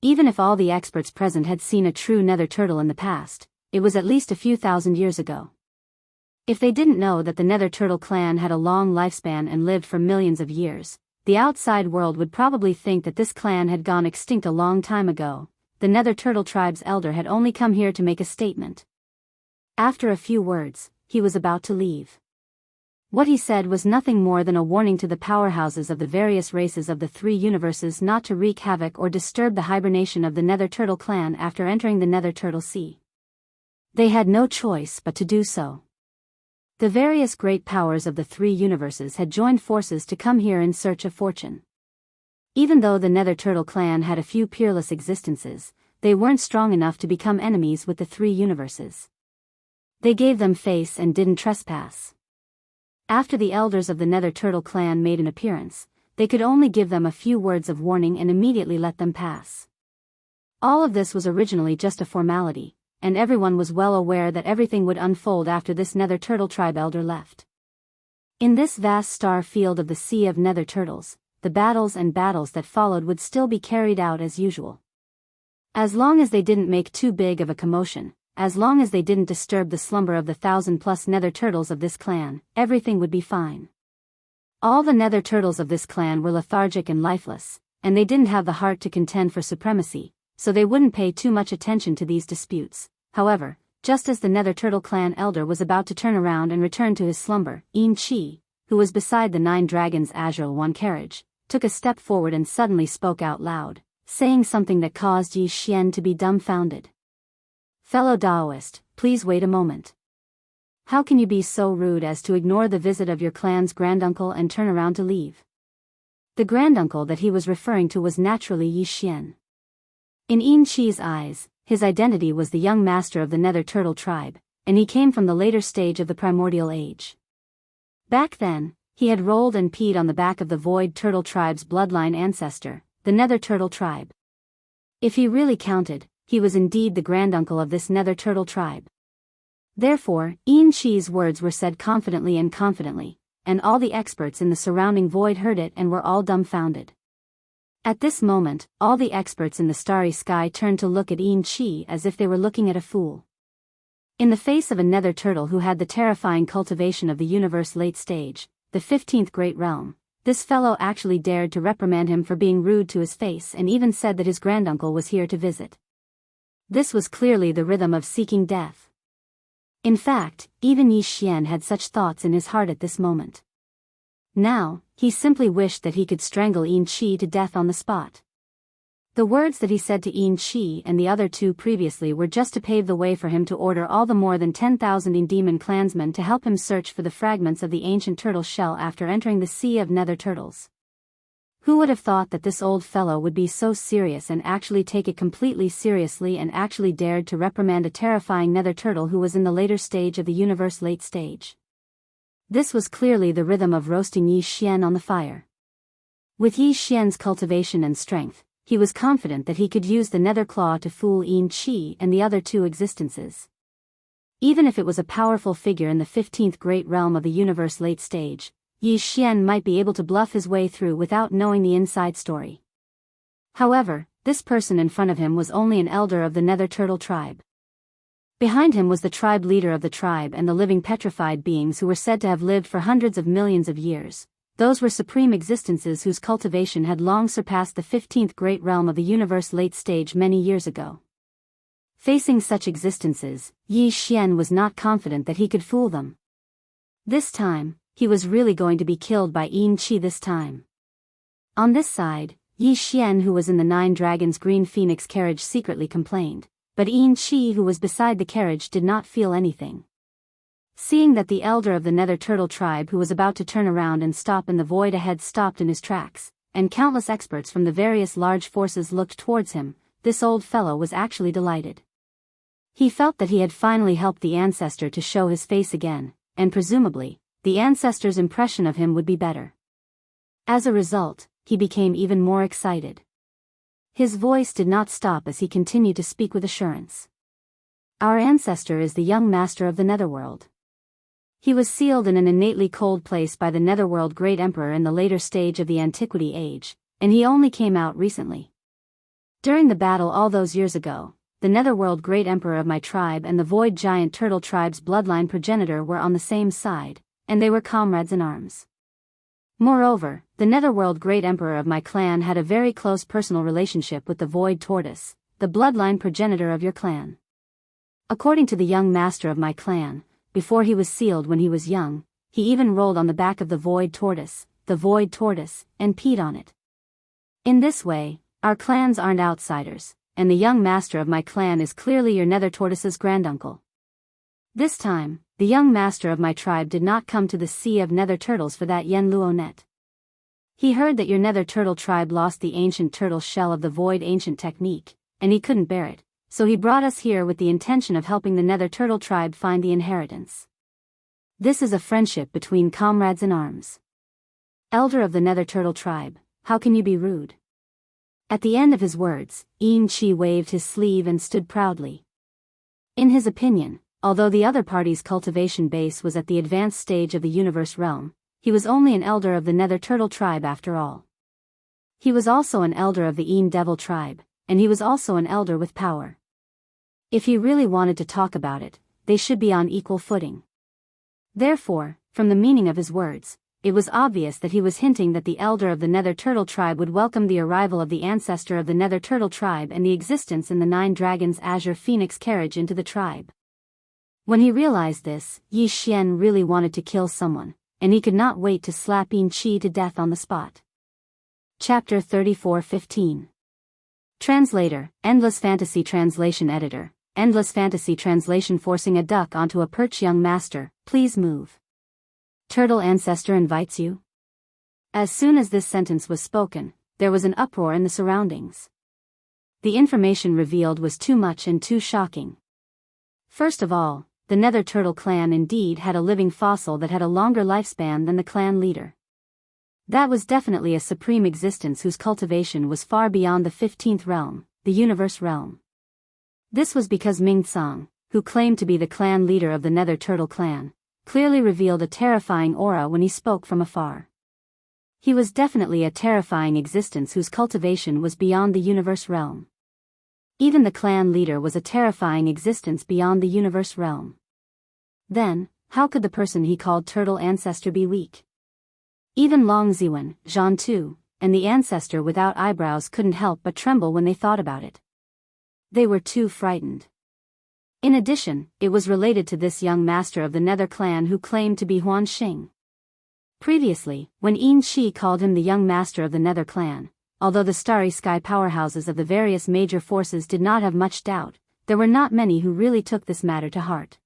Even if all the experts present had seen a true Nether Turtle in the past, it was at least a few thousand years ago. If they didn't know that the Nether Turtle clan had a long lifespan and lived for millions of years, the outside world would probably think that this clan had gone extinct a long time ago. The Nether Turtle tribe's elder had only come here to make a statement. After a few words, he was about to leave. What he said was nothing more than a warning to the powerhouses of the various races of the 3 universes not to wreak havoc or disturb the hibernation of the Nether Turtle clan after entering the Nether Turtle Sea. They had no choice but to do so. The various great powers of the 3 universes had joined forces to come here in search of fortune. Even though the Nether Turtle clan had a few peerless existences, they weren't strong enough to become enemies with the 3 universes. They gave them face and didn't trespass. After the elders of the Nether Turtle clan made an appearance, they could only give them a few words of warning and immediately let them pass. All of this was originally just a formality, and everyone was well aware that everything would unfold after this Nether Turtle tribe elder left. In this vast star field of the Sea of Nether Turtles, the battles that followed would still be carried out as usual. As long as they didn't make too big of a commotion, as long as they didn't disturb the slumber of the 1,000+ Nether Turtles of this clan, everything would be fine. All the Nether Turtles of this clan were lethargic and lifeless, and they didn't have the heart to contend for supremacy, so they wouldn't pay too much attention to these disputes. However, just as the Nether Turtle clan elder was about to turn around and return to his slumber, Chi, who was beside the 9 dragons' Azrael 1 carriage, took a step forward and suddenly spoke out loud, saying something that caused Yi Xian to be dumbfounded. "Fellow Daoist, please wait a moment. How can you be so rude as to ignore the visit of your clan's granduncle and turn around to leave?" The granduncle that he was referring to was naturally Yi Xian. In Chi's eyes, his identity was the young master of the Nether Turtle tribe, and he came from the later stage of the primordial age. Back then, he had rolled and peed on the back of the Void Turtle tribe's bloodline ancestor, the Nether Turtle tribe. If he really counted, he was indeed the granduncle of this Nether Turtle tribe. Therefore, Chi's words were said confidently, and all the experts in the surrounding void heard it and were all dumbfounded. At this moment, all the experts in the starry sky turned to look at Chi as if they were looking at a fool. In the face of a Nether Turtle who had the terrifying cultivation of the universe late stage, the 15th great realm, this fellow actually dared to reprimand him for being rude to his face and even said that his granduncle was here to visit. This was clearly the rhythm of seeking death. In fact, even Yi Xian had such thoughts in his heart at this moment. Now, he simply wished that he could strangle Chi to death on the spot. The words that he said to Chi and the other 2 previously were just to pave the way for him to order all the more than 10,000 demon clansmen to help him search for the fragments of the ancient turtle shell after entering the Sea of Nether Turtles. Who would have thought that this old fellow would be so serious and actually take it completely seriously and actually dared to reprimand a terrifying Nether Turtle who was in the later stage of the universe late stage? This was clearly the rhythm of roasting Yi Xian on the fire. With Yi Xian's cultivation and strength, he was confident that he could use the Nether Claw to fool Chi and the other 2 existences. Even if it was a powerful figure in the 15th great realm of the universe late stage, Yi Xian might be able to bluff his way through without knowing the inside story. However, this person in front of him was only an elder of the Nether Turtle tribe. Behind him was the tribe leader of the tribe and the living petrified beings who were said to have lived for hundreds of millions of years. Those were supreme existences whose cultivation had long surpassed the 15th great realm of the universe late stage many years ago. Facing such existences, Yi Xian was not confident that he could fool them. This time, he was really going to be killed by Chi this time. On this side, Yi Xian, who was in the 9 Dragons Green Phoenix carriage, secretly complained, but enrich, who was beside the carriage, did not feel anything. Seeing that the elder of the Nether Turtle tribe, who was about to turn around and stop in the void ahead, stopped in his tracks, and countless experts from the various large forces looked towards him, this old fellow was actually delighted. He felt that he had finally helped the ancestor to show his face again, and presumably, the ancestor's impression of him would be better. As a result, he became even more excited. His voice did not stop as he continued to speak with assurance. Our ancestor is the young master of the Netherworld. He was sealed in an innately cold place by the Netherworld Great Emperor in the later stage of the Antiquity Age, and he only came out recently. During the battle all those years ago, the Netherworld Great Emperor of my tribe and the Void Giant Turtle tribe's bloodline progenitor were on the same side, and they were comrades in arms. Moreover, the Netherworld Great Emperor of my clan had a very close personal relationship with the Void Tortoise, the bloodline progenitor of your clan. According to the young master of my clan, before he was sealed when he was young, he even rolled on the back of the Void Tortoise, and peed on it. In this way, our clans aren't outsiders, and the young master of my clan is clearly your Nether Tortoise's granduncle. This time, the young master of my tribe did not come to the Sea of Nether Turtles for that Yen Luo net. He heard that your Nether Turtle tribe lost the ancient turtle shell of the Void Ancient technique, and he couldn't bear it, so he brought us here with the intention of helping the Nether Turtle tribe find the inheritance. This is a friendship between comrades in arms. Elder of the Nether Turtle tribe, how can you be rude? At the end of his words, enrich waved his sleeve and stood proudly. In his opinion, although the other party's cultivation base was at the advanced stage of the universe realm, he was only an elder of the Nether Turtle tribe after all. He was also an elder of the Devil tribe, and he was also an elder with power. If he really wanted to talk about it, they should be on equal footing. Therefore, from the meaning of his words, it was obvious that he was hinting that the elder of the Nether Turtle tribe would welcome the arrival of the ancestor of the Nether Turtle tribe and the existence in the Nine Dragons Azure Phoenix carriage into the tribe. When he realized this, Yi Xian really wanted to kill someone, and he could not wait to slap enrich to death on the spot. Chapter 34:15. Translator, Endless Fantasy Translation Editor, Endless Fantasy Translation. Forcing a duck onto a perch. Young master, please move. Turtle ancestor invites you? As soon as this sentence was spoken, there was an uproar in the surroundings. The information revealed was too much and too shocking. First of all, the Nether Turtle clan indeed had a living fossil that had a longer lifespan than the clan leader. That was definitely a supreme existence whose cultivation was far beyond the 15th realm, the universe realm. This was because Ming Tsang, who claimed to be the clan leader of the Nether Turtle clan, clearly revealed a terrifying aura when he spoke from afar. He was definitely a terrifying existence whose cultivation was beyond the universe realm. Even the clan leader was a terrifying existence beyond the universe realm. Then, how could the person he called Turtle Ancestor be weak? Even Long Ziwen, Zhan Tu, and the ancestor without eyebrows couldn't help but tremble when they thought about it. They were too frightened. In addition, it was related to this young master of the Nether clan who claimed to be Huan Xing. Previously, when enrich called him the young master of the Nether clan, although the starry sky powerhouses of the various major forces did not have much doubt, there were not many who really took this matter to heart.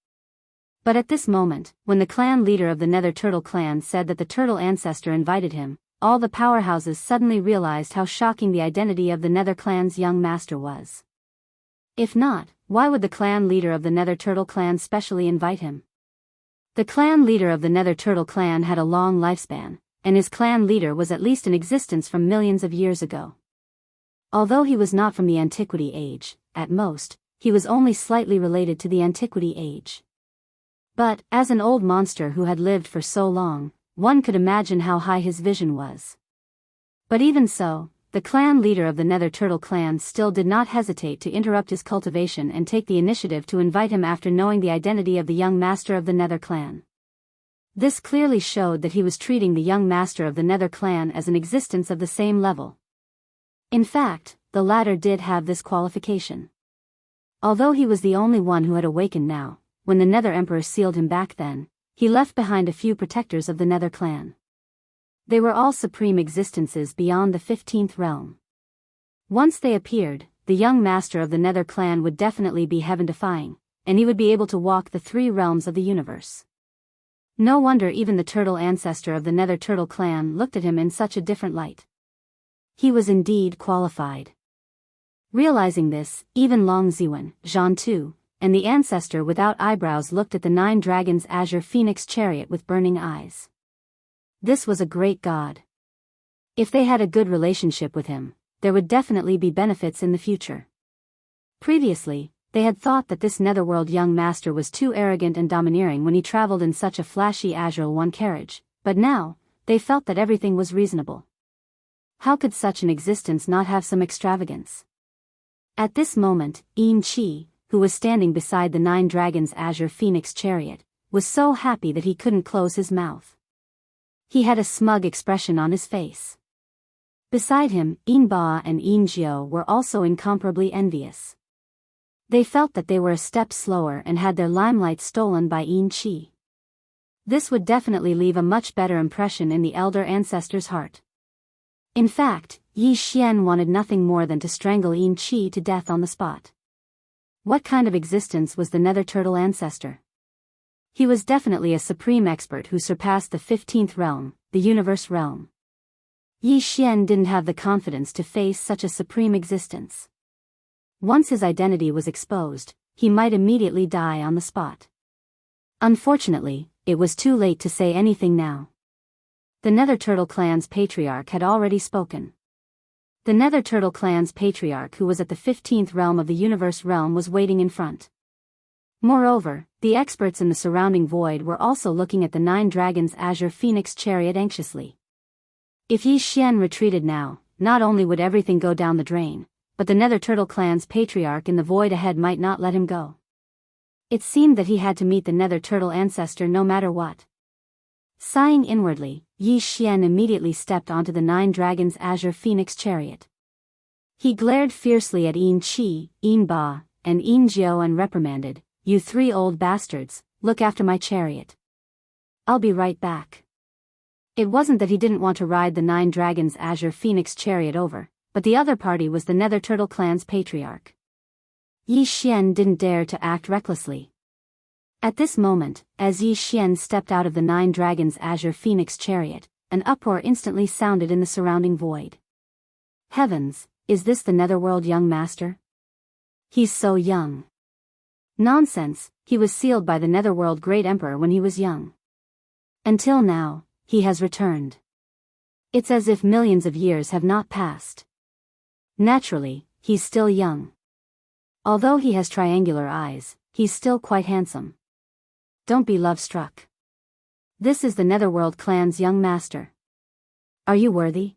But at this moment, when the clan leader of the Nether Turtle clan said that the turtle ancestor invited him, all the powerhouses suddenly realized how shocking the identity of the Nether clan's young master was. If not, why would the clan leader of the Nether Turtle clan specially invite him? The clan leader of the Nether Turtle clan had a long lifespan, and his clan leader was at least in existence from millions of years ago. Although he was not from the Antiquity Age, at most, he was only slightly related to the Antiquity Age. But, as an old monster who had lived for so long, one could imagine how high his vision was. But even so, the clan leader of the Nether Turtle clan still did not hesitate to interrupt his cultivation and take the initiative to invite him after knowing the identity of the young master of the Nether clan. This clearly showed that he was treating the young master of the Nether clan as an existence of the same level. In fact, the latter did have this qualification. Although he was the only one who had awakened now, when the Nether Emperor sealed him back then, he left behind a few protectors of the Nether clan. They were all supreme existences beyond the 15th realm. Once they appeared, the young master of the Nether clan would definitely be heaven-defying, and he would be able to walk the 3 realms of the universe. No wonder even the turtle ancestor of the Nether Turtle clan looked at him in such a different light. He was indeed qualified. Realizing this, even Long Ziwen, Zhan Tu, and the ancestor without eyebrows looked at the 9 dragons' azure phoenix chariot with burning eyes. This was a great god. If they had a good relationship with him, there would definitely be benefits in the future. Previously, they had thought that this netherworld young master was too arrogant and domineering when he traveled in such a flashy azure one carriage, but now, they felt that everything was reasonable. How could such an existence not have some extravagance? At this moment, Yin Qi, who was standing beside the 9 dragons' azure phoenix chariot, was so happy that he couldn't close his mouth. He had a smug expression on his face. Beside him, Yin Ba and Yin Jiao were also incomparably envious. They felt that they were a step slower and had their limelight stolen by Yin Qi. This would definitely leave a much better impression in the elder ancestor's heart. In fact, Yi Xian wanted nothing more than to strangle Yin Qi to death on the spot. What kind of existence was the Nether Turtle ancestor? He was definitely a supreme expert who surpassed the 15th realm, the universe realm. Yi Xian didn't have the confidence to face such a supreme existence. Once his identity was exposed, he might immediately die on the spot. Unfortunately, it was too late to say anything now. The Nether Turtle clan's patriarch had already spoken. The Nether Turtle clan's patriarch, who was at the 15th realm of the universe realm, was waiting in front. Moreover, the experts in the surrounding void were also looking at the 9 dragons' azure phoenix chariot anxiously. If Yi Xian retreated now, not only would everything go down the drain, but the Nether Turtle clan's patriarch in the void ahead might not let him go. It seemed that he had to meet the Nether Turtle ancestor no matter what. Sighing inwardly, Yi Xian immediately stepped onto the 9 dragons' azure phoenix chariot. He glared fiercely at Yin Qi, Yin Ba, and Yin Jiao and reprimanded, "You 3 old bastards, look after my chariot. I'll be right back." It wasn't that he didn't want to ride the 9 dragons' azure phoenix chariot over, but the other party was the Nether Turtle clan's patriarch. Yi Xian didn't dare to act recklessly. At this moment, as Yi Xian stepped out of the 9 dragons' azure phoenix chariot, an uproar instantly sounded in the surrounding void. Heavens, is this the netherworld young master? He's so young. Nonsense, he was sealed by the netherworld great emperor when he was young. Until now, he has returned. It's as if millions of years have not passed. Naturally, he's still young. Although he has triangular eyes, he's still quite handsome. Don't be love-struck. This is the Netherworld clan's young master. Are you worthy?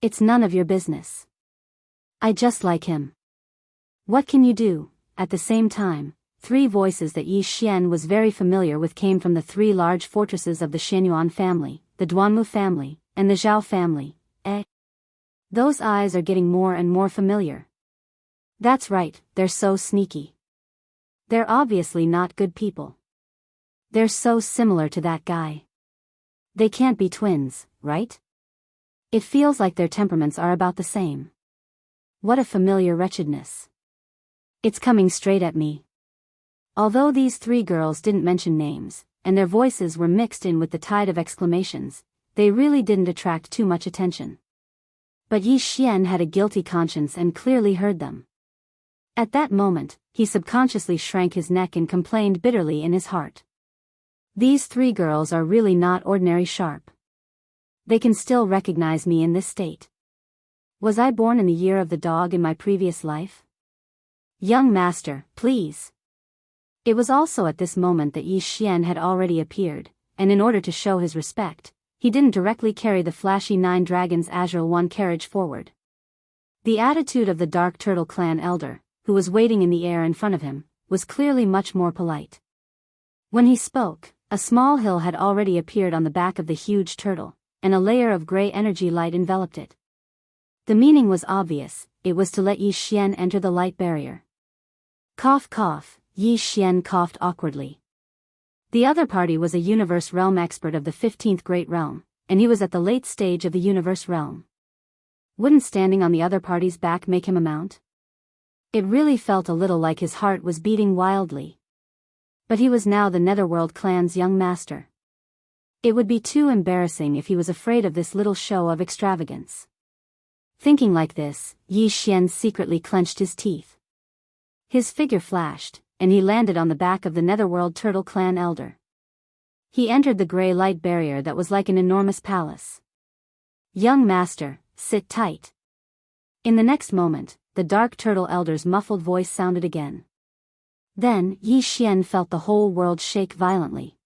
It's none of your business. I just like him. What can you do? At the same time, 3 voices that Yi Xian was very familiar with came from the 3 large fortresses of the Shenyuan family, the Duanmu family, and the Zhao family. Those eyes are getting more and more familiar. That's right, they're so sneaky. They're obviously not good people. They're so similar to that guy. They can't be twins, right? It feels like their temperaments are about the same. What a familiar wretchedness. It's coming straight at me. Although these 3 girls didn't mention names, and their voices were mixed in with the tide of exclamations, they really didn't attract too much attention. But Yi Xian had a guilty conscience and clearly heard them. At that moment, he subconsciously shrank his neck and complained bitterly in his heart. These 3 girls are really not ordinary sharp. They can still recognize me in this state. Was I born in the year of the dog in my previous life? Young master, please. It was also at this moment that Yi Xian had already appeared, and in order to show his respect, he didn't directly carry the flashy 9 dragons azure one carriage forward. The attitude of the Dark Turtle clan elder, who was waiting in the air in front of him, was clearly much more polite. When he spoke, a small hill had already appeared on the back of the huge turtle, and a layer of gray energy light enveloped it. The meaning was obvious, it was to let Yi Xian enter the light barrier. Cough cough, Yi Xian coughed awkwardly. The other party was a universe realm expert of the 15th great realm, and he was at the late stage of the universe realm. Wouldn't standing on the other party's back make him a mount? It really felt a little like his heart was beating wildly. But he was now the Netherworld clan's young master. It would be too embarrassing if he was afraid of this little show of extravagance. Thinking like this, Yi Xian secretly clenched his teeth. His figure flashed, and he landed on the back of the Netherworld Turtle Clan elder. He entered the gray light barrier that was like an enormous palace. "Young master, sit tight." In the next moment, the dark turtle elder's muffled voice sounded again. Then, Yi Xian felt the whole world shake violently.